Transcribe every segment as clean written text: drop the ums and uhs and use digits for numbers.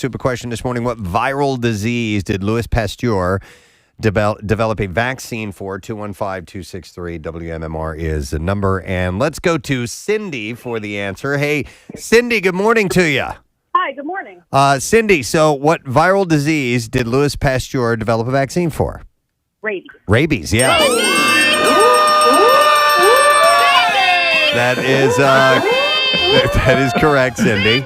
stupid question this morning. What viral disease did Louis Pasteur develop a vaccine for? 215-263-WMMR is the number. And let's go to Cindy for the answer. Hey, Cindy, good morning to you. Hi, good morning. Cindy, so what viral disease did Louis Pasteur develop a vaccine for? Rabies. Rabies, yeah. That is correct, Cindy.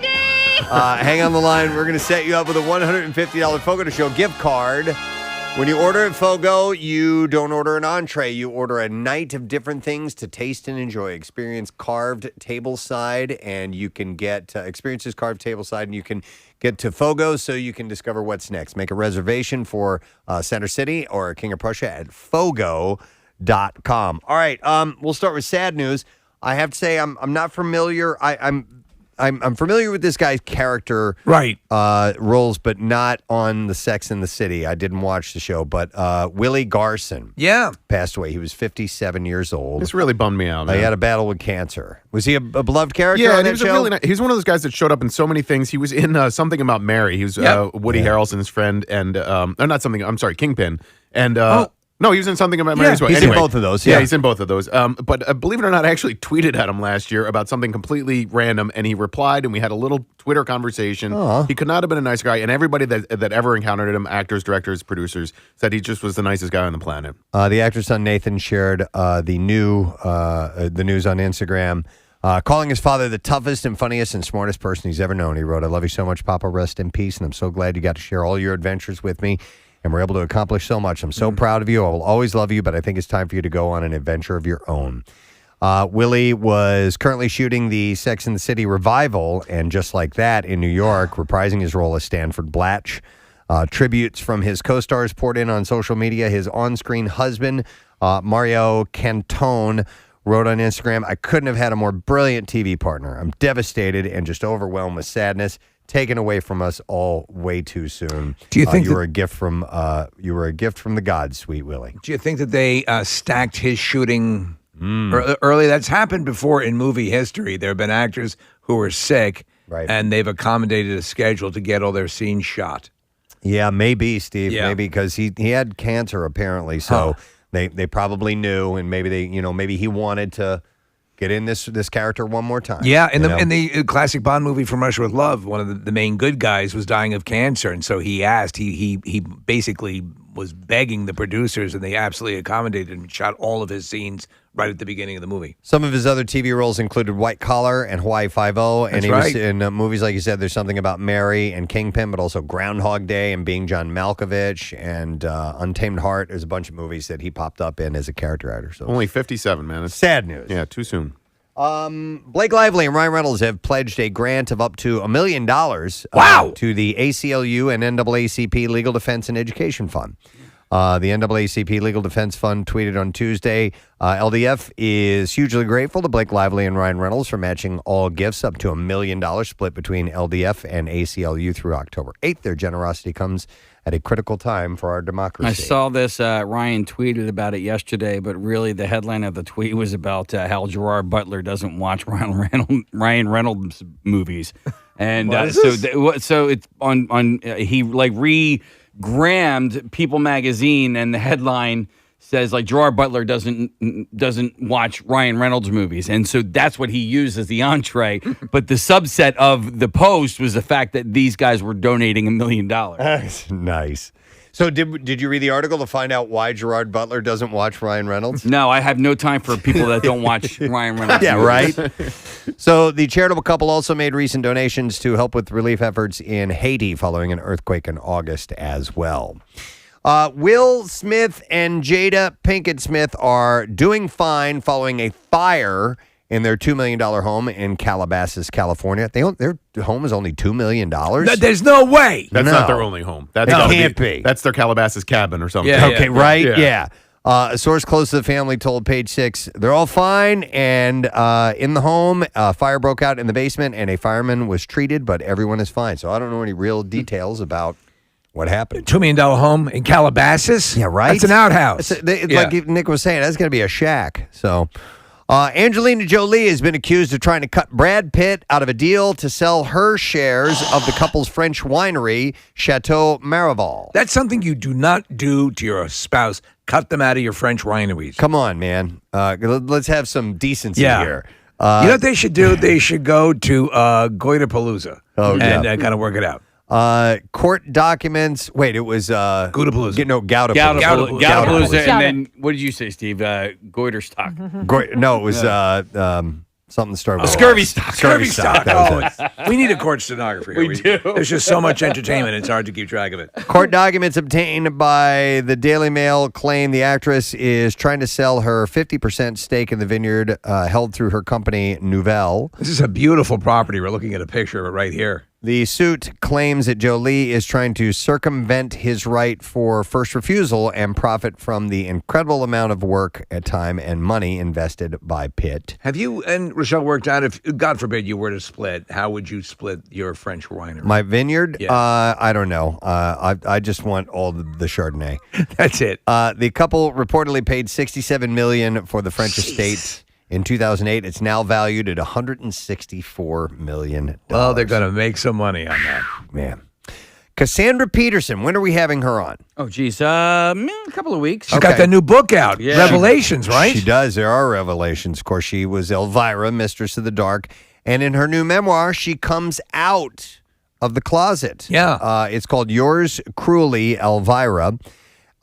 Hang on the line. We're going to set you up with a $150 Fogo de Show gift card. When you order at Fogo, you don't order an entree. You order a night of different things to taste and enjoy. Experience carved tableside, and you can get experiences carved tableside, and you can get to Fogo so you can discover what's next. Make a reservation for Center City or King of Prussia at Fogo.com. All right, we'll start with sad news. I have to say I'm not familiar. I'm familiar with this guy's character roles, but not on the Sex and the City. I didn't watch the show, but Willie Garson passed away. He was 57 years old. This really bummed me out. He had a battle with cancer. Was he a beloved character yeah, on and that show? he was one of those guys that showed up in so many things. He was in Something About Mary. He was Woody Harrelson's friend, and not something. I'm sorry, Kingpin, and. No, he was in Something About Mary as well. He's anyway, in both of those. Yeah, he's in both of those. But believe it or not, I actually tweeted at him last year about something completely random, and he replied, and we had a little Twitter conversation. He could not have been a nice guy, and everybody that ever encountered him, actors, directors, producers, said he just was the nicest guy on the planet. The actor's son Nathan shared the news on Instagram, calling his father the toughest and funniest and smartest person he's ever known. He wrote, "I love you so much, Papa. Rest in peace, and I'm so glad you got to share all your adventures with me. And we're able to accomplish so much. I'm so proud of you. I will always love you, but I think it's time for you to go on an adventure of your own." Willie was currently shooting the Sex and the City revival, and just like that, in New York, reprising his role as Stanford Blatch. Tributes from his co-stars poured in on social media. His on-screen husband, Mario Cantone, wrote on Instagram, "I couldn't have had a more brilliant TV partner. I'm devastated and just overwhelmed with sadness. Taken away from us all way too soon. Do you think you were a gift from the gods, sweet Willie?" Do you think that they stacked his shooting early? That's happened before in movie history. There have been actors who were sick, and they've accommodated a schedule to get all their scenes shot. Yeah, maybe, Steve. Yeah. Maybe because he had cancer apparently, so they probably knew, and maybe he wanted to get in this character one more time. Yeah, in the classic Bond movie From Russia with Love, one of the main good guys was dying of cancer, and so he asked, he basically was begging the producers, and they absolutely accommodated him and shot all of his scenes right at the beginning of the movie. Some of his other TV roles included White Collar and Hawaii Five-0, and he was in movies like you said, There's Something About Mary and Kingpin, but also Groundhog Day and Being John Malkovich and Untamed Heart. There's a bunch of movies that he popped up in as a character actor. So only 57, man. It's sad news. Yeah, too soon. Blake Lively and Ryan Reynolds have pledged a grant of up to $1 million to the ACLU and NAACP Legal Defense and Education Fund. The NAACP Legal Defense Fund tweeted on Tuesday, LDF is hugely grateful to Blake Lively and Ryan Reynolds for matching all gifts up to $1 million split between LDF and ACLU through October 8th. Their generosity comes at a critical time for our democracy. I saw this. Ryan tweeted about it yesterday, but really the headline of the tweet was about how Gerard Butler doesn't watch Ryan Reynolds movies. And so it's on he re-grammed People magazine, and the headline says Gerard Butler doesn't watch Ryan Reynolds movies, and so that's what he used as the entree. But the subset of the post was the fact that these guys were donating $1 million. Nice. So did you read the article to find out why Gerard Butler doesn't watch Ryan Reynolds? No, I have no time for people that don't watch Ryan Reynolds. Yeah, right. So the charitable couple also made recent donations to help with relief efforts in Haiti following an earthquake in August as well. Will Smith and Jada Pinkett Smith are doing fine following a fire in their $2 million home in Calabasas, California. Their home is only $2 million. There's no way. That's not their only home. That can't be. That's their Calabasas cabin or something. Yeah, okay, right? Yeah. A source close to the family told Page Six they're all fine, and in the home, fire broke out in the basement, and a fireman was treated, but everyone is fine. So I don't know any real details about what happened. $2 million home in Calabasas? Yeah, right? That's an outhouse. Like Nick was saying, that's going to be a shack. So Angelina Jolie has been accused of trying to cut Brad Pitt out of a deal to sell her shares of the couple's French winery, Chateau Miraval. That's something you do not do to your spouse. Cut them out of your French wineries. Come on, man. Let's have some decency here. You know what they should do? They should go to Goitapalooza and kind of work it out. Court documents. Wait, it was Goutapalooza. No, Goutapalooza. Goutapalooza, and then what did you say, Steve? Goiterstock. No, it was something started with Scurvy stock. Scurvy stock. That was it. We need a court stenographer here. We do. There's just so much entertainment, it's hard to keep track of it. Court documents obtained by the Daily Mail claim the actress is trying to sell her 50% stake in the vineyard held through her company, Nouvelle. This is a beautiful property. We're looking at a picture of it right here. The suit claims that Jolie is trying to circumvent his right for first refusal and profit from the incredible amount of work, time, and money invested by Pitt. Have you and Rochelle worked out, if, God forbid, you were to split, how would you split your French winery? My vineyard? Yeah. I don't know. I just want all the Chardonnay. That's it. The couple reportedly paid $67 million for the French estate. In 2008, it's now valued at $164 million. Well, they're going to make some money on that. Man. Cassandra Peterson, when are we having her on? Oh, geez. A couple of weeks. She's got that new book out, Yeah. Revelations, right? She does. There are revelations. Of course, she was Elvira, Mistress of the Dark. And in her new memoir, she comes out of the closet. Yeah. It's called Yours Cruelly, Elvira.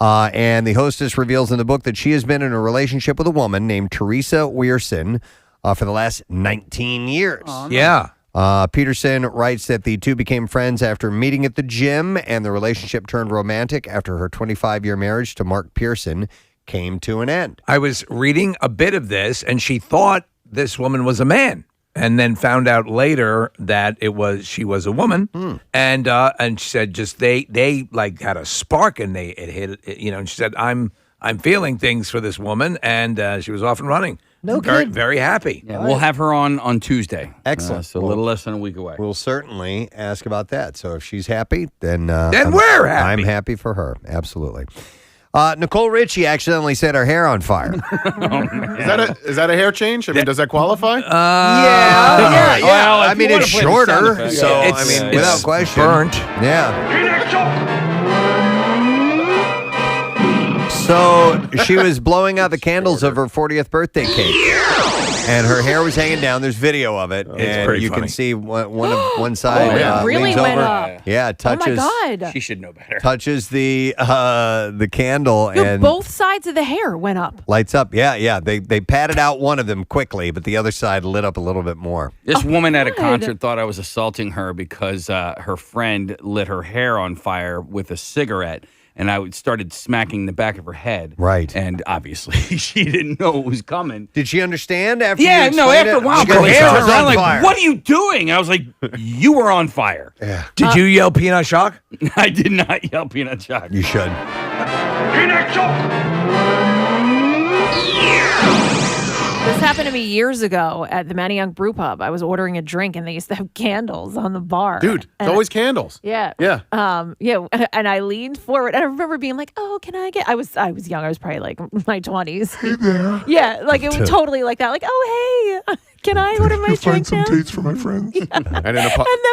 And the hostess reveals in the book that she has been in a relationship with a woman named Teresa Weirson for the last 19 years. Yeah. Peterson writes that the two became friends after meeting at the gym, and the relationship turned romantic after her 25-year marriage to Mark Pearson came to an end. I was reading a bit of this, and she thought this woman was a man, and then found out later that she was a woman, and she said just they like had a spark, and it hit and she said I'm feeling things for this woman, and she was off and running. No very, kidding. very happy. Yeah, we'll have her on Tuesday. Excellent. So a little less than a week away. We'll certainly ask about that. So if she's happy, then we're happy. I'm happy for her. Absolutely. Nicole Richie accidentally set her hair on fire. Is that a hair change? I mean, does that qualify? Yeah. Well, if I you mean, wanna it's play the sound shorter, effect. so Yeah. I mean, It's without question, burnt. Yeah. So she was blowing out the candles of her 40th birthday cake, and her hair was hanging down. There's video of it, and pretty you funny. can see one side Oh, it really leans went over. up. Yeah, it touches. Oh my God. She should know better. Touches the candle No, and both sides of the hair went up. lights up. Yeah. They patted out one of them quickly, but the other side lit up a little bit more. This woman at a God. concert thought I was assaulting her because her friend lit her hair on fire with a cigarette, and I started smacking the back of her head. Right. And obviously, she didn't know it was coming. Did she understand after? Yeah, you no, explained after a it? while, She her goes, hair "It's turned around on like, fire." what are you doing? I was like, you were on fire. Did you yell peanut shock? I did not yell peanut shock. You should. This happened to me years ago at the Manayunk Brew Pub. I was ordering a drink, and they used to have candles on the bar. Dude, it's And always candles. Yeah. Yeah. And I leaned forward, and I remember being like, "Oh, can I get?" I was young. I was probably like my 20s. Hey there. Yeah, like it was totally like that. Like, "Oh, hey, can I order my drink now?" for my friends. And in a And then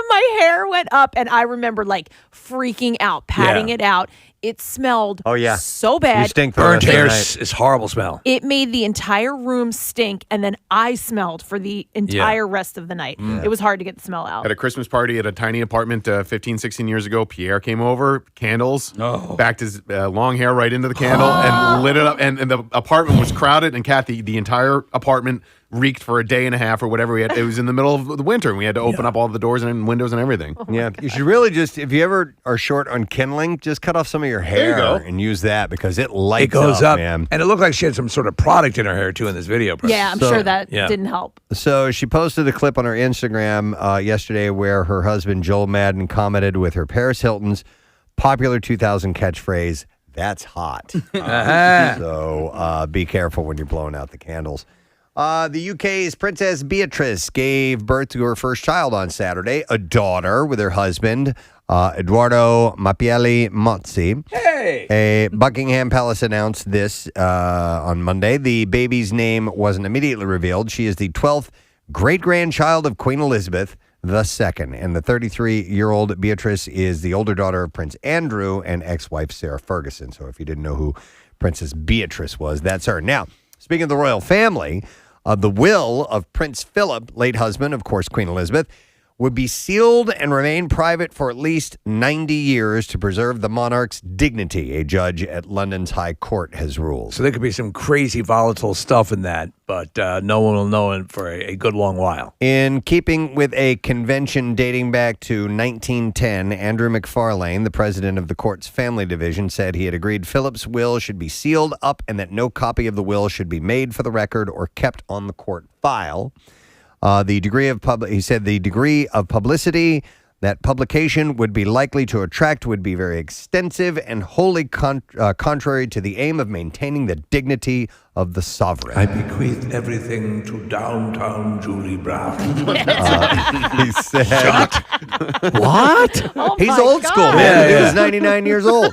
my hair went up, and I remember like freaking out, patting Yeah. it out. It smelled Oh, yeah. so You bad. stink for the Burnt rest of the hair night. is horrible smell. It made the entire room stink, and then I smelled for the entire rest of the night. It was hard to get the smell out. At a Christmas party at a tiny apartment 15, 16 years ago, Pierre came over, candles, backed his long hair right into the candle and lit it up. And the apartment was crowded. And Kathy, the entire apartment reeked for a day and a half or whatever we had. It was in the middle of the winter, and we had to open up all the doors and windows and everything. Yeah, you should really just, if you ever are short on kindling, just cut off some of your hair go. and use that because it lights It goes up, man. and it looked like she had some sort of product in her hair too in this video. Yeah, I'm So- sure that yeah. didn't help. So she posted a clip on her Instagram yesterday where her husband, Joel Madden, commented with her Paris Hilton's popular 2000 catchphrase, "That's hot." So be careful when you're blowing out the candles. The UK's Princess Beatrice gave birth to her first child on Saturday, a daughter with her husband. Eduardo Mapielli Mozzi. Hey! Buckingham Palace announced this on Monday. The baby's name wasn't immediately revealed. She is the 12th great-grandchild of Queen Elizabeth II, and the 33-year-old Beatrice is the older daughter of Prince Andrew and ex-wife Sarah Ferguson. So if you didn't know who Princess Beatrice was, that's her. Now, speaking of the royal family, the will of Prince Philip, late husband, of course, Queen Elizabeth, would be sealed and remain private for at least 90 years to preserve the monarch's dignity, a judge at London's High Court has ruled. So there could be some crazy volatile stuff in that, but no one will know it for a good long while. In keeping with a convention dating back to 1910, Andrew McFarlane, the president of the court's family division, said he had agreed Philip's will should be sealed up and that no copy of the will should be made for the record or kept on the court file. He said the degree of publicity that publication would be likely to attract would be very extensive and wholly contrary to the aim of maintaining the dignity of the sovereign. I bequeath everything to downtown Julie Brown. He said, What? Oh he's my old God. school, man. Yeah, He yeah. was 99 years old.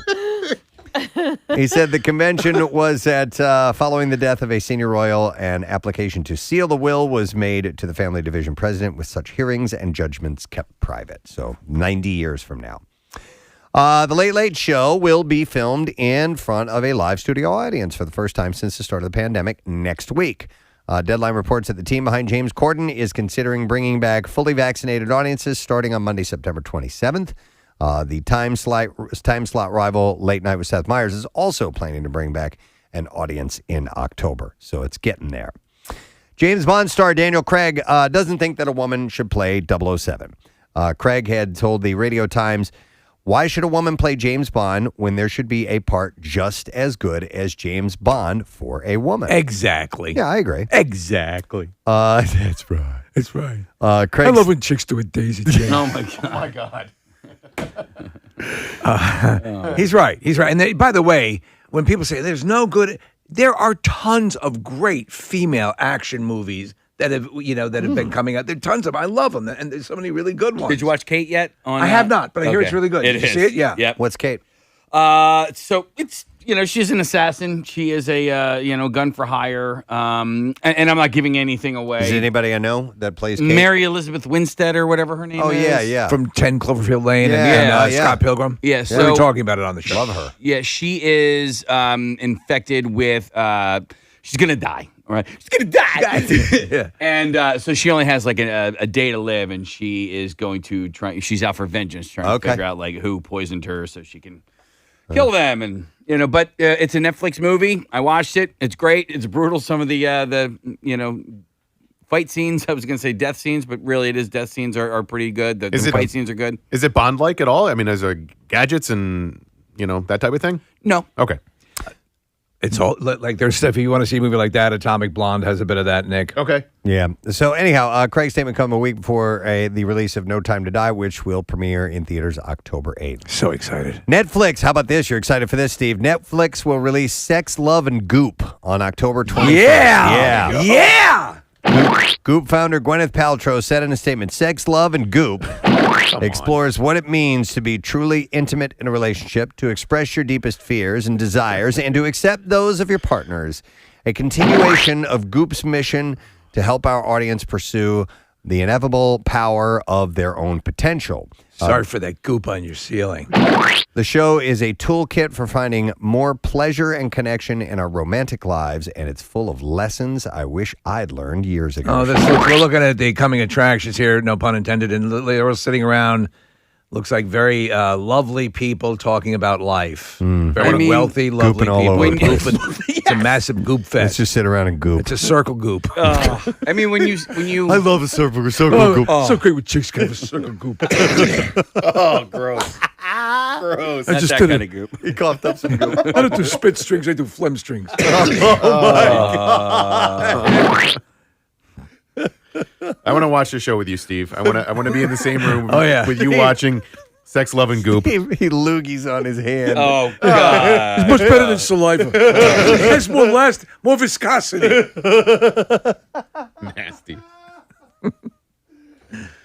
He said the convention was following the death of a senior royal. An application to seal the will was made to the family division president with such hearings and judgments kept private. So 90 years from now. The Late Late Show will be filmed in front of a live studio audience for the first time since the start of the pandemic next week. Deadline reports that the team behind James Corden is considering bringing back fully vaccinated audiences starting on Monday, September 27th. The time slot rival Late Night with Seth Meyers is also planning to bring back an audience in October. So it's getting there. James Bond star Daniel Craig doesn't think that a woman should play 007. Craig had told the Radio Times, "Why should a woman play James Bond when there should be a part just as good as James Bond for a woman?" Exactly. Yeah, I agree. Exactly. That's right. That's right. Craig, I love when chicks do a daisy chain. Oh, my God. Oh, my God. He's right. He's right. And by the way, when people say there's no good, there are tons of great female action movies that have been coming out. There are tons of them. I love them, and there's so many really good ones. Did you watch Kate yet? I have not, but I hear it's really good. Did you see it? Yeah. Yep. What's Kate? So it's, she's an assassin. She is a, gun for hire. And I'm not giving anything away. Is anybody I know that plays Kate? Mary Elizabeth Winstead or whatever her name is. Oh, yeah. From 10 Cloverfield Lane Yeah, and Scott Pilgrim. Yeah, We so- were talking about it on the show. Love her. Yeah, she is infected with, she's going to die. All right. She's going to die. Yeah. And so she only has like a day to live, and she is going to try, she's out for vengeance, trying to figure out like who poisoned her so she can kill them. And, but it's a Netflix movie. I watched it. It's great. It's brutal. Some of the fight scenes, I was going to say death scenes, but really it is death scenes are pretty good. The fight scenes are good. Is it Bond-like at all? I mean, is there gadgets and, that type of thing? No. Okay. It's all like there's stuff. If you want to see a movie like that, Atomic Blonde has a bit of that, Nick. Okay. Yeah. So anyhow, Craig's statement come a week before the release of No Time to Die, which will premiere in theaters October 8th. So excited. Netflix, how about this? You're excited for this, Steve. Netflix will release Sex, Love, and Goop on October 21st. Yeah. Goop founder Gwyneth Paltrow said in a statement, Sex, Love, and Goop explores what it means to be truly intimate in a relationship, to express your deepest fears and desires, and to accept those of your partners. A continuation of Goop's mission to help our audience pursue the ineffable power of their own potential. Sorry for that goop on your ceiling. The show is a toolkit for finding more pleasure and connection in our romantic lives, and it's full of lessons I wish I'd learned years ago. We're looking at the coming attractions here, no pun intended, and they're all sitting around. Looks like very lovely people talking about life. Very wealthy, lovely gooping all people. over the place. Gooping. It's a massive goop fest. Let's just sit around and goop. It's a circle goop. I mean, when you I love a circle goop. So great with chicks can have a circle goop. oh, gross. Gross. I Not just that did kind it. of goop. He coughed up some goop. I don't do spit strings. I do phlegm strings. I want to watch the show with you, Steve. I want to be in the same room with you watching Sex, Love, and Goop. He loogies on his hand. Oh, God. It's much better than saliva. It has more viscosity. Nasty.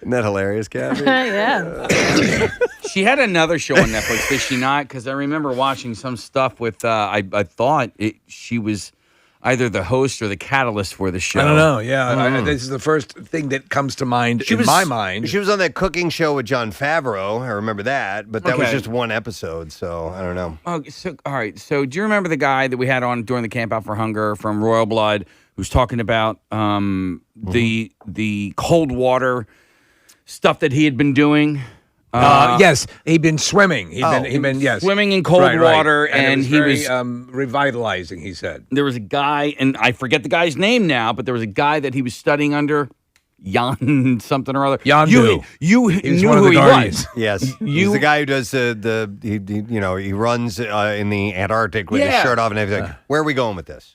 Isn't that hilarious, Kathy? Yeah. She had another show on Netflix, did she not? Because I remember watching some stuff with, I thought she was either the host or the catalyst for the show. I don't know. Yeah, this is the first thing that comes to mind in my mind. She was on that cooking show with Jon Favreau. I remember that, but that was Okay. just one episode, so I don't know. Oh, so all right. So do you remember the guy that we had on during the Camp Out for Hunger from Royal Blood, who's talking about the cold water stuff that he had been doing? Yes, he'd been swimming. He'd been yes, swimming in cold water, and he was was revitalizing. He said there was a guy, and I forget the guy's name now, but there was a guy that he was studying under, Jan something or other. Yondu. You He was knew one of who the he Guardians. was. Yes, he's the guy who does he runs in the Antarctic with his shirt off and everything. Where are we going with this?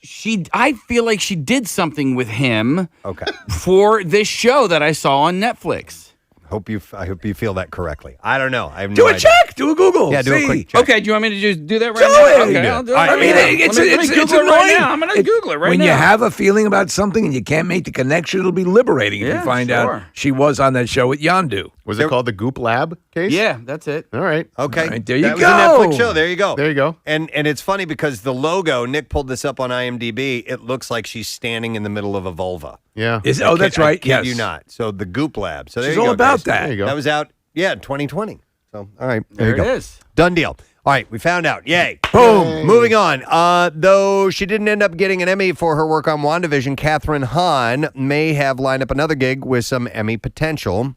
I feel like she did something with him Okay, for this show that I saw on Netflix. I hope you feel that correctly. I don't know. I have no do a idea. check, do a Google. Yeah, do a See? quick check. Okay, do you want me to just do that right Do now? it. Okay, I'll do it. I right mean, now. it's Let me Google it right annoying. now. I'm going to Google it right when now. you have a feeling about something and you can't make the connection, it'll be liberating if Yeah, you find sure. out she was on that show with Yondu. Was it called the Goop Lab case? Yeah, that's it. All right. Okay, All right, there you that go. was a Netflix show. There you go. There you go. And it's funny because the logo, Nick pulled this up on IMDb. It looks like she's standing in the middle of a vulva. Yeah. That's I right. kid Yes, you not. So the Goop Lab. So there She's you all go, about guys. that. There you go. That was out, 2020. So all right, There you it go. is. Done deal. All right, we found out. Yay. Boom. Moving on. Though she didn't end up getting an Emmy for her work on WandaVision, Kathryn Hahn may have lined up another gig with some Emmy potential.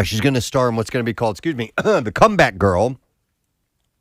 She's going to star in what's going to be called, The Comeback Girl,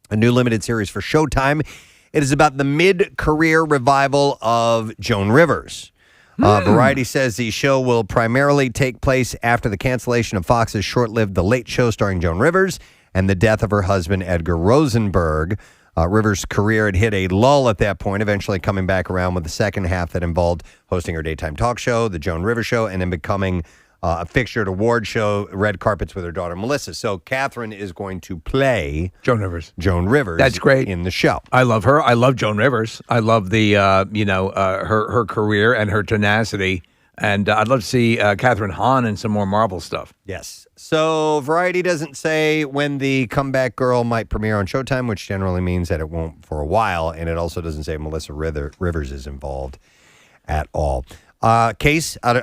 a new limited series for Showtime. It is about the mid-career revival of Joan Rivers. Variety says the show will primarily take place after the cancellation of Fox's short-lived The Late Show starring Joan Rivers and the death of her husband, Edgar Rosenberg. Rivers' career had hit a lull at that point, eventually coming back around with the second half that involved hosting her daytime talk show, The Joan Rivers Show, and then becoming a fixture at award show, red carpets with her daughter, Melissa. So Kathryn is going to play Joan Rivers. Joan Rivers. That's great. In the show. I love her. I love Joan Rivers. I love the her career and her tenacity. And I'd love to see Kathryn Hahn in some more Marvel stuff. Yes. So Variety doesn't say when the Comeback Girl might premiere on Showtime, which generally means that it won't for a while. And it also doesn't say Melissa Rivers is involved at all. Case, I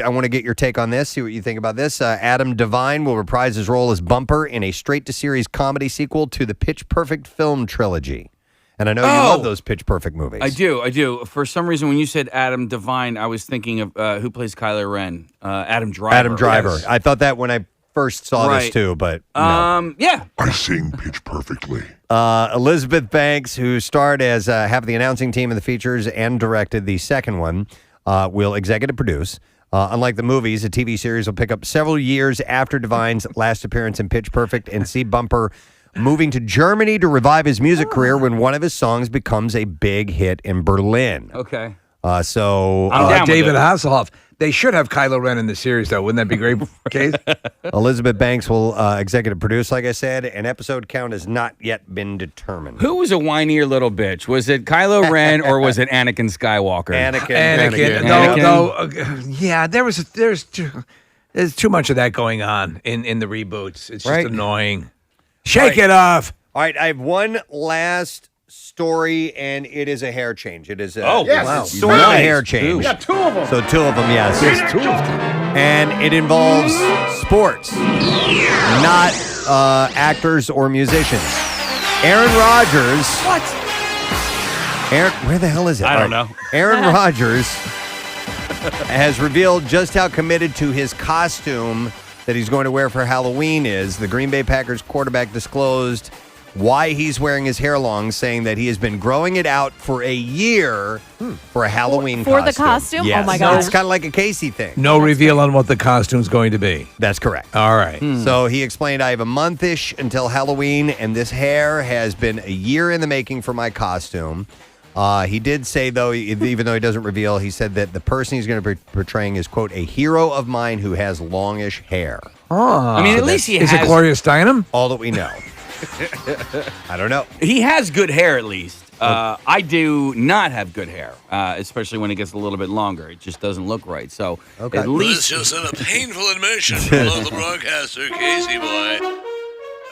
want to get your take on this, see what you think about this. Adam Devine will reprise his role as Bumper in a straight-to-series comedy sequel to the Pitch Perfect film trilogy. And I know you love those Pitch Perfect movies. I do. For some reason, when you said Adam Devine, I was thinking of who plays Kylo Ren, Adam Driver. Adam Driver. Yes. I thought that when I first saw this Right. too, but no. Yeah. I sing pitch perfectly. Elizabeth Banks, who starred as half of the announcing team in the features and directed the second one, will executive produce. Unlike the movies, the TV series will pick up several years after Devine's last appearance in Pitch Perfect and see Bumper moving to Germany to revive his music career when one of his songs becomes a big hit in Berlin. Okay. So I'm down with David it. Hasselhoff. They should have Kylo Ren in the series, though. Wouldn't that be great? Case? Elizabeth Banks will executive produce, like I said. An episode count has not yet been determined. Who was a whinier little bitch? Was it Kylo Ren or was it Anakin Skywalker? Anakin. Yeah, there's too much of that going on in the reboots. It's just Right. annoying. Shake it off. All right, I have one last story, and it is a hair change. It is a Yes. it's sort of a hair change. We got two of them. So two of them, yes. Two of them. And it involves sports, not actors or musicians. Aaron Rodgers. What? Where the hell is it? I don't All right. know. Aaron Rodgers has revealed just how committed to his costume that he's going to wear for Halloween is. The Green Bay Packers quarterback disclosed why he's wearing his hair long, saying that he has been growing it out for a year for a Halloween For costume. the costume? Yes. Oh, my So gosh. it's kind of like a Casey thing. No reveal on what the costume's going to be. That's correct. All right. So he explained, I have a month-ish until Halloween, and this hair has been a year in the making for my costume. He did say, though, even though he doesn't reveal, he said that the person he's going to be portraying is, quote, a hero of mine who has longish hair. I mean, at least he Is has. it Gloria Steinem? All that we know. I don't know. He has good hair, at least. I do not have good hair, especially when it gets a little bit longer. It just doesn't look right. So at least This just a painful admission from local broadcaster Casey Boy.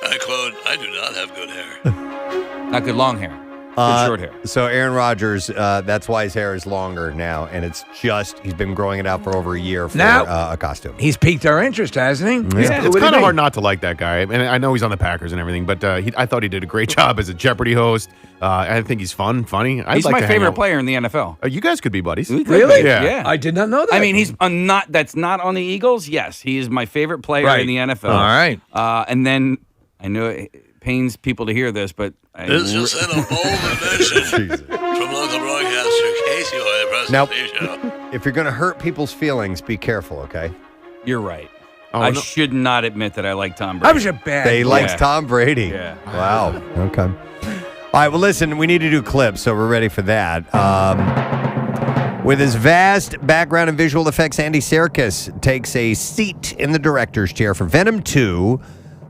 I quote, I do not have good hair. not good long hair. Good short hair. So Aaron Rodgers, that's why his hair is longer now, and it's just he's been growing it out for over a year for Now- a costume. He's piqued our interest, hasn't he? It's kind of hard not to like that guy. And I know he's on the Packers and everything, but I thought he did a great job as a Jeopardy host. I think he's funny. He's my favorite player in the NFL. You guys could be buddies. We could Really? be, Yeah. I did not know that. I mean, he's that's not on the Eagles. Yes, he is my favorite player Right. in the NFL. All right. And then I know it pains people to hear this, but This just a bold admission from local broadcaster Casey Boy, Preston Now, Show. if you're going to hurt people's feelings, be careful, okay? you're right. Oh, I no. should not admit that I like Tom Brady. I was a bad. They boy. likes Tom Brady. Yeah. Wow. Okay. All right. Well, listen, we need to do clips, so we're ready for that. With his vast background in visual effects, Andy Serkis takes a seat in the director's chair for Venom 2,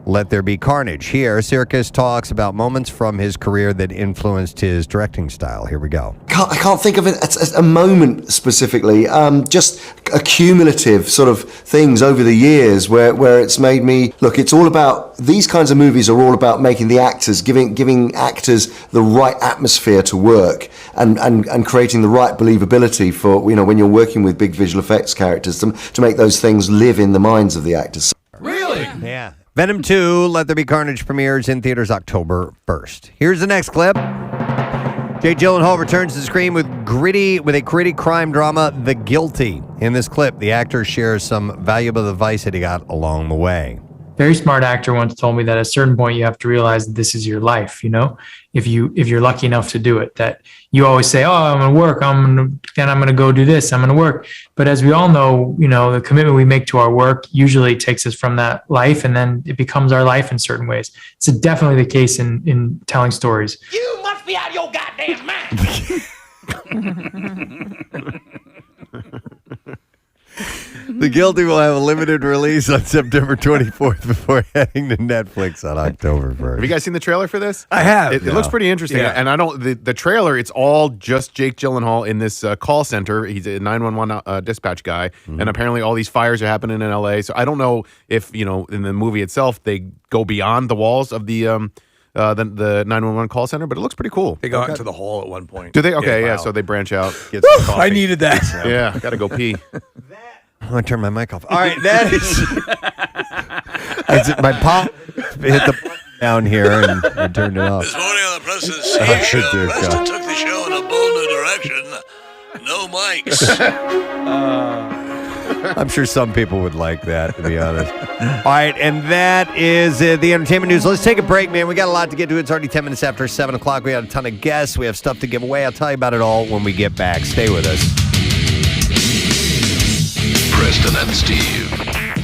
Let There Be Carnage. Here, Serkis talks about moments from his career that influenced his directing style. Here we go. I can't think of it as a moment specifically, just accumulative sort of things over the years where it's made me, look, it's all about, these kinds of movies are all about making the actors, giving actors the right atmosphere to work and creating the right believability for, you know, when you're working with big visual effects characters to make those things live in the minds of the actors. Really? Yeah. Venom 2, Let There Be Carnage premieres in theaters October 1st. Here's the next clip. Jake Gyllenhaal returns to the screen with a gritty crime drama, The Guilty. In this clip, the actor shares some valuable advice that he got along the way. Very smart actor once told me that at a certain point you have to realize that this is your life, you know, if you're lucky enough to do it, that you always say, oh, I'm going to work, I'm going to go do this, I'm going to work. But as we all know, you know, the commitment we make to our work usually takes us from that life, and then it becomes our life in certain ways. It's definitely the case in telling stories. You must be out of your goddamn mind. The Guilty will have a limited release on September 24th before heading to Netflix on October 1st. Have you guys seen the trailer for this? I have. It looks pretty interesting. Yeah. And I don't, the trailer, it's all just Jake Gyllenhaal in this call center. He's a 911 dispatch guy. And apparently all these fires are happening in LA. So I don't know if, you know, in the movie itself, they go beyond the walls of the 911 call center, but it looks pretty cool. They go out into the hall at one point. Do they? Okay, yeah. wow. So they branch out. Get some coffee. I needed that. Yeah, gotta go pee. I'm going to turn my mic off. All right, that is... my pop hit the button down here and I turned it off. This morning on the Preston Steve Show, Dear Preston God. took the show in a bold new direction. No mics. I'm sure some people would like that, to be honest. All right, and that is the entertainment news. Let's take a break, man. We got a lot to get to. It's already 10 minutes after 7 o'clock. We had a ton of guests. We have stuff to give away. I'll tell you about it all when we get back. Stay with us. Preston and Steve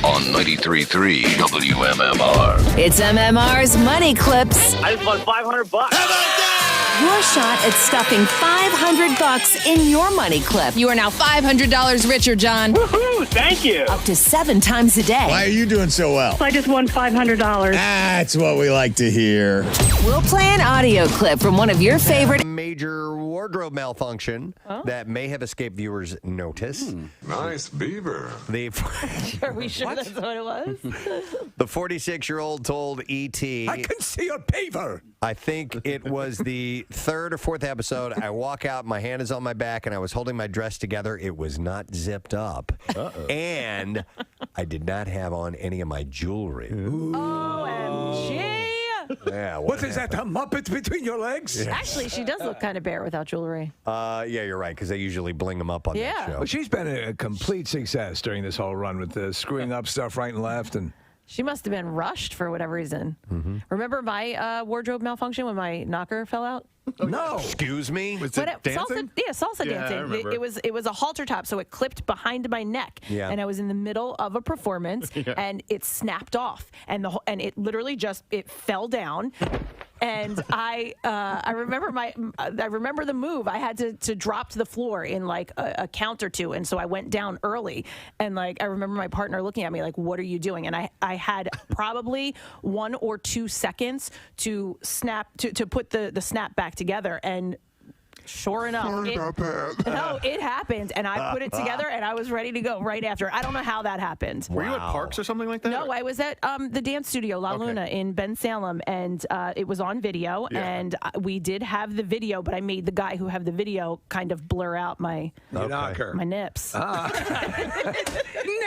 on 93.3 WMMR. It's MMR's Money Clips. I just won $500. How about that? Your shot at stuffing $500 in your money clip. You are now $500 richer, John. Woohoo! Thank you. Up to 7 times a day. Why are you doing so well? I just won $500. That's what we like to hear. We'll play an audio clip from one of your favorite Major wardrobe malfunction that may have escaped viewers' notice. Nice beaver. Are we sure that's what it was? The 46-year-old told E.T. I can see a paver. I think it was the 3rd or 4th episode. I walk out, my hand is on my back, and I was holding my dress together. It was not zipped up. And I did not have on any of my jewelry. OMG. Yeah, What is that, a Muppet between your legs? Actually, she does look kind of bare without jewelry. Yeah, you're right, because they usually bling them up on that Yeah. show. Well, she's been a complete success during this whole run with screwing up stuff right and left. And She must have been rushed for whatever reason. Remember my wardrobe malfunction when my knocker fell out? no. Excuse me? Was When it dancing? Salsa Yeah, I dancing. remember. It was a halter top, so it clipped behind my neck. Yeah. And I was in the middle of a performance, and it snapped off, and it literally just it fell down. And I remember the move. I had to drop to the floor in like a count or two, and so I went down early. And like I remember my partner looking at me like, "What are you doing?" And I had probably 1 or 2 seconds to put the snap back together, and sure enough, it happened, and I put it together, and I was ready to go right after. I don't know how that happened. Were you at Parks or something like that? No, I was at the dance studio La Luna in Ben Salem, and it was on video, and we did have the video, but I made the guy who had the video kind of blur out my nips.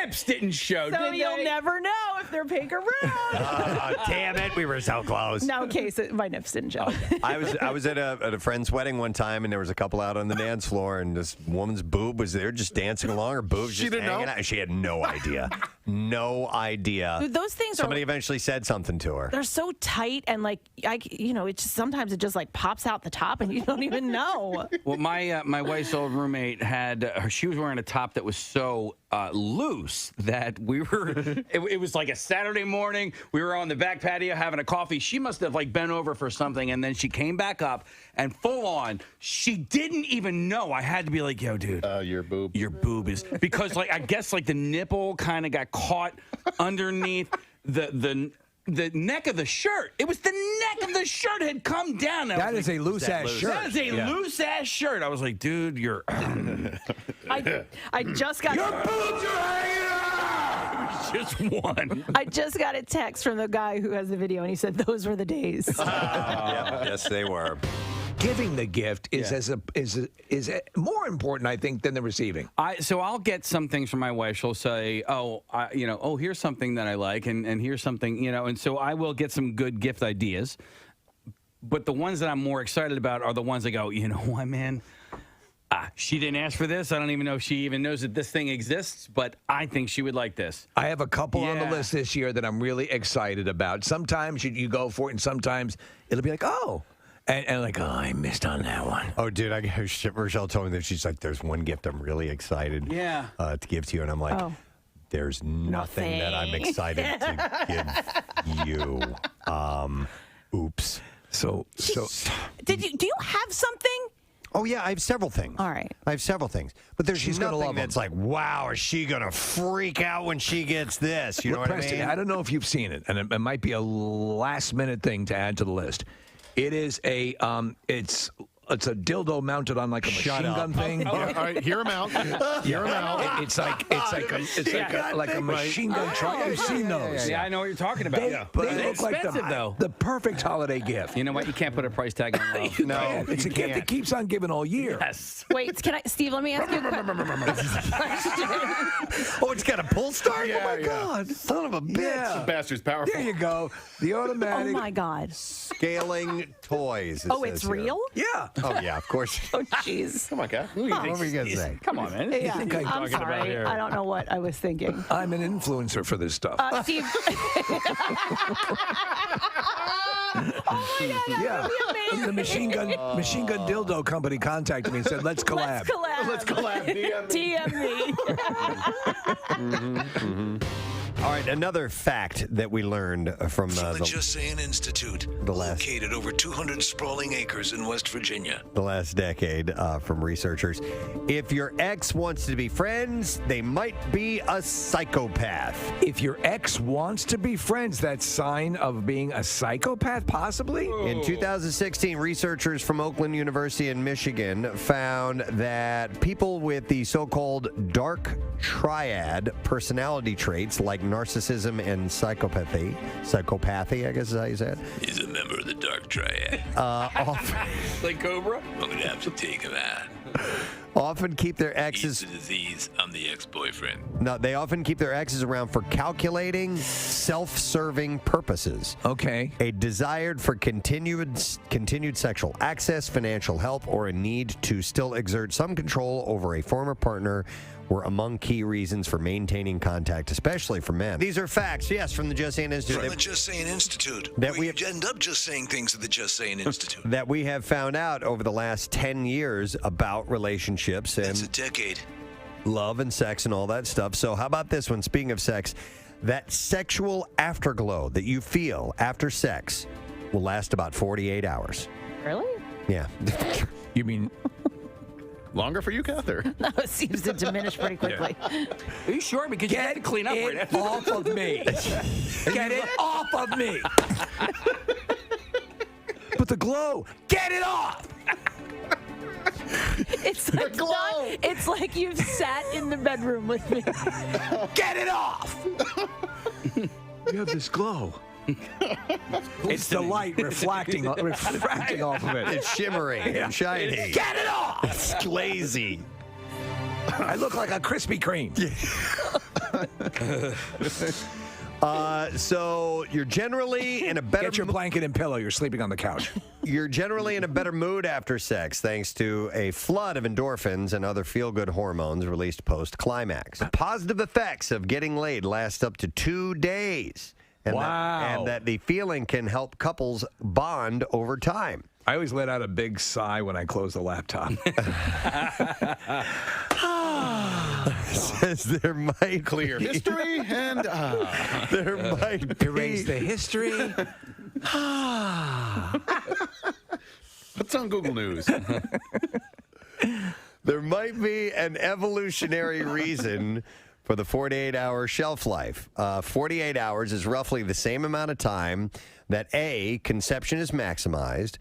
Nips didn't show, so you'll never know if they're pink or brown. Damn it, we were so close. No case, my nips didn't show. I was at a friend's wedding one time, and there was a couple out on the dance floor, and this woman's boob was there just dancing along. Her boob's just hanging out. She had no idea. No idea. Dude, those things Somebody eventually said something to her. They're so tight, and like sometimes it just like pops out the top, and you don't even know. Well, my wife's old roommate she was wearing a top that was so loose that we were. It was like a Saturday morning. We were on the back patio having a coffee. She must have like bent over for something, and then she came back up and full on. She didn't even know. I had to be like, "Yo, dude, your boob is," because like I guess like the nipple kind of got caught underneath the neck of the shirt. It was the neck of the shirt had come down. That is a loose-ass shirt. That is a loose-ass shirt. I was like, dude, you're... I just got... Your boobs are hanging out! Just one. I just got a text from the guy who has the video, and he said those were the days. Yes, they were. Giving the gift is more important, I think, than the receiving. So I'll get some things from my wife. She'll say, here's something that I like, and here's something, and so I will get some good gift ideas. But the ones that I'm more excited about are the ones that go, you know what, man? She didn't ask for this. I don't even know if she even knows that this thing exists, but I think she would like this. I have a couple on the list this year that I'm really excited about. Sometimes you go for it, and sometimes it'll be like, oh. And like, I missed on that one. Oh, dude, Rochelle told me that she's like, there's one gift I'm really excited to give to you. And I'm like, there's nothing that I'm excited to give you. Oops. So do you have something? Oh, yeah, I have several things. All right. I have several things. But there's nothing that's like, wow, is she going to freak out when she gets this? You know what Preston, I mean? I don't know if you've seen it, and it might be a last-minute thing to add to the list. It is it's a dildo mounted on like a machine gun thing. All right, hear him out. Hear him out. It's like a machine gun truck. You've seen those. Yeah, I know what you're talking about. They They're look like expensive, the perfect holiday gift. You know what? You can't put a price tag on love. No, it's a gift that keeps on giving all year. Yes. Wait, Steve, let me ask you a question. Oh, it's got a pull start? Yeah, oh, my God. Son of a bitch. Yeah. The bastard's powerful. There you go. The automatic. Oh, my God. Scaling toys. Oh, it's real? Yeah. Oh, yeah, of course. Oh, jeez. Come on, guy. What were you going to say? Come on, man. Yeah, What are you I'm talking about sorry. here? I don't know what I was thinking. I'm an influencer for this stuff. Steve. Oh my God, that would be amazing. The machine gun dildo company contacted me and said, let's collab. Let's collab. DM me. All right, another fact that we learned from the Just Saying Institute, located over 200 sprawling acres in West Virginia. The last decade from researchers. If your ex wants to be friends, they might be a psychopath. If your ex wants to be friends, that's sign of being a psychopath, possibly? In 2016, researchers from Oakland University in Michigan found that people with the so-called dark triad personality traits like narcissism and psychopathy, I guess is how you say it. He's a member of the Dark Triad. Like Cobra? I'm going to have to take him out. Often keep their He's exes. the disease. I'm the ex-boyfriend. No, they often keep their exes around for calculating, self-serving purposes. Okay. A desire for continued sexual access, financial help, or a need to still exert some control over a former partner were among key reasons for maintaining contact, especially for men. These are facts, yes, from the Just Saying Institute. From the Just Saying Institute. That we end up just saying things at the Just Saying Institute. That we have found out over the last 10 years about relationships and That's a decade. love and sex and all that stuff. So how about this one? Speaking of sex, that sexual afterglow that you feel after sex will last about 48 hours. Really? Yeah. You mean longer for you, Cather? No, it seems to diminish pretty quickly. Are you sure? Because you have to clean up right it after. off of me. Get it off of me. But the glow, get it off. It's like it's like you've sat in the bedroom with me. Get it off. You have this glow. It's the light refracting off of it. It's shimmering and shiny. Get it off. It's glazy. I look like a Krispy Kreme. So you're generally in a better Get your blanket and pillow. You're sleeping on the couch. You're generally in a better mood after sex thanks to a flood of endorphins and other feel-good hormones released post-climax. The positive effects of getting laid last up to 2 days. And Wow. that the feeling can help couples bond over time. I always let out a big sigh when I close the laptop. Says there might Clear history and there might be. Erase the history. What's on Google News? There might be an evolutionary reason for the 48-hour shelf life. 48 hours is roughly the same amount of time that A, conception is maximized,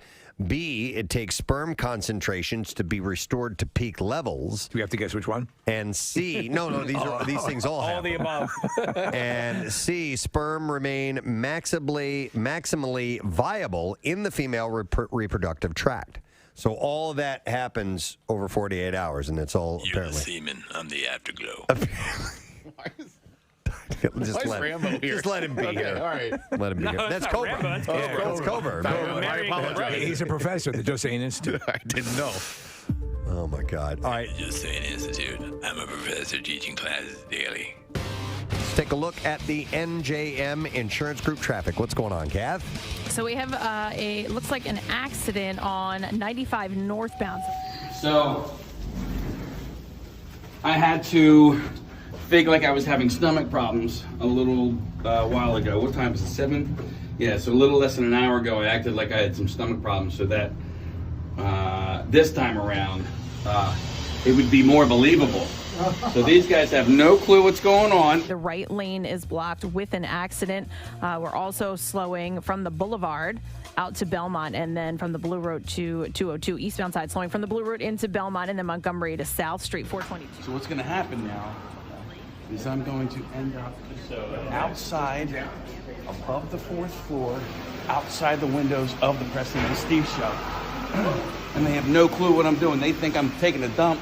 B, it takes sperm concentrations to be restored to peak levels. Do we have to guess which one? And C, no, these things all happen. All the above. And C, sperm remain maximally viable in the female reproductive tract. So all of that happens over 48 hours, and it's all You're apparently. the semen. I'm the afterglow. Just Why is Rambo here? Just let him be Okay, here. all right. Let him be here. That's not Cobra. Rambo, that's That's Cobra. I apologize. He's a professor at the Dosane Institute. I didn't know. Oh, my God. All right. Just saying, Institute. I'm a professor teaching classes daily. Let's take a look at the NJM Insurance Group traffic. What's going on, Kath? So we have looks like an accident on 95 northbound. So I had to fake like I was having stomach problems a little while ago. What time is it? 7? Yeah, so a little less than an hour ago, I acted like I had some stomach problems so that this time around it would be more believable. So these guys have no clue what's going on. The right lane is blocked with an accident. We're also slowing from the Boulevard out to Belmont, and then from the Blue Road to 202 eastbound side, slowing from the Blue Road into Belmont, and then Montgomery to South Street 422. So what's going to happen now is I'm going to end up outside, above the 4th floor, outside the windows of the Preston and Steve show. And they have no clue what I'm doing. They think I'm taking a dump.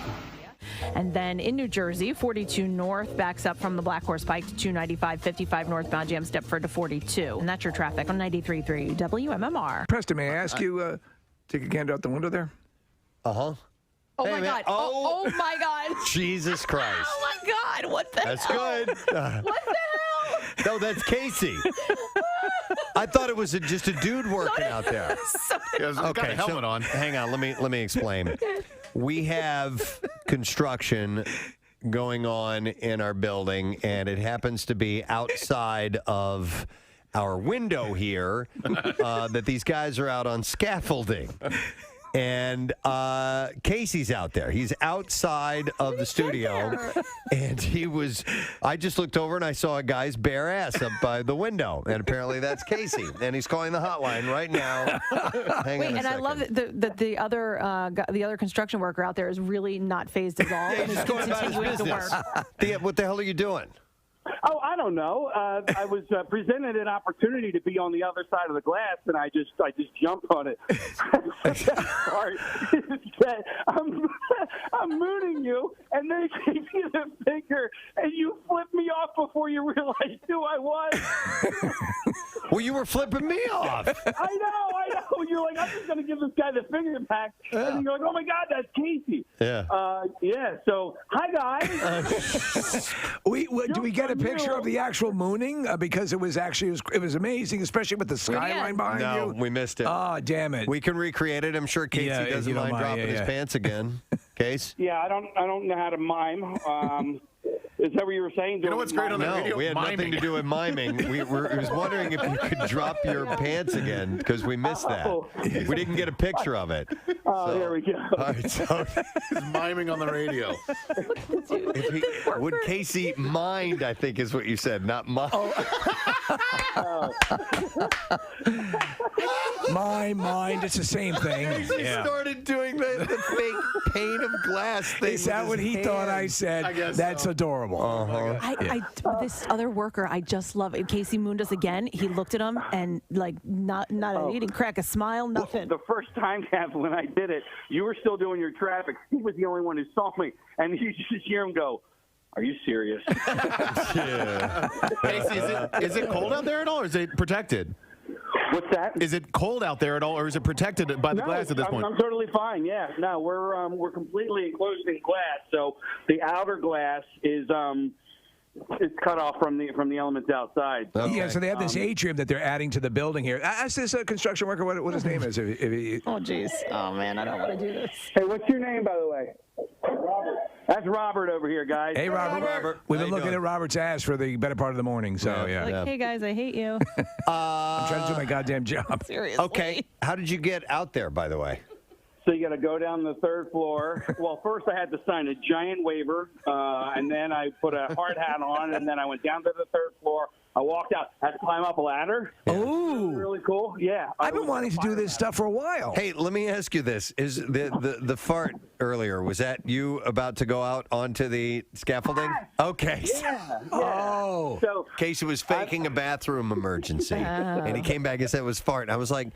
And then in New Jersey, 42 north backs up from the Black Horse Pike to 295, 55 northbound jams Deptford to 42. And that's your traffic on 93.3 WMMR. Preston, may I ask you, take a gander out the window there? Uh-huh. Oh, Hey, my man. God. Oh, my God. Jesus Christ. Oh, my God. What the That's hell? good. What the hell? No, that's Casey. I thought it was just a dude working out there. Yeah, he's got a helmet on. Hang on, let me explain. We have construction going on in our building, and it happens to be outside of our window here that these guys are out on scaffolding. And Casey's out there. He's outside of the studio. And I just looked over and I saw a guy's bare ass up by the window. And apparently that's Casey. And he's calling the hotline right now. Hang on a And second. I love that the other construction worker out there is really not phased at all. and He's is going about his continuing to business. work. What the hell are you doing? Oh, I don't know. I was presented an opportunity to be on the other side of the glass, and I just jumped on it. Sorry, I'm mooning you, and they gave you the finger, and you flipped me off before you realized who I was. Well, you were flipping me off. I know. You're like, I'm just going to give this guy the finger back, and then you're like, oh my God, that's Casey. Yeah. Yeah. So, hi guys. Do we get a picture of the actual mooning? Because it was amazing, especially with the skyline behind you. No, we missed it. Oh, damn it. We can recreate it. I'm sure Casey Yeah, doesn't you don't mind mind, dropping his pants again. Case? Yeah, I don't know how to mime. Is that what you were saying? You know what's great on that video? No, we had nothing to do with miming. I was wondering if you could drop your pants again because we missed that. We didn't get a picture of it. Oh, there we go. All right, so He's miming on the radio. would Casey mind, I think is what you said, not mind. My mind, it's the same thing. Casey started doing the fake pane of glass thing. Is that what he thought I said? I guess That's so. adorable. This other worker, I just love it. Casey mooned us again. He looked at him and he didn't crack a smile, nothing. The first time, Kath, when I did it, you were still doing your traffic. He was the only one who saw me, and you just hear him go, "Are you serious?" Yeah. Casey, is it cold out there at all, or is it protected? What's that? Is it cold out there at all, or is it protected by the glass at this point? I'm totally fine. Yeah, no, we're completely enclosed in glass. So the outer glass is it's cut off from the elements outside. Okay. Yeah, so they have this atrium that they're adding to the building here. Ask this construction worker what his name is. Oh, jeez. Oh, man, I don't want to do this. Hey, what's your name, by the way? Robert. That's Robert over here, guys. Hey, Robert. We've been looking at Robert's ass for the better part of the morning, so yeah. Hey, guys, I hate you. I'm trying to do my goddamn job. Seriously. Okay. How did you get out there, by the way? So you got to go down the third floor. Well, first I had to sign a giant waiver, and then I put a hard hat on, and then I went down to the third floor. I walked out. Had to climb up a ladder. Oh, really cool. Yeah, I've been wanting to do this stuff for a while. Hey, let me ask you this: is the fart earlier? Was that you about to go out onto the scaffolding? Okay. Yeah. Oh. So Casey was faking a bathroom emergency, and he came back and said it was fart. And I was like,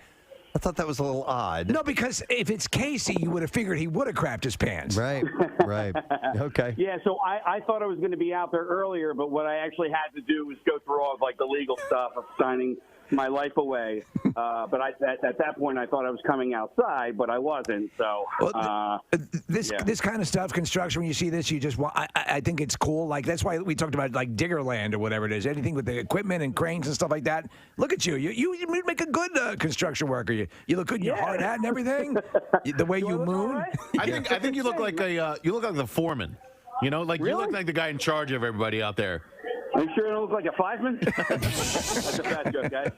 I thought that was a little odd. No, because if it's Casey, you would have figured he would have crapped his pants. Right. Okay. Yeah, so I thought I was going to be out there earlier, but what I actually had to do was go through all of the legal stuff of signing my life away. But at that point, I thought I was coming outside, but I wasn't. So this kind of stuff, construction. When you see this, you just want. I think it's cool. Like that's why we talked about Diggerland or whatever it is. Anything with the equipment and cranes and stuff like that. Look at you. You make a good construction worker. You look good in your hard hat and everything. The way you moon. Right? I think you look like the foreman. You know, like you look like the guy in charge of everybody out there. Are you sure it looks like a fireman? That's a fat joke, guys.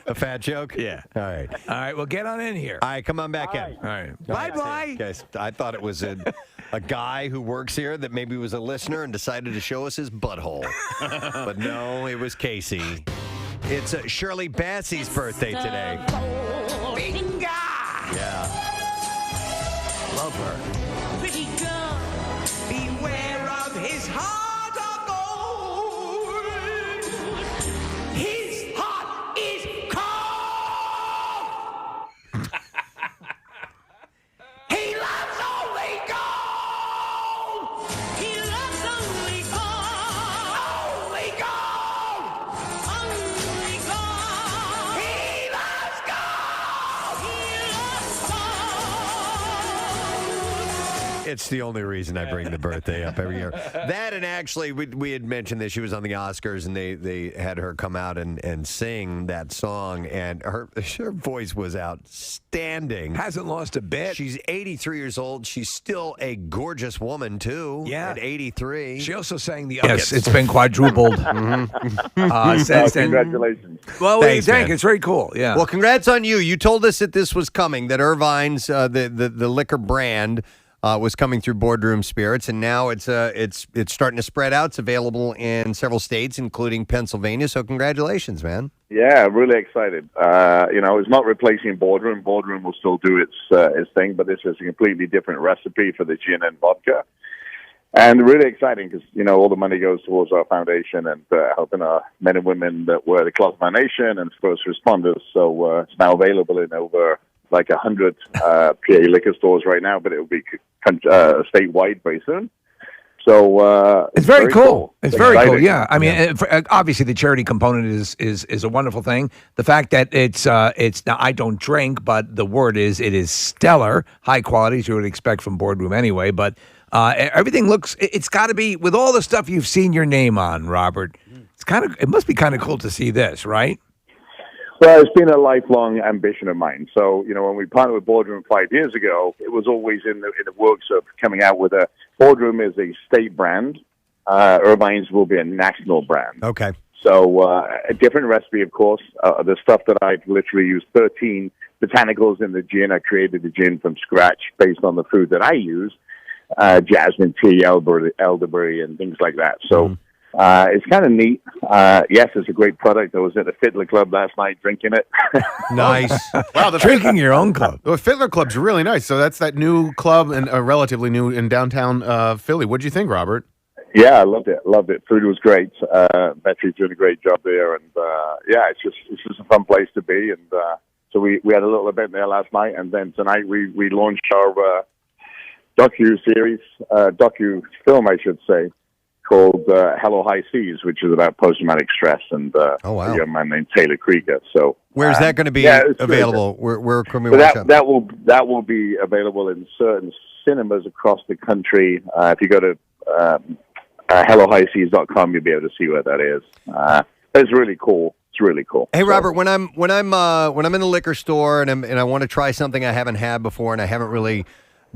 A fat joke? Yeah. All right. All right. Well, get on in here. All right, come on back in. right. All right. Bye-bye. Guys, I thought it was a guy who works here that maybe was a listener and decided to show us his butthole. But no, it was Casey. It's Shirley Bassey's birthday today. Yeah. Love her. Pretty girl, beware of his heart of gold. His heart is cold. He loves only gold. He loves only gold. Only gold. Only gold. He loves gold. He loves gold. It's the only reason I bring the birthday up every year. That and actually, we had mentioned that she was on the Oscars and they had her come out and sing that song, and her voice was outstanding. Hasn't lost a bit. She's 83 years old. She's still a gorgeous woman, too, Yeah. at 83. She also sang the Yes, it's been quadrupled. Since then. Congratulations. Well, Thanks, thank man. you. It's very cool. Yeah. Well, congrats on you. You told us that this was coming, that Irvine's, the liquor brand, was coming through Boardroom Spirits, and now it's starting to spread out. It's available in several states, including Pennsylvania. So congratulations, man. Yeah, really excited. It's not replacing Boardroom. Boardroom will still do its thing, but this is a completely different recipe for the gin and vodka. And really exciting because, all the money goes towards our foundation and helping our men and women that were the Closet Man Nation and first responders. So it's now available in over 100 PA liquor stores right now, but it will be statewide very soon. So it's very cool. It's very exciting. cool. Yeah, I mean, obviously the charity component is a wonderful thing. The fact that it's now I don't drink, but the word is it is stellar, high quality as you would expect from Boardroom anyway. But everything looks. It's got to be with all the stuff you've seen your name on, Robert. It must be kind of cool to see this, right? Well, it's been a lifelong ambition of mine. So, when we partnered with Boardroom 5 years ago, it was always in the works of coming out with Boardroom is a state brand. Irvine's will be a national brand. Okay. So a different recipe, of course. The stuff that I've literally used 13 botanicals in the gin. I created the gin from scratch based on the food that I use, jasmine tea, elderberry, and things like that. So it's kind of neat. Yes, it's a great product. I was at the Fiddler Club last night drinking it. Nice. Wow, Drinking your own club. The Fiddler Club's really nice. So that's that new club, and relatively new in downtown Philly. What'd you think, Robert? Yeah, I loved it. Food was great. Betty's doing a great job there, and yeah, it's just a fun place to be. And so we had a little event there last night, and then tonight we launched our docu film, I should say, called Hello High Seas, which is about post-traumatic stress and a young man named Taylor Krieger. So where's that going to be available? Where can we so watch it? that will be available in certain cinemas across the country. If you go to HelloHighSeas.com, you'll be able to see where that is. It's really cool. It's really cool. Hey, Robert, when I'm in the liquor store and I want to try something I haven't had before and I haven't really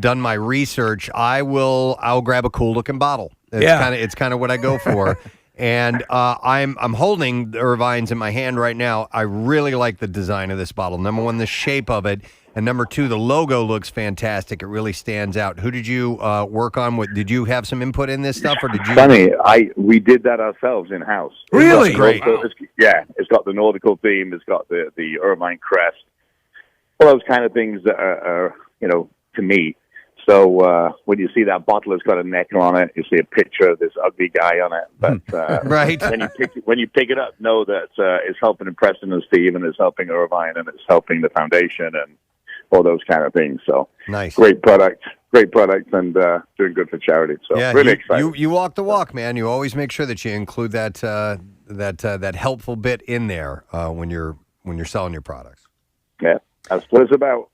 done my research, I'll grab a cool looking bottle. It's kind of what I go for. And I'm holding the Irvine's in my hand right now. I really like the design of this bottle. Number one, the shape of it. And number two, the logo looks fantastic. It really stands out. Who did you work on? Did you have some input in this stuff, or did you? Funny, we did that ourselves in house. Really? Great. It's got the nautical theme. It's got the Irvine crest. All those kind of things that are to me. So when you see that bottle, it's got a neck on it. You see a picture of this ugly guy on it. But right. when you pick it up, know that it's helping Preston and Steve, and it's helping Irvine, and it's helping the foundation, and all those kind of things. So nice, great product, and doing good for charity. So really excited. You walk the walk, man. You always make sure that you include that helpful bit in there when you're selling your products. Yeah, that's what it's about.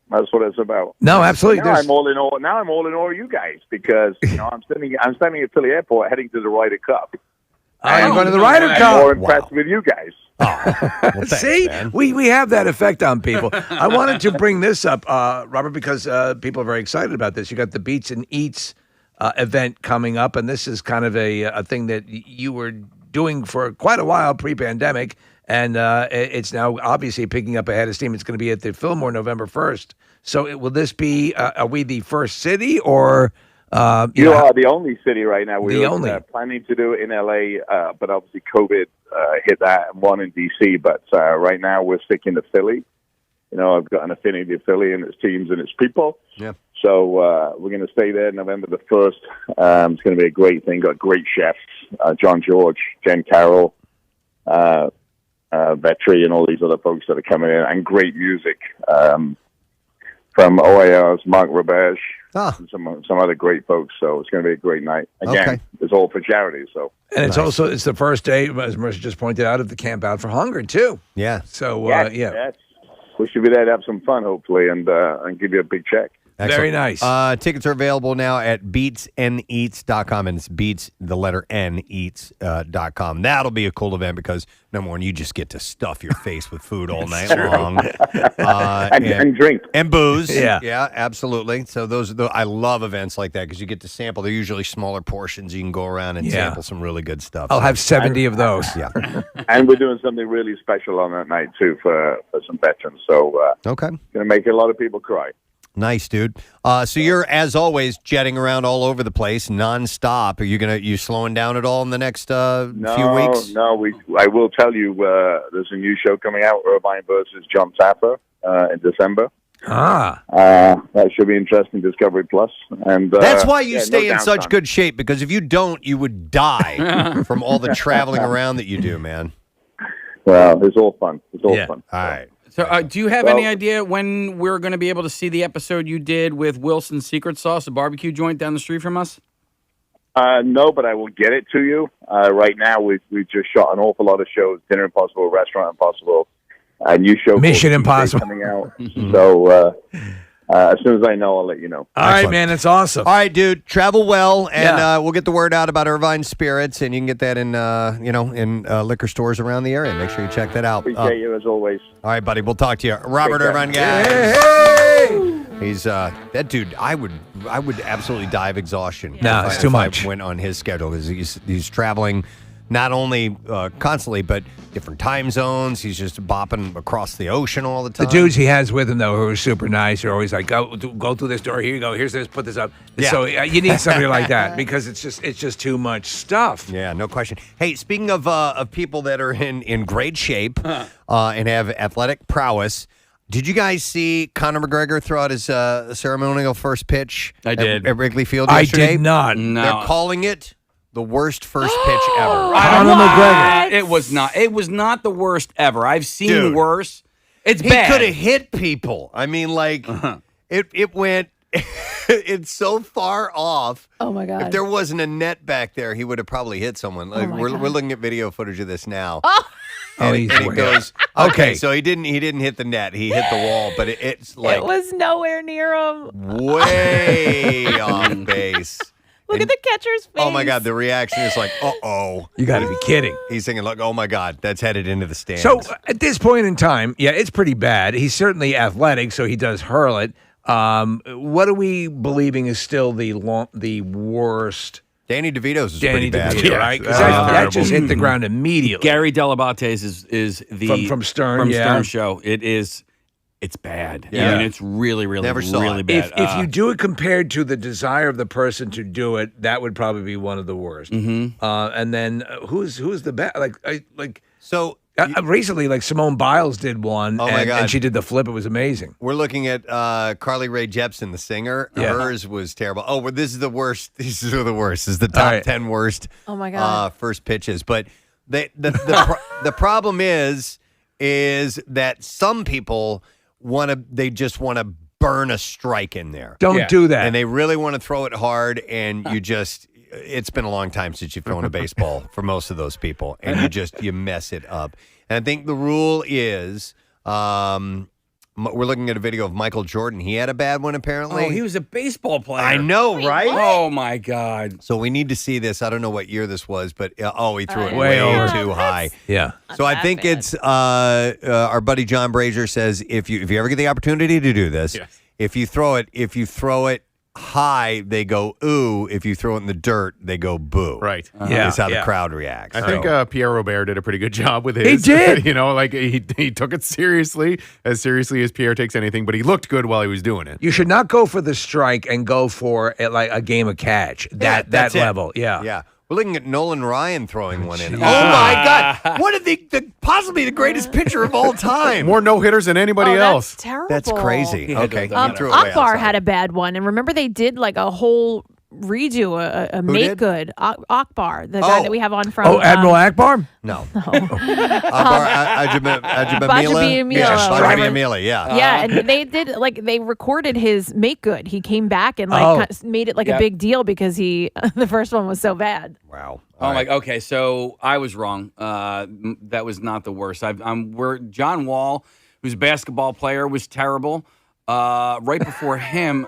No, absolutely. Now I'm all in all you guys, because I'm standing at Philly Airport heading to the Ryder Cup. I'm going to the Ryder Cup. I'm more impressed with you guys. Well, thanks, See, man. we have that effect on people. I wanted to bring this up, Robert, because people are very excited about this. You got the Beats and Eats event coming up, and this is kind of a thing that you were doing for quite a while pre-pandemic, and it's now obviously picking up a head of steam. It's going to be at the Fillmore November 1st. So will this be, are we the first city, or... you are the only city right now. We were planning to do it in LA, but obviously COVID hit that, and one in DC. But right now we're sticking to Philly. I've got an affinity to Philly and its teams and its people. Yeah. So we're going to stay there November the 1st. It's going to be a great thing. Got great chefs, John George, Jen Carroll, Vetri, and all these other folks that are coming in, and great music from OAR's Mark Roberge. And some other great folks, so it's going to be a great night. Again, It's all for charity. So, and it's it's the first day, as Marissa just pointed out, of the Camp Out for Hunger too. Yeah. So yes. We should be there to have some fun, hopefully, and give you a big check. Excellent. Very nice. Tickets are available now at beatsneats.com, and it's beats, the letter N, eats.com. That'll be a cool event because, number one, you just get to stuff your face with food all night long. And drink. And booze. Yeah, absolutely. So I love events like that because you get to sample. They're usually smaller portions. You can go around and sample some really good stuff. I'll have 70 of those. Yeah. And we're doing something really special on that night, too, for some veterans. So going to make a lot of people cry. Nice, dude. So you're, as always, jetting around all over the place, nonstop. Are you slowing down at all in the next few weeks? No. I will tell you, there's a new show coming out, Irvine versus John Tapper, in December. That should be interesting. Discovery Plus, and that's why you stay in such good shape. Because if you don't, you would die from all the traveling around that you do, man. Well, it's all fun. Fun. All right. So, do you have any idea when we're going to be able to see the episode you did with Wilson's Secret Sauce, a barbecue joint down the street from us? No, but I will get it to you. Right now, we've just shot an awful lot of shows: Dinner Impossible, Restaurant Impossible, a new show, Mission called Impossible, coming out. So as soon as I know, I'll let you know. All right, man, it's awesome. All right, dude, travel well, and we'll get the word out about Irvine Spirits, and you can get that in liquor stores around the area. Make sure you check that out. Appreciate you as always. All right, buddy, we'll talk to you, Robert Irvine, guys. Hey! He's that dude. I would absolutely die of exhaustion. No, it's too much. I went on his schedule because he's traveling not only constantly but different time zones. He's just bopping across the ocean all the time. The dudes he has with him though, who are super nice, are always like, go through this door. Here you go. Here's this. Put this up. Yeah. So you need somebody like that because it's just too much stuff. Yeah, no question. Hey, speaking of people that are in great shape and have athletic prowess. Did you guys see Conor McGregor throw out his ceremonial first pitch? I did. At Wrigley Field I yesterday? did not. No. They're calling it the worst first pitch ever. Conor McGregor. It was not. It was not the worst ever. I've seen Dude. worse. It's He bad. could have hit people. I mean, like, it went, it's so far off. Oh my God. If there wasn't a net back there, he would have probably hit someone. Like, my we're God. looking at video footage of this now. Oh, And he's it way goes, up. okay, Okay. so he didn't hit the net. He hit the wall, but it's like it was nowhere near him. way off base. Look at the catcher's face. Oh my God, the reaction is like, uh-oh. You got to be kidding. He's thinking, look, oh my God, that's headed into the stands. So at this point in time, yeah, it's pretty bad. He's certainly athletic, so he does hurl it. What are we believing is still the worst? Danny DeVito's is Danny pretty bad. DeVito, right? Because that just hit the ground immediately. Gary Delabate's is the From Stern, from yeah. Stern show. It's bad. Yeah. I mean, it's really, really, Never saw really it. bad. If you do it compared to the desire of the person to do it, that would probably be one of the worst. Mm-hmm. And then who's the best? So recently, like Simone Biles did one, Oh, my God. and she did the flip. It was amazing. we're looking at Carly Rae Jepsen, the singer. Yeah. Hers was terrible. Oh, well, this is the worst. These are the worst. This is the top All right. 10 worst Oh my God. first pitches. But the problem is that some people they just want to burn a strike in there. Don't do that. And they really want to throw it hard, and it's been a long time since you've thrown a baseball for most of those people, and you mess it up. And I think the rule is, we're looking at a video of Michael Jordan. He had a bad one, apparently. oh, he was a baseball player. I know, right? Oh my God. So we need to see this. I don't know what year this was, but he threw it Way way over. too high. Yeah. So I think it's our buddy John Brazier says if you ever get the opportunity to do this, if you throw it high, they go ooh. If you throw it in the dirt, they go boo. Right. Yeah, That's how the yeah. crowd reacts. I think Pierre Robert did a pretty good job with his. He did. He took it seriously as Pierre takes anything, but he looked good while he was doing it. You should not go for the strike and go for like a game of catch. That that's it. level. Yeah. Yeah. We're looking at Nolan Ryan throwing one in. Oh my God! What the possibly the greatest pitcher of all time? More no hitters than anybody else. That's terrible. That's crazy. He had Okay, to have he done threw it way Akbar outside. had a bad one, and remember they did like a whole redo, a make did? good. Akbar, the guy that we have on from. Oh, Admiral Akbar? No. Ajamila, yeah. Yeah, and they did they recorded his make good. He came back and made it like a big deal because the first one was so bad. Wow. Oh my. Okay, so I was wrong. That was not the worst. We're John Wall, who's a basketball player, was terrible. Right before him,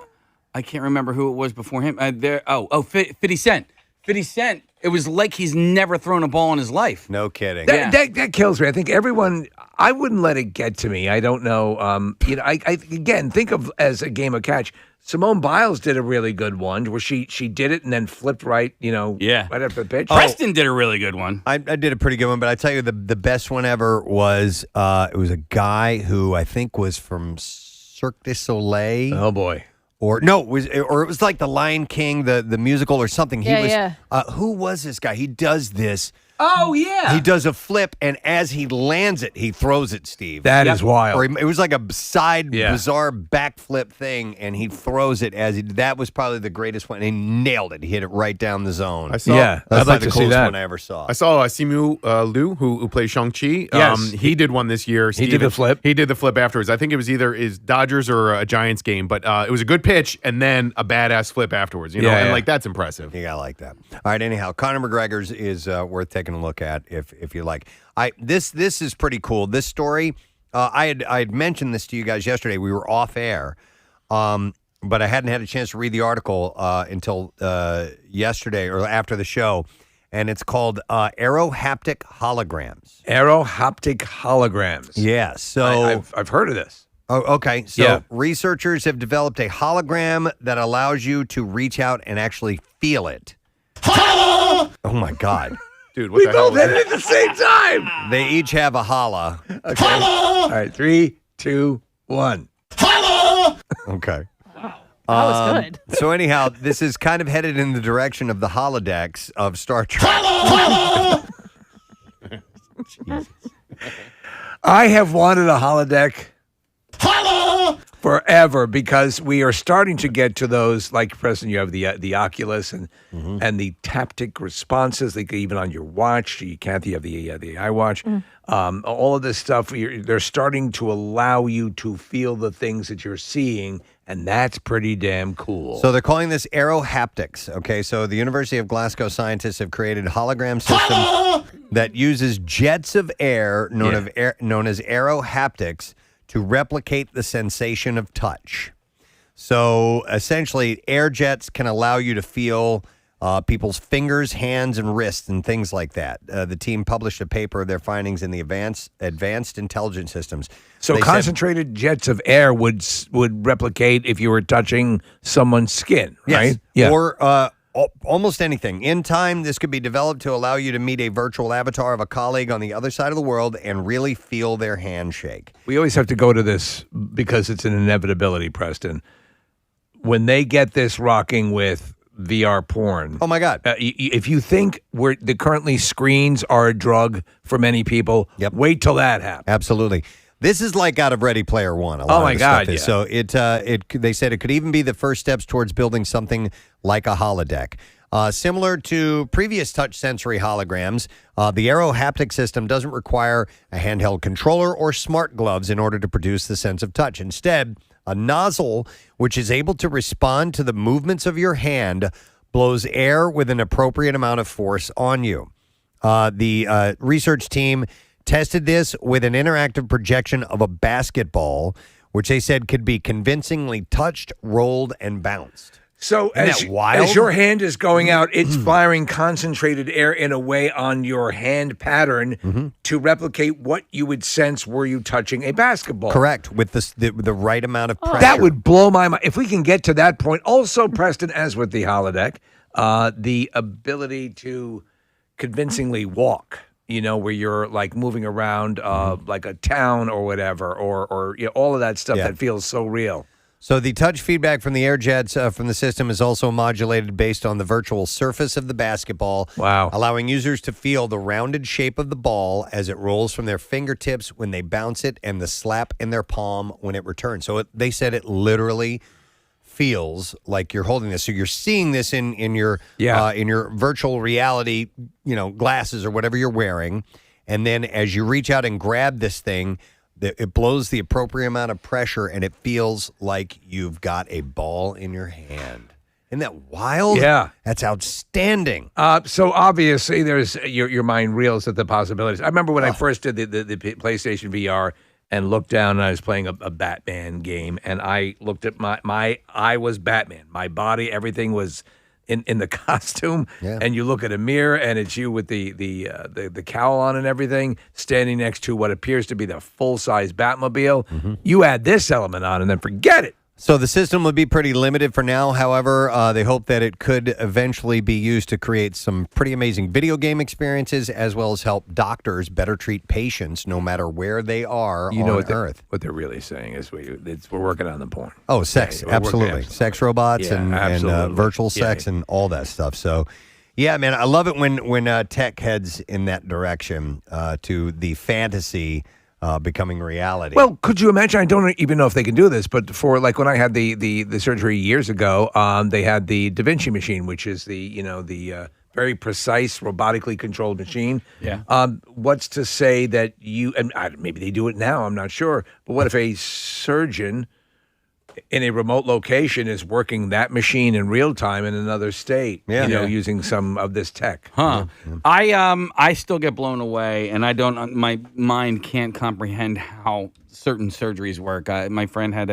I can't remember who it was before him. 50 Cent. 50 Cent. It was like he's never thrown a ball in his life. No kidding. That kills me. I think everyone. I wouldn't let it get to me. I don't know. I again think of as a game of catch. Simone Biles did a really good one where she did it and then flipped right. Right after the pitch. Preston did a really good one. I did a pretty good one, but I tell you the best one ever was it was a guy who I think was from Cirque du Soleil. Oh boy. It was like the Lion King, the musical or something. Who was this guy? He does this. Oh yeah. He does a flip, and as he lands it, he throws it, Steve. That is wild. Or it was like a bizarre backflip thing, and he throws it that was probably the greatest one. And he nailed it. He hit it right down the zone. I saw. That's I'd like the to see coolest that. one I ever saw. I saw Simu Liu, who plays Shang-Chi. Yes. He did one this year. He did the flip. He did the flip afterwards. I think it was either his Dodgers or a Giants game, but it was a good pitch and then a badass flip afterwards. And that's impressive. You gotta like that. All right. Anyhow, Conor McGregor's is worth taking a look at if you like. This is pretty cool. This story, I had mentioned this to you guys yesterday. We were off air, but I hadn't had a chance to read the article until yesterday or after the show, and it's called Aero Haptic Holograms. Aero Haptic Holograms. Yeah. So I've heard of this. Oh, okay. So Yeah. researchers have developed a hologram that allows you to reach out and actually feel it. Oh my God. Dude, what the hell? Both did it at the same time. They each have a holla. Okay. All right, 3, 2, 1. Okay. That was good. So anyhow, this is kind of headed in the direction of the holodecks of Star Trek. Jesus. I have wanted a holodeck forever because we are starting to get to those, like Preston, you have the Oculus and the haptic responses, like even on your watch. Kathy, you have the iWatch. All of this stuff, they're starting to allow you to feel the things that you're seeing, and that's pretty damn cool. So they're calling this Aero Haptics. Okay, so the University of Glasgow scientists have created a hologram system that uses jets of air known as Aero Haptics to replicate the sensation of touch. So essentially, air jets can allow you to feel people's fingers, hands, and wrists and things like that. The team published a paper of their findings in the Advanced Intelligence Systems. So They said- concentrated jets of air would replicate if you were touching someone's skin, right? Yes. Or almost anything. In time, this could be developed to allow you to meet a virtual avatar of a colleague on the other side of the world and really feel their handshake. We always have to go to this because it's an inevitability, Preston. When they get this rocking with VR porn. Oh, my God. If you think the currently screens are a drug for many people, wait till that happens. Absolutely. This is like out of Ready Player One. A lot Oh, my of the God, stuff is. yeah. So they said it could even be the first steps towards building something like a holodeck. Similar to previous touch sensory holograms, the Aero Haptic system doesn't require a handheld controller or smart gloves in order to produce the sense of touch. Instead, a nozzle, which is able to respond to the movements of your hand, blows air with an appropriate amount of force on you. The research team tested this with an interactive projection of a basketball, which they said could be convincingly touched, rolled, and bounced. So Isn't that wild? as your hand is going out, it's firing concentrated air in a way on your hand pattern to replicate what you would sense were you touching a basketball. Correct, with the right amount of pressure. That would blow my mind. If we can get to that point. Also, Preston, as with the holodeck, the ability to convincingly walk, where you're like moving around like a town or whatever, or all of that stuff that feels so real. So the touch feedback from the air jets from the system is also modulated based on the virtual surface of the basketball, allowing users to feel the rounded shape of the ball as it rolls from their fingertips when they bounce it and the slap in their palm when it returns. So they said it literally feels like you're holding this. So you're seeing this in your virtual reality, glasses or whatever you're wearing, and then as you reach out and grab this thing, it blows the appropriate amount of pressure, and it feels like you've got a ball in your hand. Isn't that wild? Yeah. That's outstanding. So obviously, there's your mind reels at the possibilities. I remember when I first did the PlayStation VR and looked down, and I was playing a Batman game, and I looked at I was Batman. My body, everything was in the costume, and you look at a mirror, and it's you with the cowl on and everything, standing next to what appears to be the full-size Batmobile. You add this element on, and then forget it. So the system would be pretty limited for now. However, they hope that it could eventually be used to create some pretty amazing video game experiences, as well as help doctors better treat patients no matter where they are on Earth. What they're really saying is we're working on the porn. Oh, sex, absolutely. Sex robots and virtual sex and all that stuff. So, yeah, man, I love it when tech heads in that direction to the fantasy becoming reality. Well, could you imagine? I don't even know if they can do this, but for like when I had the surgery years ago, they had the Da Vinci machine, which is the very precise robotically controlled machine. Yeah. What's to say that maybe they do it now? I'm not sure. But what if a surgeon in a remote location is working that machine in real time in another state? Using some of this tech. Huh. I still get blown away, and my mind can't comprehend how certain surgeries work. My friend had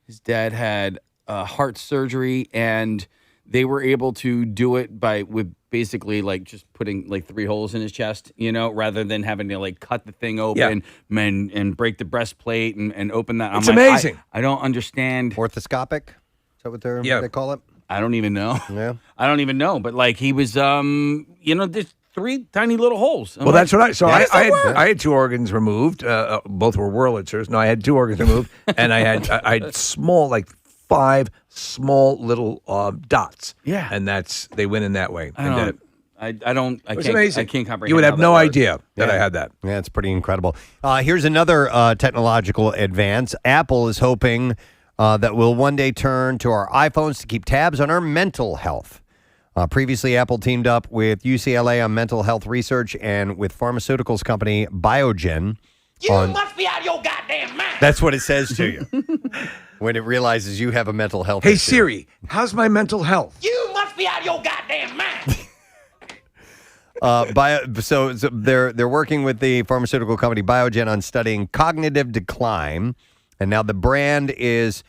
his dad had heart surgery, and they were able to do it with basically like just putting like 3 holes in his chest, rather than having to like cut the thing open and break the breastplate and open that. It's amazing. I don't understand. Orthoscopic? Is that what they call it? I don't even know. Yeah. I don't even know. But like he was, there's 3 tiny little holes. Well, that's what I had 2 organs removed. Both were Wurlitzers. No, I had 2 organs removed, and I had small, like 5 small little dots. Yeah, and they went in that way. It was amazing. I can't comprehend. You would have no works. idea that I had that. Yeah, it's pretty incredible. Here's another technological advance. Apple is hoping that we'll one day turn to our iPhones to keep tabs on our mental health. Previously, Apple teamed up with UCLA on mental health research and with pharmaceuticals company Biogen. You must be out of your goddamn mind. That's what it says to you when it realizes you have a mental health Hey, issue. Siri, how's my mental health? You must be out of your goddamn mind. So they're working with the pharmaceutical company Biogen on studying cognitive decline, and now the brand is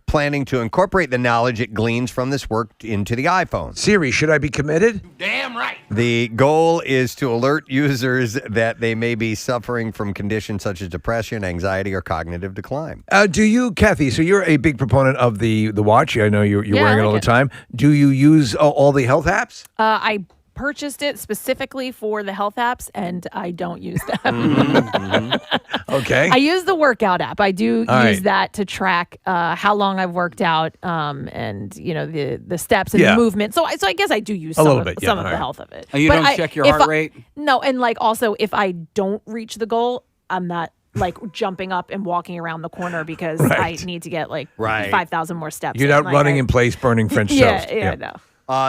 planning to incorporate the knowledge it gleans from this work into the iPhone. Siri, should I be committed? Damn right. The goal is to alert users that they may be suffering from conditions such as depression, anxiety, or cognitive decline. Do you, Kathy, so you're a big proponent of the watch. I know you're wearing it all the it. time. Do you use all the health apps? I purchased it specifically for the health apps, and I don't use them. Okay. I use the workout app. I do All use right. that to track how long I've worked out, and the steps and Yeah. the movement. So I guess I do use A some little of, bit, yeah. some of All the right. health of it. Oh, you But don't check your heart rate? No, and like also if I don't reach the goal, I'm not like jumping up and walking around the corner because Right. I need to get like Right. 5,000 more steps. You're in. not Like, running in place burning French toast. Yeah, no.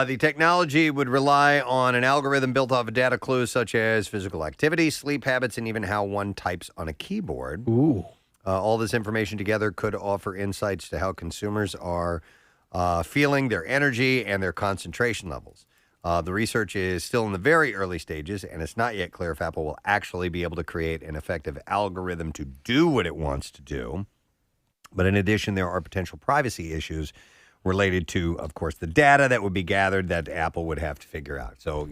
The technology would rely on an algorithm built off of data clues such as physical activity, sleep habits, and even how one types on a keyboard. Ooh. All this information together could offer insights to how consumers are feeling, their energy, and their concentration levels. The research is still in the very early stages, and it's not yet clear if Apple will actually be able to create an effective algorithm to do what it wants to do. But in addition, there are potential privacy issues related to, of course, the data that would be gathered that Apple would have to figure out. So,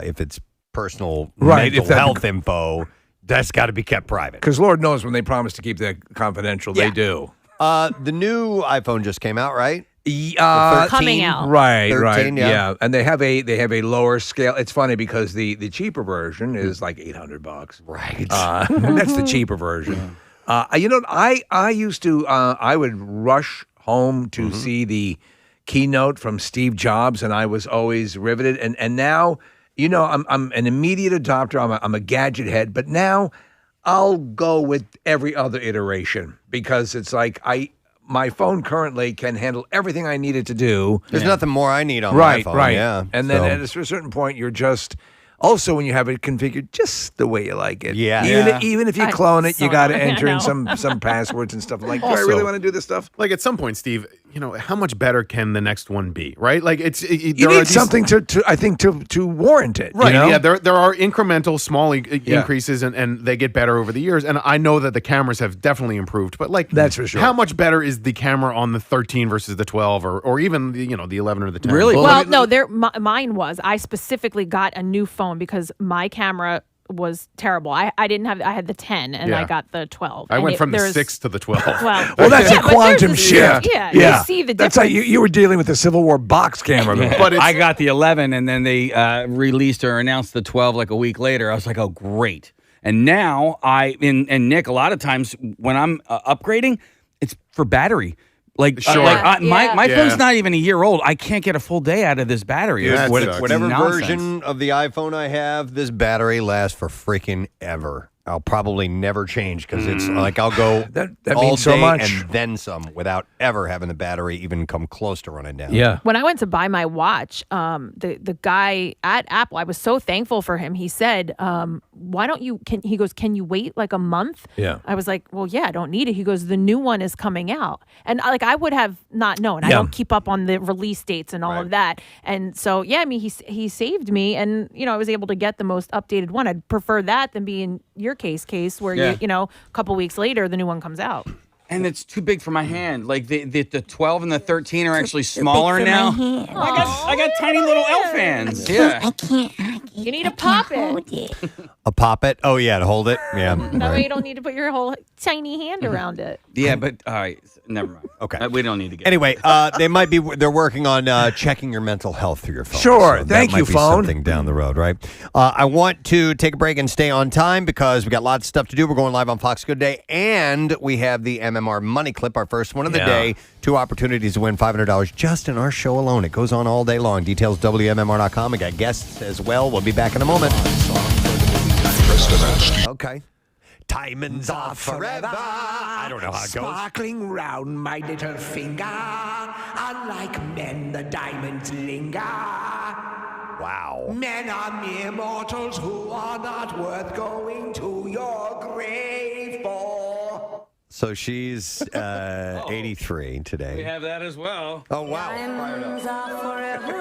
if it's personal mental health info, that's got to be kept private. Because Lord knows when they promise to keep that confidential, they do. The new iPhone just came out, right? Coming out. Right, 13, right, yeah. and they have a lower scale. It's funny because the cheaper version is like $800. Right. That's the cheaper version. I used to I would rush home to see the keynote from Steve Jobs, and I was always riveted. And now, I'm an immediate adopter. I'm a gadget head, but now I'll go with every other iteration because it's like my phone currently can handle everything I need it to do. There's nothing more I need on my phone. Right. Yeah. And then at a certain point, you're just. Also, when you have it configured just the way you like it. Yeah. Even if you clone it, you got to enter in some passwords and stuff. Like, do I really want to do this stuff? Like at some point, Steve, how much better can the next one be, right? Like You need something to warrant it. Right. You know? Yeah. There are incremental small increases and they get better over the years. And I know that the cameras have definitely improved, but like that's for sure. How much better is the camera on the 13 versus the 12 or even the 11 or the 10? Really? Well, no, mine was. I specifically got a new phone because my camera was terrible. I had the 10 and I got the 12. I and went from the 6 to the 12. Well, that's a but quantum there's shift. You see the difference. That's how you were dealing with the Civil War box camera. But I got the 11, and then they released or announced the 12 like a week later. I was like, oh, great. And now and Nick, a lot of times when I'm upgrading, it's for battery. Like, my phone's not even a year old. I can't get a full day out of this battery. Whatever nonsense. version of the iPhone I have, this battery lasts for freaking ever. I'll probably never change because it's like I'll go that all means so day much. and then some without ever having the battery even come close to running down. Yeah. When I went to buy my watch, the guy at Apple, I was so thankful for him. He said, why don't you, he goes, can you wait like a month? Yeah. I was like, well, yeah, I don't need it. He goes, the new one is coming out. And I would have not known. I don't keep up on the release dates and all of that. And so, he saved me and, I was able to get the most updated one. I'd prefer that than be in your case where a couple weeks later, the new one comes out. And it's too big for my hand. Like the 12 and the 13 are actually smaller now. I got tiny little elf hands. Yeah. You need a poppet. A poppet? Oh, yeah, to hold it? Yeah. That way you don't need to put your whole tiny hand around it. Yeah, but all right, never mind. Okay. We don't need to get Anyway, they're working on checking your mental health through your phone. Sure. So Thank that you, might be phone. something down the road, right? I want to take a break and stay on time because we got lots of stuff to do. We're going live on Fox Good Day, and we have the MMR Money Clip, our first one of the day. 2 opportunities to win $500 just in our show alone. It goes on all day long. Details WMMR.com. We got guests as well. We'll be back in a moment. Okay. Diamonds are forever. I don't know how it goes. Sparkling round my little finger. Unlike men, the diamonds linger. Wow. Men are mere mortals who are not worth going to your grave for. So she's 83 today. We have that as well. Oh, wow. Diamonds are forever.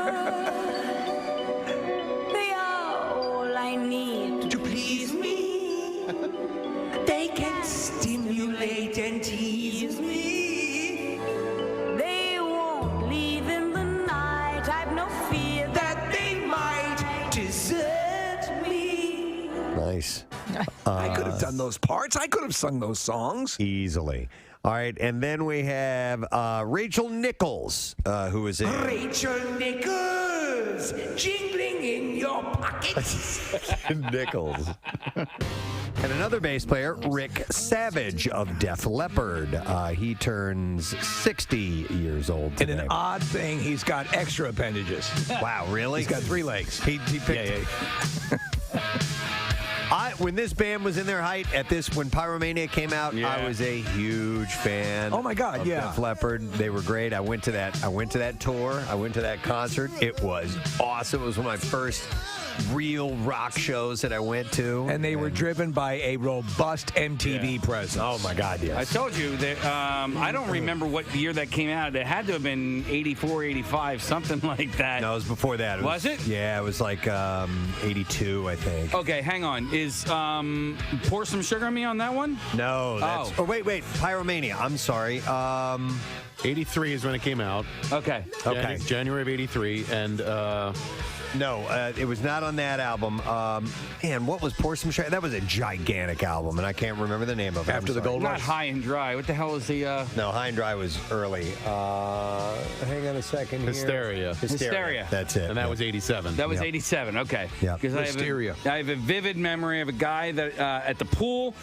They are all I need to please me. They can stimulate and tease me. They won't leave in the night. I've no fear that they might desert me. Nice. I could have done those parts. I could have sung those songs. Easily. All right, and then we have Rachel Nichols, who is a... Rachel Nichols, jingling in your pockets. Nichols. And another bass player, Rick Savage of Def Leppard. He turns 60 years old today. And an odd thing, he's got extra appendages. Wow, really? He's got 3 legs. He picked... When this band was in their height, when Pyromania came out, I was a huge fan. Oh my God, of yeah. Def Leppard. They were great. I went to that tour. I went to that concert. It was awesome. It was one of my first real rock shows that I went to. And they were driven by a robust MTV presence. Oh my God, yes. I told you that I don't remember what year that came out. It had to have been 84, 85, something like that. No, it was before that. Was it? Yeah, it was like 82, I think. Okay, hang on. Is Pour Some Sugar on Me on that one? No, that's... Oh, wait. Pyromania. I'm sorry. 83 is when it came out. Okay. Okay. January of 83, and... No, it was not on that album. Man, what was Pour Some Sugar? That was a gigantic album, and I can't remember the name of it. After the Gold Not Rush. High and Dry. What the hell is the... No, High and Dry was early. Hang on a second here. Hysteria. That's it. And that was 87. That was 87. Okay. Yeah. Because I have a vivid memory of a guy that at the pool.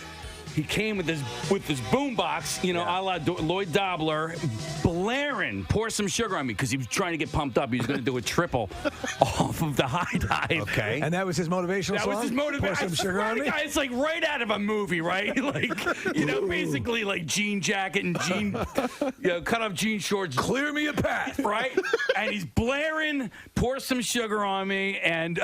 He came with this boombox, a la Lloyd Dobler, blaring, Pour Some Sugar on Me, because he was trying to get pumped up. He was going to do a triple off of the high dive. Okay. And that was his motivational song? That was his motivation. Pour Some Sugar on Me? It's like right out of a movie, right? Basically like jean jacket and cut off jean shorts. Clear me a path. Right? And he's blaring, Pour Some Sugar on Me, and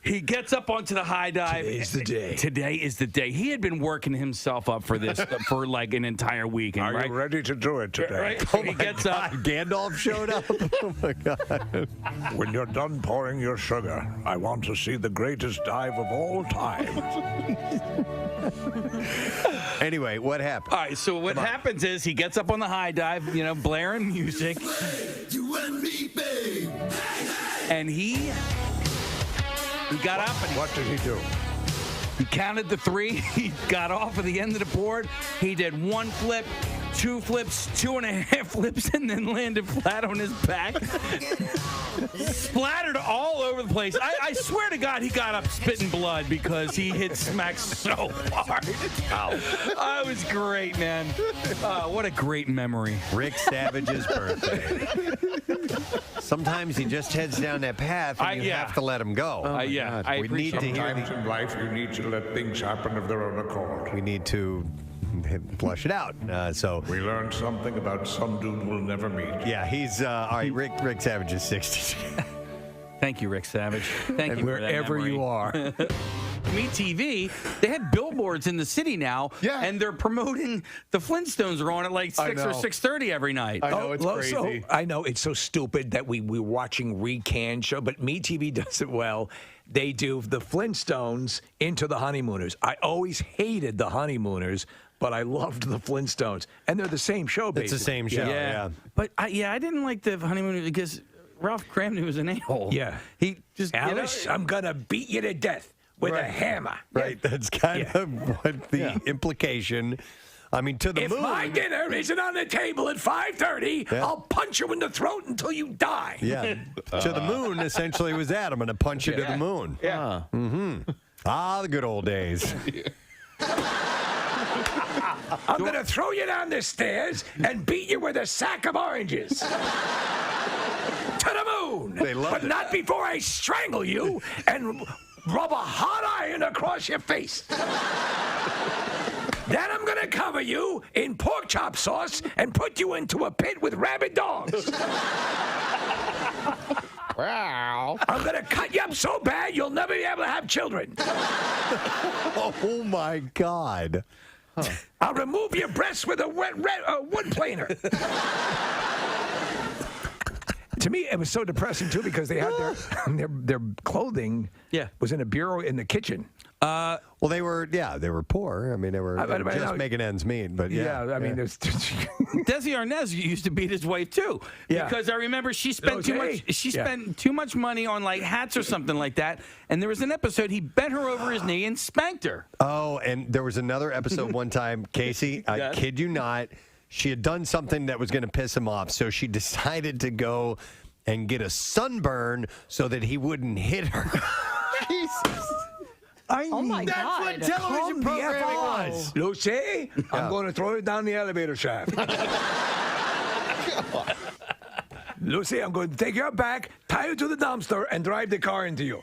he gets up onto the high dive. Today's the day. Today is the day. He had been working himself up for this for like an entire weekend. Are you ready to do it today? Right? So he gets up. Gandalf showed up. Oh my God. When you're done pouring your sugar, I want to see the greatest dive of all time. Anyway, what happened? All right, so what happens is he gets up on the high dive, blaring music. You and me, babe. And he got up and what did he do? He counted the 3. He got off at the end of the board. He did 1 flip, 2 flips, 2.5 flips, and then landed flat on his back. Splattered all over the place. I swear to God, he got up spitting blood because he hit smack so hard. It was great, man. What a great memory. Rick Savage's birthday. Sometimes he just heads down that path, and you have to let him go. I we need to hear. Sometimes in life, you need to let things happen of their own accord. We need to flush it out. So we learned something about some dude we'll never meet. Yeah, he's all right. Rick Savage is 60. Thank you, Rick Savage. Thank you wherever for that memory. you are. Me TV, they have billboards in the city now, and they're promoting the Flintstones are on at like 6 or 6:30 every night. I know, it's crazy. So, I know, it's so stupid that we're watching recanned show, but Me TV does it well. They do the Flintstones into the Honeymooners. I always hated the Honeymooners, but I loved the Flintstones, and they're the same show. Basically, It's the same show. Yeah. But I didn't like the honeymoon because Ralph Cramden was an a-hole. Yeah, he just Alice, I'm gonna beat you to death with a hammer. Right. That's kind of what the implication. I mean, to the If moon. my dinner isn't on the table at 5:30, I'll punch you in the throat until you die. Yeah. To the moon essentially was that. I'm going to punch you to the moon. Yeah. Mm-hmm. The good old days. I'm going to throw you down the stairs and beat you with a sack of oranges. To the moon. They love but it. not before I strangle you and rub a hot iron across your face. Then I'm going to cover you in pork chop sauce and put you into a pit with rabid dogs. Wow. I'm going to cut you up so bad you'll never be able to have children. Oh, my God. I'll remove your breasts with a wood planer. To me, it was so depressing, too, because they had their clothing was in a bureau in the kitchen. Well, they were poor. I mean, they were just making ends meet. But I mean, there's Desi Arnaz used to beat his wife too, because I remember she spent too much. She spent too much money on like hats or something like that. And there was an episode he bent her over his knee and spanked her. Oh, and there was another episode one time, Casey. I kid you not. She had done something that was going to piss him off, so she decided to go and get a sunburn so that he wouldn't hit her. Jesus. Oh my That's God. what television programming was. Lucy, I'm going to throw you down the elevator shaft. Lucy, I'm going to take you out back, tie you to the dumpster, and drive the car into you.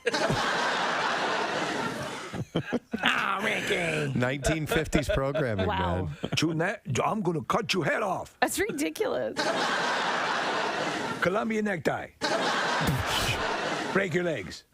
Ricky. 1950s programming, Wow. man. Junette, I'm going to cut your head off. That's ridiculous. Columbia necktie. Break your legs.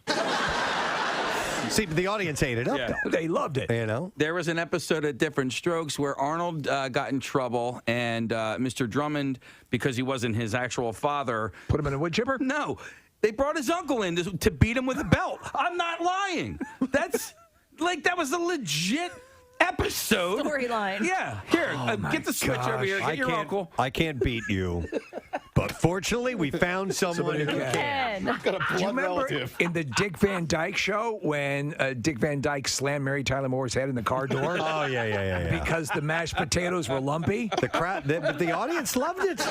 See, but the audience ate it up, though. They loved it. You know? There was an episode of Different Strokes where Arnold got in trouble, and Mr. Drummond, because he wasn't his actual father, put him in a wood chipper? No. They brought his uncle in to beat him with a belt. I'm not lying. That's that was a legit episode. Storyline. Yeah. Here, get the switch over here. Get your uncle. I can't beat you. But fortunately, we found someone who can. Got a Do you blood remember relative. in the Dick Van Dyke Show when Dick Van Dyke slammed Mary Tyler Moore's head in the car door? Oh, yeah. Because the mashed potatoes were lumpy? But the audience loved it.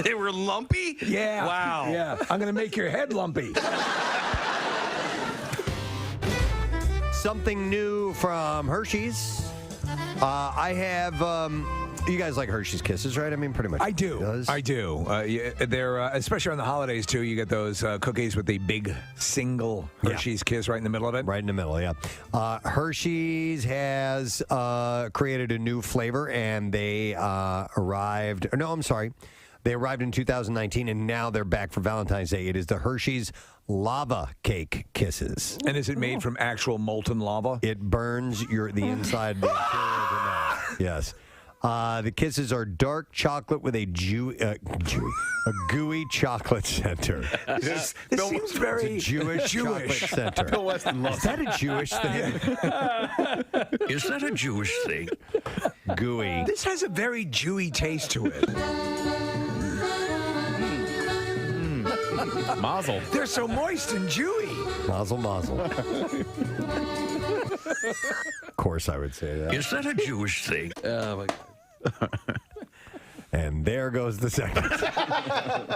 They were lumpy? Yeah. Wow. Yeah. I'm going to make your head lumpy. Something new from Hershey's. I have. You guys like Hershey's Kisses, right? I mean, pretty much. I do. Does. I do. They're especially on the holidays too. You get those cookies with the big single Hershey's Kiss right in the middle of it. Right in the middle, yeah. Hershey's has created a new flavor, and they arrived. No, I'm sorry. They arrived in 2019, and now they're back for Valentine's Day. It is the Hershey's Lava Cake Kisses. And is it made from actual molten lava? It burns the inside of the interior of the mouth. Yes. The kisses are dark chocolate with a gooey chocolate center. This seems very It's a Jewish chocolate center. Bill Weston loves Is that a Jewish thing? Is that a Jewish thing? Gooey. This has a very Jewy taste to it. Mazel. They're so moist and Jewy. Mazel, mazel. Of course I would say that. Is that a Jewish thing? Oh, my God. And there goes the second.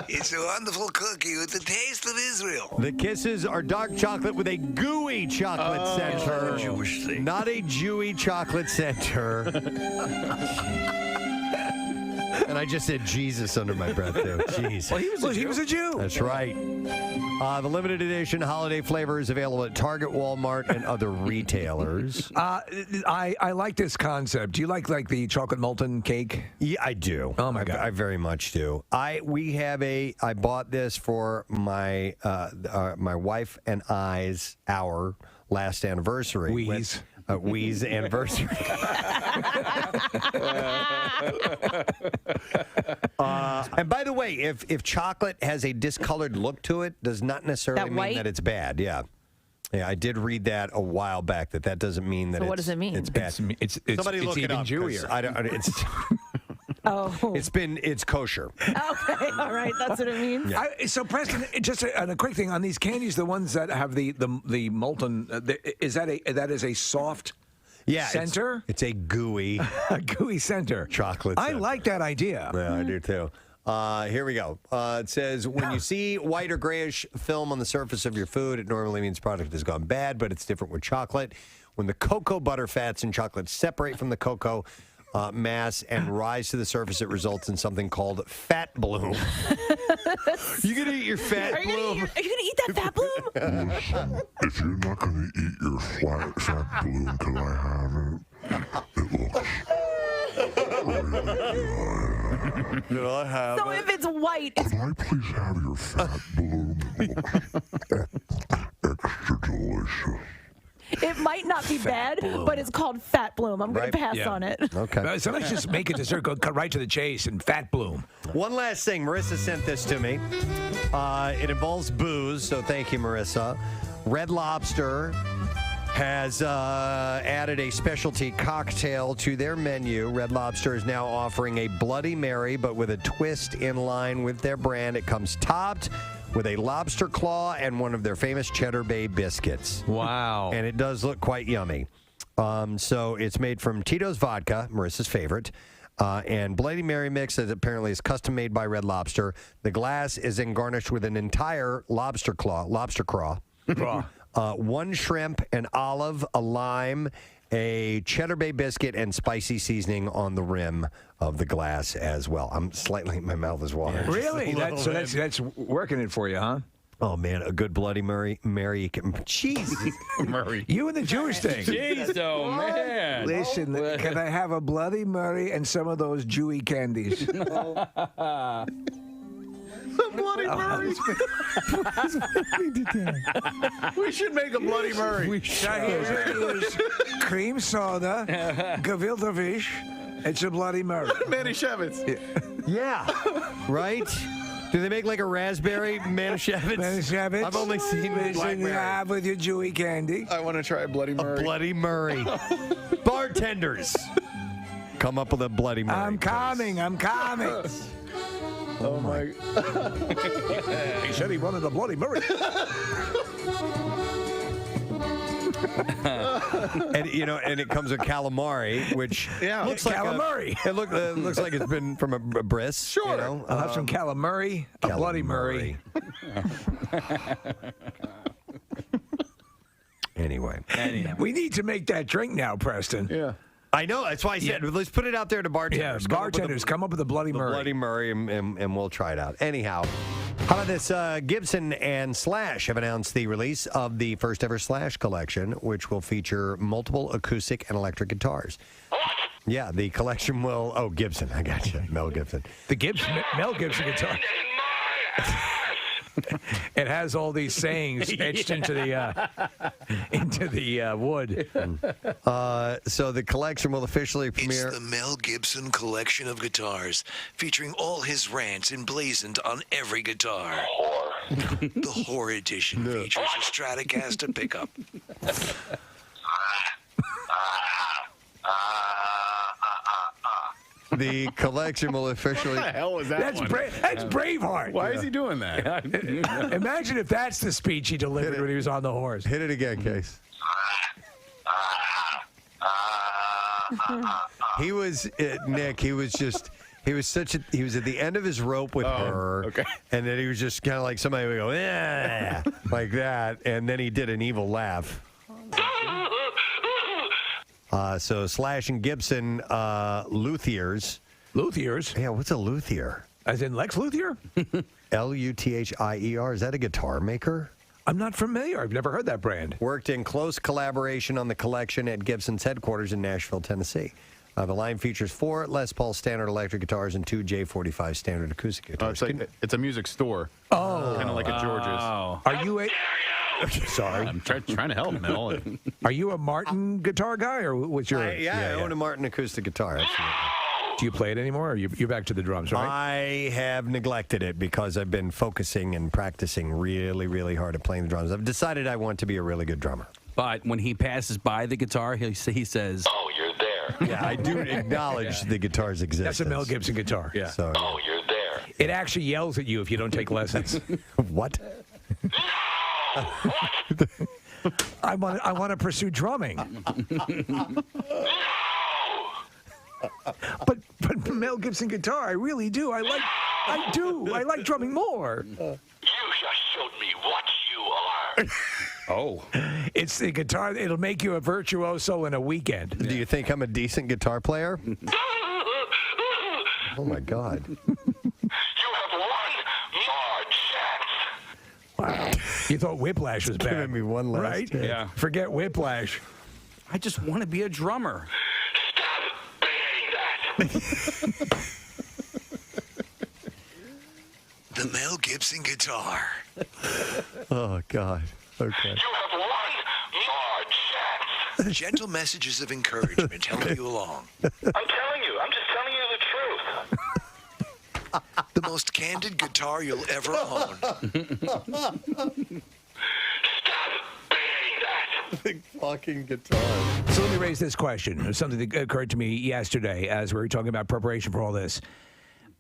It's a wonderful cookie with the taste of Israel. The kisses are dark chocolate with a gooey chocolate center. A Jewish thing. Not a Jewy chocolate center. And I just said Jesus under my breath there. Jeez. Well, he was a Jew. That's right. The limited edition holiday flavor is available at Target, Walmart, and other retailers. I like this concept. Do you like the chocolate molten cake? Yeah, I do. Oh my God, I very much do. I bought this for my my wife and I's our last anniversary. Wee's anniversary. And by the way, if chocolate has a discolored look to it, does not necessarily That mean white? that it's bad. Yeah. Yeah, I did read that a while back. That doesn't mean that. So what does it mean? It's bad. Somebody look it even up. 'Cause Jewier. I don't. It's. It's kosher. Okay, all right, that's what it means. Yeah. So, Preston, just a quick thing on these candies, the ones that have the molten, is that a soft center? It's a gooey, center. Chocolate I center. like that idea. Yeah, I do too. Here we go. It says, when you see white or grayish film on the surface of your food, it normally means product has gone bad, but it's different with chocolate. When the cocoa butter fats in chocolate separate from the cocoa mass and rise to the surface, it results in something called fat bloom. You gonna eat your fat bloom? Are you gonna eat that fat bloom? Listen, if you're not going to eat your fat balloon, can I have it? It looks really good. Can I have So if it's white, it's Can I please have your fat balloon? It looks extra delicious. it might not be bad, but it's called fat bloom. I'm gonna Right. pass Yeah. on it. Okay. Sometimes just make a dessert, cut right to the chase, and fat bloom. One last thing. Marissa sent this to me. It involves booze, so thank you, Marissa. Red Lobster has added a specialty cocktail to their menu. Red Lobster is now offering a Bloody Mary, but with a twist in line with their brand. It comes topped with a lobster claw and one of their famous Cheddar Bay biscuits. Wow. And it does look quite yummy. So it's made from Tito's vodka, Marissa's favorite, and Bloody Mary mix that apparently is custom made by Red Lobster. The glass is then garnished with an entire lobster craw, one shrimp, an olive, a lime, a Cheddar Bay biscuit, and spicy seasoning on the rim of the glass as well. My mouth is watering. Really? That's working it for you, huh? Oh, man, a good Bloody Mary. Jesus. Murray. You and the Jewish thing. Jeez, oh, man. Listen, can I have a Bloody Mary and some of those Jewy candies? Bloody Murray. We should make a Bloody Murray. We should. Cream soda, gefilte fish. It's a Bloody Mary. Manischewitz. Yeah. Right? Do they make like a raspberry Manischewitz? Manischewitz. I've only seen blackberry. You have with your Jewy candy. I want to try a Bloody Murray. A Bloody Murray. Bartenders, come up with a Bloody Murray. I'm coming. Oh my! He said he wanted a Bloody Murray. and it comes with calamari, which looks like calamari. It looks like it's been from a bris. Sure. You know? I'll have some calamari, a Bloody Murray. Anyway, we need to make that drink now, Preston. Yeah. I know. That's why I said let's put it out there to bartenders. Yeah, bartenders, come up with a Bloody Murray. Bloody Murray, and we'll try it out. Anyhow, how about this? Gibson and Slash have announced the release of the first ever Slash collection, which will feature multiple acoustic and electric guitars. Yeah, the collection will. Oh, Gibson, I got you, Mel Gibson. The Mel Gibson guitar. It has all these sayings etched into the wood. So the collection will officially premiere. It's the Mel Gibson collection of guitars, featuring all his rants emblazoned on every guitar. The Whore Edition features a Stratocaster pickup. The collection will officially. What the hell was that? That's Braveheart. Why is he doing that? Imagine if that's the speech he delivered when he was on the horse. Hit it again, Case. He was Nick. He was at the end of his rope with her, okay. And then he was just kind of like somebody would go, yeah, like that, and then he did an evil laugh. So Slash and Gibson, luthiers. Luthiers? Yeah, what's a luthier? As in Lex Luthier? Luthier. Is that a guitar maker? I'm not familiar. I've never heard that brand. Worked in close collaboration on the collection at Gibson's headquarters in Nashville, Tennessee. The line features 4 Les Paul standard electric guitars and 2 J45 standard acoustic guitars. It's a music store. Oh. Kind of like a George's. Are you a... Sorry. I'm trying to help, Mel. Are you a Martin guitar guy, or what's your... I own a Martin acoustic guitar. Absolutely. Do you play it anymore, or you're back to the drums, right? I have neglected it because I've been focusing and practicing really, really hard at playing the drums. I've decided I want to be a really good drummer. But when he passes by the guitar, he says, Oh, you're there. Yeah, I do acknowledge the guitar's existence. That's a Mel Gibson guitar. Yeah. So, Oh, you're there. It actually yells at you if you don't take lessons. What? I want to pursue drumming. But Mel Gibson guitar, I really do. I like drumming more. You just showed me what you are. oh. It's the guitar. It'll make you a virtuoso in a weekend. Do you think I'm a decent guitar player? Oh, my God. You have one more chance. Wow. You thought Whiplash was bad. Giving me one last right? chance. Yeah. Forget Whiplash. I just want to be a drummer. The Mel Gibson guitar. Oh, God. Okay. You have one more chance. Gentle messages of encouragement help you along. I'm telling you. I'm just telling you the truth. The most candid guitar you'll ever own. Big fucking guitar. So let me raise this question. It was something that occurred to me yesterday as we were talking about preparation for all this.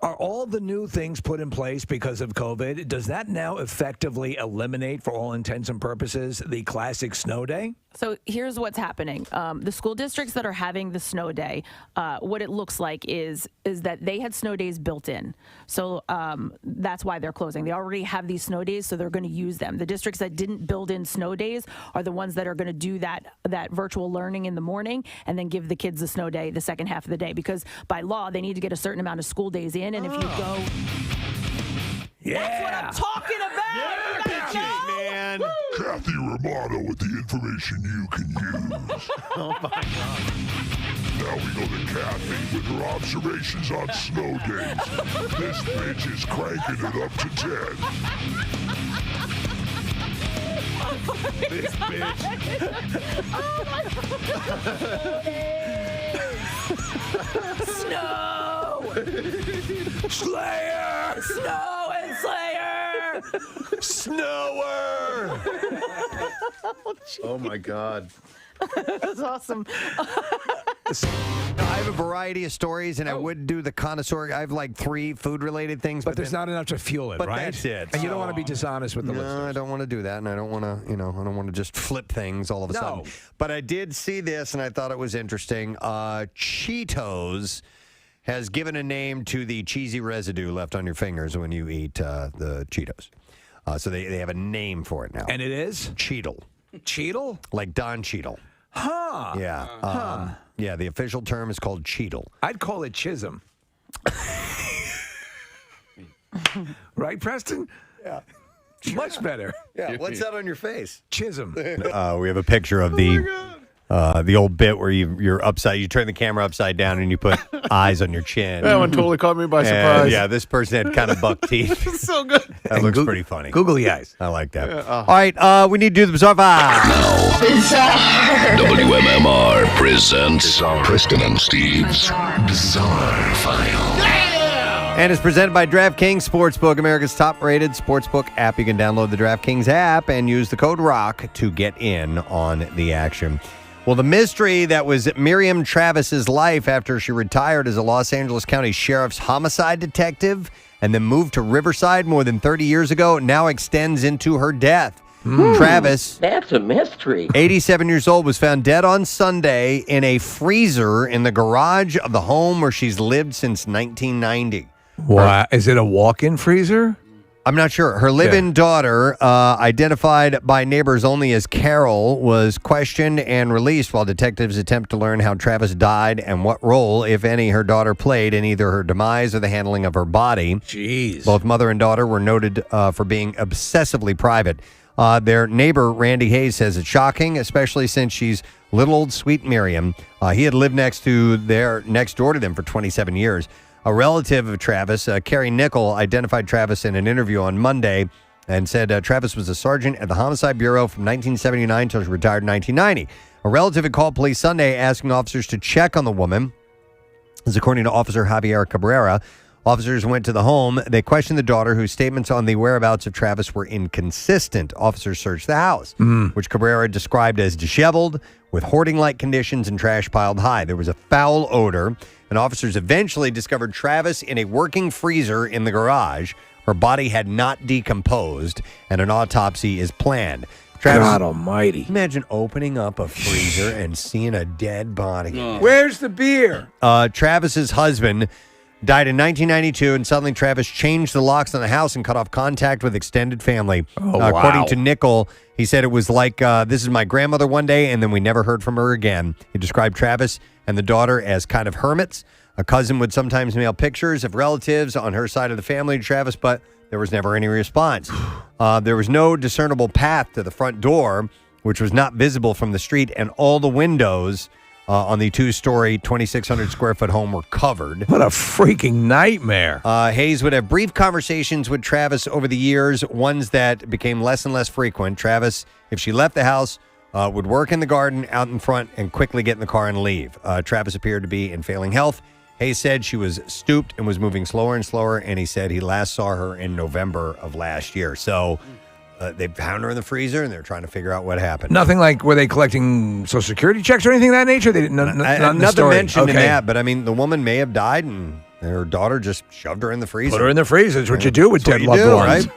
Are all the new things put in place because of COVID? Does that now effectively eliminate, for all intents and purposes, the classic snow day? So here's what's happening. The school districts that are having the snow day, what it looks like is that they had snow days built in. So that's why they're closing. They already have these snow days, so they're going to use them. The districts that didn't build in snow days are the ones that are going to do that virtual learning in the morning and then give the kids the snow day the second half of the day. Because by law, they need to get a certain amount of school days in. And if you go... Yeah. That's what I'm talking about! Man. Kathy Romano with the information you can use. Oh, my God. Now we go to Kathy with her observations on snow days. This bitch is cranking it up to 10. This bitch. Snow! Slayer! Snow and Slayer! Snower! Oh, my God. That's awesome. I have a variety of stories, and I would do the connoisseur. I have like 3 food-related things, But there's not enough to fuel it, but right? that's it. And you don't want to be dishonest with the No, listeners. I don't want to do that, and I don't want to, I don't want to just flip things all of a sudden. But I did see this, and I thought it was interesting. Cheetos has given a name to the cheesy residue left on your fingers when you eat the Cheetos. So they have a name for it now. And it is? Cheetle. Cheetle? Like Don Cheadle. Huh. Yeah. Yeah, the official term is called Cheetle. I'd call it Chisholm. Right, Preston? Yeah. Much better. Yeah, what's that on your face? Chisholm. We have a picture of the old bit where you turn the camera upside down and you put eyes on your chin. That one totally caught me by surprise. Yeah, this person had kind of buck teeth. It's so good. That looks pretty funny. Googly eyes. I like that. All right, we need to do the Bizarre File. WMMR presents Preston and Steve's Bizarre File. And it's presented by DraftKings Sportsbook, America's top-rated sportsbook app. You can download the DraftKings app and use the code ROCK to get in on the action. Well, the mystery that was Miriam Travis's life after she retired as a Los Angeles County Sheriff's homicide detective and then moved to Riverside more than 30 years ago now extends into her death. Travis, that's a mystery. 87 years old, was found dead on Sunday in a freezer in the garage of the home where she's lived since 1990. Wow. Is it a walk-in freezer? I'm not sure. Her live-in daughter, identified by neighbors only as Carol, was questioned and released while detectives attempt to learn how Travis died and what role, if any, her daughter played in either her demise or the handling of her body. Jeez. Both mother and daughter were noted for being obsessively private. Their neighbor, Randy Hayes, says it's shocking, especially since she's little old sweet Miriam. He had lived next door to them for 27 years. A relative of Travis, Carrie Nickel, identified Travis in an interview on Monday and said Travis was a sergeant at the Homicide Bureau from 1979 until she retired in 1990. A relative had called police Sunday asking officers to check on the woman As according to Officer Javier Cabrera, officers went to the home. They questioned the daughter, whose statements on the whereabouts of Travis were inconsistent. Officers searched the house, which Cabrera described as disheveled, with hoarding-like conditions and trash piled high. There was a foul odor, and officers eventually discovered Travis in a working freezer in the garage. Her body had not decomposed, and an autopsy is planned. Travis, God almighty. Imagine opening up a freezer and seeing a dead body. Where's the beer? Travis's husband died in 1992, and suddenly Travis changed the locks on the house and cut off contact with extended family. According to Nickel, he said it was like, this is my grandmother one day, and then we never heard from her again. He described Travis and the daughter as kind of hermits. A cousin would sometimes mail pictures of relatives on her side of the family to Travis, but there was never any response. There was no discernible path to the front door, which was not visible from the street, and all the windows on the two-story, 2,600-square-foot home were covered. What a freaking nightmare. Hayes would have brief conversations with Travis over the years, ones that became less and less frequent. Travis, if she left the house, would work in the garden out in front and quickly get in the car and leave. Travis appeared to be in failing health. Hayes said she was stooped and was moving slower and slower, and he said he last saw her in November of last year. So they found her in the freezer, and they're trying to figure out what happened. Nothing like, were they collecting Social Security checks or anything of that nature? They didn't. Nothing mentioned in that, but I mean, the woman may have died, and her daughter just shoved her in the freezer. Put her in the freezer. That's what you do with dead loved ones.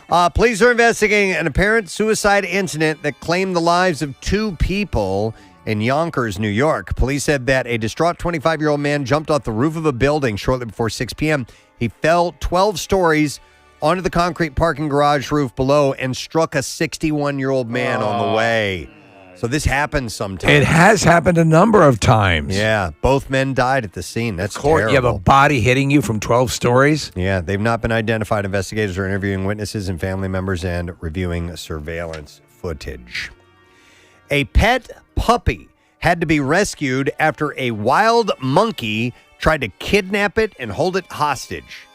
Right? Police are investigating an apparent suicide incident that claimed the lives of two people in Yonkers, New York. Police said that a distraught 25-year-old man jumped off the roof of a building shortly before 6 p.m. He fell 12 stories onto the concrete parking garage roof below and struck a 61-year-old man on the way. So this happens sometimes. It has happened a number of times. Yeah, both men died at the scene. That's terrible. You have a body hitting you from 12 stories? Yeah, they've not been identified. Investigators are interviewing witnesses and family members and reviewing surveillance footage. A pet puppy had to be rescued after a wild monkey tried to kidnap it and hold it hostage.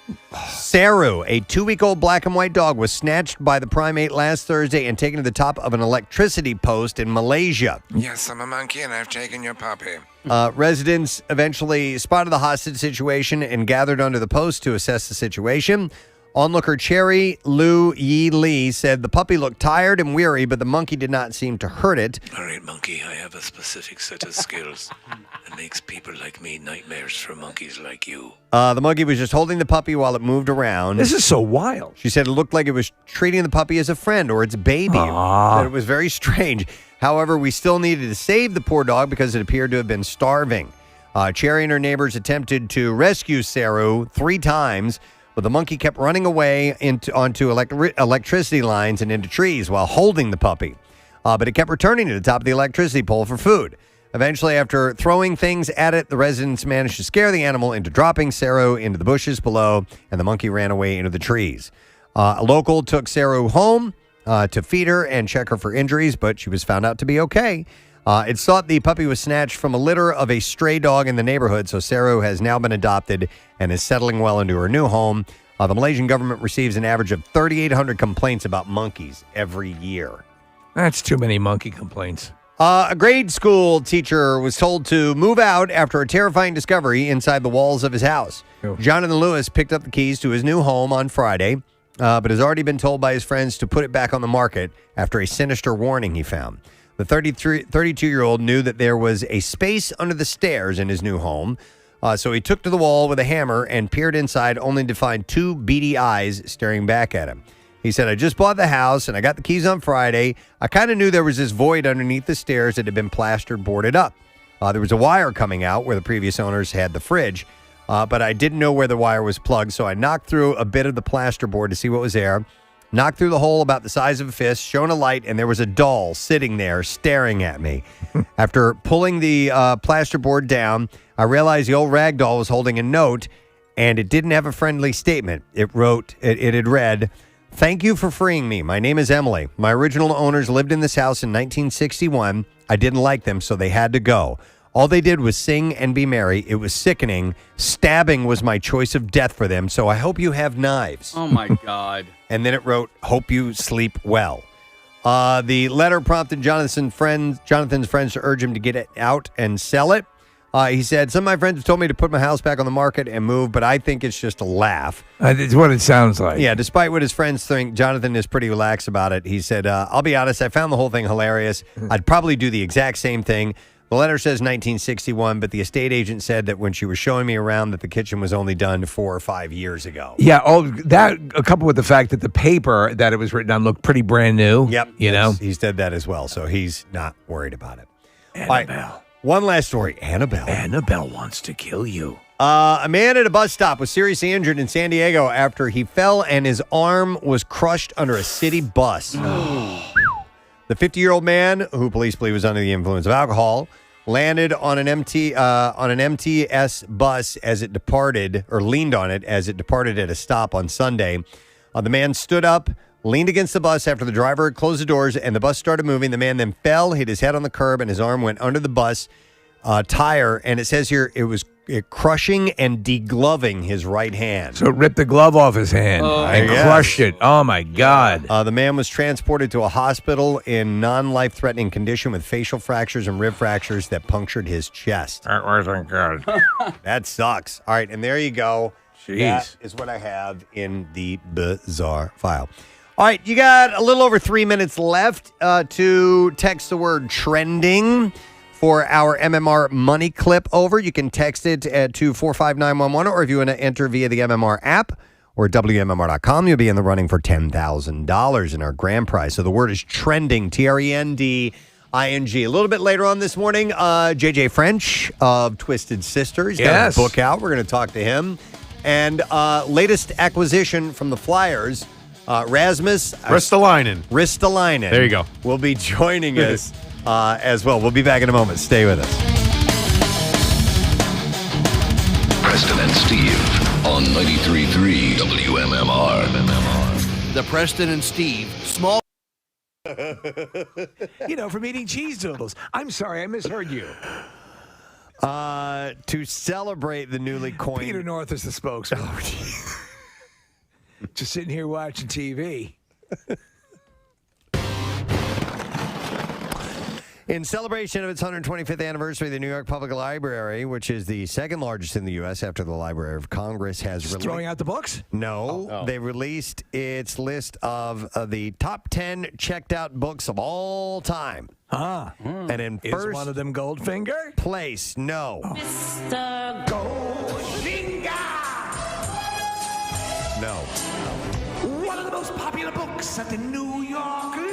Saru, a 2-week-old black and white dog, was snatched by the primate last Thursday and taken to the top of an electricity post in Malaysia. Yes, I'm a monkey and I've taken your puppy. Residents eventually spotted the hostage situation and gathered under the post to assess the situation. Onlooker Cherry Lu Yi Lee said the puppy looked tired and weary, but the monkey did not seem to hurt it. All right, monkey, I have a specific set of skills that makes people like me nightmares for monkeys like you. The monkey was just holding the puppy while it moved around. This is so wild. She said it looked like it was treating the puppy as a friend or its baby. That it was very strange. However, we still needed to save the poor dog because it appeared to have been starving. Cherry and her neighbors attempted to rescue Saru 3 times, but the monkey kept running away onto electricity lines and into trees while holding the puppy. But it kept returning to the top of the electricity pole for food. Eventually, after throwing things at it, the residents managed to scare the animal into dropping Saru into the bushes below, and the monkey ran away into the trees. A local took Saru home to feed her and check her for injuries, but she was found out to be okay. It's thought the puppy was snatched from a litter of a stray dog in the neighborhood, so Saru has now been adopted and is settling well into her new home. The Malaysian government receives an average of 3,800 complaints about monkeys every year. That's too many monkey complaints. A grade school teacher was told to move out after a terrifying discovery inside the walls of his house. Jonathan Lewis picked up the keys to his new home on Friday, but has already been told by his friends to put it back on the market after a sinister warning he found. The 32-year-old knew that there was a space under the stairs in his new home, so he took to the wall with a hammer and peered inside, only to find 2 beady eyes staring back at him. He said, I just bought the house, and I got the keys on Friday. I kind of knew there was this void underneath the stairs that had been plastered, boarded up. There was a wire coming out where the previous owners had the fridge, but I didn't know where the wire was plugged, so I knocked through a bit of the plasterboard to see what was there. Knocked through the hole about the size of a fist, shone a light, and there was a doll sitting there staring at me. After pulling the plasterboard down, I realized the old rag doll was holding a note, and it didn't have a friendly statement. It had read, "Thank you for freeing me. My name is Emily. My original owners lived in this house in 1961. I didn't like them, so they had to go. All they did was sing and be merry. It was sickening. Stabbing was my choice of death for them, so I hope you have knives." Oh, my God. And then it wrote, "Hope you sleep well." The letter prompted Jonathan's friends to urge him to get it out and sell it. He said, some of my friends have told me to put my house back on the market and move, but I think it's just a laugh. It's what it sounds like. Yeah, despite what his friends think, Jonathan is pretty relaxed about it. He said, I'll be honest, I found the whole thing hilarious. I'd probably do the exact same thing. The letter says 1961, but the estate agent said that when she was showing me around that the kitchen was only done 4 or 5 years ago. Yeah, that coupled with the fact that the paper that it was written on looked pretty brand new. Yep. You know? He said that as well, so he's not worried about it. Annabelle. All right, one last story. Annabelle. Annabelle wants to kill you. A man at a bus stop was seriously injured in San Diego after he fell and his arm was crushed under a city bus. The 50-year-old man, who police believe was under the influence of alcohol, landed on an MTS bus as it departed, or leaned on it as it departed at a stop on Sunday. The man stood up, leaned against the bus after the driver had closed the doors, and the bus started moving. The man then fell, hit his head on the curb, and his arm went under the bus tire. And it says here it was crushing and degloving his right hand. So it ripped the glove off his hand and crushed it. Oh, my God. The man was transported to a hospital in non-life-threatening condition with facial fractures and rib fractures that punctured his chest. That wasn't good. That sucks. All right, and there you go. Jeez. That is what I have in the bizarre file. All right, you got a little over 3 minutes left to text the word trending for our MMR money clip over. You can text it to 45911, or if you want to enter via the MMR app or WMMR.com, you'll be in the running for $10,000 in our grand prize. So the word is trending, TRENDING. A little bit later on this morning, JJ French of Twisted Sister. He's got a book out. We're going to talk to him. And latest acquisition from the Flyers, Rasmus Ristolainen. There you go. Will be joining us as well. We'll be back in a moment. Stay with us. Preston and Steve on 93.3 WMMR. The Preston and Steve small. From eating cheese doodles. I'm sorry, I misheard you. To celebrate the newly coined... Peter North is the spokesman. Just sitting here watching TV. In celebration of its 125th anniversary, the New York Public Library, which is the second largest in the U.S. after the Library of Congress, has throwing out the books? No. They released its list of the top 10 checked out books of all time. And in Is first one of them Goldfinger? place, no. Mr. Goldfinger! No. One of the most popular books at the New York Library.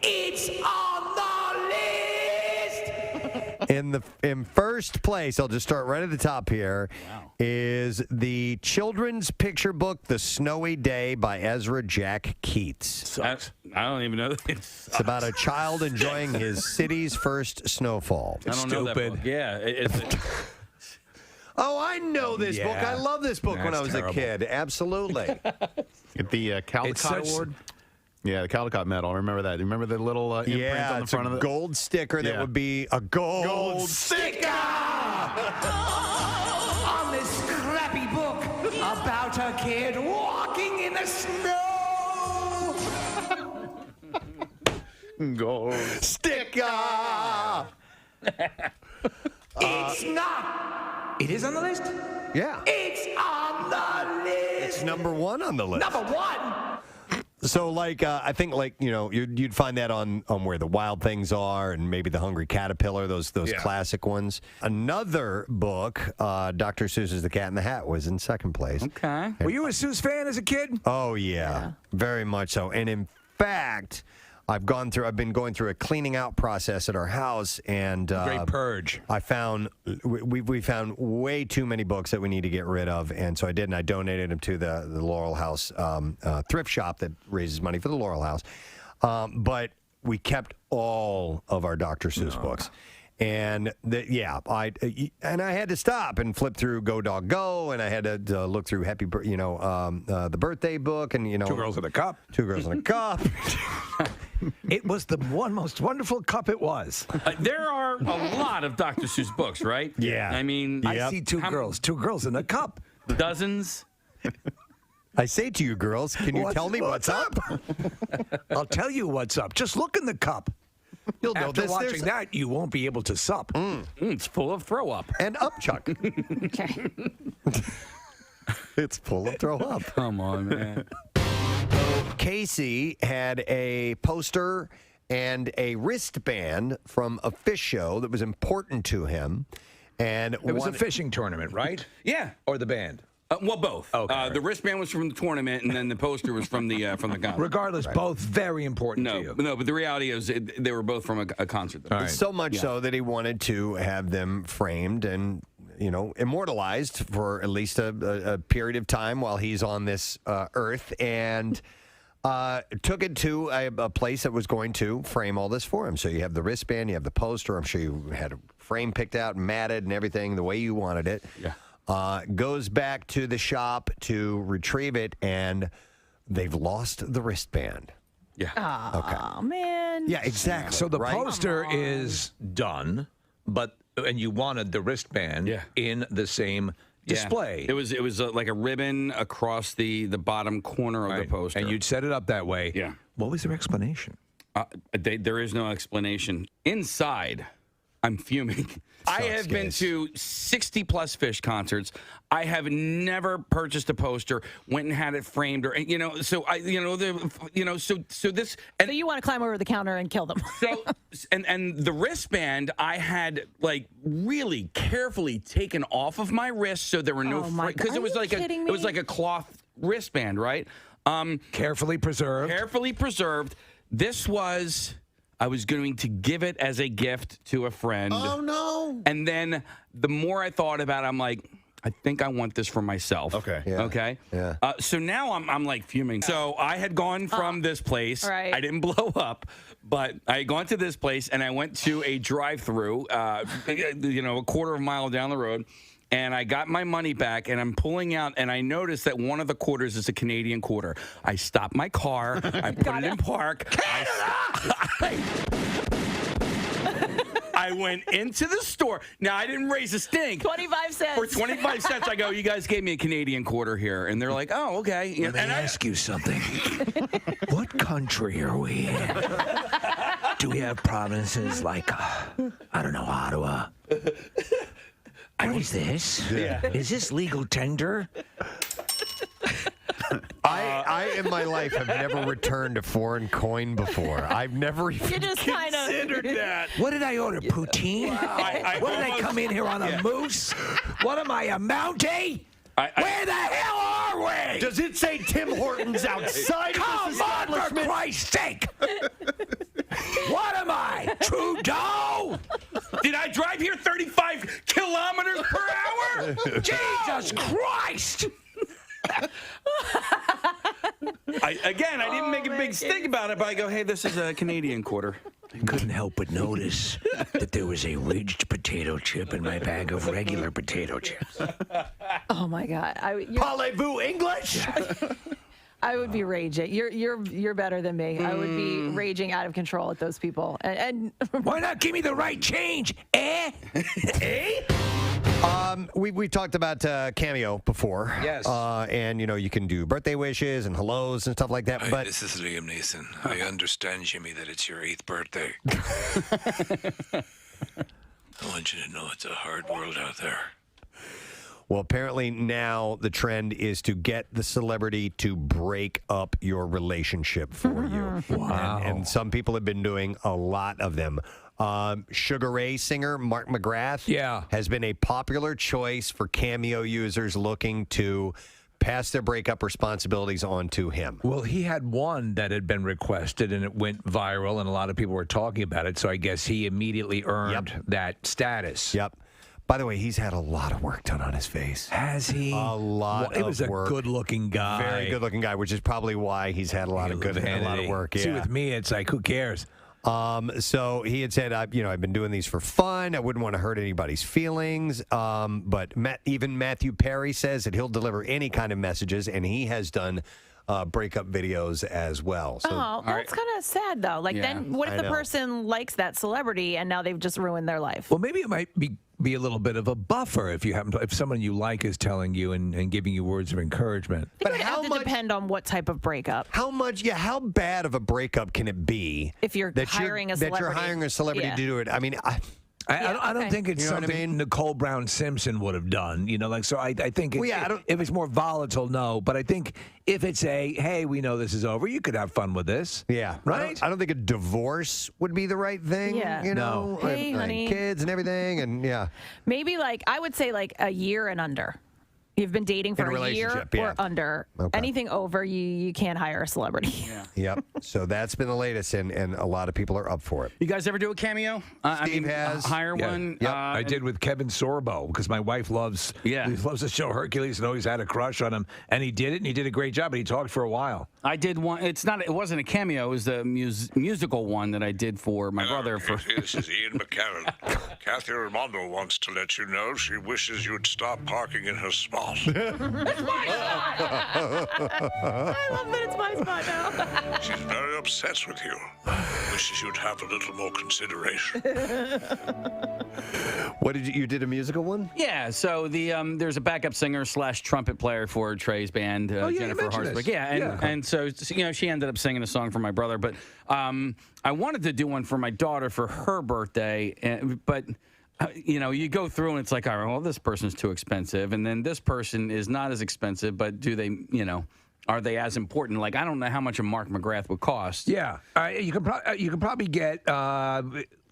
It's on the list. In first place, I'll just start right at the top here, is the children's picture book, The Snowy Day by Ezra Jack Keats. I don't even know that. It's about a child enjoying his city's first snowfall. I don't know that book. Yeah. Oh, I know this book. I love this book when I was a kid. Absolutely. Get the Caldecott Award. Yeah, the Caldecott medal. I remember that. Remember the little imprint on the front of it? Gold sticker that would be a gold sticker on this scrappy book about a kid walking in the snow. Gold sticker. It's not. It is on the list? Yeah. It's on the list. It's number one on the list. Number one. So, I think, you'd find that on Where the Wild Things Are and maybe The Hungry Caterpillar, those classic ones. Another book, Dr. Seuss's The Cat in the Hat, was in second place. Okay. Were you a Seuss fan as a kid? Oh, yeah. Very much so. And in fact, I've been going through a cleaning out process at our house, and Great purge. I found we found way too many books that we need to get rid of, and so I did, and I donated them to the Laurel House thrift shop that raises money for the Laurel House. But we kept all of our Dr. Seuss books. And I had to stop and flip through Go Dog Go, and I had to look through the birthday book, and Two Girls in a Cup. 2 Girls in a Cup. It was the most wonderful cup it was. There are a lot of Dr. Seuss books, right? Yeah. I mean, I see two girls in a cup. Dozens. I say to you, girls, can you tell me what's up? I'll tell you what's up. Just look in the cup. You'll know After this. watching that, you won't be able to sup. It's full of throw up. And upchuck. It's full of throw up. Come on, man. Casey had a poster and a wristband from a fish show that was important to him. And It was a fishing tournament, right? Yeah. Or the band? Well, both. Okay. The wristband was from the tournament, and then the poster was from the concert. Regardless, both very important to you. No, but the reality is they were both from a concert. So much so that he wanted to have them framed and, immortalized for at least a period of time while he's on this earth, and took it to a place that was going to frame all this for him. So you have the wristband, you have the poster. I'm sure you had a frame picked out and matted and everything the way you wanted it. Yeah. Goes back to the shop to retrieve it, and they've lost the wristband. Yeah. Oh, man. Yeah, exactly. So the right? poster is done, and you wanted the wristband in the same display. It was like a ribbon across the bottom corner of the poster. And you'd set it up that way. Yeah. What was their explanation? There is no explanation. Inside, I'm fuming. I have been to 60-plus Fish concerts. I have never purchased a poster, went and had it framed, or So this. And So you want to climb over the counter and kill them? So and the wristband I had really carefully taken off of my wrist, so there were no because it was it was like a cloth wristband, right? Carefully preserved. Carefully preserved. This was. I was going to give it as a gift to a friend. Oh, no. And then the more I thought about it, I'm like, I think I want this for myself. Okay. Yeah. Okay. Yeah. So now I'm like fuming. So I had gone from this place. Right. I didn't blow up, but I had gone to this place and I went to a drive-through, a quarter of a mile down the road. And I got my money back, and I'm pulling out, and I noticed that one of the quarters is a Canadian quarter. I stopped my car. I put it in park. I went into the store. Now, I didn't raise a stink. 25 cents. For 25 cents, I go, you guys gave me a Canadian quarter here. And they're like, oh, okay. Let me ask you something. What country are we in? Do we have provinces like, I don't know, Ottawa? What is this? Yeah. Is this legal tender? I in my life have never returned a foreign coin before. I've never even just kind of considered that. What did I order? Poutine? What did I come in here on a moose? What am I, a Mountie? Where the hell are we? Does it say Tim Hortons outside of this Come on, for establishment? Christ's sake! What am I, Trudeau? Did I drive here 35 kilometers per hour? Jesus Christ! I didn't make a big stink about it, but I go, hey, this is a Canadian quarter. I couldn't help but notice that there was a ridged potato chip in my bag of regular potato chips. Oh my God! Parlez-vous English? I would be raging. You're better than me. I would be raging out of control at those people. And why not give me the right change? Eh? We talked about Cameo before. Yes. And, you can do birthday wishes and hellos and stuff like that. Hi, But this is Liam Neeson. I understand, Jimmy, that it's your 8th birthday. I want you to know it's a hard world out there. Well, apparently now the trend is to get the celebrity to break up your relationship for you. Wow. And some people have been doing a lot of them. Sugar Ray singer Mark McGrath has been a popular choice for Cameo users looking to pass their breakup responsibilities on to him. Well, he had one that had been requested, and it went viral, and a lot of people were talking about it, so I guess he immediately earned that status. Yep. By the way, he's had a lot of work done on his face. Has he? A lot He was of a work. good-looking guy. Very good-looking guy, which is probably why he's had a lot of work. Yeah. See, with me, it's like, who cares? So he had said, I've been doing these for fun. I wouldn't want to hurt anybody's feelings. But even Matthew Perry says that he'll deliver any kind of messages, and he has done breakup videos as well. So, that's kind of sad, though. Like, Yeah, then what if I the know. person likes that celebrity and now they've just ruined their life? Well, maybe it might be be a little bit of a buffer if you happen to, if someone you like is telling you and giving you words of encouragement. I think it would have to depend on what type of breakup. How much? Yeah, how bad of a breakup can it be If you're hiring a celebrity. that you're hiring a celebrity Yeah. to do it? I mean, I don't think it's You know what I something mean? Nicole Brown Simpson would have done. You know, like, so I think Well, yeah, I don't- if it's more volatile, no. But I think if it's hey, we know this is over, you could have fun with this. yeah, Right? I don't think a divorce would be the right thing. Yeah. You know, No. Hey, Like honey. kids and everything, and yeah. Maybe I would say a year and under. You've been dating for In a a year relationship, yeah. or under. Okay. Anything over, you can't hire a celebrity. Yep. So that's been the latest, and a lot of people are up for it. You guys ever do a cameo? Steve has. Hire Yeah. one. Yep. I did with Kevin Sorbo because my wife loves he loves the show Hercules and always had a crush on him, and he did it, and he did a great job, and he talked for a while. I did one. It wasn't a cameo. It was the musical one that I did for my brother. For This is Ian McKellen. Kathy Raimondo wants to let you know she wishes you'd stop parking in her spot. I love that it's my spot now. She's very upset with you. Wishes you'd have a little more consideration. What did you did a musical one? Yeah, so there's a backup singer / trumpet player for Trey's band, Jennifer Harsberg. Yeah, and so she ended up singing a song for my brother, but I wanted to do one for my daughter for her birthday, but you go through and it's like, all right, well, this person's too expensive, and then this person is not as expensive, but do they, are they as important? Like, I don't know how much a Mark McGrath would cost. Yeah, you can probably get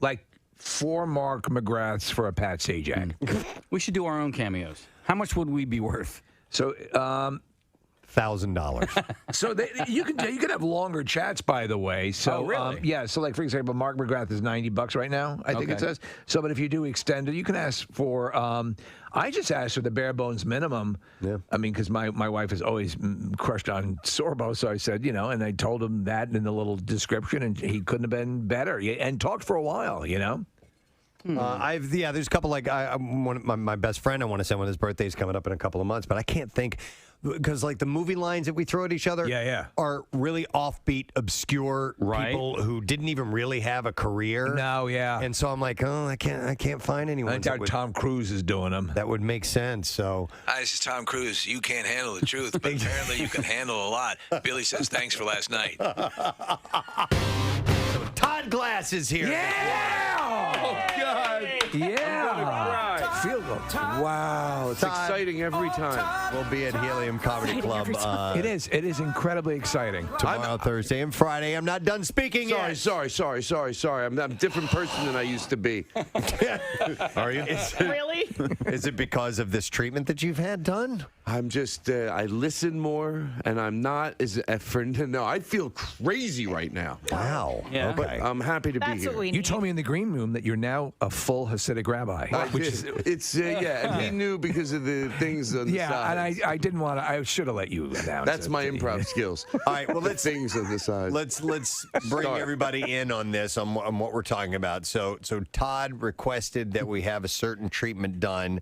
like 4 Mark McGraths for a Pat Sajak. We should do our own cameos. How much would we be worth? So, $1,000. so you can have longer chats, by the way. So, Oh, really? yeah. So, like for example, Mark McGrath is $90 right now. I think it Okay. says. So, but if you do extend it, you can ask for. I just asked for the bare bones minimum. Yeah. I mean, because my wife has always crushed on Sorbo, so I said, and I told him that in the little description, and he couldn't have been better, and talked for a while. There's a couple my best friend I want to send when his birthday's coming up in a couple of months, but I can't think because the movie lines that we throw at each other are really offbeat, obscure people who didn't even really have a career. No, yeah. And so I'm like, I can't find anyone. I doubt Tom Cruise is doing them. That would make sense. So Hi, this is Tom Cruise. You can't handle the truth, but apparently you can handle a lot. Billy says thanks for last night. Todd Glass is here. Oh, God. Yeah. Feel wow. It's exciting every time. We'll be at Helium Comedy Club. It is. It is incredibly exciting. Tomorrow, Thursday, and Friday. I'm not done speaking yet. Sorry. I'm a different person than I used to be. Are you? Really? Is it because of this treatment that you've had done? I'm just, I listen more, and I'm not as no. I feel crazy right now. Wow. Yeah. But I'm happy to be That's here. what we You need. told me in the green room that you're now a full Hasidic rabbi. It's and he knew because of the things on the Yeah, sides. and I didn't want to. I should have let you announce. That's it. my improv skills. All right, well, let's things on the side. Let's bring everybody in on this, on what we're talking about. So Todd requested that we have a certain treatment done.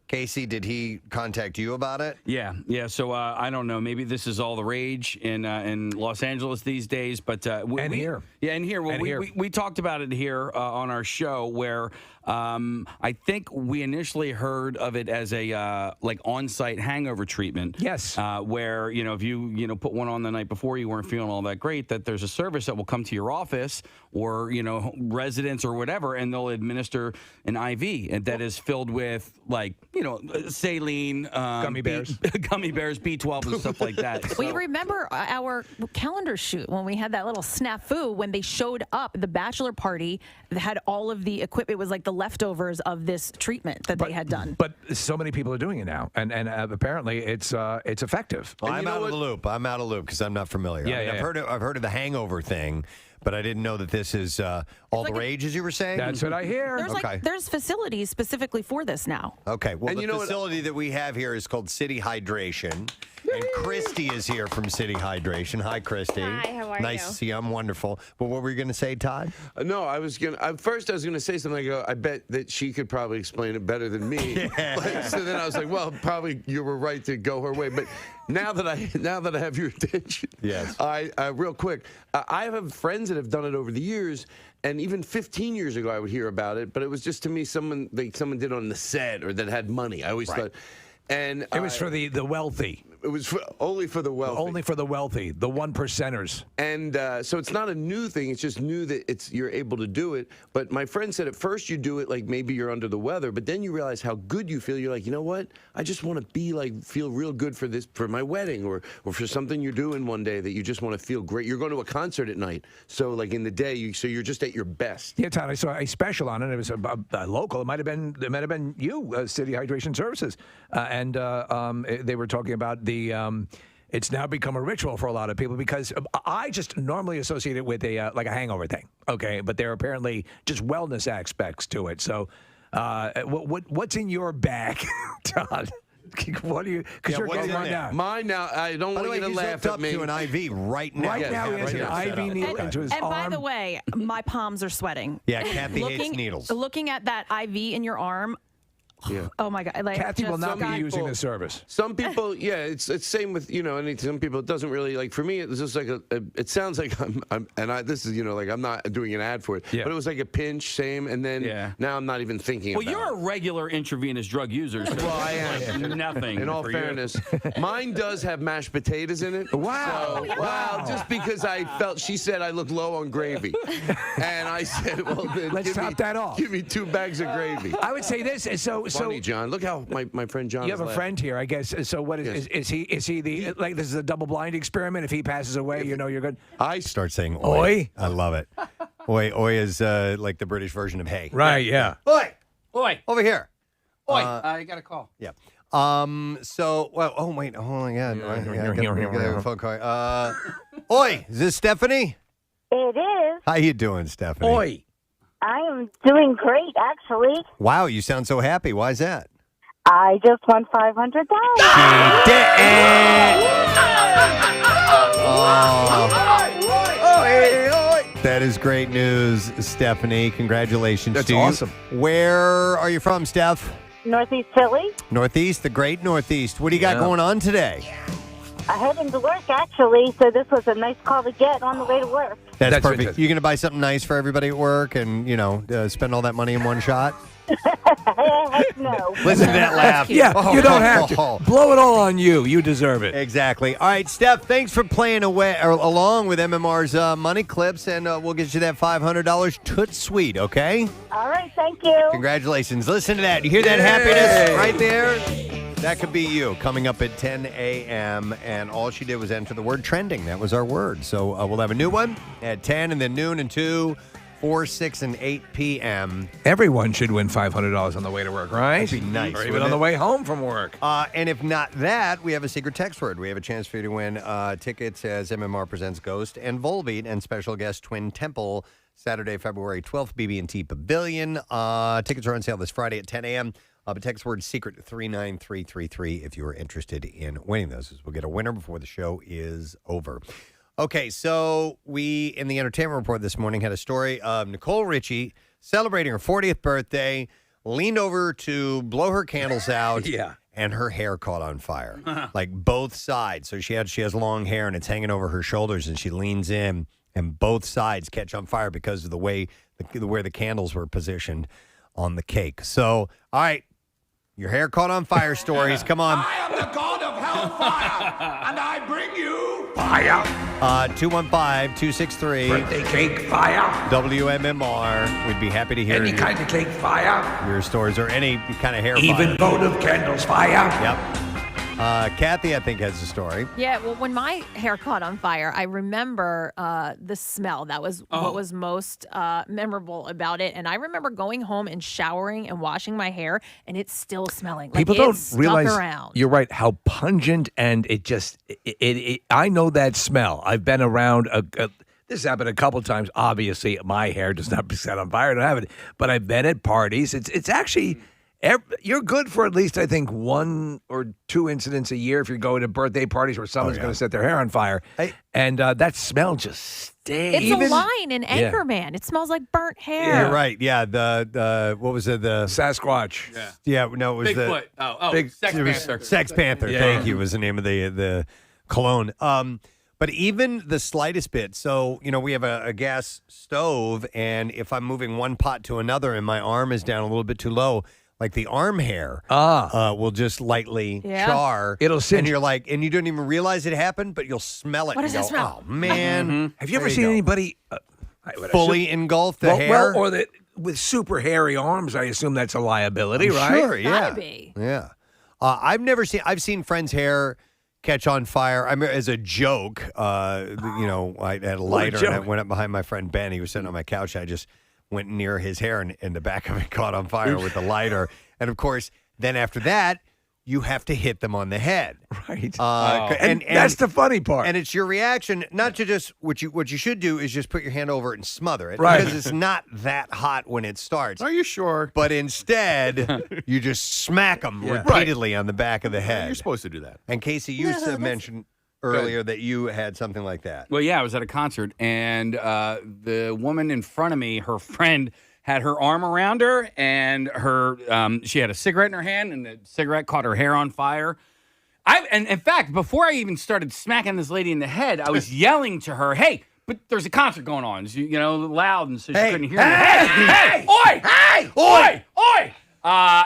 Casey, did he contact you about it? Yeah. So I don't know. Maybe this is all the rage in Los Angeles these days, but here. Yeah, and here. Well, And here. we talked about it here on our show where I think we initially heard of it as a on-site hangover treatment. Yes. Where if you put one on the night before you weren't feeling all that great, that there's a service that will come to your office or residence or whatever, and they'll administer an IV and that is filled with saline, Gummy bears, B12, and stuff like that. We remember our calendar shoot when we had that little snafu when they showed up. The bachelor party that had all of the equipment. It was like the leftovers of this treatment that they had done. But so many people are doing it now, and apparently it's effective. Well, I'm out of the loop. I'm out of the loop because I'm not familiar. Yeah, I've heard of the hangover thing, but I didn't know that this is all the rage, as you were saying. That's what I hear. There's facilities specifically for this now. Okay. Well, And the facility that we have here is called City Hydration. And Christy is here from City Hydration. Hi, Christy. Hi, how are nice you? to see you. I'm wonderful. But what were you going to say, Todd? No, I was going to say something. I go, I bet that she could probably explain it better than me. So then I was like, well, probably you were right to go her way. But now that I have your attention, yes, I real quick, I have friends that have done it over the years, and even 15 years ago I would hear about it, but it was just to me someone did on the set or that had money. I always thought, and it was for the wealthy. It was only for the wealthy. Only for the wealthy, the 1%ers. And so it's not a new thing. It's just new that you're able to do it. But my friend said at first you do it like maybe you're under the weather, but then you realize how good you feel. You're like, you know what? I just want to feel real good for my wedding or for something you're doing one day that you just want to feel great. You're going to a concert at night. So like in the day, you're just at your best. Yeah, Todd, I saw a special on it. It was a local. It might have been you, City Hydration Services, and they were talking about it's now become a ritual for a lot of people because I just normally associate it with a hangover thing. Okay, but there are apparently just wellness aspects to it. So, what's in your bag, Todd? What do you? Because you're going right now. Mine now. I don't want you to laugh at me. To an IV right now. Right now, he has an IV needle into his arm. And by the way, my palms are sweating. Yeah, Kathy hates needles. Looking at that IV in your arm. Yeah. Oh my God! Like, Kathy will not be using the service. Some people, yeah, it's same with some people. It doesn't really like for me. It's just like it sounds like this is I'm not doing an ad for it, but it was like a pinch, same, and then now I'm not even thinking. Well, about you're a regular intravenous drug user. So well, I am. Nothing. In all for fairness, mine does have mashed potatoes in it. Wow. So, wow. Just because I felt she said I look low on gravy, and I said, well, then let's top that off. Give me 2 bags of gravy. I would say this. Funny, John. Look how my friend John. You have a friend here, I guess. So what is he? Is he the this is a double-blind experiment? If he passes away, you're good. I start saying oi. I love it. Oi is like the British version of hey. Right. Yeah. Oi. Over here. Oi. I got a call. Yeah. So well. Oh wait. Oh my God. I got a phone call. Oi. Is this Stephanie? It is. How you doing, Stephanie? Oi. I am doing great, actually. Wow, you sound so happy. Why is that? I just won $500. That is great news, Stephanie. Congratulations That's to you. awesome. Where are you from, Steph? Northeast Philly. Northeast, the great Northeast. What do you got going on today? I'm heading to work, actually, so this was a nice call to get on the way to work. That's perfect. Fantastic. You're going to buy something nice for everybody at work and, spend all that money in one shot? Heck no. Listen to that laugh. Yeah, you don't have to. Blow it all on you. You deserve it. Exactly. All right, Steph, thanks for playing along with MMR's Money Clips, and we'll get you that $500 Toot Sweet, okay? All right, thank you. Congratulations. Listen to that. You hear that happiness right there? That could be you coming up at 10 a.m., and all she did was enter the word trending. That was our word. So we'll have a new one at 10 and then noon and 2, 4, 6, and 8 p.m. Everyone should win $500 on the way to work, right? That'd be nice. Or even on the way home from work. And if not that, we have a secret text word. We have a chance for you to win tickets as MMR presents Ghost and Volbeat and special guest Twin Temple Saturday, February 12th, BB&T Pavilion. Tickets are on sale this Friday at 10 a.m. But text word secret 39333 if you are interested in winning those. We'll get a winner before the show is over. Okay, so we, in the entertainment report this morning, had a story of Nicole Richie celebrating her 40th birthday, leaned over to blow her candles out, and her hair caught on fire, like both sides. So she has long hair, and it's hanging over her shoulders, and she leans in, and both sides catch on fire because of the way where the candles were positioned on the cake. So, all right. Your hair caught on fire stories. Come on. I am the god of hellfire, and I bring you fire. 215-263. Birthday cake fire. WMMR. We'd be happy to hear Any kind of cake fire. your stories or any kind of hair Even fire. vote of candles fire. Yep. Kathy, I think, has a story. Yeah, well, when my hair caught on fire, I remember the smell. That was what was most memorable about it. And I remember going home and showering and washing my hair, and it's still smelling. Like, People don't stuck realize, around. you're right, how pungent, and it just, I know that smell. I've been around, this happened a couple times. Obviously, my hair does not be set on fire. I don't have it. But I've been at parties. It's actually... You're good for at least, I think, 1 or 2 incidents a year if you're going to birthday parties where someone's going to set their hair on fire. And that smell just stinks. It's a line in Anchorman. It smells like burnt hair. You're right. Yeah. The what was it? The Sasquatch. Yeah. No, it was Bigfoot. Sex Panther. Sex Panther. Yeah. Thank you. Was the name of the cologne. But even the slightest bit. So we have a gas stove, and if I'm moving one pot to another, and my arm is down a little bit too low, like the arm hair will just lightly char. It'll singe. And you're like, and you don't even realize it happened, but you'll smell it. What and does that go, smell? Oh man! Have you ever There seen go. anybody fully engulf the hair? or that with super hairy arms? I assume that's a liability, right? Sure, yeah. Gotta be. Yeah. I've seen friends' hair catch on fire. I mean, as a joke, I had a lighter and I went up behind my friend Ben. He was sitting on my couch. I just went near his hair and the back of it caught on fire with the lighter. And of course, then after that, you have to hit them on the head. Right. And that's the funny part. And it's your reaction, not to just what you should do is just put your hand over it and smother it. Right. Because it's not that hot when it starts. Are you sure? But instead, you just smack them repeatedly on the back of the head. You're supposed to do that. And Casey, you mentioned earlier that you had something like that. Well, yeah, I was at a concert, and the woman in front of me, her friend, had her arm around her, and she had a cigarette in her hand, and the cigarette caught her hair on fire. And in fact, before I even started smacking this lady in the head, I was yelling to her, "Hey, but there's a concert going on," loud, and so she couldn't hear me. Hey, oi, hey, oi, oi.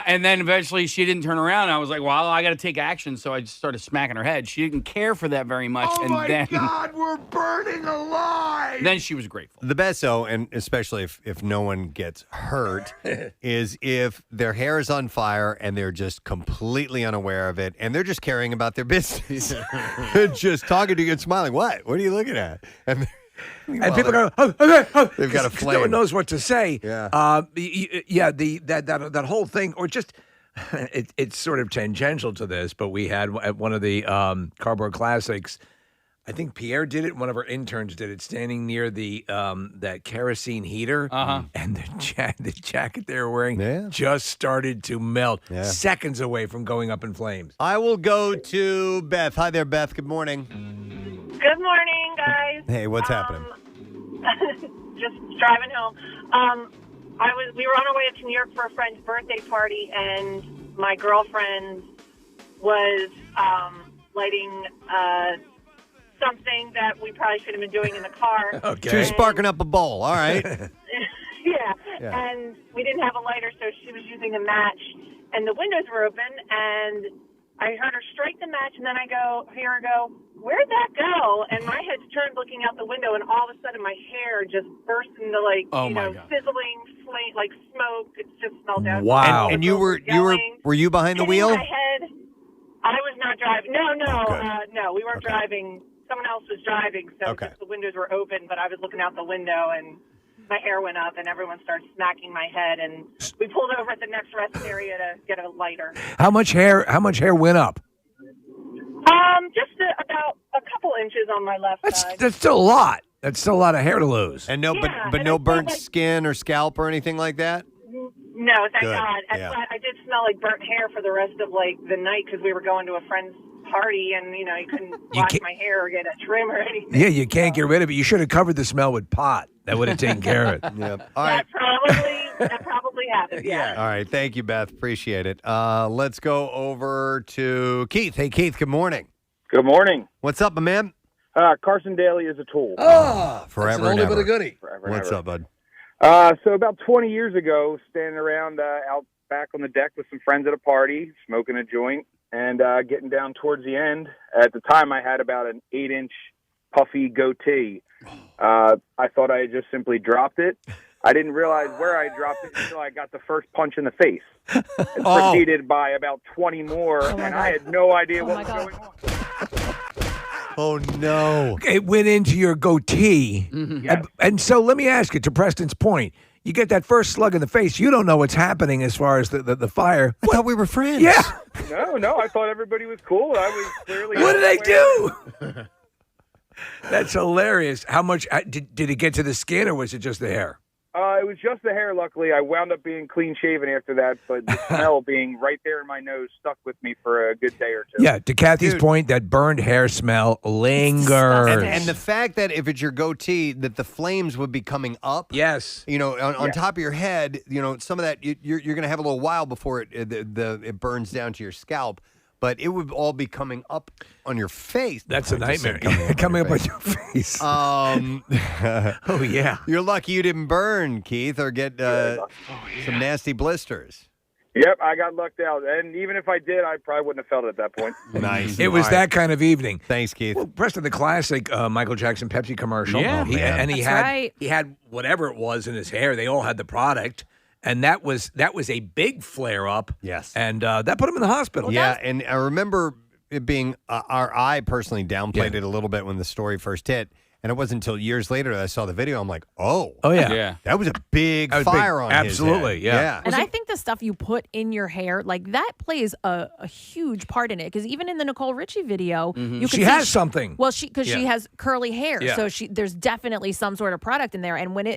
And then eventually she didn't turn around. And I was like, well, I got to take action. So I just started smacking her head. She didn't care for that very much. Oh my God, we're burning alive. Then she was grateful. The best, though, and especially if no one gets hurt, is if their hair is on fire and they're just completely unaware of it and they're just caring about their business. Just talking to you and smiling. What? What are you looking at? And people go, okay. They've got a flame. No one knows what to say. Yeah. That whole thing, or just it's sort of tangential to this, but we had at one of the Cardboard Classics. I think Pierre did it. One of our interns did it, standing near the that kerosene heater, and the jacket they were wearing just started to melt, seconds away from going up in flames. I will go to Beth. Hi there, Beth. Good morning. Good morning, guys. Hey, what's happening? Just driving home. We were on our way up to New York for a friend's birthday party, and my girlfriend was lighting something that we probably should have been doing in the car. Okay. She was sparking up a bowl. All right. Yeah. Yeah. And we didn't have a lighter, so she was using a match, and the windows were open, and I heard her strike the match, and then I hear her go, "Where'd that go?" And my head's turned looking out the window, and all of a sudden my hair just burst into sizzling flame, like smoke. It just smelled out. Wow. And you were you behind the wheel? My head. I was not driving. No, we weren't driving. Someone else was driving, so just the windows were open, but I was looking out the window, and my hair went up, and everyone started smacking my head, and we pulled over at the next rest area to get a lighter. How much hair went up? Just about a couple inches on my left side. That's still a lot. That's still a lot of hair to lose. And but no burnt skin or scalp or anything like that? No, thank Good. God. Yeah. I did smell like burnt hair for the rest of the night because we were going to a friend's party, and you couldn't wash my hair or get a trim or anything. Yeah, you can't get rid of it. You should have covered the smell with pot. That would have taken care of it. Yep. All right. That probably happened. Yeah. All right. Thank you, Beth. Appreciate it. Let's go over to Keith. Hey, Keith. Good morning. Good morning. What's up, my man? Carson Daly is a tool. Forever and ever. Forever and What's ever. up, bud? So about 20 years ago, standing around out back on the deck with some friends at a party, smoking a joint, and getting down towards the end. At the time, I had about an 8-inch puffy goatee. I thought I had just simply dropped it. I didn't realize where I dropped it until I got the first punch in the face. And preceded by about 20 more, and I had no idea what was going on. Oh, no. It went into your goatee. Yes. And so let me ask you, to Preston's point, you get that first slug in the face, you don't know what's happening as far as the fire. I thought we were friends. Yeah. No, I thought everybody was cool. I was clearly... What did I do? That's hilarious. How much, did it get to the skin or was it just the hair? It was just the hair, luckily. I wound up being clean shaven after that, but the smell being right there in my nose stuck with me for a good day or two. Yeah, to Kathy's point, that burned hair smell lingers. And the fact that if it's your goatee, that the flames would be coming up. Yes. On top of your head, some of that, you're going to have a little while before it burns down to your scalp. But it would all be coming up on your face. That's a nightmare. Coming up on your face. Oh, yeah. You're lucky you didn't burn, Keith, or get some nasty blisters. Yep, I got lucked out. And even if I did, I probably wouldn't have felt it at that point. Nice. It was that kind of evening. Thanks, Keith. Well, Preston, the classic Michael Jackson Pepsi commercial. Yeah, and he That's he had whatever it was in his hair. They all had the product. And that was a big flare up. Yes. And that put him in the hospital. Yeah, and I remember it being, I personally downplayed it a little bit when the story first hit. And it wasn't until years later that I saw the video. I'm like, oh yeah. That was a big fire on Absolutely, his head. And I think the stuff you put in your hair, like that plays a huge part in it. Because even in the Nicole Richie video, you can She see has something. Well, she has curly hair, Yeah. so there's definitely some sort of product in there. And when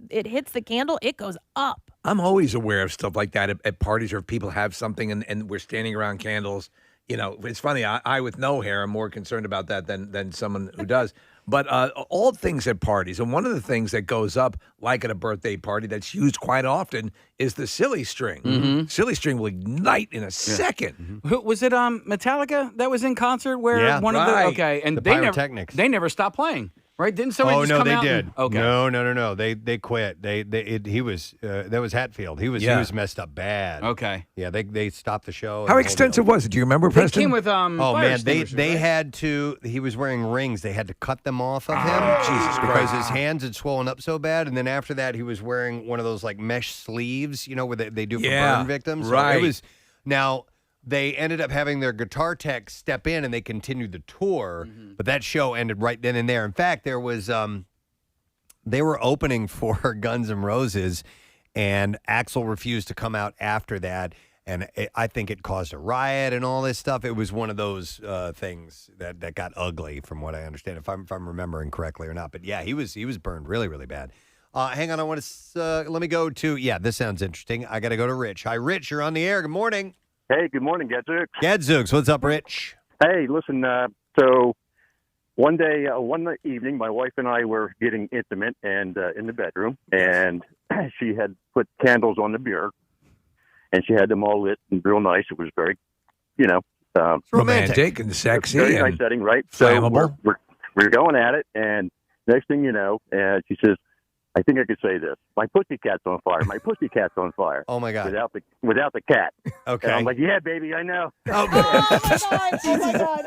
it hits the candle, it goes up. I'm always aware of stuff like that at parties or if people have something and we're standing around candles. It's funny. I with no hair, I'm more concerned about that than someone who does. But all things at parties, and one of the things that goes up, like at a birthday party, that's used quite often, is the silly string. Mm-hmm. Silly string will ignite in a second. Who was it? Metallica that was in concert where one of the and The they pyrotechnics. never stopped playing. Right? Didn't someone just come they out? did. Okay. No. They quit. He was that was Hatfield. He was messed up bad. Okay. Yeah, they stopped the show. How extensive was it? Do you remember, They Preston? came with Oh fire man, extinguishers, they right? had to. He was wearing rings. They had to cut them off of him. Jesus because Christ. his hands had swollen up so bad. And then after that, he was wearing one of those like mesh sleeves, where they do for burn victims. So right. it was now. They ended up having their guitar tech step in, and they continued the tour. But that show ended right then and there. In fact, there was they were opening for Guns N' Roses, and Axl refused to come out after that. And I think it caused a riot and all this stuff. It was one of those things that got ugly, from what I understand, if I'm remembering correctly or not. But yeah, he was burned really, really bad. Hang on, I want to let me go to this sounds interesting. I got to go to Rich. Hi, Rich. You're on the air. Good morning. Hey, good morning, Gadzooks. Gadzooks, what's up, Rich? Hey, listen, so one day, one evening, my wife and I were getting intimate and in the bedroom, and she had put candles on the bureau, and she had them all lit and real nice. It was very, romantic and sexy. Very and nice setting, right? flammable. So we're going at it, and next thing you know, she says, I think I could say this. My pussycat's on fire. My pussycat's on fire. Oh my God! Without the cat. Okay. And I'm like, yeah, baby, I know. Oh, my God!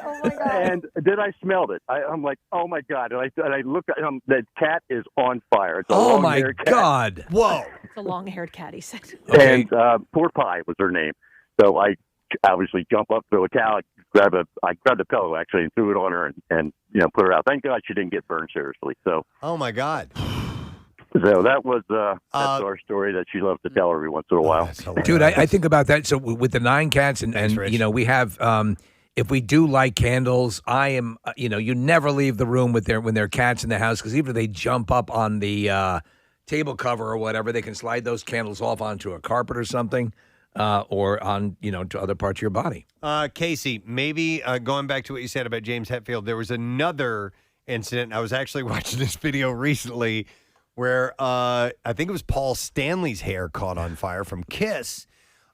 And then I smelled it. I'm like, oh my God! And I looked at him. The cat is on fire. It's a Oh my long-haired cat. God! Whoa! It's a long-haired cat, he said. And poor Pie was her name. So I obviously jump up to a cow. I grabbed a pillow actually and threw it on her and put her out. Thank God she didn't get burned seriously. So. Oh my God! So that was that's our story that she loves to tell every once in a while. Dude, I think about that. So with the 9 cats, and we have, if we do light candles, I am, you never leave the room when there are cats in the house, because even if they jump up on the table cover or whatever, they can slide those candles off onto a carpet or something, or on, to other parts of your body. Casey, maybe going back to what you said about James Hetfield, there was another incident. I was actually watching this video recently where I think it was Paul Stanley's hair caught on fire from Kiss,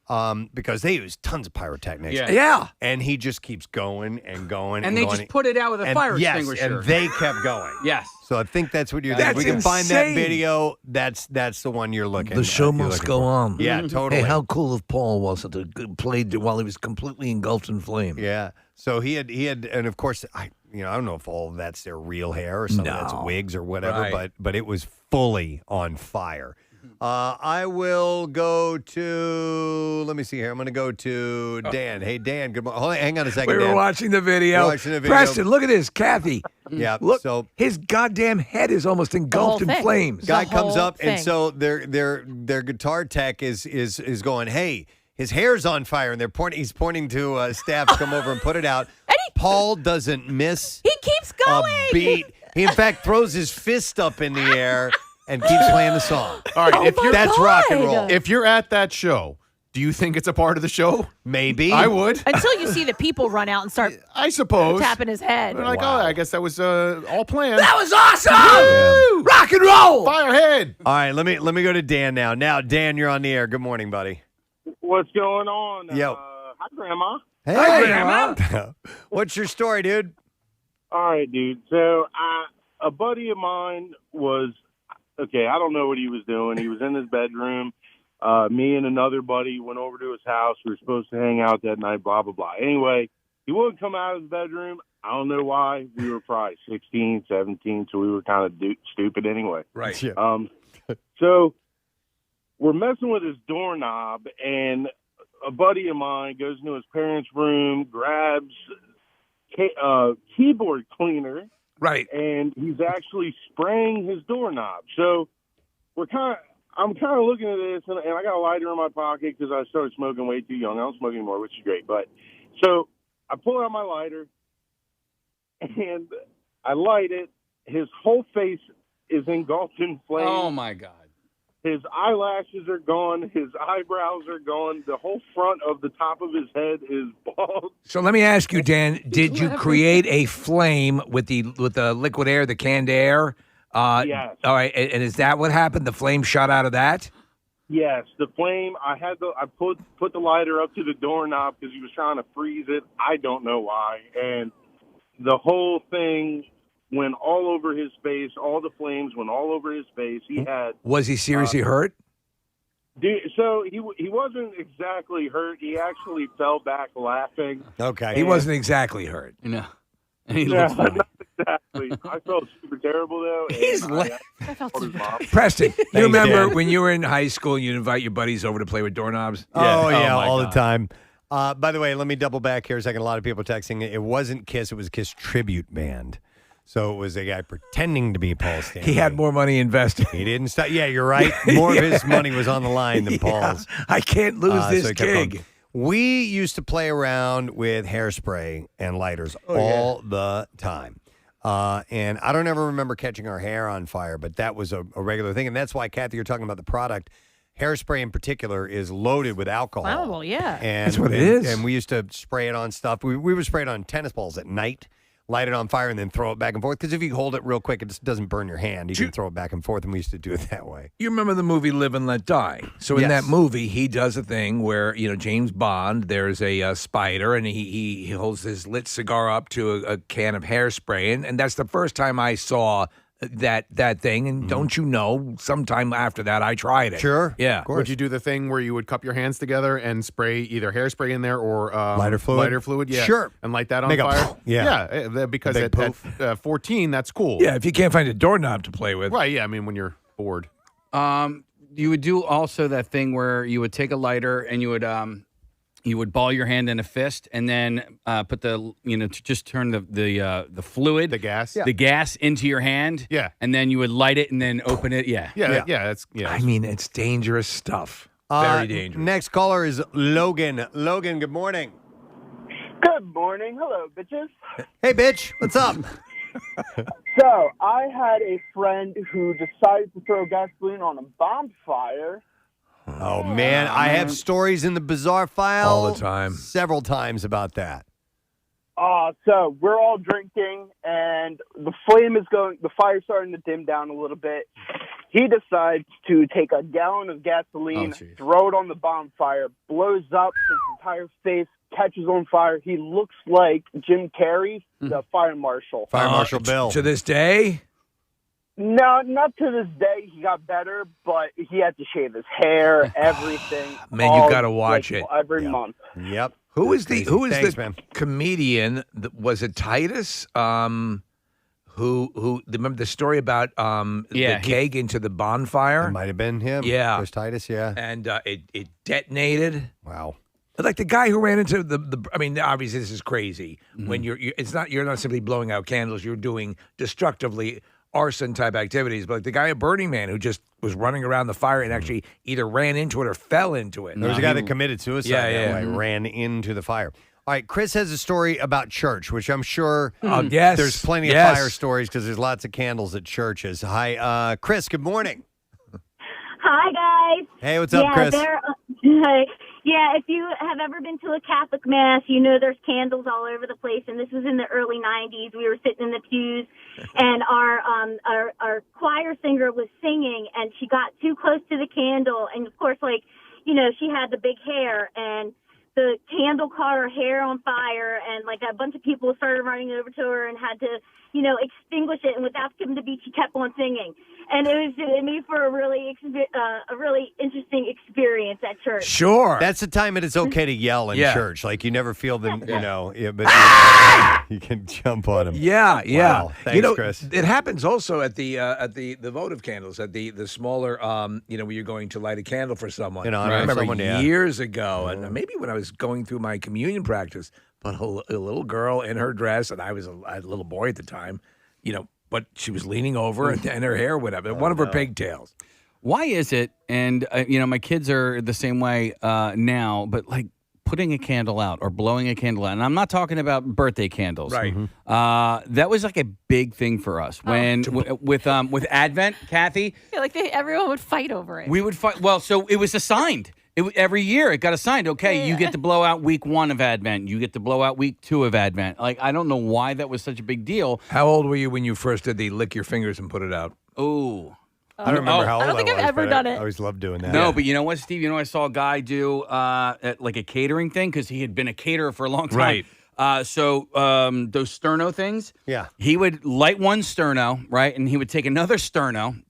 because they use tons of pyrotechnics. Yeah. And he just keeps going and going. And they going. just put it out with a fire extinguisher. And they kept going. Yes. So I think that's what you're That's thinking. If we can find that insane. video, that's the one you're looking. The show you're must looking go for. on. Yeah, totally. Hey, how cool if Paul was to play while he was completely engulfed in flame. Yeah. So he had, and of course, I don't know if all of that's their real hair or some of that's wigs or whatever, Right. but it was fully on fire. I will go to, let me see here. I'm going to go to Dan. Hey, Dan, good morning. Hang on a second, We were Dan. watching the video. We're watching the video. Preston, look at this. Kathy. Yeah. Look, so his goddamn head is almost engulfed in flames. guy comes up, and so their guitar tech is going, hey, his hair's on fire, and he's pointing to staff to come over and put it out. Paul doesn't miss He keeps going. a beat. He, in fact, throws his fist up in the air and keeps playing the song. All right, if you're That's rock and roll. If you're at that show, do you think it's a part of the show? Maybe. I would. Until you see the people run out and start I suppose. tapping his head. They're like, oh, I guess that was all planned. That was awesome! Woo! Rock and roll! Firehead! All right, let me go to Dan now. Now, Dan, you're on the air. Good morning, buddy. What's going on? Yo. Hi, Grandma. Hey, Hi, Grandma. What's your story, dude? All right, dude. So, a buddy of mine was, okay, I don't know what he was doing. He was in his bedroom. Me and another buddy went over to his house. We were supposed to hang out that night, blah, blah, blah. Anyway, he wouldn't come out of his bedroom. I don't know why. We were probably 16, 17, so we were kind of stupid anyway. Right. Yeah. So we're messing with his doorknob, and a buddy of mine goes into his parents' room, grabs keyboard cleaner, right, and he's actually spraying his doorknob. So I'm kind of looking at this, and I got a lighter in my pocket because I started smoking way too young. I don't smoke anymore, which is great. But so I pull out my lighter, and I light it. His whole face is engulfed in flames. Oh, my God. His eyelashes are gone. His eyebrows are gone. The whole front of the top of his head is bald. So let me ask you, Dan, did you create a flame with the liquid air, the canned air? Yes. All right, and is that what happened? The flame shot out of that? Yes, the flame. I put the lighter up to the doorknob because he was trying to freeze it. I don't know why, and the whole thing went all over his face. All the flames went all over his face. He had. Was he seriously hurt? Dude, so he wasn't exactly hurt. He actually fell back laughing. Okay. He wasn't exactly hurt. No. And he looks funny. Not exactly. I felt super terrible though. He's I felt super bad. Preston, you Thanks, remember Dan. when you were in high school and you'd invite your buddies over to play with doorknobs? Oh, yeah, my all God. the time. By the way, let me double back here a second. A lot of people texting. It wasn't Kiss. It was Kiss Tribute Band. So it was a guy pretending to be Paul Stanley. He had more money invested. He didn't stop. Yeah, you're right. More of his money was on the line than Yeah. Paul's. I can't lose this so he kept going. gig. We used to play around with hairspray and lighters all the time. And I don't ever remember catching our hair on fire, but that was a regular thing. And that's why, Kathy, you're talking about the product. Hairspray in particular is loaded with alcohol. Flammable, yeah. And, That's what it is. And we used to spray it on stuff. We would spray it on tennis balls at night, light it on fire, and then throw it back and forth. Because if you hold it real quick, it just doesn't burn your hand. You can throw it back and forth, and we used to do it that way. You remember the movie Live and Let Die? So in Yes. that movie, he does a thing where, James Bond, there's a spider, and he holds his lit cigar up to a can of hairspray. And that's the first time I saw that thing. And don't you know, sometime after that, I tried it. Sure. Yeah. Would you do the thing where you would cup your hands together and spray either hairspray in there or Lighter fluid? Yeah. Sure. And light that on Make a fire? poof. Yeah. Yeah, because A big at 14, that's cool. Yeah, if you can't find a doorknob to play with. Right, yeah. I mean, when you're bored. You would do also that thing where you would take a lighter and you would ball your hand in a fist and then put just turn the fluid, the gas, the gas into your hand. Yeah. And then you would light it and then open it. Yeah. I mean, it's dangerous stuff. Very dangerous. Next caller is Logan. Logan, good morning. Good morning. Hello, bitches. Hey, bitch. What's up? So, I had a friend who decided to throw gasoline on a bonfire. Oh, man. I have stories in the bizarre file All the time. Several times about that. So we're all drinking, and the fire's starting to dim down a little bit. He decides to take a gallon of gasoline, throw it on the bonfire, blows up, his entire face catches on fire. He looks like Jim Carrey, the fire marshal. Fire Marshal Bill. To this day? No, not to this day. He got better, but he had to shave his hair, everything. Man, you got to watch it. Every month. Yep. Who is Thanks, the man. comedian? Was it Titus? Who remember the story about the keg into the bonfire? It might have been him. Yeah. Chris Titus, yeah. And it detonated. Wow. Like the guy who ran into the I mean, obviously this is crazy. When you're not simply blowing out candles, you're doing destructively arson type activities. But like the guy at Burning Man who just was running around the fire and actually either ran into it or fell into it. There was a guy that committed suicide Yeah, that way, ran into the fire. All right, Chris has a story about church, which I'm sure yes. there's plenty of Yes. fire stories because there's lots of candles at churches. Hi, Chris, good morning. Hi, guys. Hey, what's up, Chris? Yeah, if you have ever been to a Catholic Mass, you know there's candles all over the place. And this was in the early 90s. We were sitting in the pews, and our choir singer was singing, and she got too close to the candle. And, of course, she had the big hair, and the candle caught her hair on fire, and, a bunch of people started running over to her and had to, extinguish it. And without skipping the beat, she kept on singing. And it made for a really interesting experience at church. Sure. That's the time that it's okay to yell in Yeah. church. Like, you never feel them, but you can jump on them. Yeah, yeah. Wow. Thanks, Chris. It happens also at the votive candles, at the smaller, where you're going to light a candle for someone. In I honor of remember someone, yeah. years ago, and maybe when I was going through my communion practice, but a little girl in her dress, and I was a little boy at the time, but she was leaning over, and her hair went up, one of her pigtails. Why is it? And my kids are the same way now, but putting a candle out or blowing a candle out, and I'm not talking about birthday candles. Right. That was a big thing for us when with Advent, Kathy. I feel like everyone would fight over it. We would fight. Well, so it was assigned. Every year it got assigned. Okay, you get to blow out week 1 of Advent. You get to blow out week 2 of Advent. I don't know why that was such a big deal. How old were you when you first did the lick your fingers and put it out? Oh. I don't remember how old I don't think I've ever done it. I always loved doing that. No, but you know what, Steve? I saw a guy do at a catering thing because he had been a caterer for a long time. Right. So those sterno things. Yeah. He would light one sterno, right, and he would take another sterno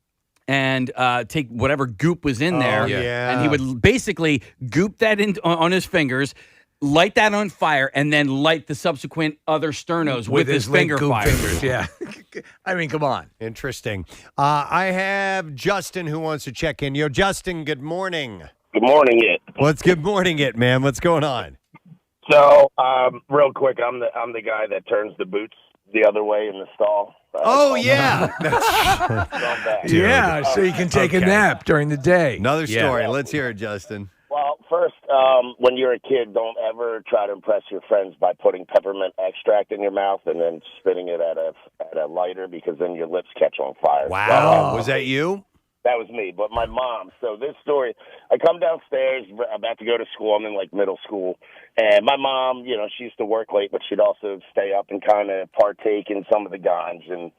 and take whatever goop was in there. Yeah. And he would basically goop that on his fingers, light that on fire, and then light the subsequent other sternos with his finger goop fire. fingers, yeah. I mean, come on. Interesting. I have Justin who wants to check in. Yo, Justin, good morning. Good morning, it. Good morning, it, man? What's going on? So, real quick, I'm the guy that turns the boots the other way in the stall. Yeah. Yeah, so you can take a nap during the day. Another story. Let's hear it, Justin. Well, first, when you're a kid, don't ever try to impress your friends by putting peppermint extract in your mouth and then spitting it at a lighter, because then your lips catch on fire. Wow. Was that you? That was me, but my mom. So this story, I come downstairs, about to go to school. I'm in middle school, and my mom, she used to work late, but she'd also stay up and kind of partake in some of the ganj, and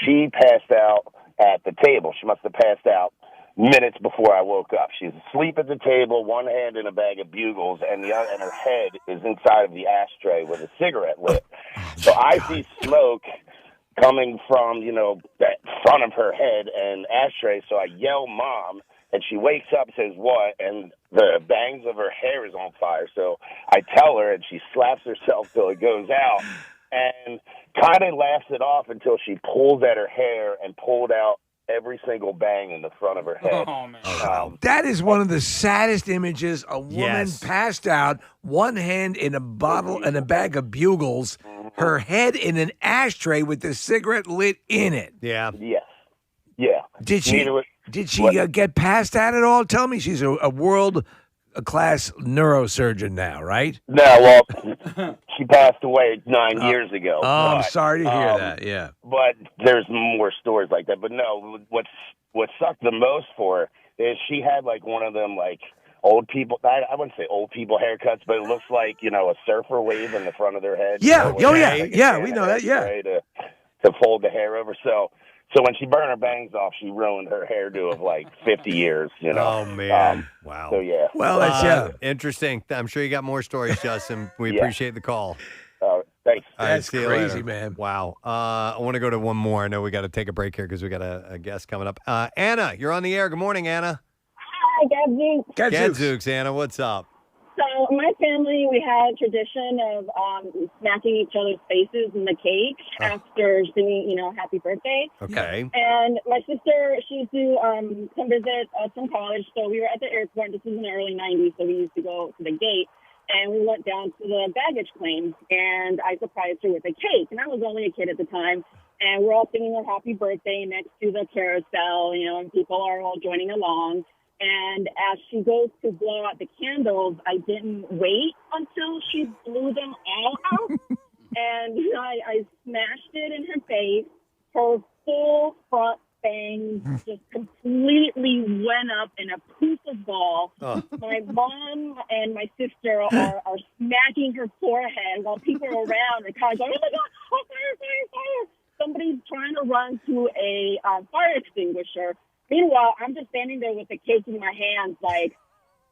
she passed out at the table. She must have passed out minutes before I woke up. She's asleep at the table, one hand in a bag of bugles, and her head is inside of the ashtray with a cigarette lit. So I see smoke coming from, that front of her head and ashtray. So I yell, "Mom," and she wakes up and says, "What?" And the bangs of her hair is on fire. So I tell her, and she slaps herself till it goes out and kind of laughs it off until she pulls at her hair and pulled out every single bang in the front of her head. Oh, man. That is one of the saddest images. A woman passed out, one hand in a bottle and a bag of bugles, her head in an ashtray with the cigarette lit in it. Yeah. Yes. Yeah. Did she get past that at all? Tell me, she's a world-class neurosurgeon now, right? No, well, she passed away 9 years ago. Oh, I'm sorry to hear that, yeah. But there's more stories like that. But no, what sucked the most for her is she had one of them old people, I wouldn't say old people haircuts, but it looks like, a surfer wave in the front of their head. Yeah, we know that, yeah. To fold the hair over. So when she burned her bangs off, she ruined her hairdo of 50 years, Oh, man. Wow. So, yeah. Well, that's, interesting. I'm sure you got more stories, Justin. We appreciate the call. Thanks. All right, That's see you crazy, later. man. Wow. I want to go to one more. I know we got to take a break here because we got a guest coming up. Anna, you're on the air. Good morning, Anna. Hi, Gadzooks. Gadzooks, Anna, what's up? So my family, we had a tradition of smacking each other's faces in the cake after singing, happy birthday. Okay. And my sister, she used to come visit us from college. So we were at the airport. This was in the early 90s, so we used to go to the gate. And we went down to the baggage claim, and I surprised her with a cake. And I was only a kid at the time. And we're all singing her happy birthday next to the carousel, and people are all joining along. And as she goes to blow out the candles, I didn't wait until she blew them all out. And I smashed it in her face. Her full front fangs just completely went up in a poof of ball. My mom and my sister are smacking her forehead while people around are kind of going, oh my God, oh, fire, fire, fire. Somebody's trying to run to a fire extinguisher. Meanwhile, I'm just standing there with the cake in my hands like,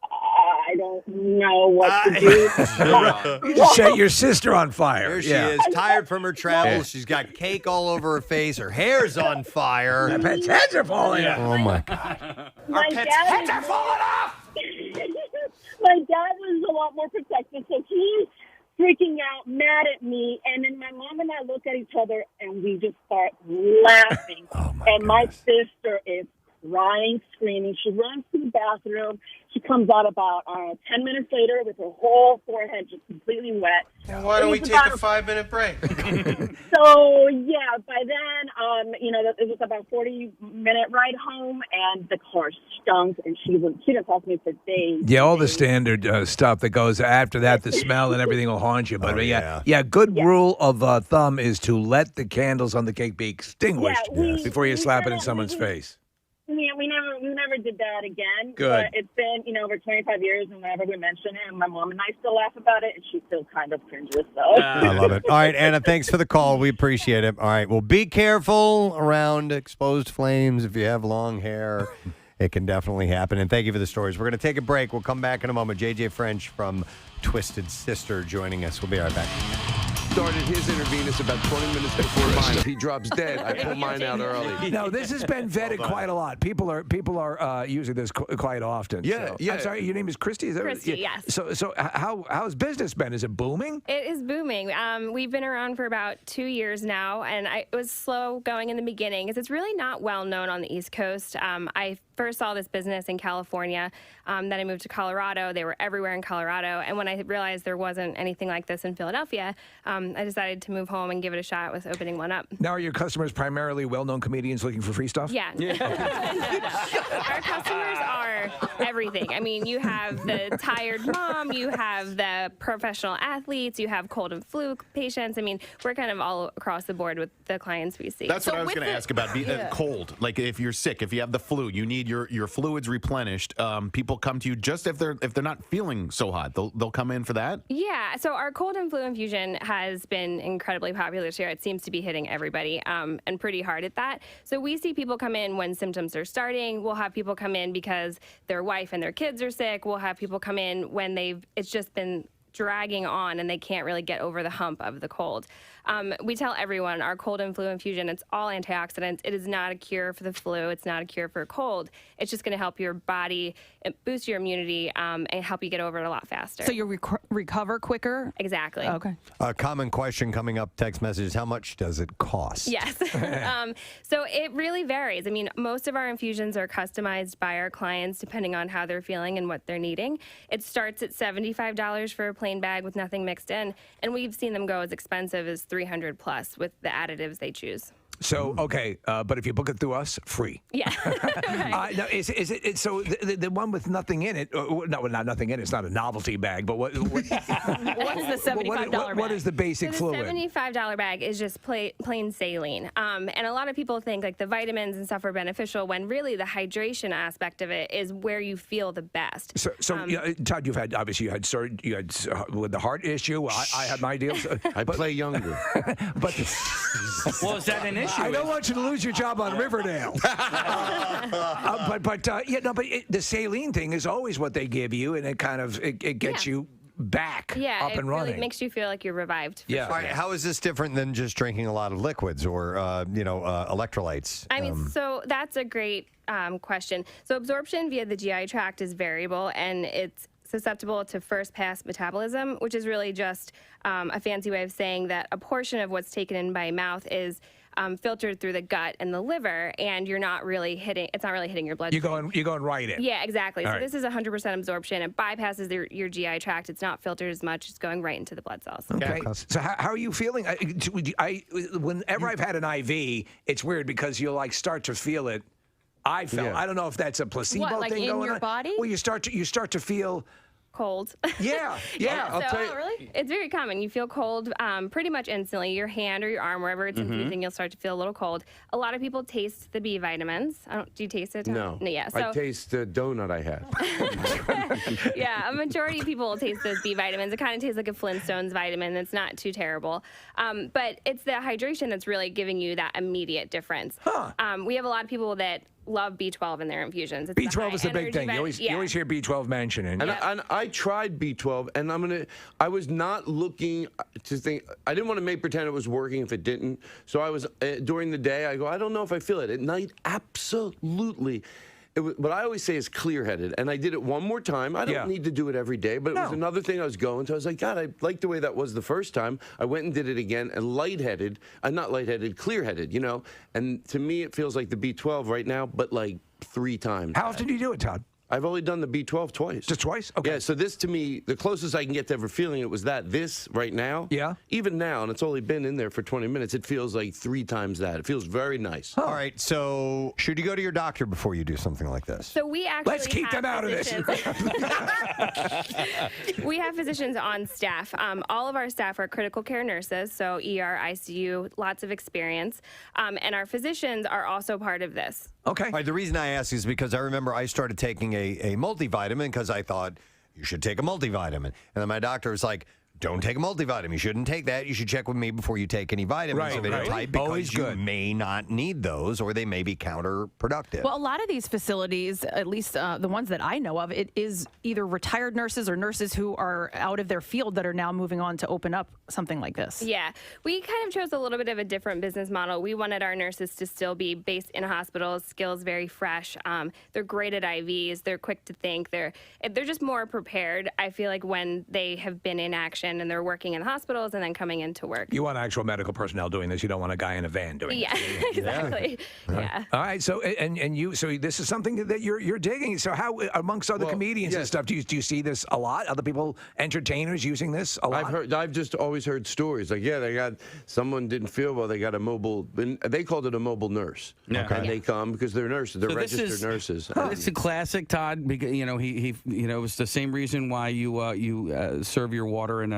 I don't know what to do. You just set your sister on fire. There she is, tired from her travels. She's got cake all over her face. Her hair's on fire. My pet's heads are falling off. Oh, my God. My pet's dad heads are falling off! My dad was a lot more protective, so he's freaking out, mad at me, and then my mom and I look at each other, and we just start laughing. My sister is crying, screaming. She runs to the bathroom. She comes out about 10 minutes later with her whole forehead just completely wet. Why don't we take a 5-minute break? So, yeah, by then, it was about a 40-minute ride home, and the car stunk, and she didn't talk to me for days. Yeah, all the standard stuff that goes after that, the smell and everything will haunt you. But good rule of thumb is to let the candles on the cake be extinguished before you slap it in someoe's face. Yeah, we never did that again. Good. But it's been, over 25 years, and whenever we mention it, my mom and I still laugh about it, and she still kind of cringes. So. I love it. All right, Anna, thanks for the call. We appreciate it. All right, well, be careful around exposed flames if you have long hair. It can definitely happen. And thank you for the stories. We're going to take a break. We'll come back in a moment. JJ French from Twisted Sister joining us. We'll be right back. Started his intravenous about 20 minutes before mine. If he drops dead, I pull mine out early. No, this has been vetted quite a lot. People are using this quite often. Yeah, so. yeah. I'm sorry, your name is Christy? Is that Christy, yes. So how's business been? Is it booming? It is booming. We've been around for about 2 years now, and it was slow going in the beginning because it's really not well known on the East Coast. I first saw this business in California. Then I moved to Colorado. They were everywhere in Colorado. And when I realized there wasn't anything like this in Philadelphia, I decided to move home and give it a shot with opening one up. Now, are your customers primarily well-known comedians looking for free stuff? Yeah. Our customers are everything. I mean, you have the tired mom, you have the professional athletes, you have cold and flu patients. I mean, we're kind of all across the board with the clients we see. That's what I was going to ask about. Cold. Like if you're sick, if you have the flu, you need your fluids replenished. People come to you just if they're not feeling so hot. They'll come in for that? Yeah. So our cold and flu infusion has been incredibly popular this year. It seems to be hitting everybody and pretty hard at that. So we see people come in when symptoms are starting. We'll have people come in because their wife and their kids are sick. We'll have people come in when it's just been dragging on and they can't really get over the hump of the cold. We tell everyone our cold and flu infusion, it's all antioxidants. It is not a cure for the flu. It's not a cure for a cold. It's just going to help your body, boost your immunity, and help you get over it a lot faster. So you recover quicker? Exactly. Okay. A common question coming up, text messages, how much does it cost? Yes. So it really varies. I mean, most of our infusions are customized by our clients depending on how they're feeling and what they're needing. It starts at $75 for a plain bag with nothing mixed in, and we've seen them go as expensive as $300 plus with the additives they choose. So, okay, but if you book it through us, free. Yeah. Now, is it so the one with nothing in it? Not nothing in it. It's not a novelty bag. But what What's the $75 bag? What is the basic fluid? The $75 bag is just plain saline. And a lot of people think like the vitamins and stuff are beneficial when really the hydration aspect of it is where you feel the best. So Todd, you had surgery. You had with the heart issue. I had my deals. I play younger. But well, is that an issue? I don't want you to lose your job on Riverdale. The saline thing is always what they give you, and it kind of it gets you back up and running. It really makes you feel like you're revived. Yeah. All right, how is this different than just drinking a lot of liquids or electrolytes? I mean, so that's a great question. So absorption via the GI tract is variable, and it's susceptible to first-pass metabolism, which is really just a fancy way of saying that a portion of what's taken in by mouth is filtered through the gut and the liver, and it's not really hitting your bloodstream. You're going right in. Yeah, exactly. All So right. this is 100% absorption. It bypasses your GI tract. It's not filtered as much. It's going right into the blood cells. Okay. So how are you feeling? Whenever I've had an IV, it's weird because you'll start to feel it I felt. Yeah. I don't know if that's a placebo What, like thing in going your on. body? Well, you start to feel Cold. Yeah. I'll tell you. Really? It's very common. You feel cold pretty much instantly. Your hand or your arm, wherever it's infusing, you'll start to feel a little cold. A lot of people taste the B vitamins. Do you taste it? No. Yeah. I taste the donut I had. Yeah, a majority of people will taste those B vitamins. It kind of tastes like a Flintstones vitamin. It's not too terrible. But it's the hydration that's really giving you that immediate difference. We have a lot of people that love B12 in their infusions. It's B12 is a big thing. You always hear B12 mentioned. And I tried B12, and I was not looking to think. I didn't want to pretend it was working if it didn't. So I was during the day. I go, I don't know if I feel it. At night, absolutely. What I always say is clear-headed, and I did it one more time. I don't need to do it every day, but it was another thing I was going to. I was like, God, I liked the way that was the first time. I went and did it again, and lightheaded, not lightheaded, clear-headed, you know? And to me, it feels like the B12 right now, but like 3 times. How often do you do it, Todd? I've only done the B12 twice. Just twice? Okay. Yeah, so this to me, the closest I can get to ever feeling it was that. This right now, even now, and it's only been in there for 20 minutes, it feels like 3 times that. It feels very nice. All right, so should you go to your doctor before you do something like this? So we actually Let's keep them out of this. We have physicians on staff. All of our staff are critical care nurses, so ER, ICU, lots of experience. And our physicians are also part of this. Okay. All right, the reason I ask is because I remember I started taking a multivitamin because I thought you should take a multivitamin. And then my doctor was like, don't take a multivitamin. You shouldn't take that. You should check with me before you take any vitamins of any type because Always you good. may not need those or they may be counterproductive. Well, a lot of these facilities, at least the ones that I know of, it is either retired nurses or nurses who are out of their field that are now moving on to open up something like this. Yeah, we kind of chose a little bit of a different business model. We wanted our nurses to still be based in hospitals, skills very fresh. They're great at IVs. They're quick to think. They're just more prepared, I feel like, when they have been in action and they're working in hospitals and then coming into work. You want actual medical personnel doing this. You don't want a guy in a van doing Yeah, exactly. Yeah. All right. So so this is something that you're digging. So how amongst other comedians and stuff, do you see this a lot? Other people, entertainers using this a lot? I've just always heard stories like, they got someone didn't feel well. They got a mobile. They called it a mobile nurse. Yeah. And they come because they're nurses. They're registered nurses. It's a classic, Todd. Because he it's the same reason why you serve your water in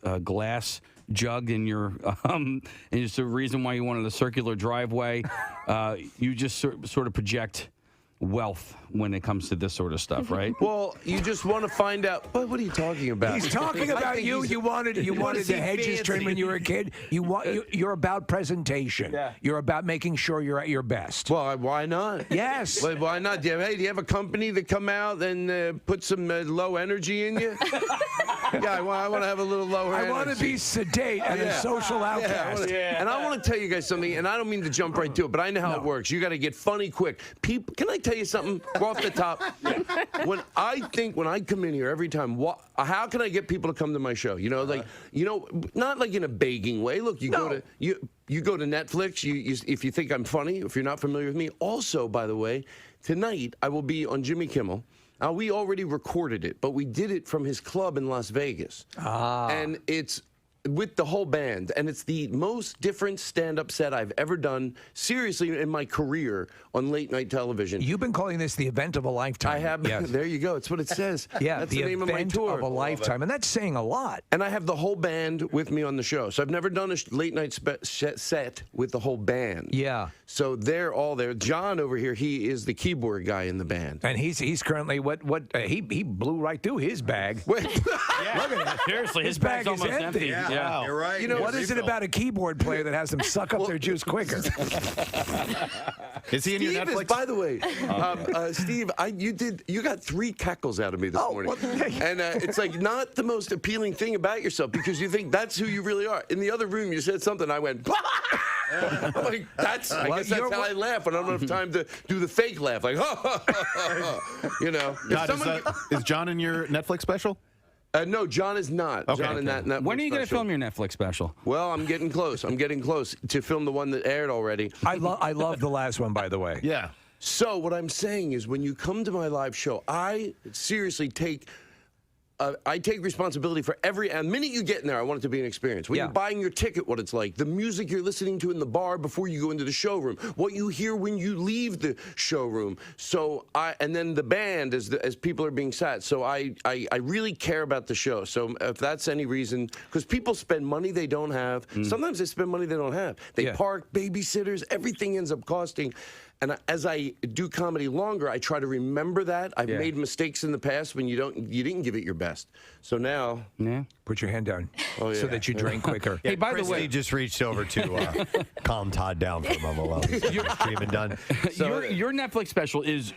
a glass jug in your and it's the reason why you wanted a circular driveway. You just sort of project wealth when it comes to this sort of stuff, right? Well, you just want to find out. What are you talking about? He's talking about you. You wanted the hedges trimmed when you were a kid. You're about presentation. Yeah. You're about making sure you're at your best. Well, why not? Yes. Why not? Do you have a company that come out and put some low energy in you? I want to have a little lower energy. I want to be sedate and a social outcast. And I want to tell you guys something, and I don't mean to jump right to it, but I know how it works. You got to get funny quick. People, can I tell you something off the top? When I come in here every time, how can I get people to come to my show? Not like in a begging way. Look, you go to Netflix. If you think I'm funny, if you're not familiar with me. Also, by the way, tonight I will be on Jimmy Kimmel. We already recorded it, but we did it from his club in Las Vegas. And it's with the whole band, and it's the most different stand-up set I've ever done, seriously, in my career on late-night television. You've been calling this the event of a lifetime. I have. Yes. There you go. It's what it says. That's the name of my tour. Of a lifetime, and that's saying a lot. And I have the whole band with me on the show. So I've never done a late-night set with the whole band. Yeah. So they're all there. John over here, he is the keyboard guy in the band. And he's currently he blew right through his bag. Wait. Look at that. Seriously, his bag is empty. Yeah. You're right. What is it about a keyboard player that has them suck up their juice quicker? Is he in your Netflix? By the way, Steve, you got 3 cackles out of me this morning, and it's like not the most appealing thing about yourself because you think that's who you really are. In the other room, you said something. I went. I'm like, I guess that's how I laugh when I don't have time to do the fake laugh, like, Is John in your Netflix special? No, John is not. Okay, John in that Netflix When are you going to special. film your Netflix special? Well, I'm getting close. I'm getting close to film the one that aired already. I love the last one, by the way. Yeah. So what I'm saying is when you come to my live show, I seriously take I take responsibility for every. And the minute you get in there, I want it to be an experience. When you're buying your ticket, what it's like, the music you're listening to in the bar before you go into the showroom, what you hear when you leave the showroom. So and then the band as people are being sat. So I really care about the show. So if that's any reason, because people spend money they don't have. Sometimes they spend money they don't have. They park, babysitters, everything ends up costing. And as I do comedy longer, I try to remember that. I've made mistakes in the past when you didn't give it your best. So now, put your hand down so that you drain quicker. Hey, by the way, just reached over to calm Todd down for a moment while he's streaming done. So, your Netflix special is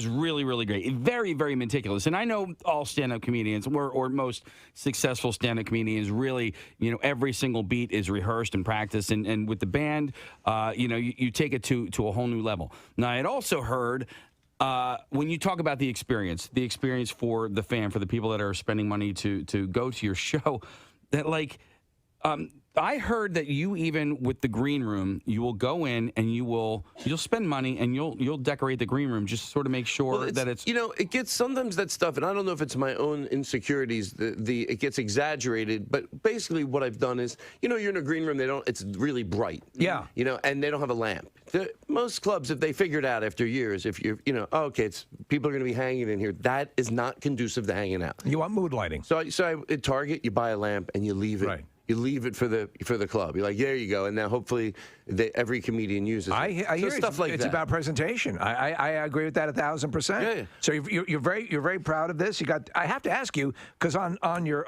really, really great. Very, very meticulous. And I know all stand-up comedians, or most successful stand-up comedians, really, every single beat is rehearsed and practiced. And with the band, you take it to a whole new level. Now, I had also heard when you talk about the experience for the fan, for the people that are spending money to go to your show, that I heard that you, even with the green room, you will go in and you'll spend money and you'll decorate the green room just to sort of make sure that it's it gets sometimes that stuff, and I don't know if it's my own insecurities, it gets exaggerated, but basically what I've done is, you're in a green room, it's really bright, and they don't have a lamp. Most clubs, if they figure it out after years, if it's people are going to be hanging in here, that is not conducive to hanging out. You want mood lighting. So at Target, you buy a lamp and you leave it. Right. You leave it for the club. You're like, there you go, and now hopefully every comedian uses it. I hear stuff like it's that. about presentation. I agree with that 1,000%. Yeah. So you're very proud of this. I have to ask you, because on your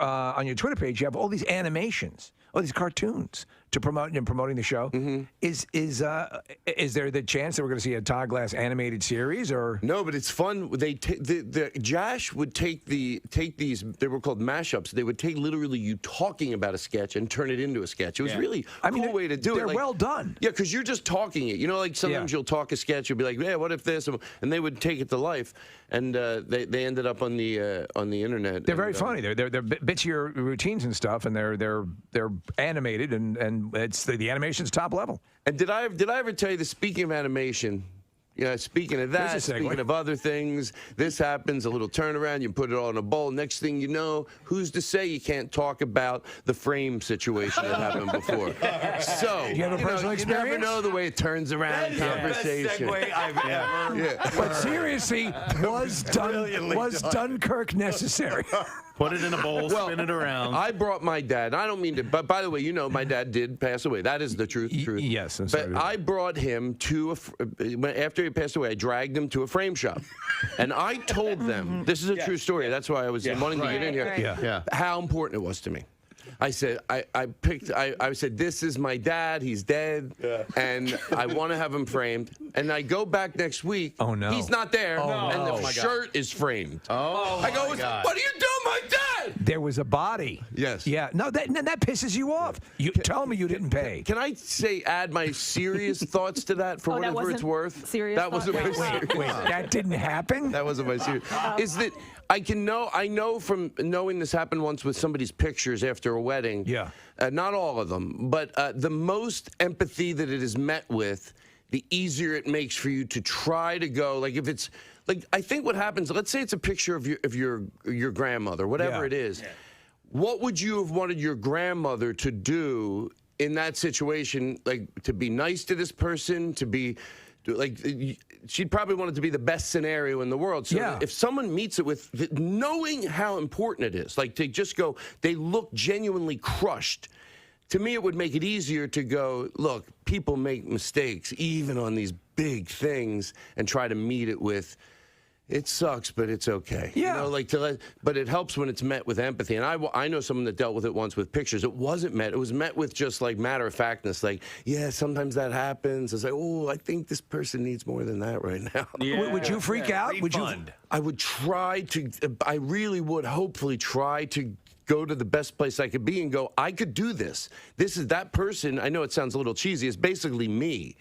Twitter page you have all these animations, all these cartoons to promoting the show. Mm-hmm. Is there the chance that we're going to see a Todd Glass animated series, or no? But it's fun. They Josh would take these. They were called mashups. They would take literally you talking about a sketch and turn it into a sketch. It was really a cool way to do it. They're well done. Yeah, because you're just talking it. Sometimes you'll talk a sketch. You'll be like, yeah, what if this? And they would take it to life. And they ended up on the internet. They're very funny. They're bits of your routines and stuff, and they're animated, and it's the animation's top level. And did I ever tell you that, speaking of animation? Speaking of that, speaking of other things, this happens, a little turnaround, you put it all in a bowl. Next thing you know, who's to say you can't talk about the frame situation that happened before? So, do you have a personal experience? You never know the way it turns around conversation. Best segue I've ever. Yeah. But seriously, was Dunkirk necessary? Put it in a bowl, spin it around. I brought my dad. I don't mean to, but by the way, my dad did pass away. That is the truth. Yes. But I brought him to after he passed away, I dragged him to a frame shop. And I told them, this is a true story. That's why I was wanting to get in here. How important it was to me. I said, I said, this is my dad. He's dead. And I want to have him framed. And I go back next week. Oh, no. He's not there. And the shirt is framed. I go, what are you doing, my dad? There was a body. Yes. Yeah. No, that pisses you off. You tell me you didn't pay. Can I add my serious thoughts to that for whatever it's worth? Serious that wasn't my serious. Wait, that didn't happen? That wasn't my serious. Is that I know from knowing this happened once with somebody's pictures after a wedding. Yeah. Not all of them, but the most empathy that it is met with, the easier it makes for you to try to go. Like if it's like, I think what happens, let's say it's a picture of your grandmother, whatever it is. Yeah. What would you have wanted your grandmother to do in that situation? Like, to be nice to this person, to be like, she'd probably want it to be the best scenario in the world. So if someone meets it with knowing how important it is, like to just go, they look genuinely crushed. To me, it would make it easier to go, look, people make mistakes, even on these big things, and try to meet it with, it sucks, but it's okay. Yeah. But it helps when it's met with empathy. And I know someone that dealt with it once with pictures. It wasn't met. It was met with just like matter-of-factness. Like, yeah, sometimes that happens. It's like, oh, I think this person needs more than that right now. Yeah. Would you freak out? I would try to, I really would hopefully try to go to the best place I could be and go, I could do this. This is that person. I know it sounds a little cheesy. It's basically me.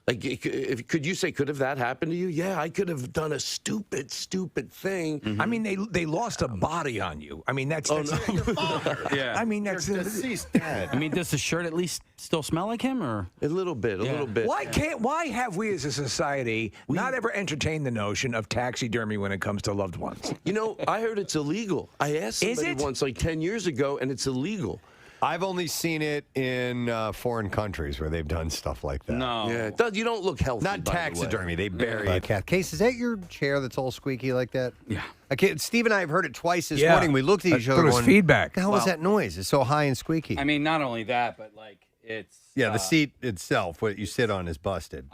Like, could you say, could have that happened to you? Yeah, I could have done a stupid thing. I mean, they lost a body on you. I mean, that's Oh, no. Yeah. I mean, that's deceased dad. I mean, does the shirt at least still smell like him, or A little bit. Why have we as a society not ever entertained the notion of taxidermy when it comes to loved ones? You know, I heard it's illegal. I asked Is somebody it? once, like 10 years ago, and it's illegal. I've only seen it in foreign countries where they've done stuff like that. No. Yeah, you don't look healthy. Not by the way. taxidermy. They bury a cat. Case, is that your chair that's all squeaky like that? Yeah. Okay, Steve and I have heard it twice this Yeah. morning. We looked at each other. There was going, feedback. What the hell was that noise? It's so high and squeaky. I mean, not only that, but like it's the seat itself, what you sit on, is busted.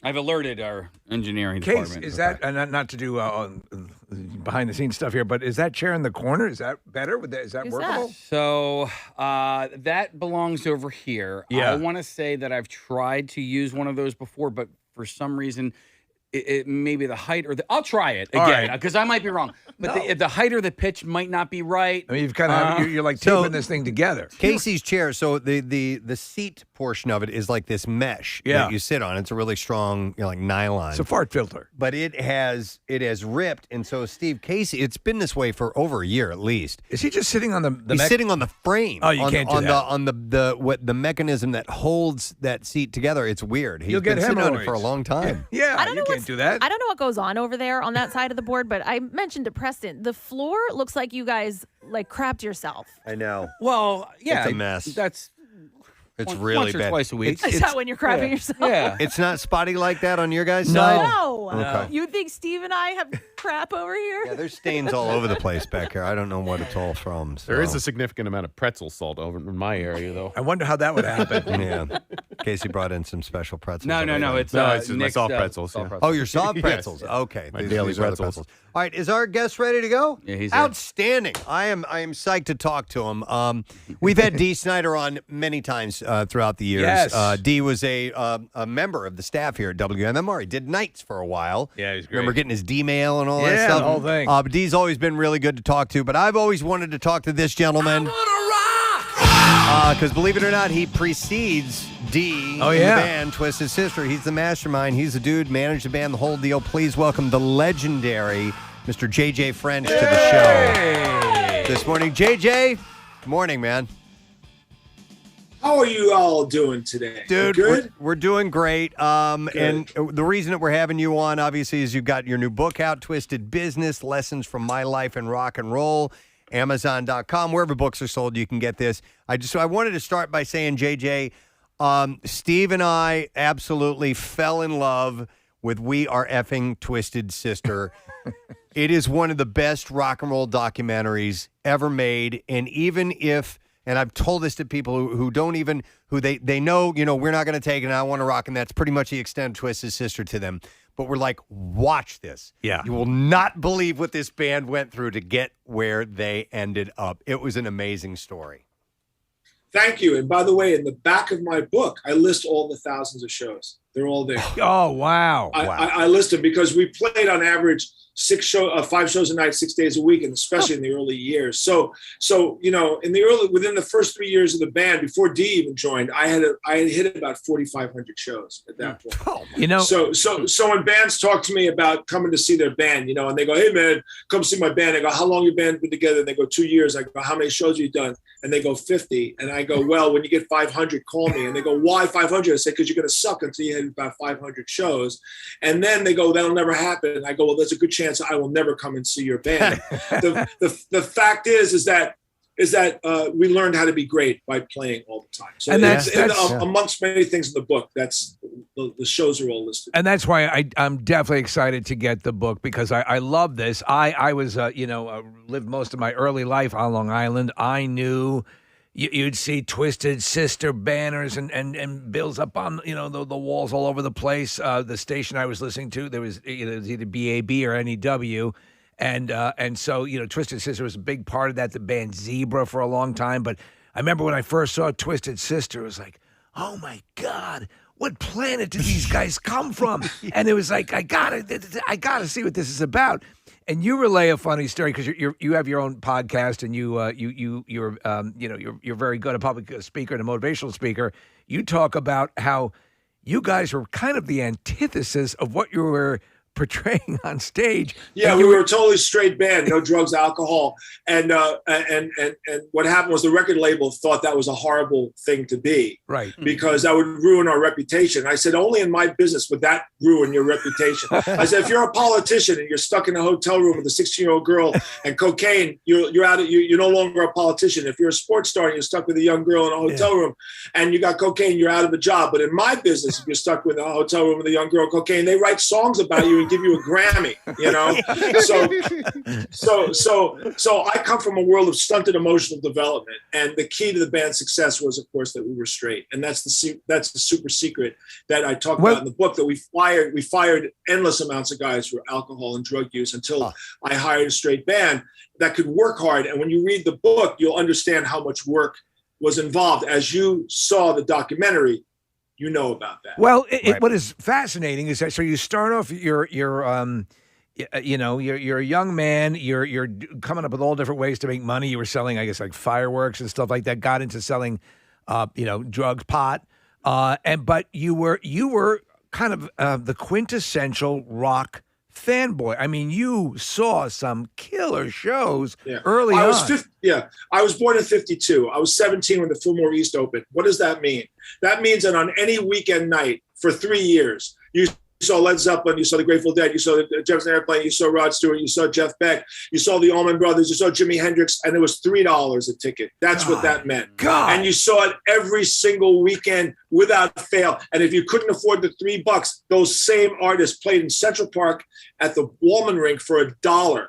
I've alerted our engineering Case, department. is that not to do behind the scenes stuff here, but is that chair in the corner? Is that better? Is that Who's workable? that? So that belongs over here. Yeah. I want to say that I've tried to use one of those before, but for some reason, it maybe the height or I'll try it All again right. because I might be wrong. But the height or the pitch might not be right. I mean, you've kind of you're like taping this thing together. Casey's chair. So the seat portion of it is like this mesh that you sit on. It's a really strong, like nylon. It's a fart filter. But it has ripped, and so Steve Casey, it's been this way for over a year at least. Is he just sitting on the? He's sitting on the frame. Oh, you can't do that. On the mechanism that holds that seat together. It's weird. He's You'll get been sitting on it hemorrhoids. for a long time. Yeah, I don't know you can't do that. I don't know what goes on over there on that side of the board, but I mentioned to Preston, the floor looks like you guys like crapped yourself. I know. Well, yeah, It's a mess. That's It's once really or bad. twice a week. Is that when you're crapping yourself? Yeah. It's not spotty like that on your guys' side? No. Okay. You think Steve and I have crap over here? Yeah, there's stains all over the place back here. I don't know what it's all from. So. There is a significant amount of pretzel salt over in my area, though. I wonder how that would happen. Yeah. Casey brought in some special pretzels. No. It's just my Nick's, soft pretzels. soft yeah. pretzels. Oh, your soft Yes, pretzels. yes. Okay. My daily are the pretzels. All right, is our guest ready to go? Yeah, he's here. outstanding. I am psyched to talk to him. We've had Dee Snider on many times throughout the years. Yes. Dee was a member of the staff here at WMMR. He did nights for a while. Yeah, he's great. Remember getting his D-mail and all that Yeah, stuff? the whole thing. But Dee's always been really good to talk to. But I've always wanted to talk to this gentleman. Because believe it or not, he precedes Dee in the band Twisted Sister. He's the mastermind. He's the dude, managed the band, the whole deal. Please welcome the legendary Mr. JJ French to the show this morning. JJ, good morning, man. How are you all doing today? Dude, good? we're doing great. And the reason that we're having you on, obviously, is you've got your new book out, Twisted Business, Lessons from My Life in Rock and Roll. Amazon.com, wherever books are sold, you can get this. I wanted to start by saying, JJ, Steve and I absolutely fell in love with We Are Effing Twisted Sister. It is one of the best rock and roll documentaries ever made. And even if, and I've told this to people who don't even, who they know, we're not going to take it and I want to rock, and that's pretty much the extent of Twisted Sister to them. But we're like, watch this. Yeah. You will not believe what this band went through to get where they ended up. It was an amazing story. Thank you. And by the way, in the back of my book, I list all the thousands of shows. They're all there. Oh, wow. I list them because we played on average 5 shows a night, 6 days a week, and especially in the early years. So within the first 3 years of the band, before Dee even joined, I had hit about 4,500 shows at that point. So when bands talk to me about coming to see their band, and they go, "Hey man, come see my band." I go, "How long your band been together?" And they go, 2 years. I go, "How many shows have you done?" And they go, 50. And I go, "Well, when you get 500, call me." And they go, "Why 500?" I say, "Because you're going to suck until you hit about 500 shows." And then they go, "That'll never happen." And I go, "Well, there's a good chance I will never come and see your band." The fact is that we learned how to be great by playing all the time. So, and amongst many things in the book, that's the shows are all listed. And that's why I'm definitely excited to get the book, because I love this. I was lived most of my early life on Long Island. I knew. You'd see Twisted Sister banners and bills up on the walls all over the place. The station I was listening to, there was either BAB or NEW, and so Twisted Sister was a big part of that. The band Zebra for a long time, but I remember when I first saw Twisted Sister, it was like, oh my God, what planet did these guys come from? And it was like, I gotta see what this is about. And you relay a funny story because you have your own podcast, and you're very good, a public speaker and a motivational speaker. You talk about how you guys were kind of the antithesis of what you were portraying on stage. Yeah, And we you were a totally straight band, no drugs, alcohol, and what happened was the record label thought that was a horrible thing to be, right? Because that would ruin our reputation. I said, only in my business would that ruin your reputation. I said, if you're a politician and you're stuck in a hotel room with a 16-year-old girl and cocaine, you're out. You're no longer a politician. If you're a sports star and you're stuck with a young girl in a hotel room and you got cocaine, you're out of a job. But in my business, if you're stuck with a hotel room with a young girl and cocaine, they write songs about you and give you a Grammy, you know. So I come from a world of stunted emotional development, and the key to the band's success was, of course, that we were straight, and that's the super secret that I talk about in the book. That we fired endless amounts of guys for alcohol and drug use until I hired a straight band that could work hard. And when you read the book, you'll understand how much work was involved. As you saw the documentary, you know about that. Well, what is fascinating is that so you start off you're a young man. You're coming up with all different ways to make money. You were selling, I guess, like fireworks and stuff like that. Got into selling, drugs, pot, but you were kind of the quintessential rock fanboy. I mean, you saw some killer shows early on. I was born in 52. I was 17 when the Fillmore East opened. What does that mean? That means that on any weekend night for 3 years, you saw Led Zeppelin, you saw the Grateful Dead, you saw the Jefferson Airplane, you saw Rod Stewart, you saw Jeff Beck, you saw the Allman Brothers, you saw Jimi Hendrix, and it was $3 a ticket. That's what that meant. And you saw it every single weekend without fail. And if you couldn't afford the $3, those same artists played in Central Park at the Wallman Rink for $1.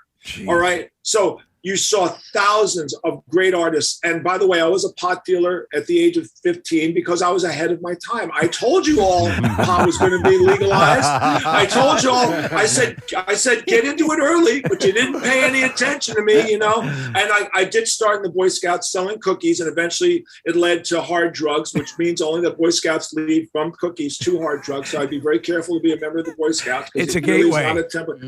All right. So you saw thousands of great artists. And by the way, I was a pot dealer at the age of 15 because I was ahead of my time. I told you all pot was going to be legalized. I told you all, I said, get into it early, but you didn't pay any attention to me, you know? And I did start in the Boy Scouts selling cookies, and eventually it led to hard drugs, which means only the Boy Scouts lead from cookies to hard drugs. So I'd be very careful to be a member of the Boy Scouts. It's a gateway.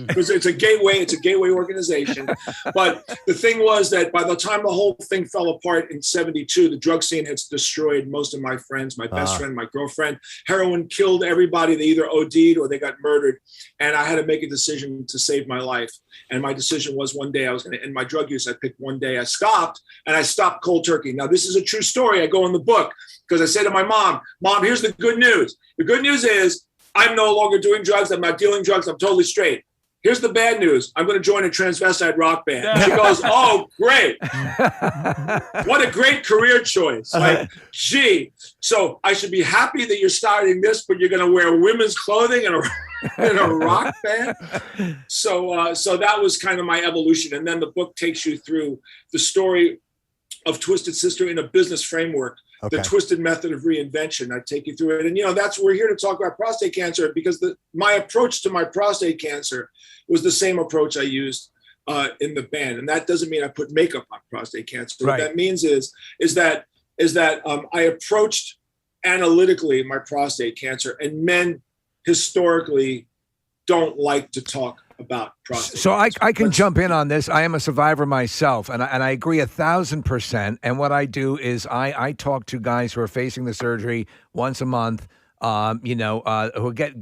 Because it's a gateway. It's a gateway organization. But the thing was that by the time the whole thing fell apart in 72, the drug scene had destroyed most of my friends, my best friend, my girlfriend. Heroin killed everybody. They either OD'd or they got murdered. And I had to make a decision to save my life. And my decision was one day I was going to end my drug use. I picked one day. I stopped cold turkey. Now, this is a true story. I go in the book because I said to my mom, here's the good news. The good news is I'm no longer doing drugs. I'm not dealing drugs. I'm totally straight. Here's the bad news. I'm going to join a transvestite rock band. She goes, oh, great. What a great career choice. Like, gee. So I should be happy that you're starting this, but you're going to wear women's clothing in a rock band. So that was kind of my evolution. And then the book takes you through the story of Twisted Sister in a business framework. Okay. The twisted method of reinvention. I take you through it. And, we're here to talk about prostate cancer because my approach to my prostate cancer was the same approach I used in the band. And that doesn't mean I put makeup on prostate cancer. Right. What that means is that I approached analytically my prostate cancer, and men historically don't like to talk about prostate. So I can jump in on this. I am a survivor myself, and I agree 1,000%. And what I do is I talk to guys who are facing the surgery once a month. Who get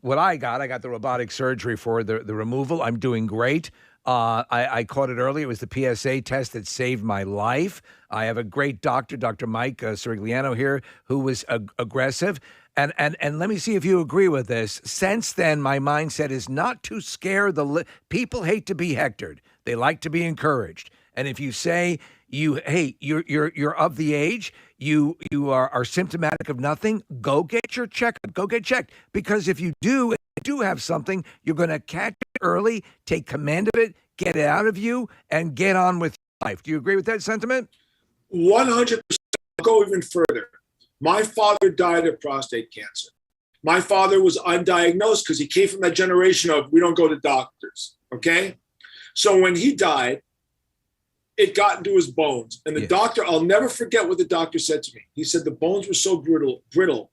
what I got. I got the robotic surgery for the removal. I'm doing great. I caught it early. It was the PSA test that saved my life. I have a great doctor, Dr. Mike Sirigliano here, who was aggressive. And let me see if you agree with this. Since then, my mindset is not to scare people. Hate to be hectored. They like to be encouraged. And if you say you're of the age, you are symptomatic of nothing, go get your checkup. Go get checked, because if you do have something, you're going to catch it early, take command of it, get it out of you, and get on with your life. Do you agree with that sentiment? 100%. I'll go even further. My father died of prostate cancer. My father was undiagnosed because he came from that generation of we don't go to doctors, okay? So when he died, it got into his bones. And the doctor, I'll never forget what the doctor said to me. He said the bones were so brittle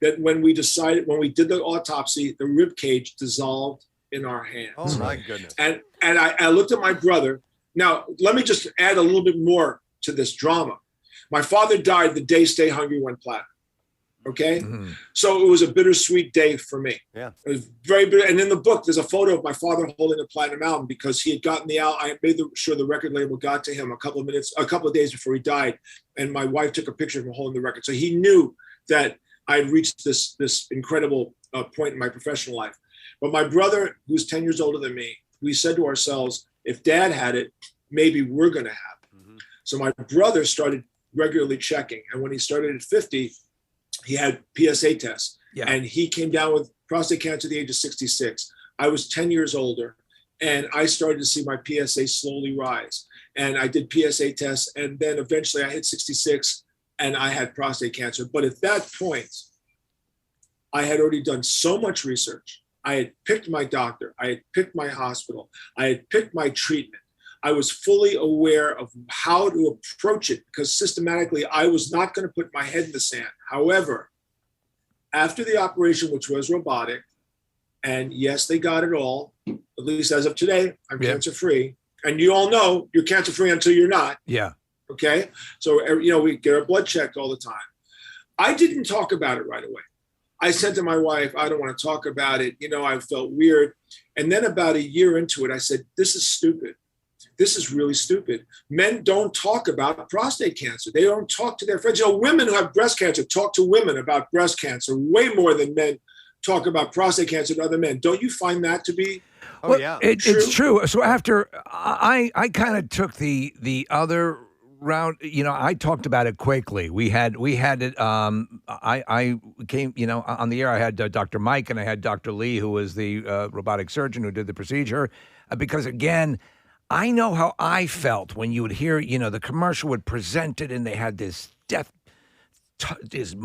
that when we did the autopsy, the rib cage dissolved in our hands. Oh, my goodness. And I looked at my brother. Now, let me just add a little bit more to this drama. My father died the day Stay Hungry went platinum. Okay. So it was a bittersweet day for me. Yeah. It was very bitter. And in the book, there's a photo of my father holding a platinum album because he had gotten the album. I made sure the record label got to him a couple of days before he died. And my wife took a picture of him holding the record. So he knew that I had reached this incredible point in my professional life. But my brother, who's 10 years older than me, we said to ourselves, if Dad had it, maybe we're going to have it. So my brother started regularly checking. And when he started at 50, he had PSA tests. Yeah. And he came down with prostate cancer at the age of 66. I was 10 years older, and I started to see my PSA slowly rise. And I did PSA tests, and then eventually I hit 66, and I had prostate cancer. But at that point, I had already done so much research. I had picked my doctor. I had picked my hospital. I had picked my treatment. I was fully aware of how to approach it because systematically I was not going to put my head in the sand. However, after the operation, which was robotic, and yes, they got it all, at least as of today, I'm cancer-free. And you all know you're cancer-free until you're not. Yeah. Okay. So, we get our blood checked all the time. I didn't talk about it right away. I said to my wife, I don't want to talk about it. I felt weird. And then about a year into it, I said, this is stupid. This is really stupid. Men don't talk about prostate cancer. They don't talk to their friends. Women who have breast cancer talk to women about breast cancer way more than men talk about prostate cancer to other men. Don't you find that to be It's true. So after I kind of took the other route, I talked about it quickly. We had it. I came, on the air. I had Dr. Mike and I had Dr. Lee, who was the robotic surgeon who did the procedure, because again, I know how I felt when you would hear, the commercial would present it and they had this this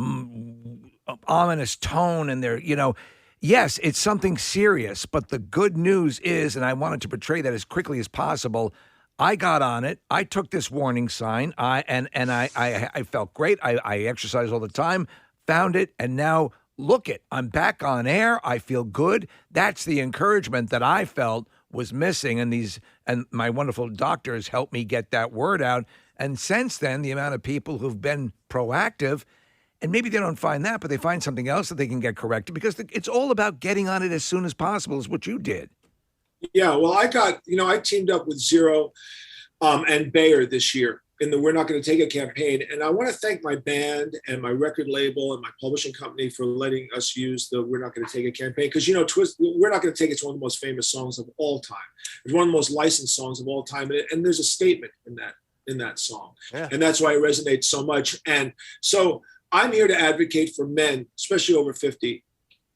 ominous tone and they're, yes, it's something serious, but the good news is, and I wanted to portray that as quickly as possible, I got on it. I took this warning sign. I felt great. I exercise all the time, found it, and now look it. I'm back on air. I feel good. That's the encouragement that I felt was missing, and my wonderful doctors helped me get that word out. And since then, the amount of people who've been proactive, and maybe they don't find that, but they find something else that they can get corrected, because it's all about getting on it as soon as possible, is what you did. Yeah, well, I teamed up with Zero and Bayer this year in the We're Not Going to Take It campaign. And I want to thank my band and my record label and my publishing company for letting us use the We're Not Going to Take It campaign. Because, We're Not Going to Take It's one of the most famous songs of all time. It's one of the most licensed songs of all time. And there's a statement in that song. Yeah. And that's why it resonates so much. And so I'm here to advocate for men, especially over 50,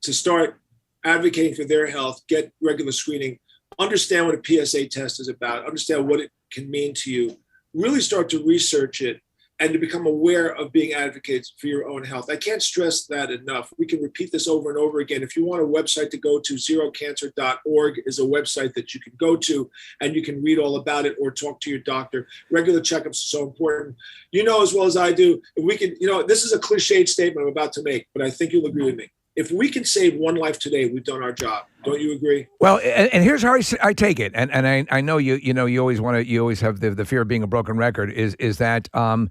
to start advocating for their health, get regular screening, understand what a PSA test is about, understand what it can mean to you, really start to research it and to become aware of being advocates for your own health. I can't stress that enough. We can repeat this over and over again. If you want a website to go to, zerocancer.org is a website that you can go to and you can read all about it or talk to your doctor. Regular checkups are so important. You know as well as I do, if we can, this is a cliched statement I'm about to make, but I think you'll agree with me. If we can save one life today, we've done our job. Don't you agree? Well, and here's how I take it. And I know you always have the fear of being a broken record is that, and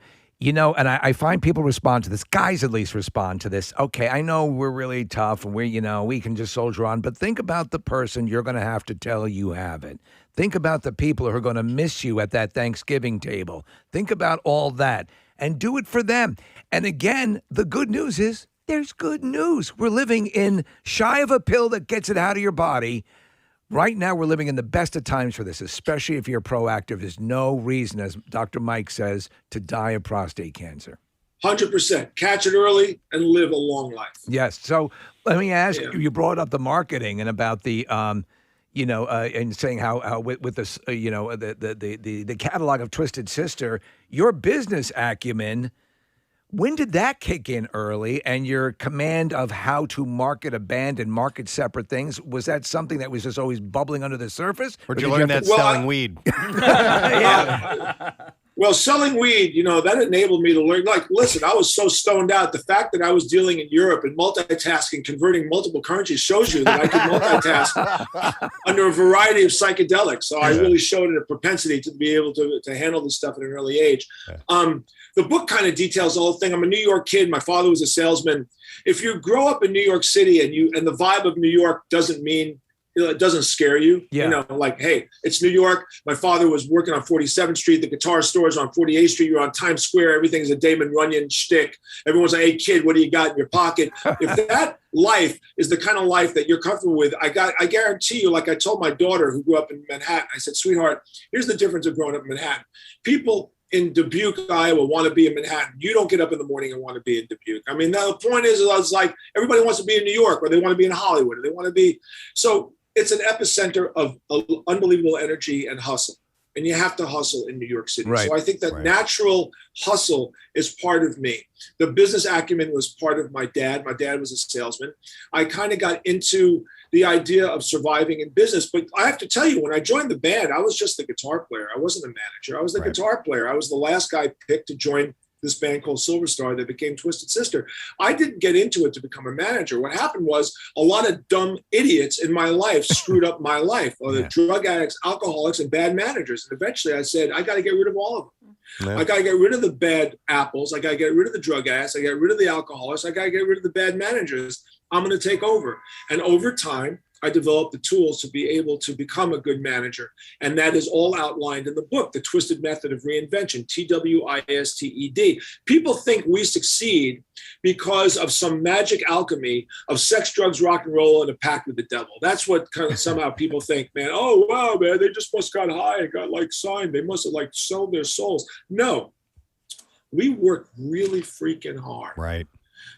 I find people respond to this. Guys at least respond to this. Okay, I know we're really tough and we can just soldier on, but think about the person you're going to have to tell you have it. Think about the people who are going to miss you at that Thanksgiving table. Think about all that and do it for them. And again, the good news is, there's good news. We're living in shy of a pill that gets it out of your body. Right now, we're living in the best of times for this, especially if you're proactive. There's no reason, as Dr. Mike says, to die of prostate cancer. 100%. Catch it early and live a long life. Yes. So let me ask you brought up the marketing and about the, and saying how with this, the catalog of Twisted Sister, your business acumen. When did that kick in early, and your command of how to market a band and market separate things? Was that something that was just always bubbling under the surface? Or did you learn that selling weed? Well, selling weed, that enabled me to learn. Like, listen, I was so stoned out. The fact that I was dealing in Europe and multitasking, converting multiple currencies shows you that I could multitask under a variety of psychedelics. So I really showed it a propensity to be able to handle this stuff at an early age. The book kind of details the whole thing. I'm a New York kid. My father was a salesman. If you grow up in New York City and the vibe of New York doesn't mean, it doesn't scare you, like, hey, it's New York. My father was working on 47th Street. The guitar store is on 48th Street. You're on Times Square. Everything's a Damon Runyon shtick. Everyone's like, hey, kid, what do you got in your pocket? If that life is the kind of life that you're comfortable with, I guarantee you, like I told my daughter who grew up in Manhattan, I said, sweetheart, here's the difference of growing up in Manhattan. People in Dubuque, Iowa, want to be in Manhattan. You don't get up in the morning and want to be in Dubuque. I mean, the point is, it's like everybody wants to be in New York, or they want to be in Hollywood, or they want to be. So it's an epicenter of unbelievable energy and hustle. And you have to hustle in New York City. Right. So I think that natural hustle is part of me. The business acumen was part of my dad. My dad was a salesman. I kind of got into the idea of surviving in business. But I have to tell you, when I joined the band, I was just the guitar player. I wasn't the manager. I was the guitar player. I was the last guy picked to join this band called Silver Star that became Twisted Sister. I didn't get into it to become a manager. What happened was a lot of dumb idiots in my life screwed up my life. The drug addicts, alcoholics, and bad managers. And eventually I said, I got to get rid of all of them. I got to get rid of the bad apples. I got to get rid of the drug addicts. I got to get rid of the alcoholics. I got to get rid of the bad managers. I'm going to take over. And over time, I developed the tools to be able to become a good manager. And that is all outlined in the book, The Twisted Method of Reinvention, TWISTED. People think we succeed because of some magic alchemy of sex, drugs, rock and roll, and a pact with the devil. That's what kind of somehow people think, man, oh, wow, man, they just must have got high and got signed. They must have sold their souls. No, we worked really freaking hard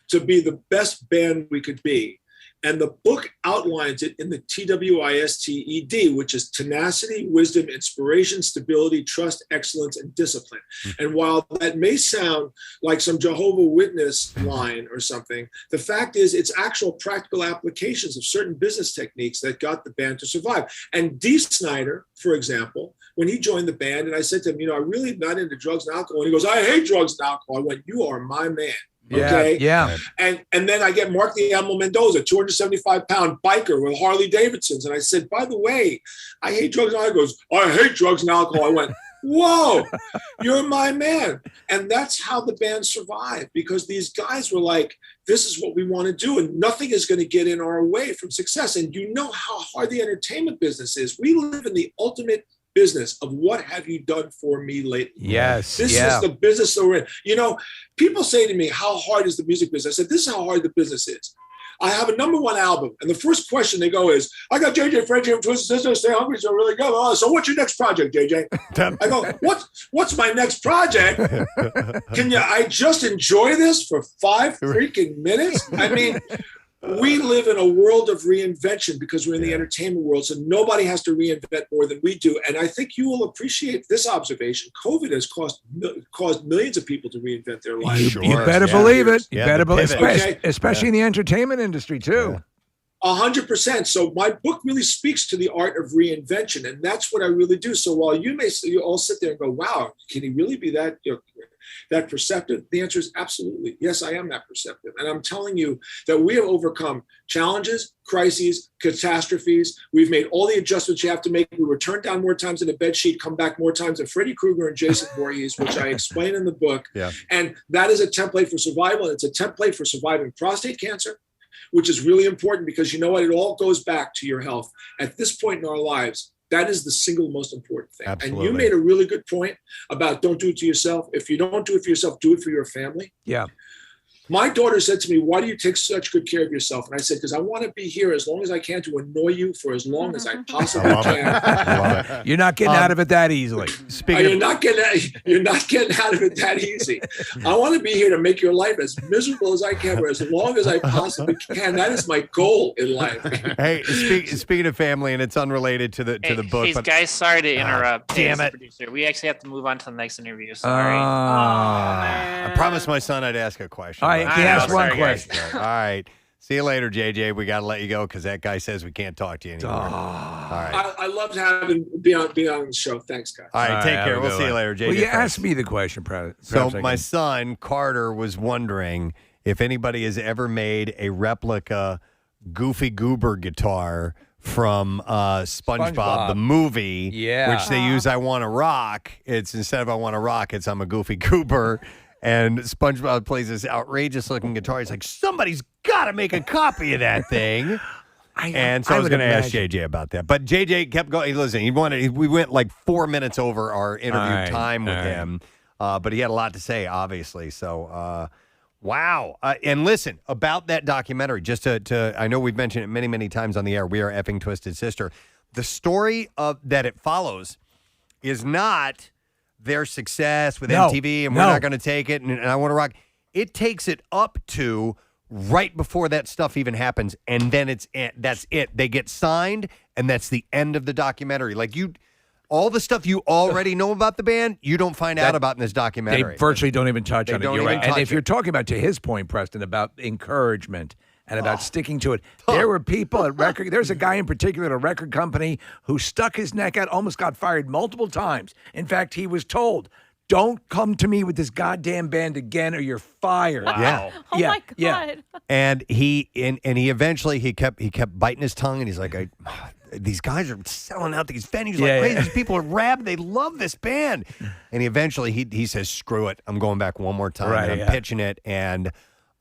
to be the best band we could be. And the book outlines it in the TWISTED, which is tenacity, wisdom, inspiration, stability, trust, excellence, and discipline. And while that may sound like some Jehovah's Witness line or something, the fact is it's actual practical applications of certain business techniques that got the band to survive. And Dee Snider, for example, when he joined the band, and I said to him, I'm really not into drugs and alcohol. And he goes, I hate drugs and alcohol. I went, you are my man. Okay. Yeah. And then I get Mark the Animal Mendoza, 275-pound biker with Harley Davidsons. And I said, by the way, I hate drugs and alcohol. He goes, I hate drugs and alcohol. I went, whoa, you're my man. And that's how the band survived, because these guys were like, this is what we want to do. And nothing is going to get in our way from success. And you know how hard the entertainment business is. We live in the ultimate business of what have you done for me lately? Yes. This is the business that we're in. People say to me, how hard is the music business? I said, this is how hard the business is. I have a #1 album. And the first question they go is, I got JJ French from Twisted Sister, Stay Hungry, so really good. Oh, so what's your next project, JJ? I go, what's my next project? I just enjoy this for 5 freaking minutes? I mean, we live in a world of reinvention because we're in the entertainment world, so nobody has to reinvent more than we do. And I think you will appreciate this observation. COVID has caused millions of people to reinvent their lives. You better believe it. You better believe it. Especially in the entertainment industry, too. 100%. So my book really speaks to the art of reinvention, and that's what I really do. So while you all sit there and go, wow, can he really be that that perceptive? The answer is absolutely. Yes, I am that perceptive. And I'm telling you that we have overcome challenges, crises, catastrophes. We've made all the adjustments you have to make. We were turned down more times than a bed sheet, come back more times than Freddy Krueger and Jason Voorhees, which I explain in the book. Yeah. And that is a template for survival. And it's a template for surviving prostate cancer, which is really important because you know what? It all goes back to your health. At this point in our lives, that is the single most important thing. Absolutely. And you made a really good point about don't do it to yourself. If you don't do it for yourself, do it for your family. Yeah. My daughter said to me, why do you take such good care of yourself? And I said, because I want to be here as long as I can to annoy you for as long as I possibly can. You're not getting out of it that easily. You're not getting out of it that easy. I want to be here to make your life as miserable as I can for as long as I possibly can. That is my goal in life. Hey, speaking of family, and it's unrelated to the book. Hey, but, guys, sorry to interrupt. Damn it. Producer. We actually have to move on to the next interview. Sorry. I promised my son I'd ask a question. All right, he asked one sorry, question. All right. See you later, JJ. We got to let you go because that guy says we can't talk to you anymore. All right. I loved having be on the show. Thanks, guys. All right, take care. We'll see you later, JJ. Well, you first. asked me the question, So my son, Carter, was wondering if anybody has ever made a replica Goofy Goober guitar from SpongeBob, the movie, which they use I Wanna Rock. It's instead of I Wanna Rock, it's I'm a Goofy Goober. And SpongeBob plays this outrageous-looking guitar. He's like, somebody's got to make a copy of that thing. And so I was going to ask JJ about that. But JJ kept going. Listen, we went like 4 minutes over our interview time with him. But he had a lot to say, obviously. So, wow. And listen, about that documentary, just to I know we've mentioned it many, many times on the air, We Are Effing Twisted Sister. The story that it follows is not their success with MTV and we're not going to take it and I Want to Rock. It takes it up to right before that stuff even happens, and then that's it. They get signed, and that's the end of the documentary. Like all the stuff you already know about the band, you don't find out about in this documentary. They virtually don't even touch on it. You're right. And if you're it. talking about, to his point, Preston, about encouragement and about sticking to it, there were people at record. There's a guy in particular at a record company who stuck his neck out, almost got fired multiple times. In fact, he was told, "Don't come to me with this goddamn band again, or you're fired." Wow. Yeah. Oh my God. Yeah. And he eventually kept biting his tongue, and he's like, these guys are selling out these venues like crazy. These people are rabid. They love this band. And he he says, screw it. I'm going back one more time. Right, and I'm pitching it. And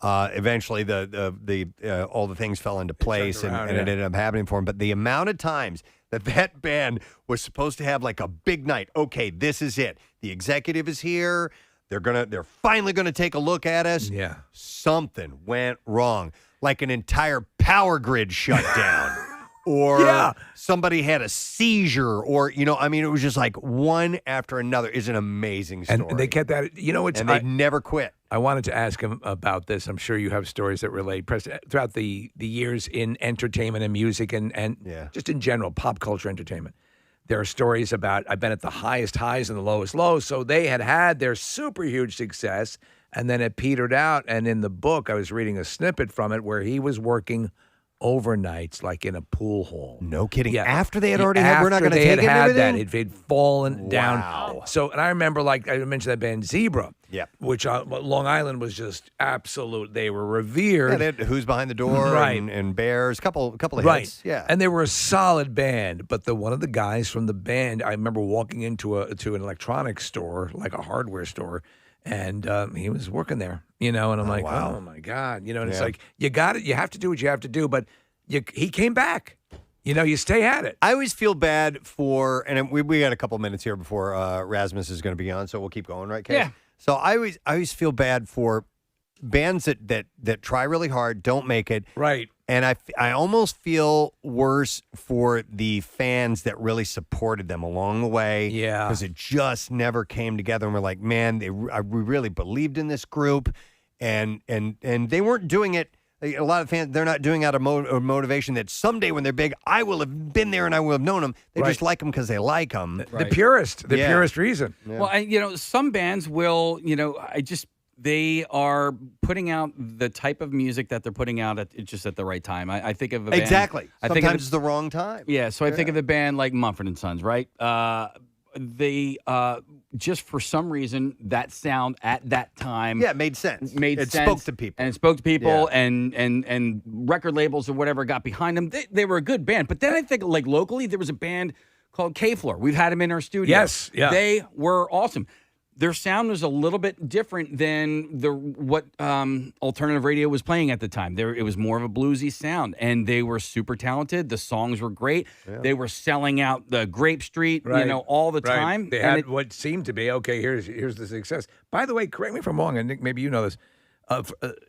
eventually the all the things fell into place and it ended up happening for him. But the amount of times that band was supposed to have like a big night. Okay, this is it. The executive is here. They're finally gonna take a look at us. Yeah. Something went wrong. Like an entire power grid shut down. Or somebody had a seizure, or, it was just like one after another. Is an amazing story. And they kept that, and they never quit. I wanted to ask him about this. I'm sure you have stories that relate. Preston, throughout the years in entertainment and music and just in general, pop culture entertainment, there are stories about, I've been at the highest highs and the lowest lows. So they had their super huge success, and then it petered out. And in the book, I was reading a snippet from it where he was working overnights, like in a pool hall. No kidding. Yeah. After they had already had, we're not going to take it. Had that. It had fallen down. Wow. So, and I remember, like I mentioned that band Zebra. Yep. Which Long Island was just absolute. They were revered. Yeah, they had Who's Behind the Door, right? And Bears, couple of right. hits. Yeah. And they were a solid band. But one of the guys from the band, I remember walking into an electronics store, like a hardware store. And he was working there, and I'm like, wow. oh my God, and it's like, you got it, you have to do what you have to do, but he came back, you stay at it. I always feel bad for, and we got a couple minutes here before Rasmus is going to be on, so we'll keep going, right, Kay? Yeah. So I always feel bad for bands that try really hard, don't make it, right? And I almost feel worse for the fans that really supported them along the way. Yeah. Because it just never came together. And we're like, man, we really believed in this group. And they weren't doing it. A lot of fans, they're not doing it out of motivation that someday when they're big, I will have been there and I will have known them. They just like them because they like them. The purest reason. Yeah. Well, some bands will, they are putting out the type of music that they're putting out at the right time. I think of a band. Exactly. I Sometimes think it's the wrong time. Yeah, so I think of a band like Mumford & Sons, right? They just for some reason, that sound at that time made sense. It spoke to people. And it spoke to people and record labels or whatever got behind them. They were a good band. But then I think like locally, there was a band called K-Floor. We've had them in our studio. Yes. Yeah. They were awesome. Their sound was a little bit different than what alternative radio was playing at the time. It was more of a bluesy sound, and they were super talented. The songs were great. Yeah. They were selling out the Grape Street, all the time. They had what seemed to be, okay, here's the success. By the way, correct me if I'm wrong, and Nick, maybe you know this.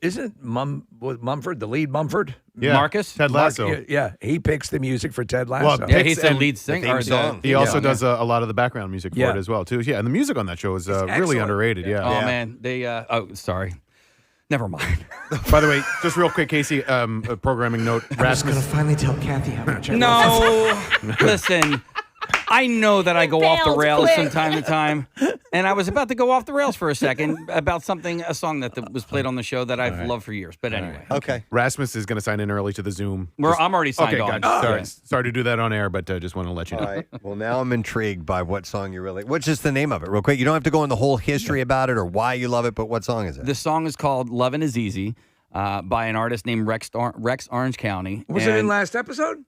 Isn't Mumford, the lead Mumford? Yeah. Marcus? Ted Lasso. He picks the music for Ted Lasso. Well, he's the lead singer. He also does a lot of the background music for it as well, too. Yeah, and the music on that show is really underrated. Yeah. Oh, man. They, sorry. Never mind. By the way, just real quick, Casey, a programming note. I'm just going to finally tell Kathy how much I love No. Listen. I know that I go off the Bailed rails quick. from time to time, and I was about to go off the rails for a second about a song that was played on the show that I've loved for years. But anyway, Okay. Rasmus is going to sign in early to the Zoom. I'm already signed okay, on. Gotcha. Sorry. Yeah. Sorry to do that on air, but just want to let you know. All right. Well, now I'm intrigued by what song you really. What's just the name of it, real quick? You don't have to go in the whole history about it or why you love it, but what song is it? The song is called "Lovin' Is Easy" by an artist named Rex Orange County. Was it in last episode?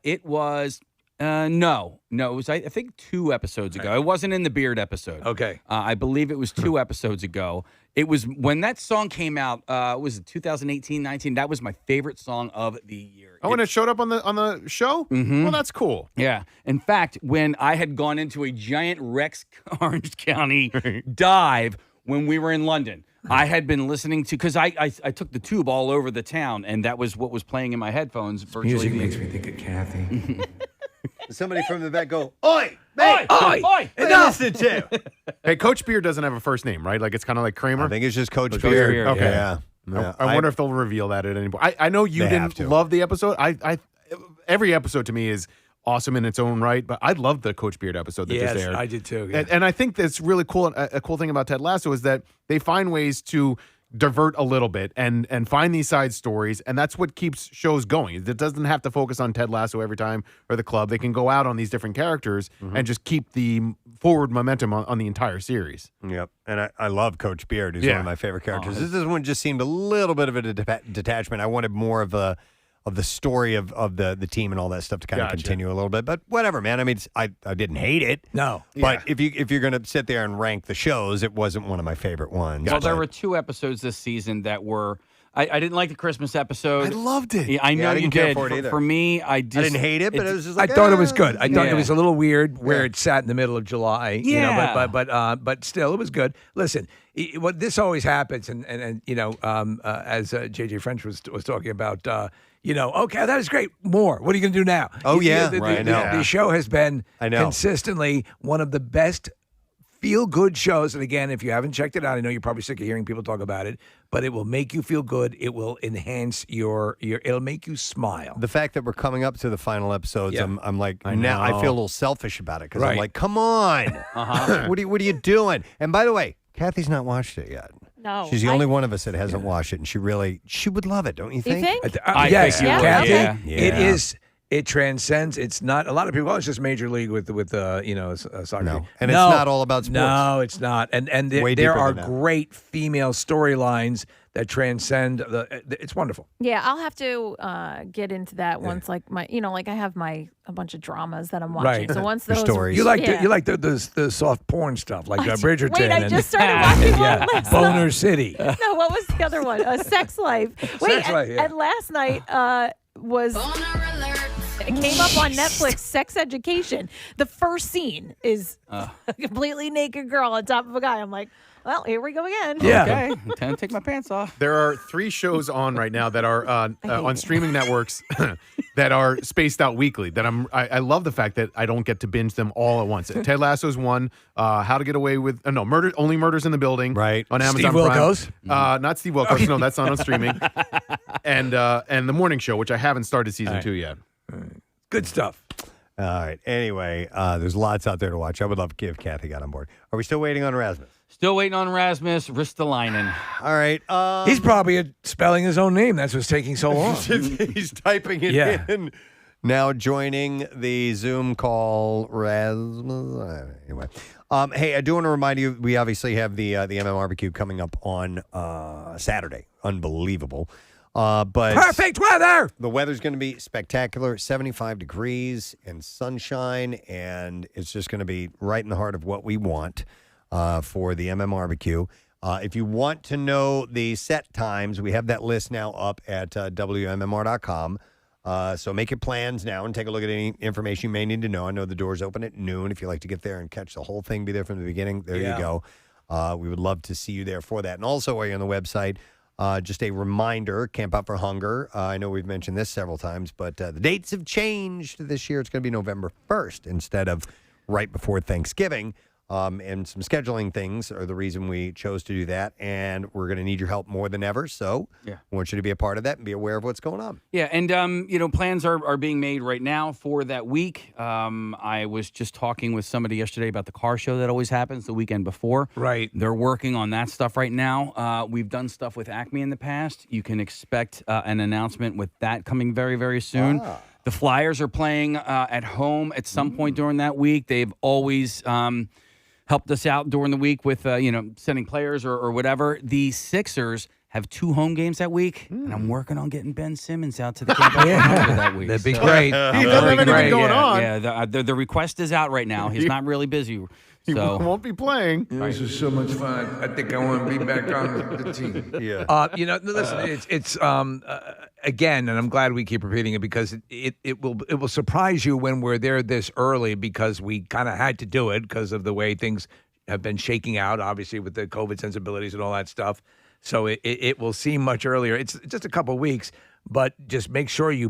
It was. No, it was. I think 2 episodes ago. It wasn't in the Beard episode. Okay. I believe it was 2 episodes ago. It was when that song came out. Was it 2018, 19? That was my favorite song of the year. Oh, and it showed up on the show? Mhm. Well, that's cool. Yeah. In fact, when I had gone into a giant Rex Orange County dive when we were in London, I had been listening to, because I took the tube all over the town, and that was what was playing in my headphones. Virtually Music makes me think of Kathy. Somebody from the back go, oi, Oi! oi, Oi! enough. Listen to. Hey, Coach Beard doesn't have a first name, right? Like it's kind of like Kramer. I think it's just Coach Coach Beard. Beard, Okay. Yeah. Yeah. I wonder if they'll reveal that at any point. I know you They have didn't to. love the episode. I every episode to me is awesome in its own right, but I loved the Coach Beard episode that just Yes, aired. I did too. Yeah. And I think that's really cool. A cool thing about Ted Lasso is that they find ways to divert a little bit and find these side stories, and that's what keeps shows going. It doesn't have to focus on Ted Lasso every time or the club. They can go out on these different characters and just keep the forward momentum on the entire series. Yep. And I love Coach Beard. He's one Yeah. of my favorite characters. This one just seemed a little bit of a detachment. I wanted more of the story of the team and all that stuff to kind of Gotcha. continue a little bit. But whatever, man. I mean, I didn't hate it. No. But if you're going to sit there and rank the shows, it wasn't one of my favorite ones. Well, there But- were 2 episodes this season that were. I didn't like the Christmas episode. I loved it. Yeah, I know I you didn't care did. for it either. For me, I just I didn't hate it, but it was just I like, thought it was good. I thought Yeah. it was a little weird where Yeah. it sat in the middle of July. You Yeah. know, but still, it was good. Listen, what this always happens, and you know, as JJ French was talking about, you know, okay, that is great. More. What are you going to do now? Oh, yeah. the, Right, I know. the show has been I know. consistently one of the best feel-good shows. And again, if you haven't checked it out, I know you're probably sick of hearing people talk about it, but it will make you feel good. It will enhance your it'll make you smile. The fact that we're coming up to the final episodes, Yeah. I'm like, I now I know. feel a little selfish about it because I'm Right. like, come on. What are you doing? And by the way, Kathy's not watched it yet. No. She's the only one of us that hasn't watched it, and she would love it, don't you think? think? Yes, think you would, Kathy. yeah. It Yeah. is. It transcends. It's not a lot of people. Oh, it's just Major League with you know soccer. No. And it's not all about sports. No, it's not. And Way there deeper are than that. great female storylines that transcend it's wonderful. Yeah, I'll have to get into that once, like I have a bunch of dramas that I'm watching. Right. So once Your those stories. You like yeah. the the soft porn stuff like Bridgerton. Wait, I and, just started watching one yeah, last Boner night. City. No, what was the other one? Sex Life. Wait, Sex Life, yeah. and last night was. It came up on Netflix, Sex Education. The first scene is a completely naked girl on top of a guy. I'm like, well, here we go again. Yeah. Okay, time to take my pants off. There are 3 shows on right now that are on streaming networks that are spaced out weekly. That I love the fact that I don't get to binge them all at once. Ted Lasso's one. How to Get Away with Only Murders in the Building. Right. On Amazon Steve Prime. Wilkos? Not Steve Wilkos. No, that's not on streaming. And the Morning Show, which I haven't started season 2 yet. Good stuff. All right. Anyway, there's lots out there to watch. I would love to if Kathy got on board. Are we still waiting on Erasmus? Still waiting on Rasmus Ristolainen. All right. He's probably spelling his own name. That's what's taking so long. He's typing it Yeah. in. Now joining the Zoom call, Rasmus. Anyway, hey, I do want to remind you, we obviously have the MMRBQ coming up on Saturday. Unbelievable. But Perfect weather. the weather's going to be spectacular, 75 degrees and sunshine, and it's just going to be right in the heart of what we want for the MMRBQ. If you want to know the set times, we have that list now up at WMMR.com. So make your plans now and take a look at any information you may need to know. I know the doors open at noon. If you'd like to get there and catch the whole thing, be there from the beginning, there you go. We would love to see you there for that. And also, while you're on the website, just a reminder, Camp Out for Hunger. I know we've mentioned this several times, but the dates have changed this year. It's going to be November 1st instead of right before Thanksgiving. And some scheduling things are the reason we chose to do that. And we're going to need your help more than ever. So I want you to be a part of that and be aware of what's going on. Yeah, and plans are being made right now for that week. I was just talking with somebody yesterday about the car show that always happens the weekend before. Right. They're working on that stuff right now. We've done stuff with Acme in the past. You can expect an announcement with that coming very, very soon. The Flyers are playing at home at some point during that week. They've always helped us out during the week with, sending players or whatever. The Sixers have 2 home games that week, and I'm working on getting Ben Simmons out to the game that week. That'd be great. He doesn't have anything going on. Yeah, the request is out right now. He's not really busy. He So won't be playing. This is so much fun. I think I want to be back on the team. Yeah. Listen, it's again, and I'm glad we keep repeating it because it will surprise you when we're there this early because we kind of had to do it because of the way things have been shaking out, obviously with the COVID sensibilities and all that stuff. So it will seem much earlier. It's just a couple of weeks. But just make sure you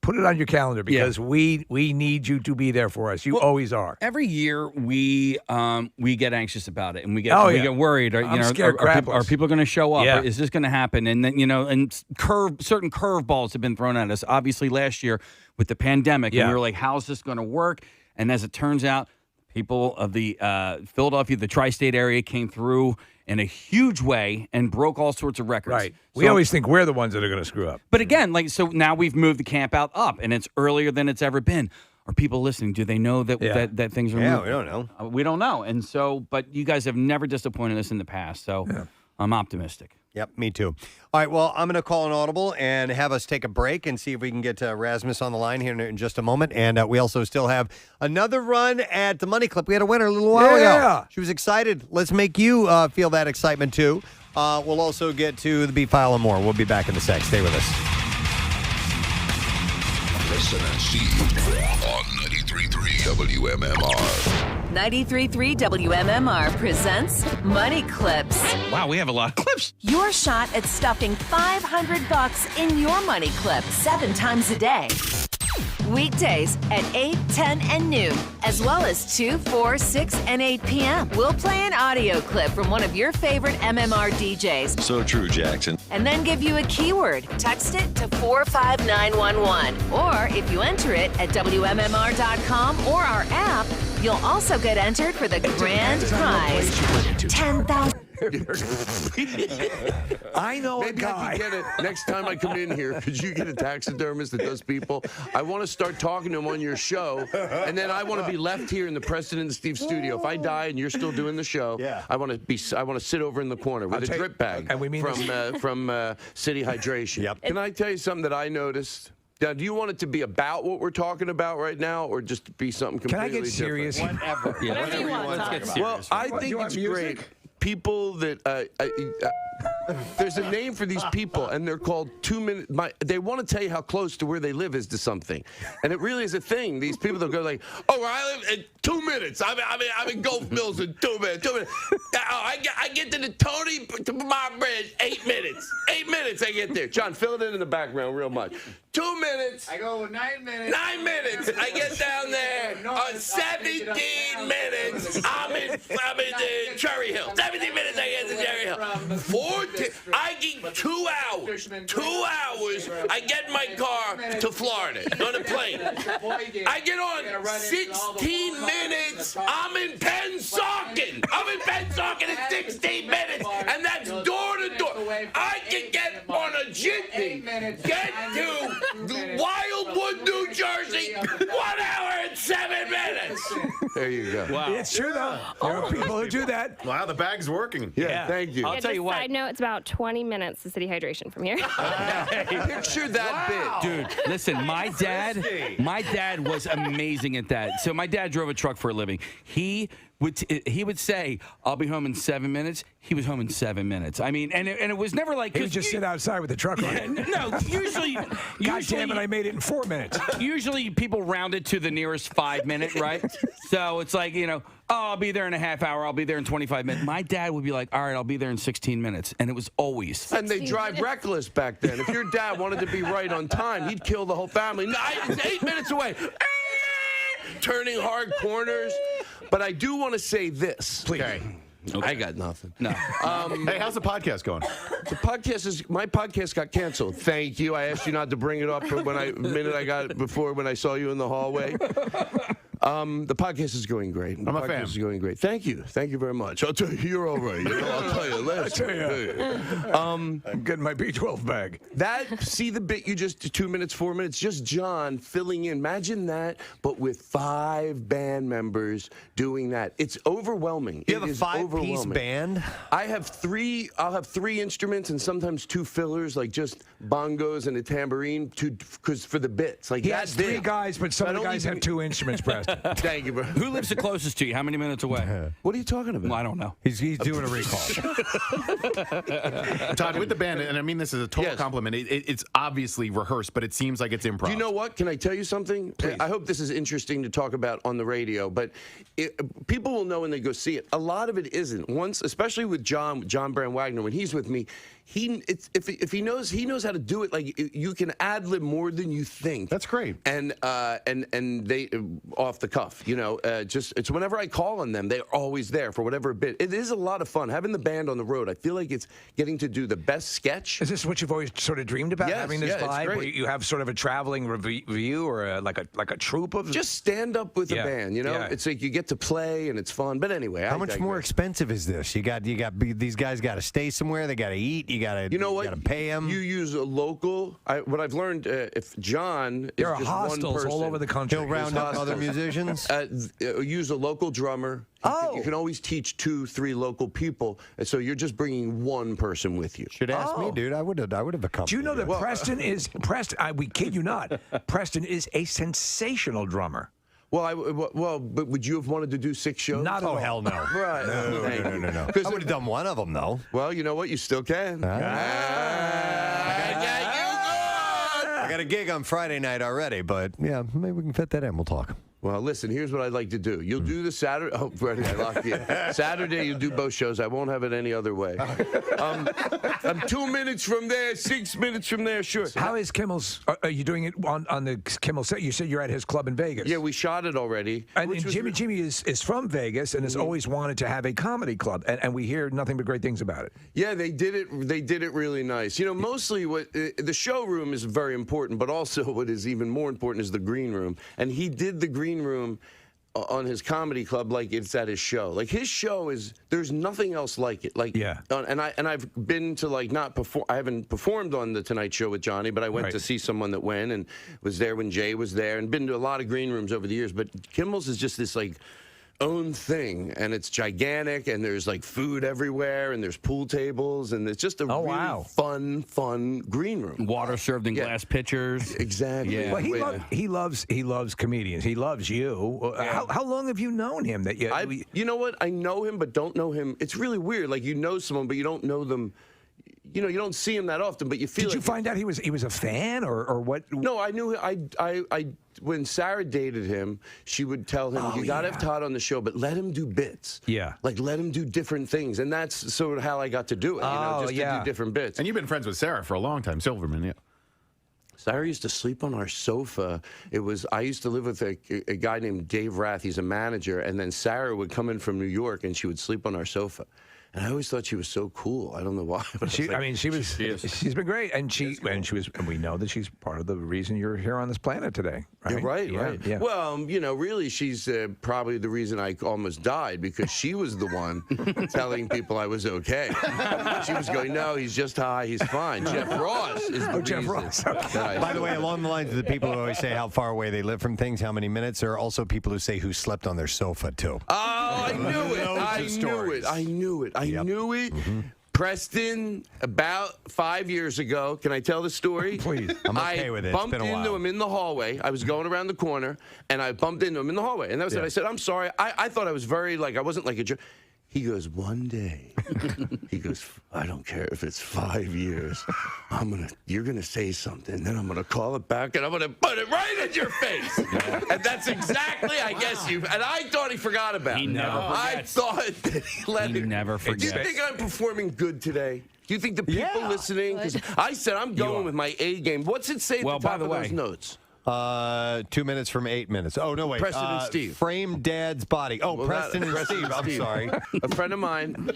put it on your calendar because we need you to be there for us. You always are. Every year we get anxious about it and we get worried. Are people going to show up? Yeah. Is this going to happen? And then and certain curveballs have been thrown at us. Obviously, last year with the pandemic, and we were like, "How's this going to work?" And as it turns out, people of the Philadelphia, the tri-state area, came through in a huge way and broke all sorts of records. Right. We always think we're the ones that are going to screw up. But again, so now we've moved the camp out up, and it's earlier than it's ever been. Are people listening? Do they know that that things are moving? Yeah, we don't know. We don't know. And so, but you guys have never disappointed us in the past, so I'm optimistic. Yep, me too. All right, well, I'm going to call an audible and have us take a break and see if we can get Rasmus on the line here in just a moment. And we also still have another run at the Money Clip. We had a winner a little while ago. She was excited. Let's make you feel that excitement, too. We'll also get to the beat file and more. We'll be back in a sec. Stay with us. Preston and Steve on 93.3 WMMR. 93.3 WMMR presents Money Clips. Wow, we have a lot of clips. Your shot at stuffing $500 in your money clip 7 times a day. Weekdays at 8, 10, and noon, as well as 2, 4, 6, and 8 p.m. We'll play an audio clip from one of your favorite MMR DJs. So true, Jackson. And then give you a keyword. Text it to 45911. Or if you enter it at WMMR.com or our app, you'll also get entered for the grand prize. 10,000. I know Maybe a guy. I can get it next time I come in here. Could you get a taxidermist that does people? I want to start talking to him on your show, and then I want to be left here in the Preston and Steve studio. If I die and you're still doing the show, I want to sit over in the corner with a drip bag and we mean from City Hydration. Yep. Can I tell you something that I noticed? Now, do you want it to be about what we're talking about right now, or just be something completely Can I get serious? different? Whatever. Yeah, whatever you want. Let's get serious. Well, I think it's great. People that there's a name for these people, and they're called 2 minute. They want to tell you how close to where they live is to something, and it really is a thing. These people that go like, "Oh, where I live in 2 minutes. I'm in Gulf Mills in 2 minutes. 2 minutes. I get to the Tony to my bridge 8 minutes. 8 minutes I get there. John, fill it in the background real much. 2 minutes. I go 9 minutes. 9 minutes. I get down there. 17 minutes. I'm in Cherry Hill. 17 minutes. I get to Cherry Hill. 14. I get 2 hours. 2 hours. I get in my car to Florida on a plane. I get on 16 minutes. I'm in Pennsauken. I'm in Pennsauken in 16 minutes, and that's door to door. I can get on a jitney, get to Wildwood, New Jersey, 1 hour and 7 minutes. There you go. Wow. It's true, though. There are people who do that. Wow, the bag's working. Yeah, thank you. I'll tell you what. Side note, it's about 20 minutes to City Hydration from here. Picture that bit. Dude, listen, my dad was amazing at that. So my dad drove a truck for a living. He would say, "I'll be home in 7 minutes." He was home in 7 minutes. I mean, and it was never like he would just sit outside with the truck on. No, usually, God damn it, I made it in 4 minutes. Usually, people round it to the nearest 5 minute, right? So it's like, oh, I'll be there in a half hour. I'll be there in 25 minutes. My dad would be like, "All right, I'll be there in 16 minutes," and it was always. And they drive reckless back then. If your dad wanted to be right on time, he'd kill the whole family. No, it's 8 minutes away. Turning hard corners. But I do want to say this. Please. I got nothing. No. Hey, how's the podcast going? My podcast got canceled. Thank you. I asked you not to bring it up for when I saw you in the hallway. The podcast is going great. I'm a fan. Is going great. Thank you very much. I'll tell you, you're all right. I'll tell you. I'm getting my B12 bag. See the bit you just 2 minutes, 4 minutes, just John filling in. Imagine that, but with 5 band members doing that. It's overwhelming. You have a 5-piece band? I'll have 3 instruments and sometimes 2 fillers, like just bongos and a tambourine, because for the bits. Like he has 3 guys, but some of the guys have 2 instruments, Preston. Thank you, bro. Who lives the closest to you? How many minutes away? What are you talking about? Well, I don't know. He's doing a recall. Todd, with the band, and I mean this is a total compliment, it's obviously rehearsed, but it seems like it's improv. You know what? Can I tell you something? Please. I hope this is interesting to talk about on the radio, but people will know when they go see it. A lot of it isn't. Once, especially with John Brand Wagner, when he's with me, if he knows how to do it. Like you can ad-lib more than you think. That's great. And they off the cuff, it's whenever I call on them, they're always there for whatever bit. It is a lot of fun having the band on the road. I feel like it's getting to do the best sketch. Is this what you've always sort of dreamed about? Yes, having this vibe it's where you have sort of a traveling review or like a troupe of just stand up with a band. Yeah. It's like you get to play and it's fun. But anyway, how much more expensive is this? You got these guys got to stay somewhere. They got to eat. You got to You got to pay them. You use a local. What I've learned, if John there is are just hostels one person, all over the country. He'll round up other musicians. Use a local drummer. You can always teach 2, 3 local people, and so you're just bringing one person with you. Should ask me, dude. I would have accompanied. Do you know that Preston is we kid you not. Preston is a sensational drummer. Well, but would you have wanted to do 6 shows? Not at all. Hell no. Right. No. I would have done one of them, though. Well, you know what? You still can. I got a gig on Friday night already, but yeah, maybe we can fit that in. We'll talk. Well, listen, here's what I'd like to do. You'll do the Saturday. Oh, Freddie, I locked you. Saturday, you'll do both shows. I won't have it any other way. I'm 2 minutes from there, 6 minutes from there, sure. How is Kimmel's? Are you doing it on the Kimmel set? You said you're at his club in Vegas. Yeah, we shot it already. And Jimmy is from Vegas and has always wanted to have a comedy club, and we hear nothing but great things about it. Yeah, they did it. They did it really nice. Mostly what the showroom is very important, but also what is even more important is the green room. And he did the green room on his comedy club like it's at his show. Like his show is, there's nothing else like it. Like and I've been to not perform. I haven't performed on the Tonight Show with Johnny, but I went to see someone that went and was there when Jay was there, and been to a lot of green rooms over the years. But Kimmel's is just this own thing, and it's gigantic, and there's food everywhere, and there's pool tables, and it's just a really fun green room. Water served in glass pitchers. Exactly. Yeah. Well, he loves comedians. He loves you. How long have you known him? You know what? I know him, but don't know him. It's really weird. Like you know someone, but you don't know them. You don't see him that often, but you feel. Did you find out he was a fan or what? No, I knew. I when Sarah dated him, she would tell him, "You got to have Todd on the show, but let him do bits. Yeah, let him do different things." And that's sort of how I got to do it. To do different bits. And you've been friends with Sarah for a long time, Silverman. Yeah. Sarah used to sleep on our sofa. I used to live with a guy named Dave Rath. He's a manager, and then Sarah would come in from New York, and she would sleep on our sofa. And I always thought she was so cool. I don't know why. But she's been great, and we know that she's part of the reason you're here on this planet today. Right? Yeah, right. Yeah. Well, really, she's probably the reason I almost died, because she was the one telling people I was okay. She was going, "No, he's just high. He's fine." Jeff Ross is the Jeff reason. Ross. Okay. By the way, along the lines of the people who always say how far away they live from things, how many minutes, there are also people who say who slept on their sofa too. Oh, I knew it. I knew it. Mm-hmm. Preston, about 5 years ago, can I tell the story? Please. I'm okay with it. I bumped into him in the hallway. I was going around the corner, and I bumped into him in the hallway. And that was it. I said, "I'm sorry." I thought I was very, I wasn't like a jerk. He goes, "One day," he goes, "I don't care if it's 5 years. You're gonna say something, then I'm gonna call it back, and I'm gonna put it right in your face." And that's exactly, I guess and I thought he forgot about it. He never forgets. I thought that he let it. Never forgets. Do you think I'm performing good today? Do you think the people listening? Because I said I'm going with my A game. What's it say at the top of those notes? 2 minutes from 8 minutes. Oh, no, wait. Preston and Steve. Frame Dad's Body. Oh, Well, Preston and Preston Steve. and I'm Steve. sorry. A friend of mine,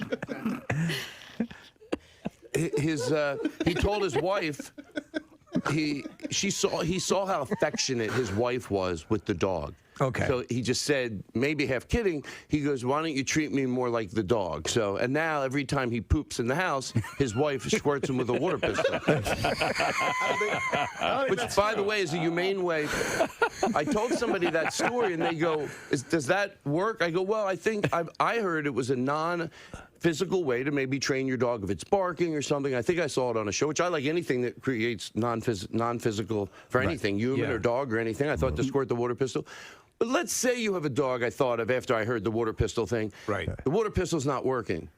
he told his wife, he saw how affectionate his wife was with the dog. Okay. So he just said, maybe half kidding, he goes, why don't you treat me more like the dog? So, and now every time he poops in the house, his wife squirts him with a water pistol. Which, by the way, is a humane way. I told somebody that story, and they go, does that work? I go, well, I heard it was a non-physical way to maybe train your dog if it's barking or something. I think I saw it on a show, which I like anything that creates non-physical for anything, human or dog or anything. I thought to squirt the water pistol. But let's say you have a dog I thought of after I heard the water pistol thing. Right. The water pistol's not working.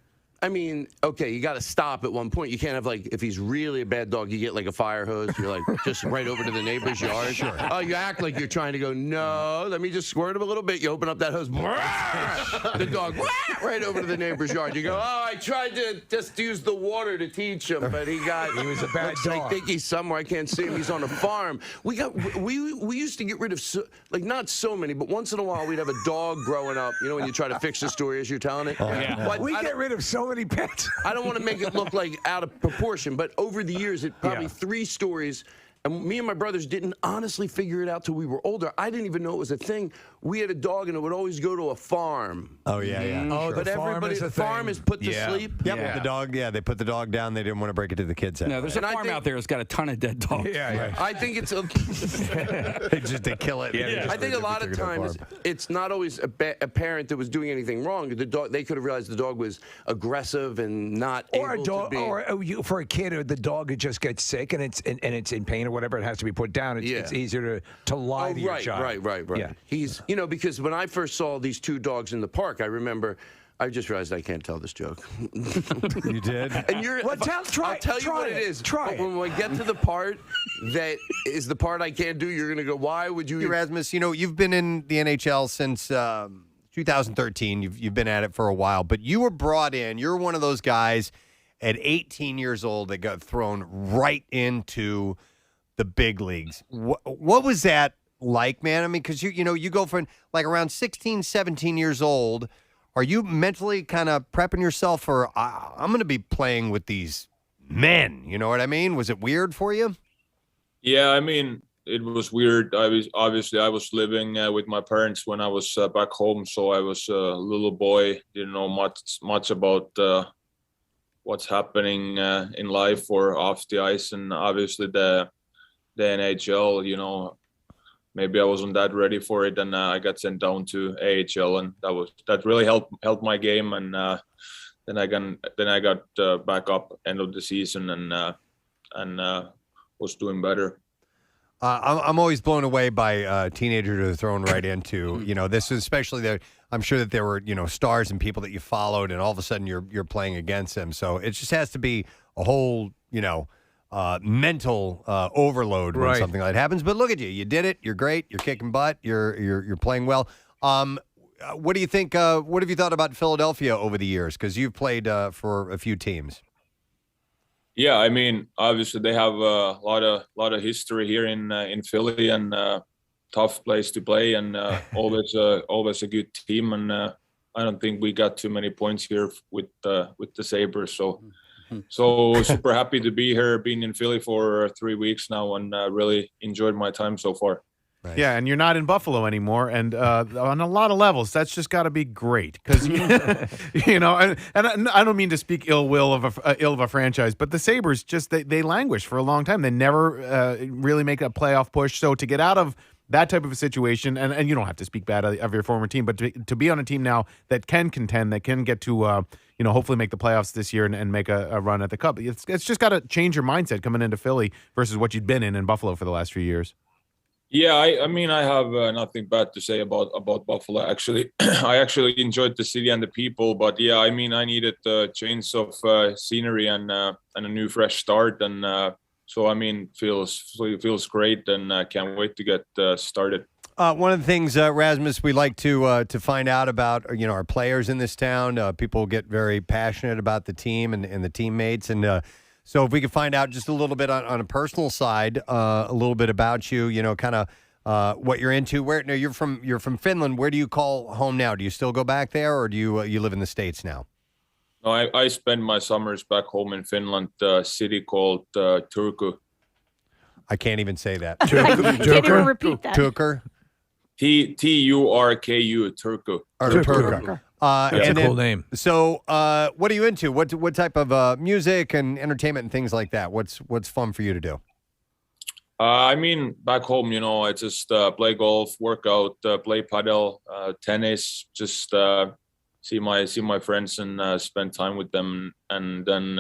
I mean, okay, you got to stop at one point. You can't have, like, if he's really a bad dog, you get, like, a fire hose. You're, like, just right over to the neighbor's yard. Sure. Oh, you act like you're trying to go, no, let me just squirt him a little bit. You open up that hose. The dog, right over to the neighbor's yard. You go, oh, I tried to just use the water to teach him, but he was a bad dog. I think he's somewhere. I can't see him. He's on a farm. We used to get rid of, not so many, but once in a while we'd have a dog growing up. You know, when you try to fix a story as you're telling it? Yeah. But We get rid of so many pets. I don't want to make it look like out of proportion, but over the years, it probably 3 stories. And me and my brothers didn't honestly figure it out till we were older. I didn't even know it was a thing. We had a dog, and it would always go to a farm. Oh, yeah. Oh, But everybody, the farm is put to sleep. Yep. The dog, they put the dog down. They didn't want to break it to the kids. No, there's a farm out there that's got a ton of dead dogs. Yeah. I think it's a. they kill it. I think a lot of times it's not always a parent that was doing anything wrong. The dog, they could have realized the dog was aggressive and not Or a able dog, to be. or for a kid, or the dog it just gets sick and it's in pain or whatever, it has to be put down. It's easier to lie to your child. Right. Yeah. He's, because when I first saw these 2 dogs in the park, I remember. I just realized I can't tell this joke. You did? And you're. Well, I'll tell you what it is. Try it. When we get to the part that is the part I can't do, you're gonna go, why would you? Erasmus, you've been in the NHL since 2013. You've been at it for a while, but you were brought in. You're one of those guys at 18 years old that got thrown right into the big leagues. What was that like, man? I mean, because you go from like around 16, 17 years old. Are you mentally kind of prepping yourself for, I'm going to be playing with these men? You know what I mean? Was it weird for you? Yeah, I mean, it was weird. I was living with my parents when I was back home, so I was a little boy. Didn't know much about what's happening in life or off the ice, and obviously the NHL. Maybe I wasn't that ready for it, and I got sent down to AHL, and that really helped my game. And then I got back up end of the season and was doing better. I'm always blown away by teenagers that are thrown right into. This is especially I'm sure that there were stars and people that you followed, and all of a sudden you're playing against them. So it just has to be a whole mental overload when something like that happens. But look at you. You did it. You're great. You're kicking butt. You're playing well. What do you think? What have you thought about Philadelphia over the years? Because you've played for a few teams. Yeah, I mean, obviously they have a lot of history here in Philly, and tough place to play, and always a good team. And I don't think we got too many points here with the Sabres. So super happy to be here, being in Philly for 3 weeks now, and really enjoyed my time so far. Right. Yeah, and you're not in Buffalo anymore, and on a lot of levels, that's just got to be great because and I don't mean to speak ill of a franchise, but the Sabres just they languish for a long time. They never really make a playoff push. So to get out of that type of a situation, and you don't have to speak bad of your former team, but to be on a team now that can contend, that can get to hopefully make the playoffs this year and make a run at the Cup. It's just got to change your mindset coming into Philly versus what you'd been in Buffalo for the last few years. Yeah, I mean, I have nothing bad to say about Buffalo. Actually, I actually enjoyed the city and the people. But yeah, I mean, I needed a change of scenery and a new fresh start. And so, I mean, feels great, and can't wait to get started. One of the things, Rasmus, we like to find out about, our players in this town. People get very passionate about the team and the teammates. And So if we could find out just a little bit on a personal side, a little bit about you, kind of what you're into. Where no, you're from Finland. Where do you call home now? Do you still go back there, or do you live in the States now? No, I spend my summers back home in Finland, a city called Turku. I can't even say that. I can't even repeat that. Turku. Turku, Turku. Turku. That's and a cool then- name. So, what are you into? What type of music and entertainment and things like that? What's fun for you to do? I mean, back home, I just play golf, work out, play paddle, tennis, just see my friends and spend time with them. And then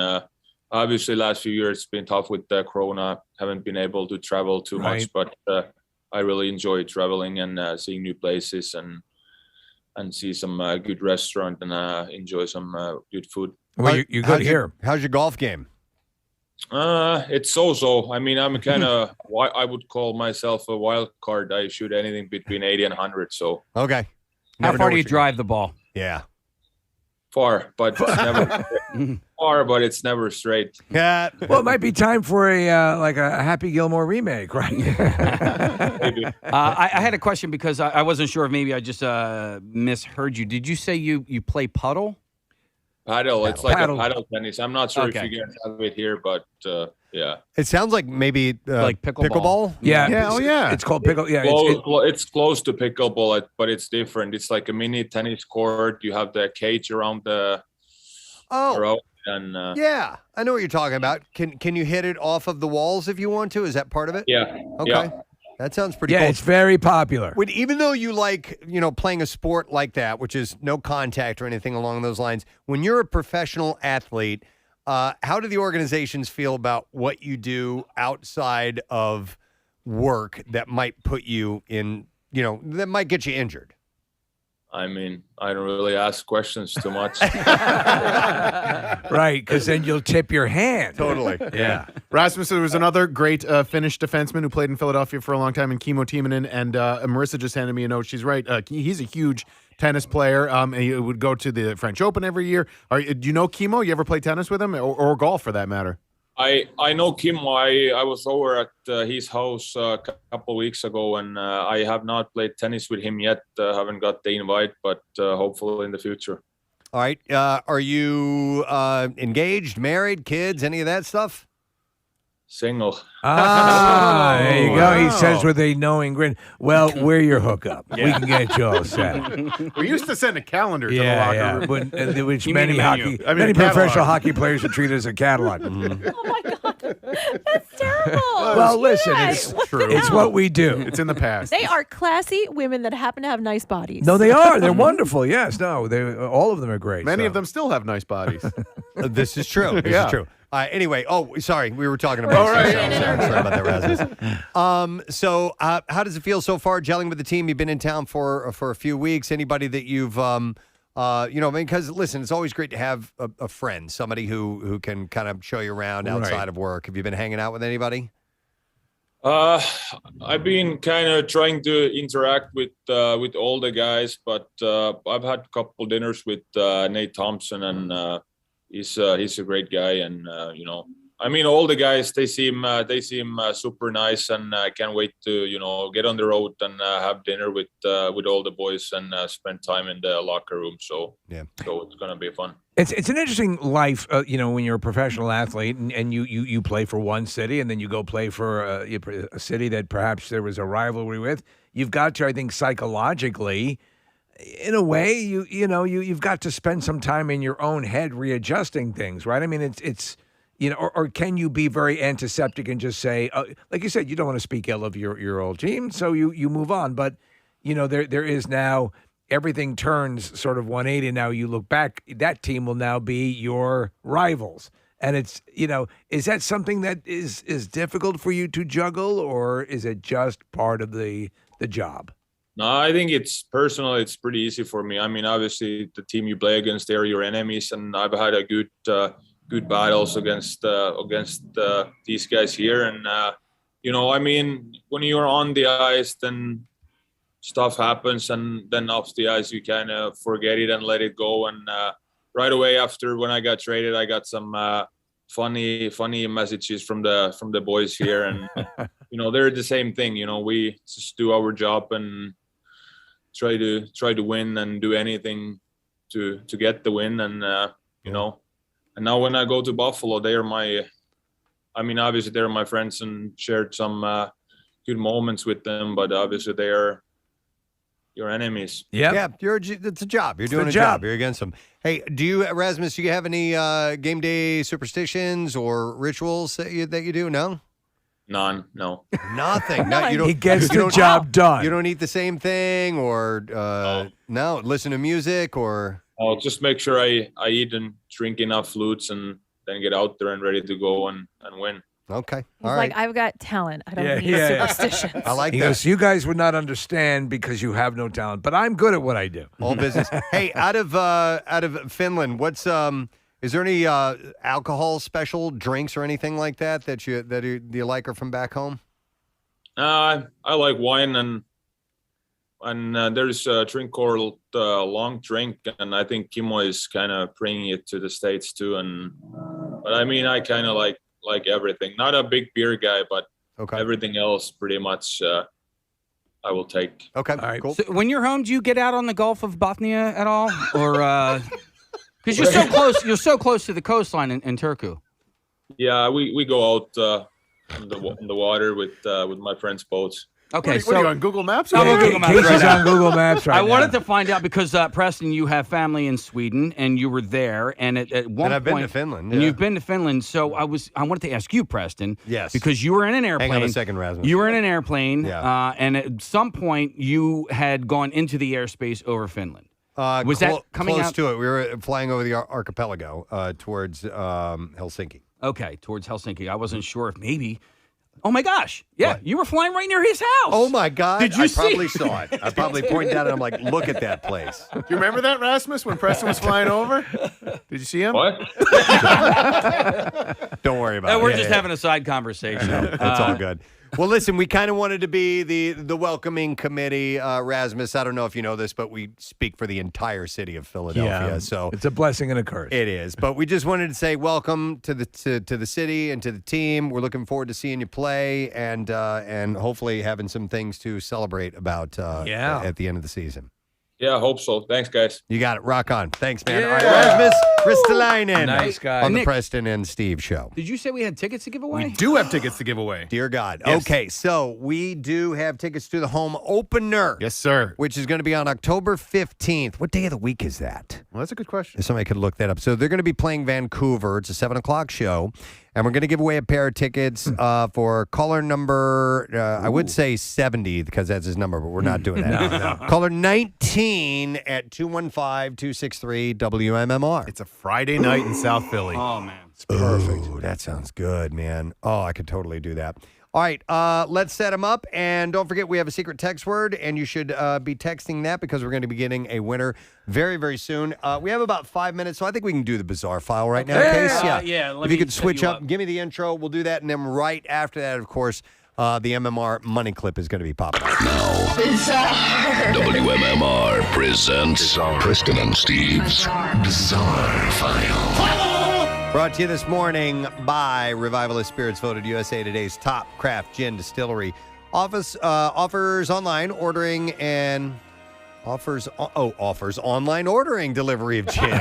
obviously last few years it's been tough with Corona. Haven't been able to travel too much, but I really enjoy traveling and seeing new places and see some good restaurant and enjoy some good food. Well, you're good here. How's your golf game? It's so. I mean, I'm kind of, I would call myself a wild card. I shoot anything between 80 and 100. So okay. How far do you drive the ball? Yeah. Far, but it's never it's never straight. Yeah. Well, it might be time for a Happy Gilmore remake, right? Maybe. I had a question because I wasn't sure if maybe I just misheard you. Did you say you play puddle? Paddle. It's like Paddle. a paddle tennis. I'm not sure Okay. if you guys have it here, but yeah. It sounds like maybe Like pickleball? Yeah. It's called pickle. Yeah. It's close to pickleball, but it's different. It's like a mini tennis court. You have the cage around the road, and Yeah, I know what you're talking about. Can you hit it off of the walls if you want to? Is that part of it? yeah. Okay. Yeah. That sounds pretty Yeah, cool. it's very popular. Even though you like, playing a sport like that, which is no contact or anything along those lines, when you're a professional athlete, how do the organizations feel about what you do outside of work that might put you in, that might get you injured? I mean, I don't really ask questions too much. Right, because then you'll tip your hand. Totally. Yeah. Rasmus, there was another great Finnish defenseman who played in Philadelphia for a long time, in Kimmo Timonen, and Marissa just handed me a note. She's right. He's a huge tennis player. And he would go to the French Open every year. Do you know Kimmo? You ever play tennis with him, or golf for that matter? I know Kim. I was over at his house a couple weeks ago, and I have not played tennis with him yet. Haven't got the invite, but hopefully in the future. All right. Are you engaged, married, kids, any of that stuff? Single. There you go. He says with a knowing grin, well, we're your hookup. We can get you all set. We used to send a calendar to the locker room. Which You mean many a menu. many a catalog. professional hockey players would treat as a catalog. Oh my God, that's terrible. Well, listen, it's true. It's what we do. It's in the past. They are classy women that happen to have nice bodies. No, they are. They're wonderful. Yes. No, all of them are great. Many of them still have nice bodies. This is true. This Yeah. is true. Anyway, sorry, we were talking about. Sorry about that, Rasmus. So, how does it feel so far gelling with the team? You've been in town for a few weeks. Anybody that you've, because listen, it's always great to have a friend, somebody who can kind of show you around outside of work. Have you been hanging out with anybody? I've been kind of trying to interact with all the guys, but I've had a couple dinners with Nate Thompson, and he's a great guy, and I mean, all the guys, they seem super nice, and I can't wait to get on the road and have dinner with all the boys and spend time in the locker room. So so it's gonna be fun. It's an interesting life, when you're a professional athlete and you play for one city and then you go play for a city that perhaps there was a rivalry with. You've got to, I think, psychologically, in a way, you've got to spend some time in your own head readjusting things, right? I mean, it's or can you be very antiseptic and just say, like you said, you don't want to speak ill of your old team, so you move on. But there is now. Everything turns sort of 180. Now you look back, that team will now be your rivals. And it's, is that something that is difficult for you to juggle, or is it just part of the job? No, I think it's pretty easy for me. I mean, obviously the team you play against, they're your enemies, and I've had a good battles against these guys here. And, I mean, when you're on the ice, then stuff happens, and then off the ice you kind of forget it and let it go. And right away after when I got traded, I got some funny messages from the boys here, and they're the same thing. We just do our job and try to win and do anything to get the win, and and now when I go to Buffalo, obviously they're my friends and shared some good moments with them, but obviously they are your enemies. Yeah, it's a job. You're doing a job. You're against them. Hey, Rasmus, do you have any game day superstitions or rituals that you do? No? None, no. Nothing. He gets the job done. You don't eat the same thing or no, listen to music or... I'll just make sure I eat and drink enough fluids and then get out there and ready to go and win. Okay. He's like, I've got talent. I don't need superstitions. I like he that. goes, you guys would not understand because you have no talent, but I'm good at what I do. All business. Hey, out of Finland, what's is there any alcohol special drinks or anything like that you like or from back home? I like wine and there's a drink called Long Drink, and I think Kimmo is kind of bringing it to the States too. But I kind of like everything. Not a big beer guy, but everything else pretty much I will take. Okay, all right, cool. So when you're home, do you get out on the Gulf of Bothnia at all, or because you're so close? You're so close to the coastline in Turku. Yeah, we go out in the water with my friends' boats. Okay, what are you on Google Maps? I'm on Google Maps Casey's right now. on Google Maps right I now. wanted to find out because Preston, you have family in Sweden, and you were there, and at one point, I've been to Finland, and yeah. you've been to Finland. So I wanted to ask you, Preston, yes, because you were in an airplane. Hang on a second, Rasmus. You were in an airplane, yeah. And at some point you had gone into the airspace over Finland. Was that coming close out to it? We were flying over the archipelago towards Helsinki. Okay, towards Helsinki. I wasn't sure if maybe. Oh my gosh! Yeah, you were flying right near his house. Oh my God! Did you I see? probably saw it. I probably pointed at it. I'm like, look at that place. Do you remember that, Rasmus, when Preston was flying over? Did you see him? What? Don't worry about it. We're just having a side conversation. It's all good. Well, listen, we kind of wanted to be the welcoming committee, Rasmus. I don't know if you know this, but we speak for the entire city of Philadelphia. Yeah, so it's a blessing and a curse. It is, but we just wanted to say welcome to the city and to the team. We're looking forward to seeing you play and hopefully having some things to celebrate about at the end of the season. Yeah, I hope so. Thanks, guys. You got it. Rock on. Thanks, man. Yeah. All right, Rasmus Ristolainen. Nice guy. On the Nick. Preston and Steve show. Did you say we had tickets to give away? We do have tickets to give away. Dear God. Yes. Okay, so we do have tickets to the home opener. Yes, sir. Which is going to be on October 15th. What day of the week is that? Well, that's a good question. If somebody could look that up. So they're going to be playing Vancouver. It's a 7 o'clock show. And we're going to give away a pair of tickets for caller number, I would say 70 because that's his number, but we're not doing that. No. Caller 19 at 215-263-WMMR. It's a Friday night in South Philly. Oh, man. It's perfect. Ooh, that sounds good, man. Oh, I could totally do that. All right, let's set them up. And don't forget, we have a secret text word, and you should be texting that because we're going to be getting a winner very, very soon. We have about 5 minutes, so I think we can do the bizarre file right now, Case. Yeah, let if you me could set switch you up, give me the intro. We'll do that. And then right after that, of course, the MMR money clip is going to be popping up. WMMR presents Preston and Steve's Bizarre File. Brought to you this morning by Revivalist Spirits, voted USA Today's top craft gin distillery. Offers online ordering and offers online ordering delivery of gin,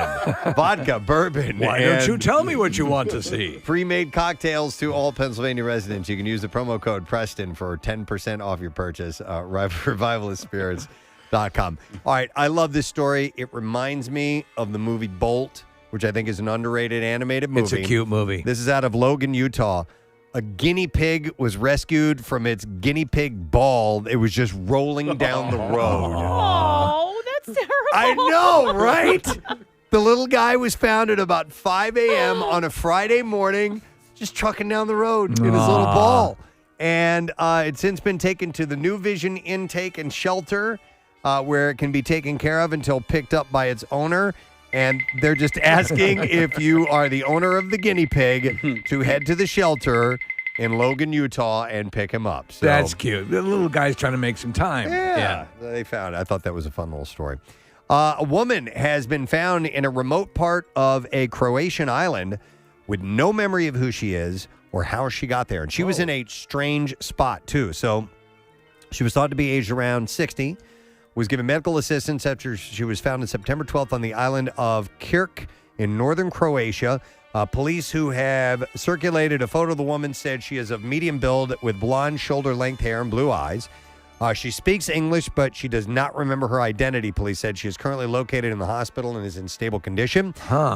vodka, bourbon. Why don't you tell me what you want to see? Pre-made cocktails to all Pennsylvania residents. You can use the promo code Preston for 10% off your purchase. Revivalistspirits.com. All right, I love this story. It reminds me of the movie Bolt, which I think is an underrated animated movie. It's a cute movie. This is out of Logan, Utah. A guinea pig was rescued from its guinea pig ball. It was just rolling down the road. Oh, that's terrible. I know, right? The little guy was found at about 5 a.m. on a Friday morning, just trucking down the road in his little ball. And it's since been taken to the New Vision Intake and Shelter, where it can be taken care of until picked up by its owner. And they're just asking if you are the owner of the guinea pig to head to the shelter in Logan, Utah, and pick him up. So, That's cute. The little guy's trying to make some time. Yeah, they found it. I thought that was a fun little story. A woman has been found in a remote part of a Croatian island with no memory of who she is or how she got there. And she was in a strange spot, too. So she was thought to be aged around 60, was given medical assistance after she was found on September 12th on the island of Kirk in northern Croatia. Police who have circulated a photo of the woman said she is of medium build with blonde shoulder-length hair and blue eyes. She speaks English, but she does not remember her identity, police said. She is currently located in the hospital and is in stable condition.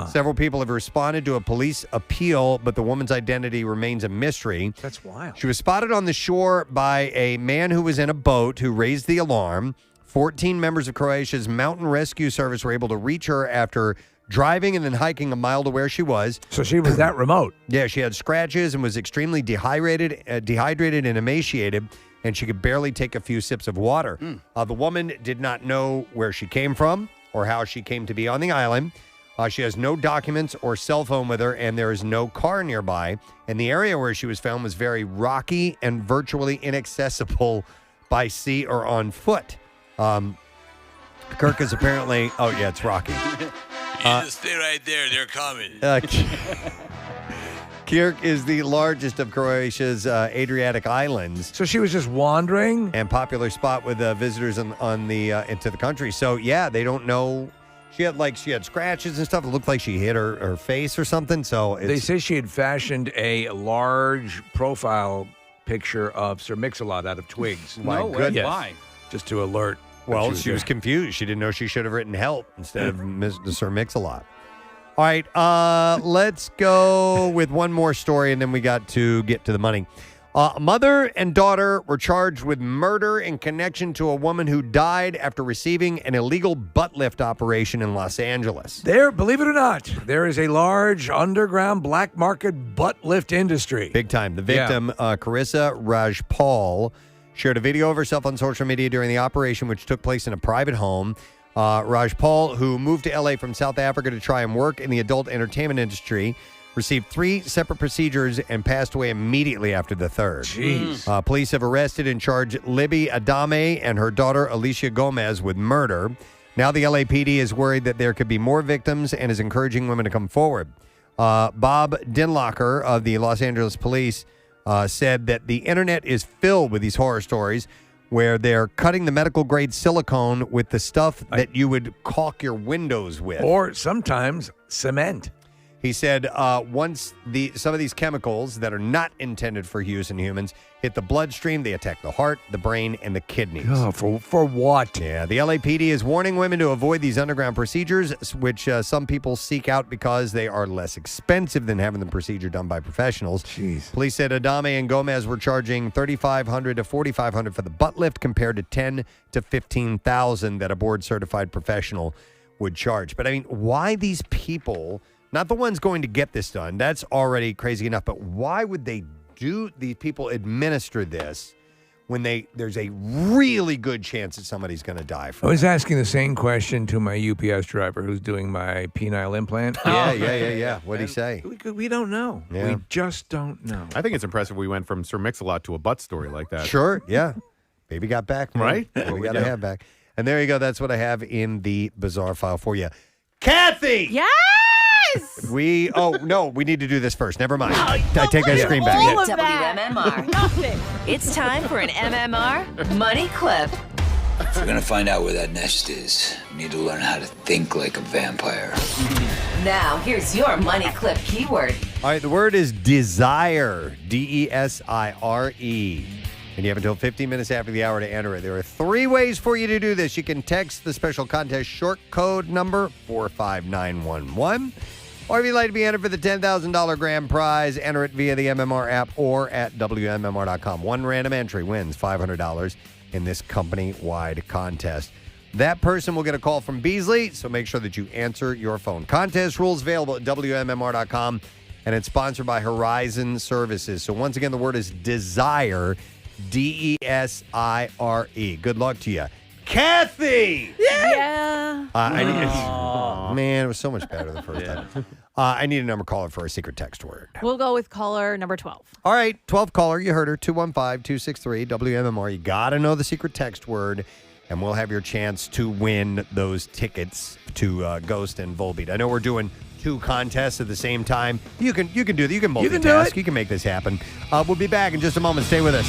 Several people have responded to a police appeal, but the woman's identity remains a mystery. That's wild. She was spotted on the shore by a man who was in a boat who raised the alarm. 14 members of Croatia's mountain rescue service were able to reach her after driving and then hiking a mile to where she was. So she was that remote. Yeah, she had scratches and was extremely dehydrated and emaciated, and she could barely take a few sips of water. The woman did not know where she came from or how she came to be on the island. She has no documents or cell phone with her, and there is no car nearby. And the area where she was found was very rocky and virtually inaccessible by sea or on foot. Kirk is apparently... Oh, yeah, it's rocky. Just stay right there. They're coming. Kirk is the largest of Croatia's Adriatic islands. So she was just wandering? And popular spot with visitors on the into the country. So, yeah, they don't know. She had scratches and stuff. It looked like she hit her face or something. So They say she had fashioned a large profile picture of Sir Mix-a-Lot out of twigs. No way. Yes. Why? Just to alert. Well, she was confused. She didn't know she should have written help instead of Mr. Sir Mix-a-Lot. All right, let's go with one more story, and then we got to get to the money. Mother and daughter were charged with murder in connection to a woman who died after receiving an illegal butt lift operation in Los Angeles. There, believe it or not, there is a large underground black market butt lift industry. Big time. The victim, Carissa Rajpal, shared a video of herself on social media during the operation, which took place in a private home. Rajpal, who moved to L.A. from South Africa to try and work in the adult entertainment industry, received 3 separate procedures and passed away immediately after the third. Jeez. Police have arrested and charged Libby Adame and her daughter Alicia Gomez with murder. Now the LAPD is worried that there could be more victims and is encouraging women to come forward. Bob Dinlocker of the Los Angeles Police said that the internet is filled with these horror stories where they're cutting the medical-grade silicone with the stuff that you would caulk your windows with. Or sometimes cement. He said once some of these chemicals that are not intended for use in humans hit the bloodstream, they attack the heart, the brain, and the kidneys. Oh, for what? Yeah, the LAPD is warning women to avoid these underground procedures, which some people seek out because they are less expensive than having the procedure done by professionals. Jeez. Police said Adame and Gomez were charging $3,500 to $4,500 for the butt lift compared to $10,000 to $15,000 that a board-certified professional would charge. But, I mean, why these people... Not the ones going to get this done. That's already crazy enough. But why would these people administer this when there's a really good chance that somebody's going to die from I was asking the same question to my UPS driver who's doing my penile implant. Yeah. What'd he say? We don't know. Yeah. We just don't know. I think it's impressive we went from Sir Mix-a-Lot to a butt story like that. Sure, yeah. Baby got back, man. Right? We got to have back. And there you go. That's what I have in the bizarre file for you. Kathy! Yes! We need to do this first. Never mind. I take that screen back. All of WMMR. Nothing. It's time for an MMR Money Clip. If we're gonna find out where that nest is, we need to learn how to think like a vampire. Now, here's your Money Clip keyword. All right, the word is desire. DESIRE. And you have until 15 minutes after the hour to enter it. There are 3 ways for you to do this. You can text the special contest short code number 45911. Or if you'd like to be entered for the $10,000 grand prize, enter it via the MMR app or at WMMR.com. One random entry wins $500 in this company-wide contest. That person will get a call from Beasley, so make sure that you answer your phone. Contest rules available at WMMR.com, and it's sponsored by Horizon Services. So once again, the word is desire, DESIRE. Good luck to you. Kathy! Yeah. Man, it was so much better the first time. I need a number caller for a secret text word. We'll go with caller number 12. All right, 12th caller. You heard her, 215-263-WMMR. You got to know the secret text word, and we'll have your chance to win those tickets to Ghost and Volbeat. I know we're doing 2 contests at the same time. You can do that. You can multitask. You can do it. You can make this happen. We'll be back in just a moment. Stay with us.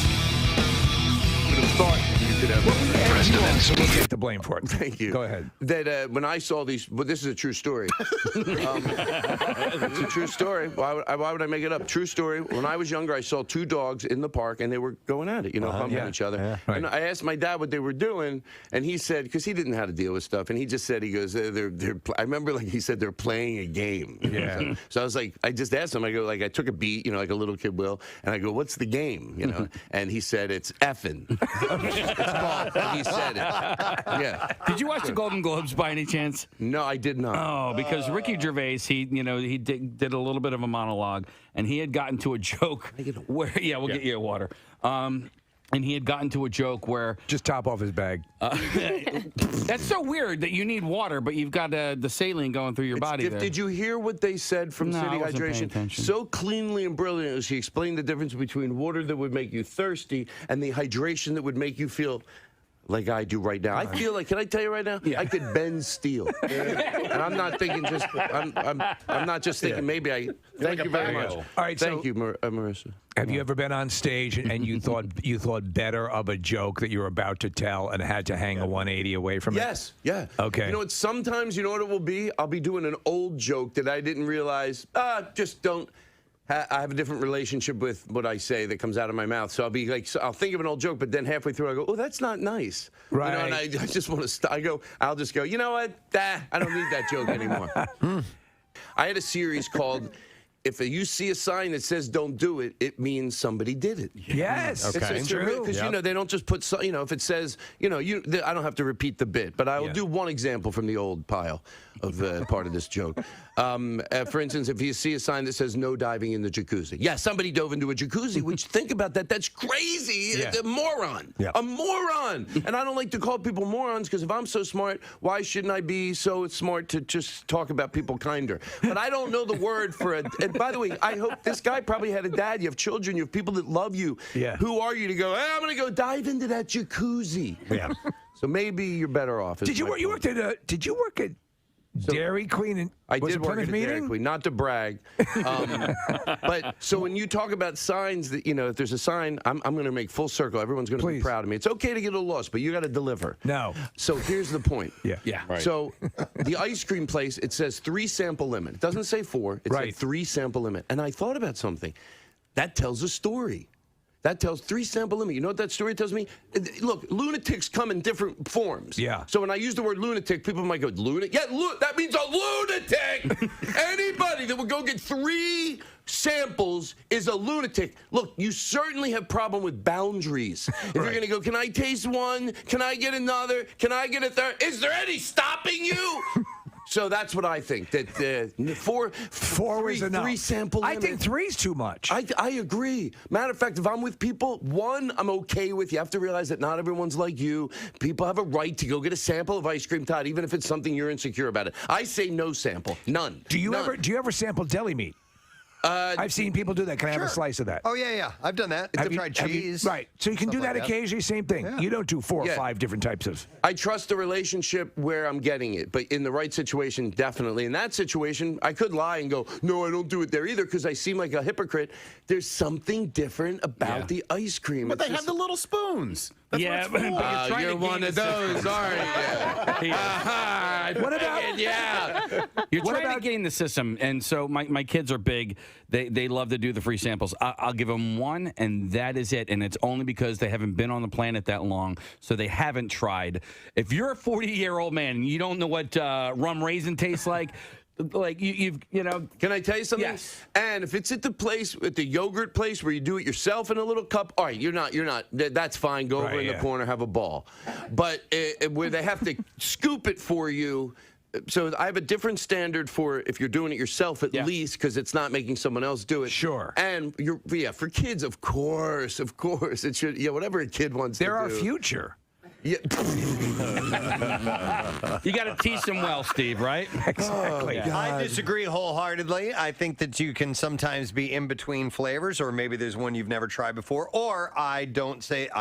So we'll take the blame for it. Thank you. Go ahead. That when I saw these, well, this is a true story. It's a true story. Why would I make it up? True story. When I was younger, I saw 2 dogs in the park, and they were going at it, bumping each other. Yeah, right. And I asked my dad what they were doing, and he said, because he didn't know how to deal with stuff, and he just said, he goes, I remember, he said, they're playing a game. Yeah. So I was like, I just asked him, I go, I took a beat, like a little kid will, and I go, what's the game, And he said, it's effing. It's called. He said it. Yeah. Did you watch the Golden Globes by any chance? No, I did not. Oh, because Ricky Gervais, he did a little bit of a monologue, and he had gotten to a joke where, we'll get you a water. And he had gotten to a joke where just top off his bag. That's so weird that you need water, but you've got the saline going through your body. There. Did you hear what they said from No, City I wasn't paying Hydration? attention. So cleanly and brilliantly, she explained the difference between water that would make you thirsty and the hydration that would make you feel like I do right now. I feel like, can I tell you right now? I could bend steel. And I'm not thinking just, I'm not just thinking maybe I, thank you very much. All right, thank you, Marissa. Have you ever been on stage and you thought better of a joke that you were about to tell and had to hang a 180 away from it? Yes, yeah. Okay. You know what, sometimes, you know what it will be? I'll be doing an old joke that I didn't realize, just don't. I have a different relationship with what I say that comes out of my mouth. So I'll be like, I'll think of an old joke, but then halfway through I go, oh, that's not nice. Right. And I just want to stop. I'll just go, you know what? I don't need that joke anymore. I had a series called, if you see a sign that says don't do it, it means somebody did it. Yes. Okay. It's true. Because, they don't just put, if it says, I don't have to repeat the bit, but I will do one example from the old pile of part of this joke. For instance, if you see a sign that says no diving in the jacuzzi. Yeah, somebody dove into a jacuzzi, which think about that. That's crazy. Yeah. A moron. Yeah. A moron. And I don't like to call people morons because if I'm so smart, why shouldn't I be so smart to just talk about people kinder? But I don't know the word for it. And by the way, I hope this guy probably had a dad. You have children. You have people that love you. Yeah. Who are you to go, I'm going to go dive into that jacuzzi? Yeah. So maybe you're better off. Did you work at Dairy Queen? And I was did it work Plymouth at Dairy Meeting? Queen, not to brag. But so when you talk about signs that, if there's a sign, I'm going to make full circle. Everyone's going to be proud of me. It's okay to get a loss, but you got to deliver. No. So here's the point. Yeah. Right. So the ice cream place, it says 3 sample limit. It doesn't say 4. It says 3 sample limit. And I thought about something. That tells a story. That tells 3 sample limit. You know what that story tells me? Look, lunatics come in different forms. Yeah. So when I use the word lunatic, people might go, lunatic? Yeah, that means a lunatic. Anybody that would go get 3 samples is a lunatic. Look, you certainly have problem with boundaries. If you're going to go, can I taste one? Can I get another? Can I get a third? Is there any stopping you? So that's what I think. That 4 is enough. 3 sample limit. I think 3's too much. I agree. Matter of fact, if I'm with people, 1, I'm okay with. You have to realize that not everyone's like you. People have a right to go get a sample of ice cream, Todd, even if it's something you're insecure about it. I say no sample. None. Do you None. ever sample deli meat? I've seen people do that. Can I have a slice of that? Oh, yeah. I've done that. I've tried cheese. Right. So you can do stuff that like that. occasionally, same thing. Yeah. You don't do 4 or 5 different types of. I trust the relationship where I'm getting it, but in the right situation, definitely. In that situation, I could lie and go, no, I don't do it there either because I seem like a hypocrite. There's something different about the ice cream. But they have the little spoons. That's Yeah, what it's but for. you're One of those, aren't you? What about? You're trying to gain the system, and so my kids are big. They love to do the free samples. I'll give them 1, and that is it. And it's only because they haven't been on the planet that long, so they haven't tried. If you're a 40-year-old man and you don't know what rum raisin tastes like you've Can I tell you something? Yes. And if it's at the yogurt place where you do it yourself in a little cup, all right, you're not. That's fine. Go over in the corner, have a ball. But where they have to scoop it for you. So I have a different standard for if you're doing it yourself at least because it's not making someone else do it. Sure. And for kids, of course, it should. Yeah, whatever a kid wants. They're to our do. future. Yeah. You got to teach them well, Steve, right? Exactly. I disagree wholeheartedly. I think that you can sometimes be in between flavors, or maybe there's one you've never tried before. Or I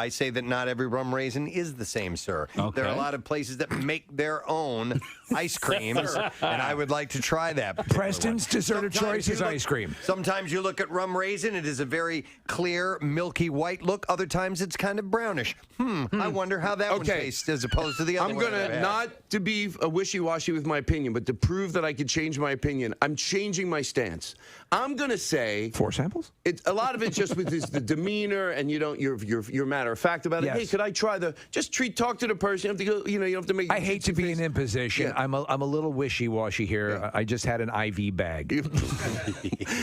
say that not every rum raisin is the same, sir. Okay. There are a lot of places that make their own ice creams, and I would like to try that. Preston's dessert of choice is ice cream. Sometimes you look at rum raisin, it is a very clear, milky white look. Other times it's kind of brownish. I wonder how that one tastes as opposed to the other I'm one. going to, not to be a wishy-washy with my opinion, but to prove that I could change my opinion, I'm changing my stance. I'm going to say 4 samples. A lot of it's just with the demeanor, and you're matter of fact about it. Yes. Hey, could I try talk to the person? You have to go, you don't have to make. I hate to be an imposition. Yeah. I'm a little wishy-washy here. Yeah. I just had an IV bag.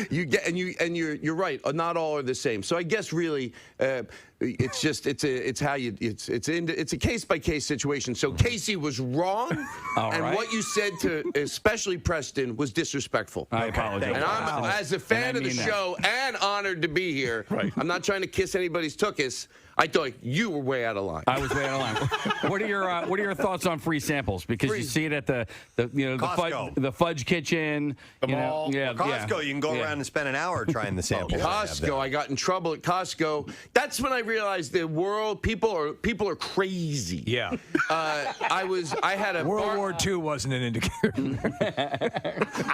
You're right. Not all are the same. So I guess really, it's a case-by-case situation. So Casey was wrong, and what you said to especially Preston was disrespectful. I apologize. And I'm, as a fan of the show and honored to be here, I'm not trying to kiss anybody's tuchus. I thought you were way out of line. I was way out of line. What are your thoughts on free samples? Because you see it at the fudge kitchen, the mall. Costco, you can go around and spend an hour trying the samples. Costco, I got in trouble at Costco. That's when I realized the world people are crazy. Yeah. I had a World War II wasn't an indicator.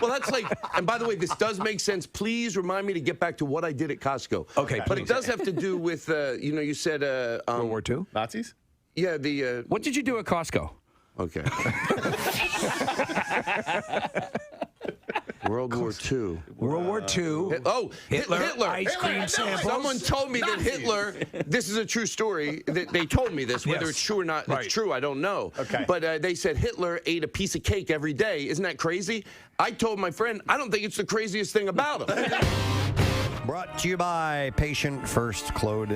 Well, that's like, and by the way, this does make sense. Please remind me to get back to what I did at Costco. Okay, but it does have to do with you said World War II? Nazis? Yeah, what did you do at Costco? Okay. World War II. World War II. Hitler. Ice cream samples. Someone told me that Hitler, this is a true story, they told me this, whether it's true or not, it's true, I don't know. Okay. But they said Hitler ate a piece of cake every day. Isn't that crazy? I told my friend, I don't think it's the craziest thing about him. Brought to you by Patient First Cold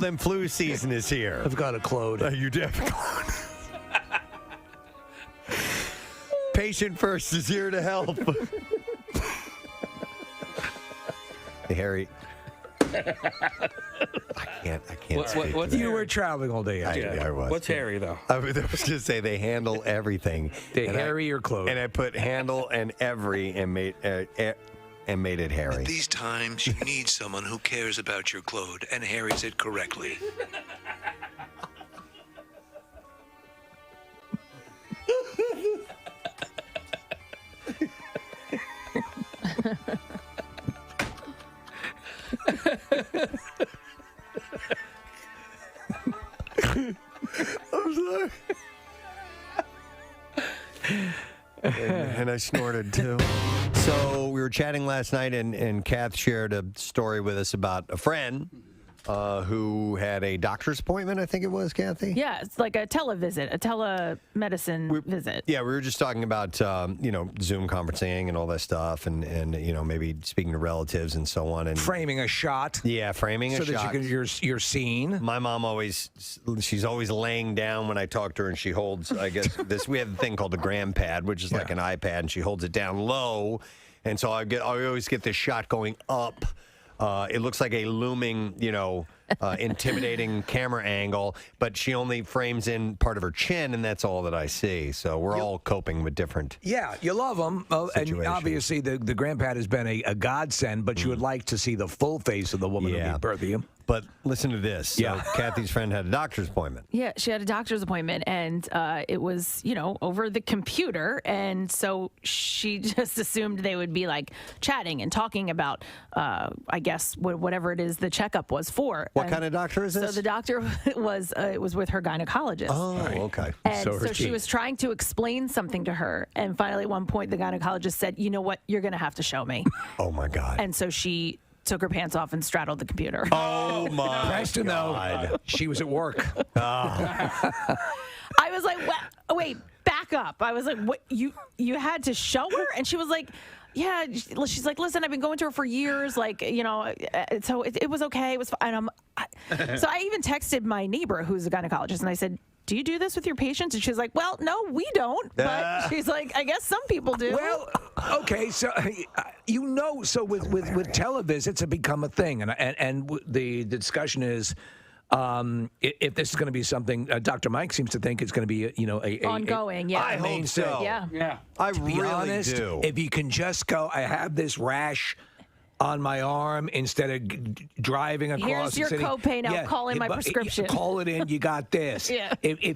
and flu season is here. I've got a Claude. You do have a Claude. Patient First is here to help. Hey, Harry. I can't. You were traveling all day. I was. What's Harry, though? I was going to say they handle everything. Harry or Claude? And I put handle and every and made it Harry. At these times, you need someone who cares about your Claude and harries it correctly. I'm sorry. And I snorted too. So we were chatting last night, and Kath shared a story with us about a friend who had a doctor's appointment, I think it was, Kathy? Yeah, it's like a televisit, a telemedicine visit. Yeah, we were just talking about, Zoom conferencing and all that stuff, and maybe speaking to relatives and so on. And framing a shot. Yeah, framing a shot. So that you're seen. My mom she's always laying down when I talk to her, and she holds, I guess, we have a thing called the gram pad, which is like an iPad, and she holds it down low. And so I always get this shot going up. It looks like a looming, intimidating camera angle, but she only frames in part of her chin, and that's all that I see. So we're all coping with different. Yeah, you love them, and obviously the grandpad has been a godsend. But you would like to see the full face of the woman who gave birth to you. But listen to this. So Kathy's friend had a doctor's appointment. Yeah, she had a doctor's appointment, and it was, over the computer. And so she just assumed they would be like chatting and talking about, I guess, whatever it is the checkup was for. What kind of doctor is this? So the doctor was with her gynecologist. Oh, okay. And so she was trying to explain something to her. And finally, at one point, the gynecologist said, you know what, you're going to have to show me. Oh, my God. And so she took her pants off and straddled the computer. Oh, my Preston, though, she was at work. I was like, what? Wait, back up. I was like, what? You had to show her? And she was like, yeah. She's like, listen, I've been going to her for years. Like, so it was okay. It was fine. So I even texted my neighbor who's a gynecologist, and I said, do you do this with your patients? And she's like, well, no, we don't. But she's like, I guess some people do. Well, okay, so so with televisits have become a thing, and the discussion is, if this is going to be something, Dr. Mike seems to think it's going to be, a ongoing. Yeah, I hope so. Yeah. I to be really honest, do. if you can just go, I have this rash on my arm instead of driving across. Here's your copay now. Call in my prescription. Call it in. You got this. Yeah.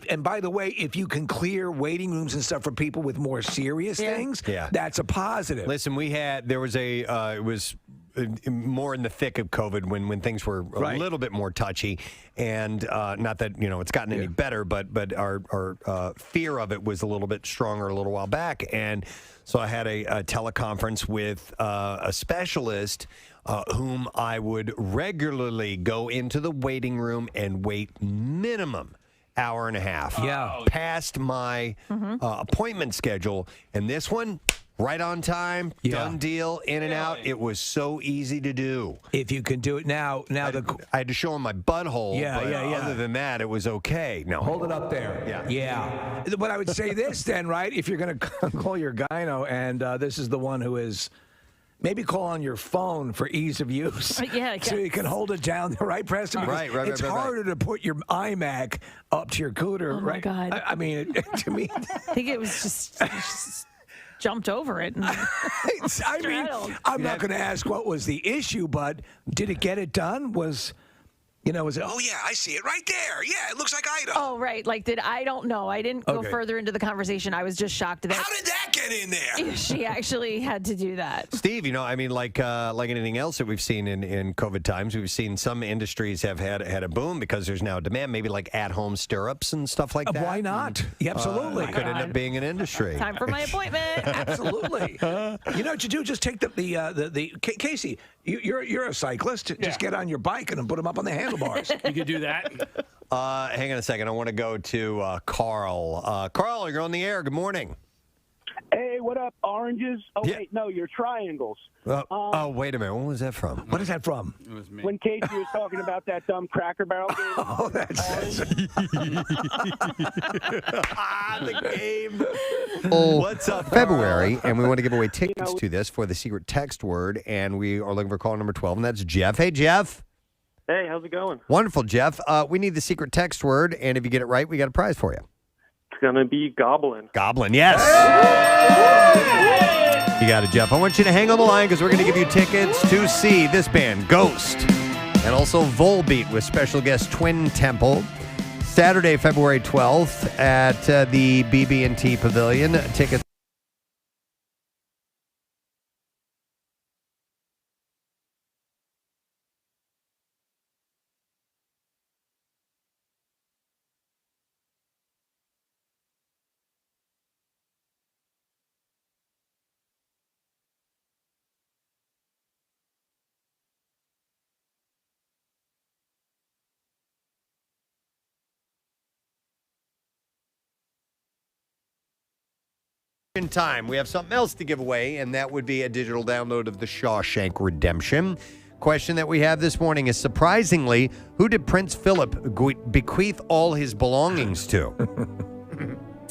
And by the way, if you can clear waiting rooms and stuff for people with more serious things, that's a positive. Listen, there was it was more in the thick of COVID when things were a little bit more touchy, and not that it's gotten any better, but our fear of it was a little bit stronger a little while back, and so I had a teleconference with a specialist whom I would regularly go into the waiting room and wait minimum hour and a half past my appointment schedule, and this one. Right on time, done deal, in and out. It was so easy to do. If you can do it now I had to show him my butthole. But other than that, it was okay. No, hold it up there. Yeah. But I would say this then, right? If you're going to call your gyno, and this is the one who is. Maybe call on your phone for ease of use. So you can hold it down there, right, Preston? Right. It's harder to put your iMac up to your cooter, right? Oh, my God. I mean, to me. I think it was just jumped over it. And I'm not going to ask what was the issue, but did it get it done? Was it, oh, yeah, I see it right there. Yeah, it looks like Idaho. Oh, right. I don't know. I didn't go further into the conversation. I was just shocked that. How did that get in there? She actually had to do that. Steve, like anything else that we've seen in COVID times, we've seen some industries have had a boom because there's now demand, maybe like at-home stirrups and stuff like that. Why not? Yeah, absolutely. Could end up being an industry. Time for my appointment. Absolutely. You know what you do? Just take the Casey, you're a cyclist. Just get on your bike and put them up on the handlebars. You could do that. Hang on a second. I want to go to Carl. Carl, you're on the air. Good morning. Hey, what up, oranges? Oh, wait, no, you're triangles. Wait a minute. What was that from? What is that from? It was me. When Casey was talking about that dumb Cracker Barrel game. Oh, that's the game. What's up, February? And we want to give away tickets to this for the secret text word, and we are looking for caller number 12, and that's Jeff. Hey, Jeff. Hey, how's it going? Wonderful, Jeff. We need the secret text word, and if you get it right, we got a prize for you. It's going to be goblin. Goblin, yes. You got it, Jeff. I want you to hang on the line because we're going to give you tickets to see this band, Ghost, and also Volbeat with special guest Twin Temple. Saturday, February 12th at the BB&T Pavilion. Tickets. In time, we have something else to give away, and that would be a digital download of The Shawshank Redemption. Question that we have this morning is, surprisingly, who did Prince Philip bequeath all his belongings to?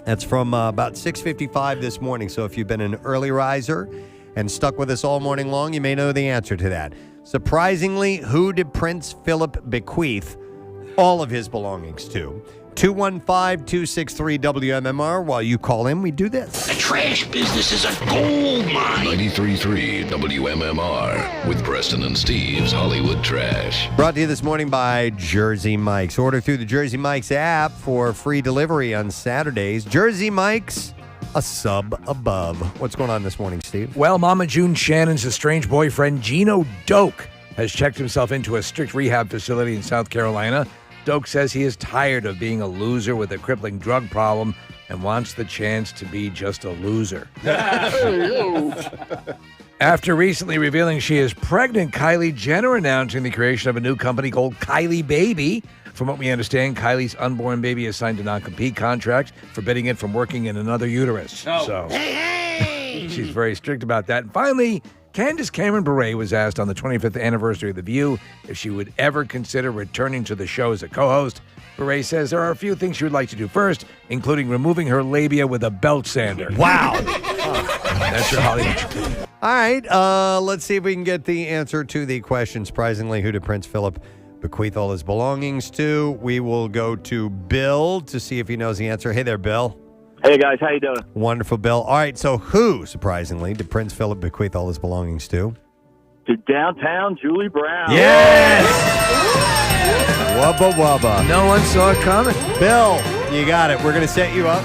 That's from about 6:55 this morning, so if you've been an early riser and stuck with us all morning long, you may know the answer to that. Surprisingly, who did Prince Philip bequeath all of his belongings to? 215-263-WMMR. While you call in, we do this. The trash business is a gold mine. 93.3 WMMR with Preston and Steve's Hollywood Trash. Brought to you this morning by Jersey Mike's. Order through the Jersey Mike's app for free delivery on Saturdays. Jersey Mike's, a sub above. What's going on this morning, Steve? Well, Mama June Shannon's estranged boyfriend, Gino Doak, has checked himself into a strict rehab facility in South Carolina. Doak says he is tired of being a loser with a crippling drug problem and wants the chance to be just a loser. After recently revealing she is pregnant, Kylie Jenner announcing the creation of a new company called Kylie Baby. From what we understand, Kylie's unborn baby is signed a non-compete contract, forbidding it from working in another uterus. Oh. So she's very strict about that. And finally, Candace Cameron Bure was asked on the 25th anniversary of The View if she would ever consider returning to the show as a co-host. Bure says there are a few things she would like to do first, including removing her labia with a belt sander. Wow. That's your Hollywood. All right, let's see if we can get the answer to the question. Surprisingly, who did Prince Philip bequeath all his belongings to? We will go to Bill to see if he knows the answer. Hey there, Bill. Hey, guys. How you doing? Wonderful, Bill. All right, so who, surprisingly, did Prince Philip bequeath all his belongings to? To downtown Julie Brown. Yes! Wubba wubba. No one saw it coming. Bill, you got it. We're going to set you up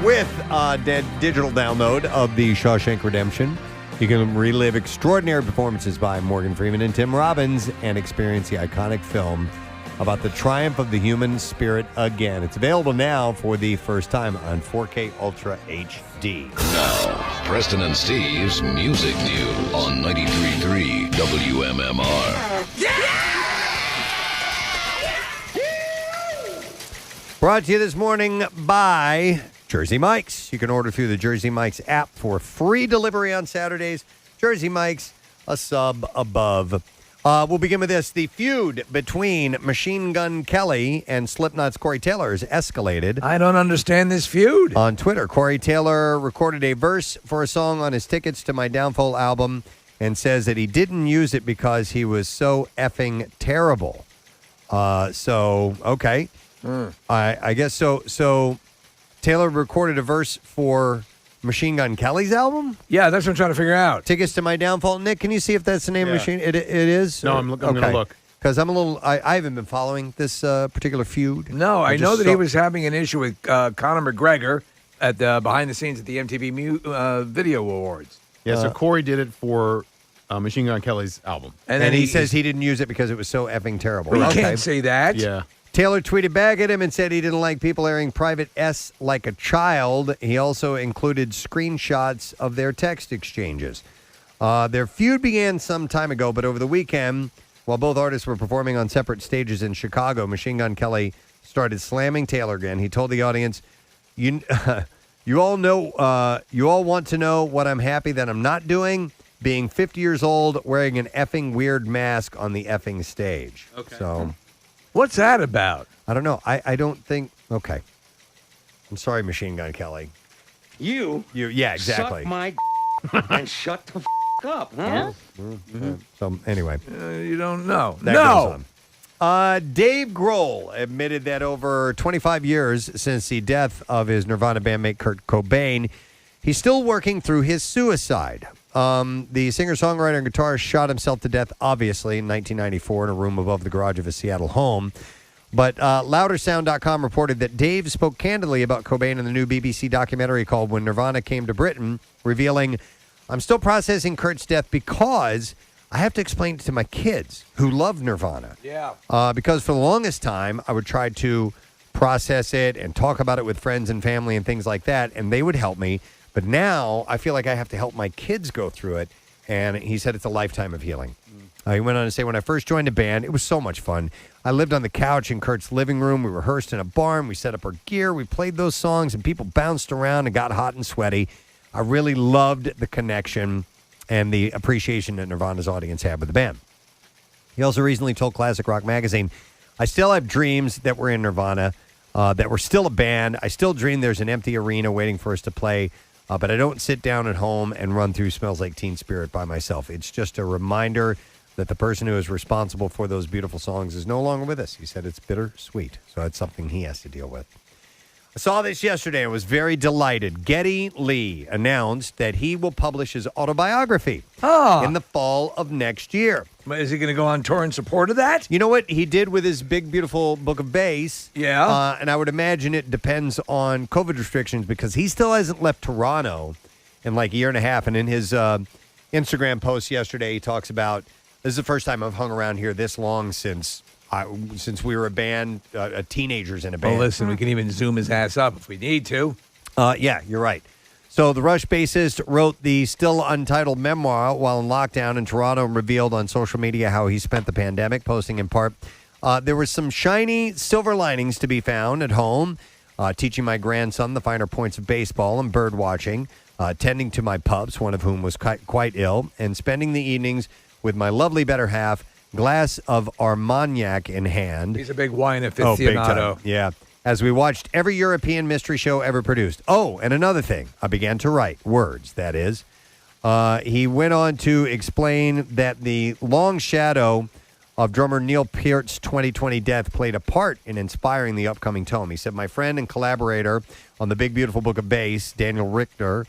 with a digital download of the Shawshank Redemption. You can relive extraordinary performances by Morgan Freeman and Tim Robbins and experience the iconic film about the triumph of the human spirit again. It's available now for the first time on 4K Ultra HD. Now, Preston and Steve's Music News on 93.3 WMMR. Brought to you this morning by Jersey Mike's. You can order through the Jersey Mike's app for free delivery on Saturdays. Jersey Mike's, a sub above. We'll begin with this. The feud between Machine Gun Kelly and Slipknot's Corey Taylor has escalated. I don't understand this feud. On Twitter, Corey Taylor recorded a verse for a song on his Tickets to My Downfall album and says that he didn't use it because he was so effing terrible. Okay. I guess so. So Taylor recorded a verse for Machine Gun Kelly's album? Yeah, that's what I'm trying to figure out. Tickets to My Downfall. Nick, can you see if that's the name of Machine? It is? No, I'm going to look. Because I'm a little, I haven't been following this particular feud. No, I know that he was having an issue with Conor McGregor at the behind the scenes at the MTV Video Awards. Yeah, so Corey did it for Machine Gun Kelly's album. And then he says he didn't use it because it was so effing terrible. Well, you can't say that. Yeah. Taylor tweeted back at him and said he didn't like people airing private S like a child. He also included screenshots of their text exchanges. Their feud began some time ago, but over the weekend, while both artists were performing on separate stages in Chicago, Machine Gun Kelly started slamming Taylor again. He told the audience, you all want to know what I'm happy that I'm not doing? Being 50 years old, wearing an effing weird mask on the effing stage. Okay. So... what's that about? I don't know. I don't think... Okay. I'm sorry, Machine Gun Kelly. You? Yeah, exactly. Suck my and shut the up, huh? So, anyway. You don't know. That goes on. Dave Grohl admitted that over 25 years since the death of his Nirvana bandmate Kurt Cobain, he's still working through his suicide. The singer-songwriter and guitarist shot himself to death, obviously, in 1994 in a room above the garage of his Seattle home. But LouderSound.com reported that Dave spoke candidly about Cobain in the new BBC documentary called When Nirvana Came to Britain, revealing, I'm still processing Kurt's death because I have to explain it to my kids who love Nirvana. Yeah. Because for the longest time, I would try to process it and talk about it with friends and family and things like that, and they would help me. But now I feel like I have to help my kids go through it. And he said it's a lifetime of healing. He went on to say, when I first joined the band, it was so much fun. I lived on the couch in Kurt's living room. We rehearsed in a barn. We set up our gear. We played those songs, and people bounced around and got hot and sweaty. I really loved the connection and the appreciation that Nirvana's audience had with the band. He also recently told Classic Rock Magazine, I still have dreams that we're in Nirvana, that we're still a band. I still dream there's an empty arena waiting for us to play. But I don't sit down at home and run through Smells Like Teen Spirit by myself. It's just a reminder that the person who is responsible for those beautiful songs is no longer with us. He said it's bittersweet. So that's something he has to deal with. I saw this yesterday and was very delighted. Geddy Lee announced that he will publish his autobiography in the fall of next year. Is he going to go on tour in support of that? You know what he did with his big, beautiful book of bass? Yeah. And I would imagine it depends on COVID restrictions because he still hasn't left Toronto in like a year and a half. And in his Instagram post yesterday, he talks about, this is the first time I've hung around here this long since we were a band, teenagers in a band. Well, listen, we can even zoom his ass up if we need to. Yeah, you're right. So the Rush bassist wrote the still untitled memoir while in lockdown in Toronto and revealed on social media how he spent the pandemic, posting in part, there were some shiny silver linings to be found at home, teaching my grandson the finer points of baseball and bird watching, tending to my pups, one of whom was quite ill, and spending the evenings with my lovely better half, glass of Armagnac in hand. He's a big wine aficionado. Oh, big time. Yeah. As we watched every European mystery show ever produced. Oh, and another thing. I began to write words, that is. He went on to explain that the long shadow of drummer Neil Peart's 2020 death played a part in inspiring the upcoming tome. He said, my friend and collaborator on the Big Beautiful Book of Bass, Daniel Richter,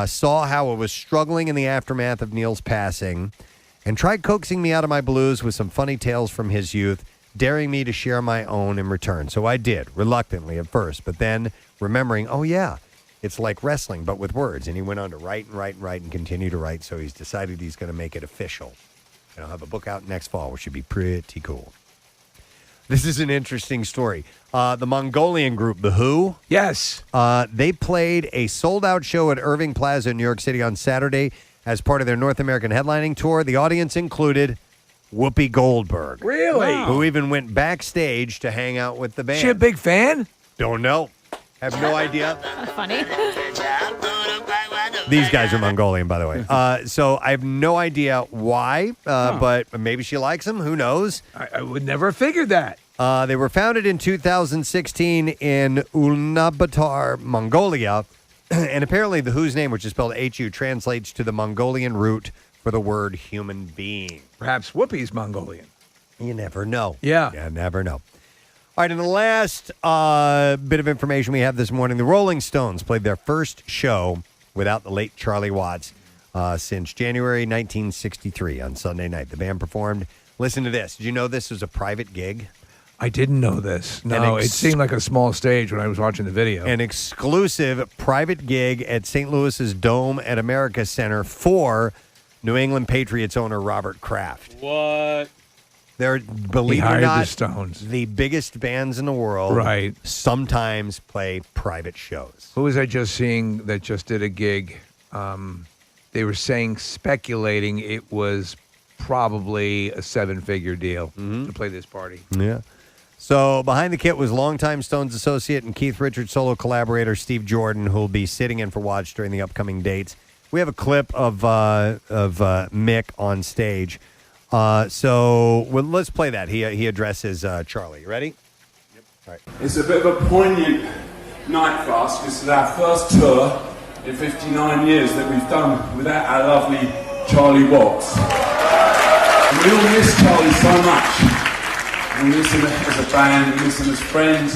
saw how I was struggling in the aftermath of Neil's passing and tried coaxing me out of my blues with some funny tales from his youth, daring me to share my own in return. So I did, reluctantly at first, but then remembering, oh yeah, it's like wrestling, but with words. And he went on to write and write and write and continue to write, so he's decided he's going to make it official. And I'll have a book out next fall, which should be pretty cool. This is an interesting story. The Mongolian group, The Who. Yes. They played a sold-out show at Irving Plaza in New York City on Saturday as part of their North American headlining tour. The audience included Whoopi Goldberg. Really? Wow. Who even went backstage to hang out with the band. She a big fan? Don't know. Have no idea. Funny. These guys are Mongolian, by the way. So I have no idea why, but maybe she likes them. Who knows? I would never have figured that. They were founded in 2016 in Ulaanbaatar, Mongolia. And apparently the Who's name, which is spelled H-U, translates to the Mongolian root for the word human being. Perhaps Whoopi's Mongolian. You never know. Yeah. You never know. All right, in the last bit of information we have this morning, the Rolling Stones played their first show without the late Charlie Watts since January 1963 on Sunday night. The band performed. Listen to this. Did you know this was a private gig? I didn't know this. No, it seemed like a small stage when I was watching the video. An exclusive private gig at St. Louis's Dome at America Center for New England Patriots owner Robert Kraft. What? They're, believe it or hired not, the Stones. The biggest bands in the world Right. sometimes play private shows. Who was I just seeing that just did a gig? They were speculating it was probably a 7-figure deal to play this party. Yeah. So behind the kit was longtime Stones associate and Keith Richards solo collaborator Steve Jordan, who will be sitting in for Watts during the upcoming dates. We have a clip of Mick on stage. Let's play that. He addresses Charlie. You ready? Yep. All right. It's a bit of a poignant night for us because it's our first tour in 59 years that we've done without our lovely Charlie Watts. And we all miss Charlie so much. We miss him as a band, we miss him as friends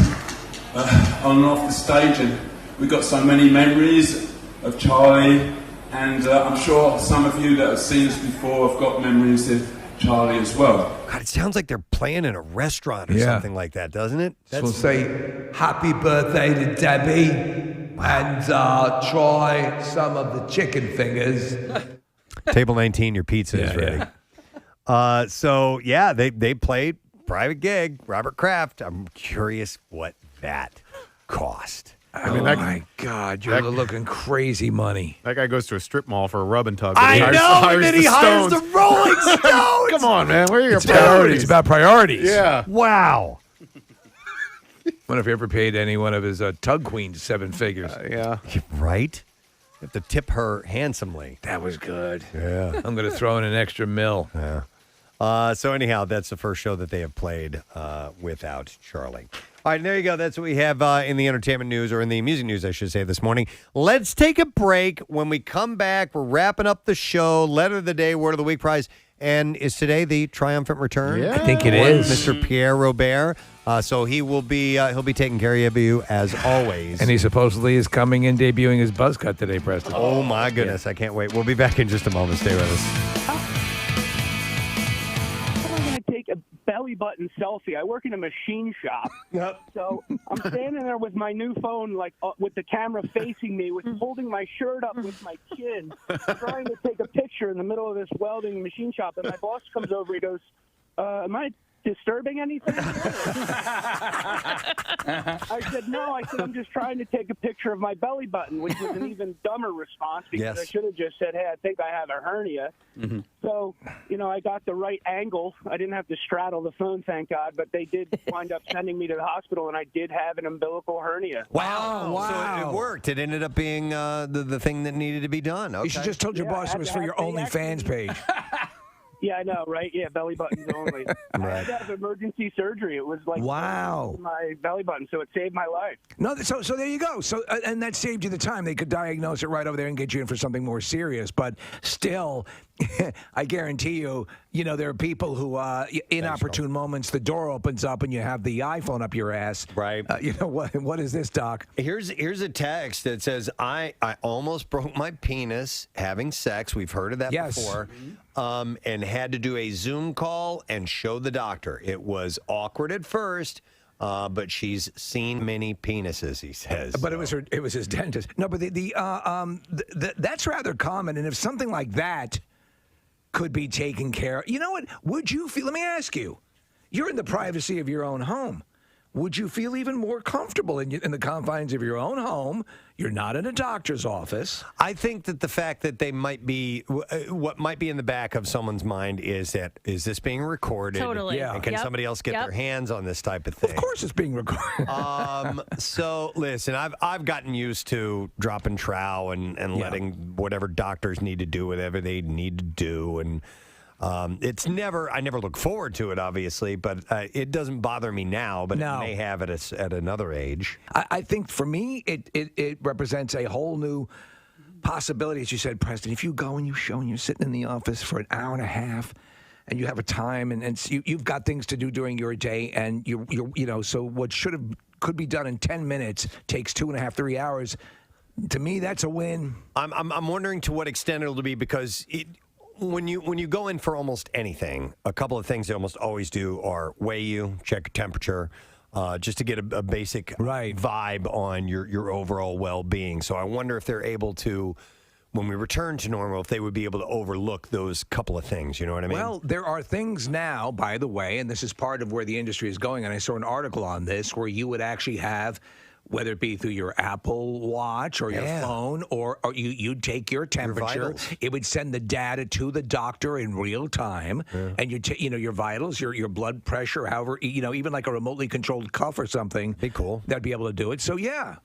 on and off the stage, and we've got so many memories of Charlie, and I'm sure some of you that have seen us before have got memories of Charlie as well. God, it sounds like they're playing in a restaurant or something like that, doesn't it? So we'll say happy birthday to Debbie and try some of the chicken fingers. Table 19, your pizza is ready. They played private gig, Robert Kraft. I'm curious what that cost. My God, you're looking crazy money. That guy goes to a strip mall for a rub and tug. I know, and then he hires the Rolling Stones. Come on, man. Where are your It's priorities? about priorities. Yeah. Wow. Wonder if he ever paid any one of his tug queens 7 figures. Yeah. Right? You have to tip her handsomely. That was good. Yeah. I'm going to throw in an extra $1. Yeah. So anyhow, that's the first show that they have played without Charlie. All right, and there you go. That's what we have in the entertainment news, or in the music news, I should say, this morning. Let's take a break. When we come back, we're wrapping up the show. Letter of the day, word of the week prize. And is today the triumphant return? Yeah. I think it is. Mr. Pierre Robert. So he will be he'll be taking care of you as always. And he supposedly is coming in debuting his buzz cut today, Preston. Oh my goodness, I can't wait. We'll be back in just a moment. Stay with us. Take a belly button selfie. I work in a machine shop. So I'm standing there with my new phone, like with the camera facing me, holding my shirt up with my chin, trying to take a picture in the middle of this welding machine shop. And my boss comes over. He goes, am I disturbing anything? I said, no. I said, I'm just trying to take a picture of my belly button, which was an even dumber response because I should have just said, hey, I think I have a hernia. Mm-hmm. So, I got the right angle. I didn't have to straddle the phone, thank God, but they did wind up sending me to the hospital, and I did have an umbilical hernia. Wow. So it worked. It ended up being the thing that needed to be done. Okay. You should just told your boss it was for your OnlyFans page. Yeah, I know, right? Yeah, belly buttons only. I had to have emergency surgery. It was like Wow. my belly button, so it saved my life. No, so there you go. So and that saved you the time. They could diagnose it right over there and get you in for something more serious. But still, I guarantee you, there are people who, inopportune moments, the door opens up and you have the iPhone up your ass. Right. What is this, Doc? Here's a text that says, I almost broke my penis having sex. We've heard of that before. And had to do a Zoom call and show the doctor. It was awkward at first, but she's seen many penises, he says. But it was his dentist. No, but that's rather common. And if something like that could be taken care of, you know what? Would you feel? Let me ask you. You're in the privacy of your own home. Would you feel even more comfortable in the confines of your own home? You're not in a doctor's office. I think that the fact that they might be, what might be in the back of someone's mind is this being recorded? Totally. Yeah. And can somebody else get their hands on this type of thing? Of course it's being recorded. So, listen, I've gotten used to dropping trow and letting whatever doctors need to do whatever they need to do. And I never look forward to it, obviously, but it doesn't bother me now, but it may have it at another age. I think for me, it represents a whole new possibility, as you said, Preston. If you go and you show and you're sitting in the office for an hour and a half and you have a time and you've got things to do during your day and so what could be done in 10 minutes takes 2.5, 3 hours. To me, that's a win. I'm wondering to what extent it'll be because when you go in for almost anything, a couple of things they almost always do are weigh you, check your temperature, just to get a basic vibe on your overall well-being. So I wonder if they're able to, when we return to normal, if they would be able to overlook those couple of things. You know what I mean? Well, there are things now, by the way, and this is part of where the industry is going, and I saw an article on this, where you would actually have, whether it be through your Apple Watch or your phone, or you'd take your temperature. It would send the data to the doctor in real time, and your vitals, your blood pressure, however, even like a remotely controlled cuff or something. Be cool. That'd be able to do it. So yeah.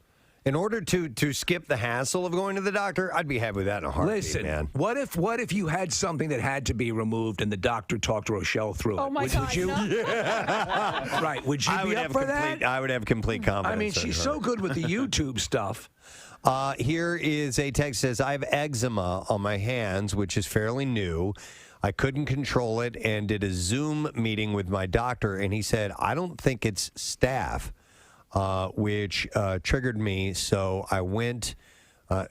In order to skip the hassle of going to the doctor, I'd be happy with that in a heartbeat, Listen, man. What if you had something that had to be removed and the doctor talked Rochelle through it? Oh my God! Would you? Right? Would you be up for that? I would have complete confidence. I mean, she's so good with the YouTube stuff. Here is a text that says, I have eczema on my hands, which is fairly new. I couldn't control it and did a Zoom meeting with my doctor, and he said, I don't think it's staph. Which triggered me, so I went.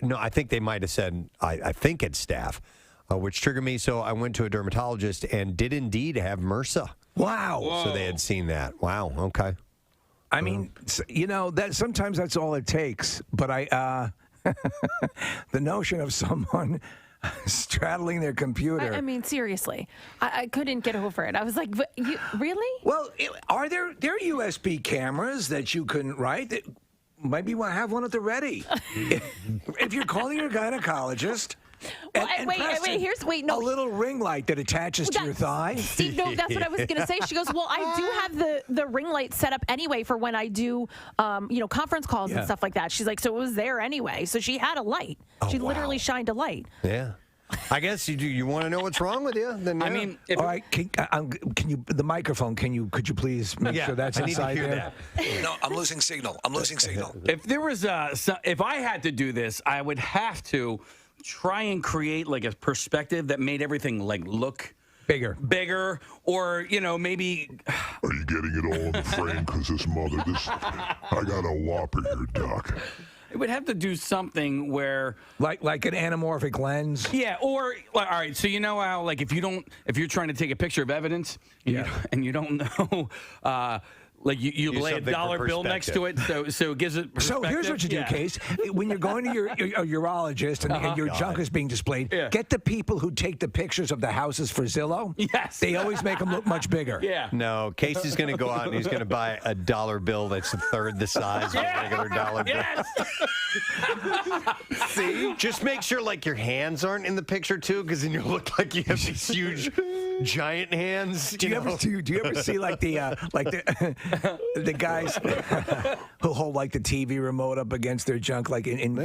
No, I think they might have said, I think it's staph, which triggered me, so I went to a dermatologist and did indeed have MRSA. Wow. Whoa. So they had seen that. Wow, okay. I mean, that sometimes that's all it takes, but the notion of someone straddling their computer. I mean, seriously, I couldn't get over it. I was like, really? Well, are there USB cameras that you can, right? Maybe you want to have one at the ready. If you're calling your gynecologist. Well, A little ring light that attaches to your thigh. See, no, that's what I was going to say. She goes, well, I do have the ring light set up anyway for when I do, conference calls and stuff like that. She's like, so it was there anyway. So she had a light. She literally shined a light. Yeah. I guess you want to know what's wrong with you? Then I mean, all right. Can you the microphone? Could you please make sure that's inside there? No, I'm losing signal. If there was if I had to do this, I would have to try and create like a perspective that made everything like look bigger, or maybe. Are you getting it all in the frame? Because I got a whopper here, Doc. It would have to do something where, like an anamorphic lens. Yeah, or all right. So you know how, like, if you're trying to take a picture of evidence, and you don't know. Like you lay a dollar bill next to it, so it gives it perspective. So here's what you do, Case. When you're going to your urologist and your junk is being displayed, get the people who take the pictures of the houses for Zillow. Yes. They always make them look much bigger. Yeah. No, Case is going to go out and he's going to buy a dollar bill that's a third the size of a regular dollar bill. Yes. See? Just make sure, like, your hands aren't in the picture, too, because then you look like you have these huge, giant hands. Do you ever see, like, the guys who hold like the TV remote up against their junk, like and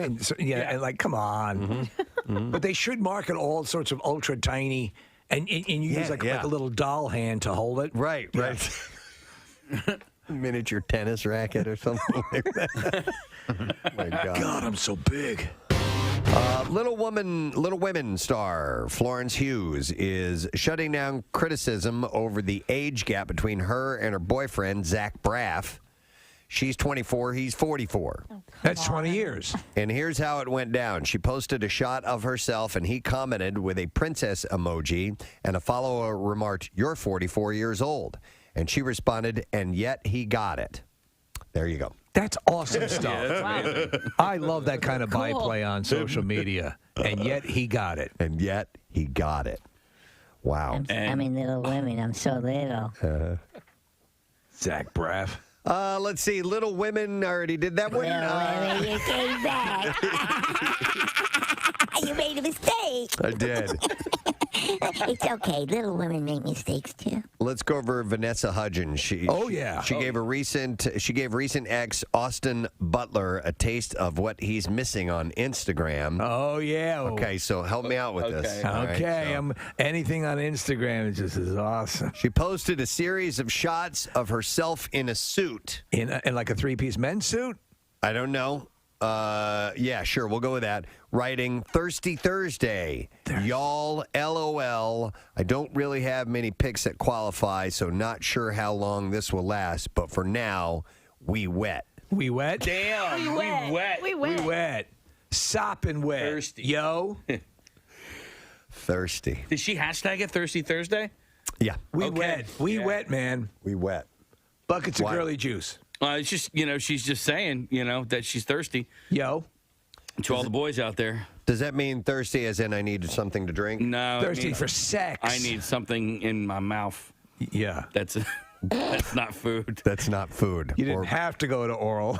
like, come on. But they should market all sorts of ultra tiny And you use like a little doll hand to hold it. Right. Miniature tennis racket or something like that. Oh my God, I'm so big. Little Women star Florence Hughes is shutting down criticism over the age gap between her and her boyfriend, Zach Braff. She's 24, he's 44. That's 20 years. And here's how it went down. She posted a shot of herself, and he commented with a princess emoji, and a follower remarked, "You're 44 years old." And she responded, "And yet he got it." There you go. That's awesome stuff. I love that kind of byplay on social media. And yet he got it. And yet he got it. Wow. I'm in Little Women. I'm so little. Zach Braff. Let's see. Little Women already did that one. Little Women, you came back. You made a mistake. I did. It's okay. Little Women make mistakes too. Let's go over Vanessa Hudgens. She gave recent ex Austin Butler a taste of what he's missing on Instagram. Oh yeah. Okay, so help me out with this. All right, so anything on Instagram is awesome. She posted a series of shots of herself in a suit. In like a three-piece men's suit? I don't know. Yeah, sure. We'll go with that. Writing Thirsty Thursday. Y'all, LOL. I don't really have many picks that qualify, so not sure how long this will last. But for now, we wet. We wet? Damn. We wet. We wet. Sopping wet. Thirsty. Yo. Thirsty. Did she hashtag it Thirsty Thursday? Yeah. We wet. We wet, man. We wet. Buckets of girly juice. It's just, she's just saying, that she's thirsty. Yo. To all the boys out there. Does that mean thirsty as in I need something to drink? No. Thirsty for sex. I need something in my mouth. Yeah. That's not food. That's not food. You didn't have to go to oral.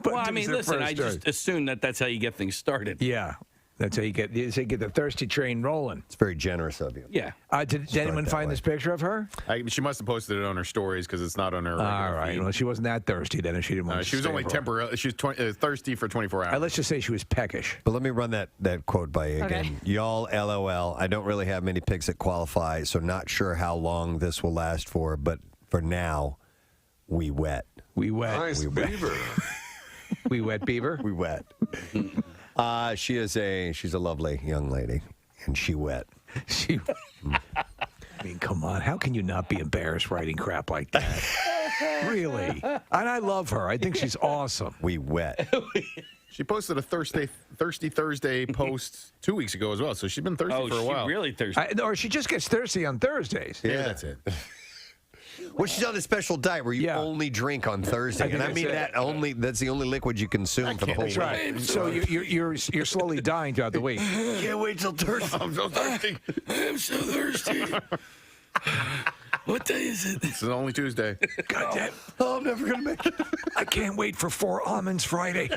Well, I mean, listen, I just assume that's how you get things started. Yeah. That's how you get the thirsty train rolling. It's very generous of you. Yeah. Did anyone find this picture of her? She must have posted it on her stories because it's not on her. All right. feed. Well, she wasn't that thirsty then if she didn't want to She was stay only for- temporarily. She was thirsty for 24 hours. Let's just say she was peckish. But let me run that quote by you again. Okay. Y'all, LOL. I don't really have many picks that qualify, so not sure how long this will last for, but for now, we wet. We wet. Nice We wet. beaver. We wet beaver. We wet. She's a lovely young lady, and she wet. She. I mean, come on. How can you not be embarrassed writing crap like that? Really? And I love her. I think she's awesome. We wet. She posted a Thirsty Thursday post 2 weeks ago as well, so she's been thirsty for a while. Really thirsty. Or she just gets thirsty on Thursdays. Yeah, that's it. Well, she's on a special diet where you only drink on Thursday, and I mean that's the only liquid you consume for the whole That's week. right. So you're slowly dying throughout the week. Can't wait till Thursday. I'm so thirsty. I'm so thirsty. What day is it? This is only Tuesday. God damn. Oh, I'm never gonna make it. I can't wait for 4 almonds Friday.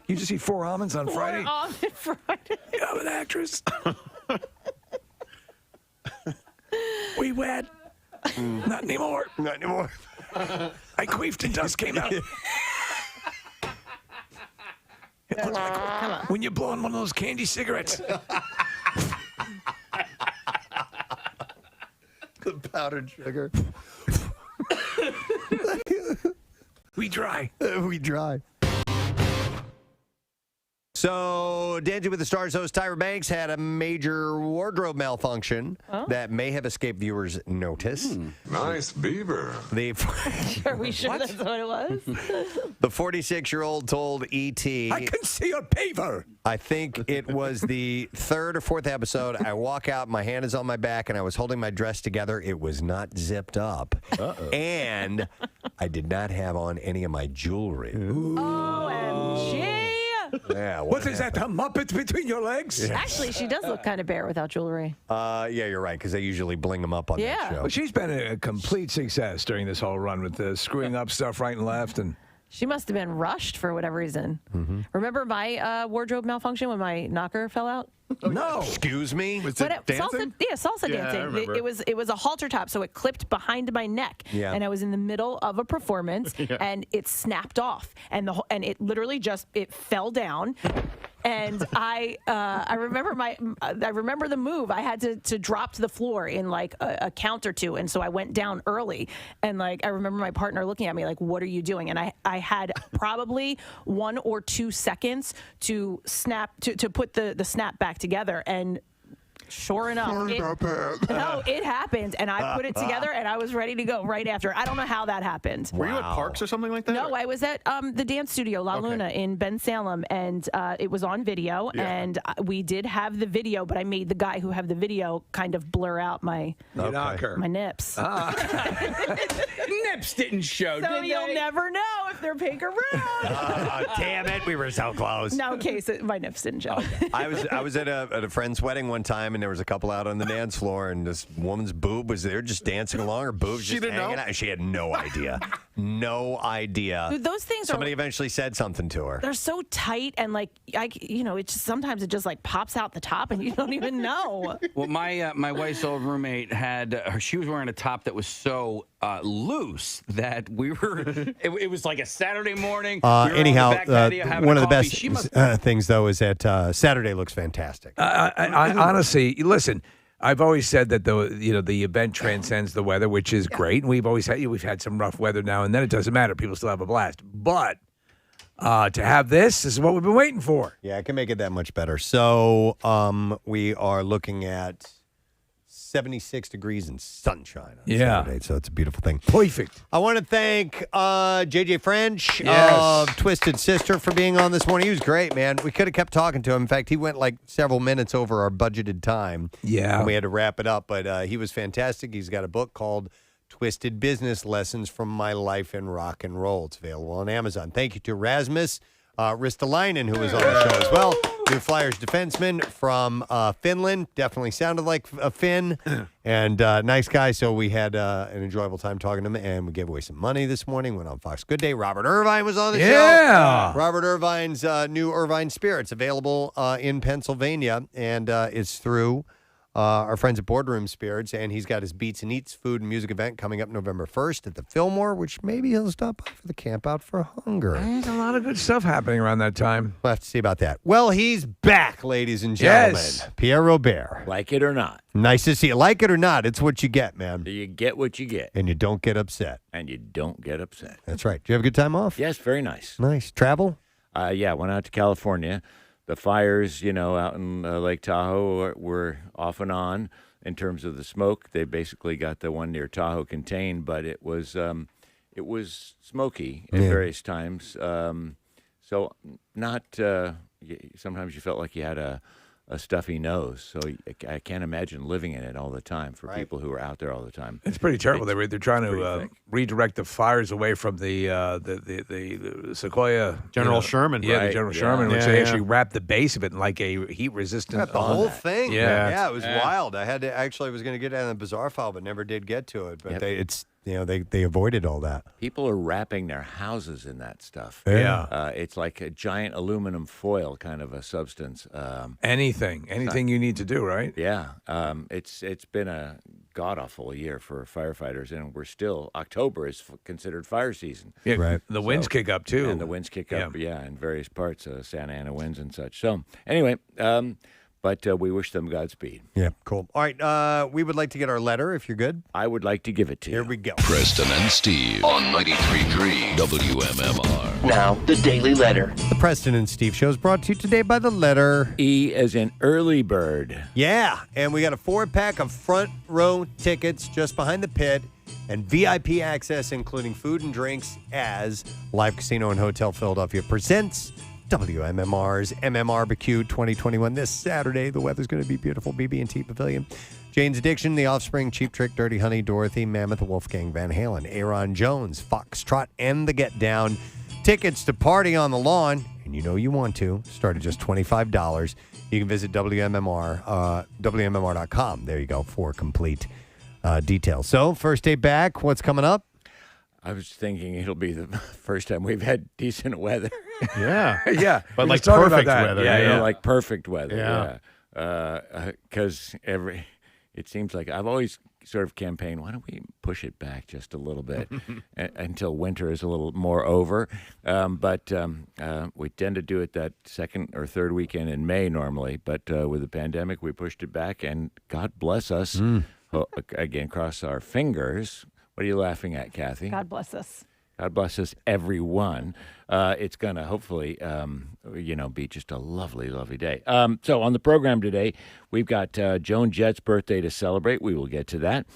You just eat 4 almonds on Friday? On Friday. Yeah, I'm an actress. We wet. Not anymore. Not anymore. I queefed and dust came out. It looks like when you're blowing one of those candy cigarettes. The powdered sugar. We dry. We dry. So, Dancing with the Stars host Tyra Banks had a major wardrobe malfunction that may have escaped viewers' notice. Nice beaver. Are we sure that's what it was? The 46-year-old told E.T. I can see a beaver. I think it was the 3rd or 4th episode. I walk out, my hand is on my back, and I was holding my dress together. It was not zipped up. And I did not have on any of my jewelry. OMG. Yeah, What is that, a Muppet between your legs? Actually, she does look kind of bare without jewelry. Yeah, you're right, because they usually bling them up on that show. Well, she's been a complete success during this whole run with screwing up stuff right and left. And She must have been rushed for whatever reason. Remember my wardrobe malfunction when my knocker fell out? No. Excuse me? Was But it dancing? Salsa Yeah, I dancing. remember. It was a halter top, so it clipped behind my neck, Yeah. and I was in the middle of a performance, and it snapped off, and it literally just fell down. And I remember the move. I had to drop to the floor in like a count or two, and so I went down early. And like I remember my partner looking at me like, "What are you doing?" And I had probably 1 or 2 seconds to put the snap back together. And sure enough, it happened, and I put it together, and I was ready to go right after. I don't know how that happened. Were you at Parks or something like that? No, I was at the dance studio La Luna in Ben Salem, and it was on video, and we did have the video, but I made the guy who had the video kind of blur out my nips. Nips didn't show, So you'll never know if they're pink or brown. Damn it, we were so close. No case, my nips didn't show. I was at a friend's wedding one time, and there was a couple out on the dance floor, and this woman's boob was there just dancing along. Her boob's just hanging out. She had no idea. No idea. Dude, those things Somebody eventually said something to her. They're so tight, and like sometimes it just like pops out the top, and you don't even know. Well, my wife's old roommate had she was wearing a top that was so loose that we were. It was like a Saturday morning. We were on Anyhow, the back patio having one a of the coffee. best things though is that Saturday looks fantastic. I honestly, listen, I've always said that the event transcends the weather, which is great. And we've had some rough weather now and then. It doesn't matter. People still have a blast. But to have this is what we've been waiting for. Yeah, I can make it that much better. So we are looking at 76 degrees and sunshine on Saturday, so it's a beautiful thing. Perfect. I want to thank JJ French Yes. of Twisted Sister for being on this morning. He was great, man. We could have kept talking to him. In fact, he went like several minutes over our budgeted time. Yeah. And we had to wrap it up, but he was fantastic. He's got a book called Twisted Business Lessons from My Life in Rock and Roll. It's available on Amazon. Thank you to Rasmus Ristolainen, who was on the show as well. New Flyers defenseman from Finland. Definitely sounded like a Finn. And nice guy. So we had an enjoyable time talking to him. And we gave away some money this morning. Went on Fox Good Day. Robert Irvine was on the show. Robert Irvine's new Irvine Spirits available in Pennsylvania. And it's through our friends at Boardroom Spirits, and he's got his Beats and Eats food and music event coming up November 1st at the Fillmore, which maybe he'll stop by for the Camp Out for Hunger. There's a lot of good stuff happening around that time. We'll have to see about that. Well, he's back, ladies and gentlemen. Yes. Pierre Robert. Like it or not. Nice to see you. Like it or not, it's what you get, man. You get what you get. And you don't get upset. And you don't get upset. That's right. Did you have a good time off? Yes, very nice. Nice. Travel? Yeah, went out to California. The fires, out in Lake Tahoe were off and on. In terms of the smoke, they basically got the one near Tahoe contained, but it was smoky at various times. So not. Sometimes you felt like you had a stuffy nose. So I can't imagine living in it all the time for people who are out there all the time. It's pretty terrible. They're trying to redirect the fires away from the Sequoia. General Sherman. Yeah, Right. the General Sherman, which they actually wrapped the base of it in like a heat-resistant. The whole thing. Yeah. It was wild. I had to I was going to get it on the bizarre file, but never did get to it. But they avoided all that. People are wrapping their houses in that stuff. Yeah. It's like a giant aluminum foil kind of a substance. Anything you need to do, right? Yeah. It's been a god-awful year for firefighters, and we're still, October is considered fire season. Yeah, right. The winds kick up, too. And the winds kick up, in various parts, Santa Ana winds and such. So, anyway, but we wish them Godspeed. Yeah, cool. All right, we would like to get our letter, if you're good. I would like to give it to you. Here we go. Preston and Steve on 93.3 WMMR. Now, the Daily Letter. The Preston and Steve Show is brought to you today by the letter E as in early bird. Yeah, and we got a 4-pack of front row tickets just behind the pit and VIP access, including food and drinks, as Live Casino and Hotel Philadelphia presents WMMR's MMRBQ 2021 this Saturday. The weather's going to be beautiful. BB&T Pavilion. Jane's Addiction, The Offspring, Cheap Trick, Dirty Honey, Dorothy, Mammoth, Wolfgang Van Halen, Aaron Jones, Foxtrot, and The Get Down. Tickets to Party on the Lawn, and you know you want to, start at just $25. You can visit WMMR.com. There you go for complete details. So, first day back, what's coming up? I was thinking it'll be the first time we've had decent weather. Yeah. Yeah. But We like was talking perfect about that. weather. Yeah, You know, like perfect weather. Yeah. because it seems like I've always sort of campaigned, why don't we push it back just a little bit until winter is a little more over? But we tend to do it that second or third weekend in May normally. But with the pandemic, we pushed it back, and God bless us. Again, cross our fingers. What are you laughing at, Kathy? God bless us. God bless us, everyone. It's going to hopefully, be just a lovely, lovely day. So on the program today, we've got Joan Jett's birthday to celebrate. We will get to that.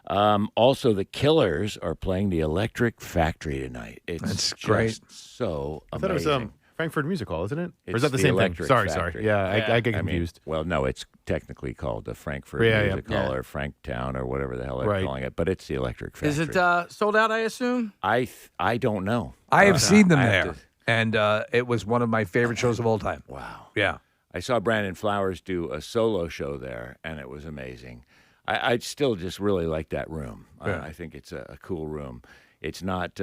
Also, the Killers are playing the Electric Factory tonight. That's great. So I thought it was amazing. Frankfurt Music Hall, isn't it? Or It's is that the same thing? Electric Sorry. Factory. Yeah, I get confused. Well, no, it's technically called the Frankfurt Yeah, Music yeah. Hall or Franktown or whatever the hell they're Right. calling it, but it's the Electric Factory. Is it sold out, I assume? I don't know. I have seen them I there, have to- and it was one of my favorite shows of all time. Wow. Yeah. I saw Brandon Flowers do a solo show there, and it was amazing. I still just really like that room. Yeah. I think it's a cool room. It's not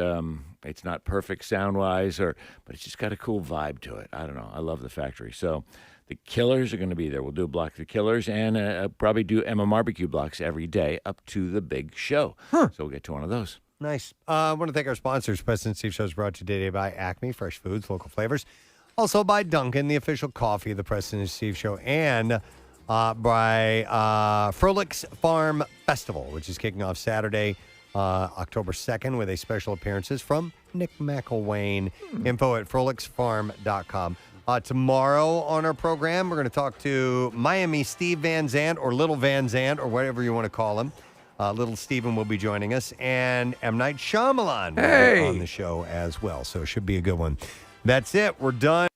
perfect sound wise, but it's just got a cool vibe to it. I don't know. I love the factory. So the Killers are going to be there. We'll do a block of the Killers and probably do Emma barbecue blocks every day up to the big show. So we'll get to one of those. Nice. I want to thank our sponsors. Preston and Steve Show is brought to you today by Acme, fresh foods, local flavors. Also by Dunkin', the official coffee of the Preston and Steve Show. And by Frolics Farm Festival, which is kicking off Saturday, October 2nd, with a special appearances from Nick McElwain. Info at frolicsfarm.com. Tomorrow on our program, we're going to talk to Miami Steve Van Zandt, or Little Van Zandt, or whatever you want to call him. Little Steven will be joining us, and M. Night Shyamalan will be on the show as well. So it should be a good one. That's it. We're done.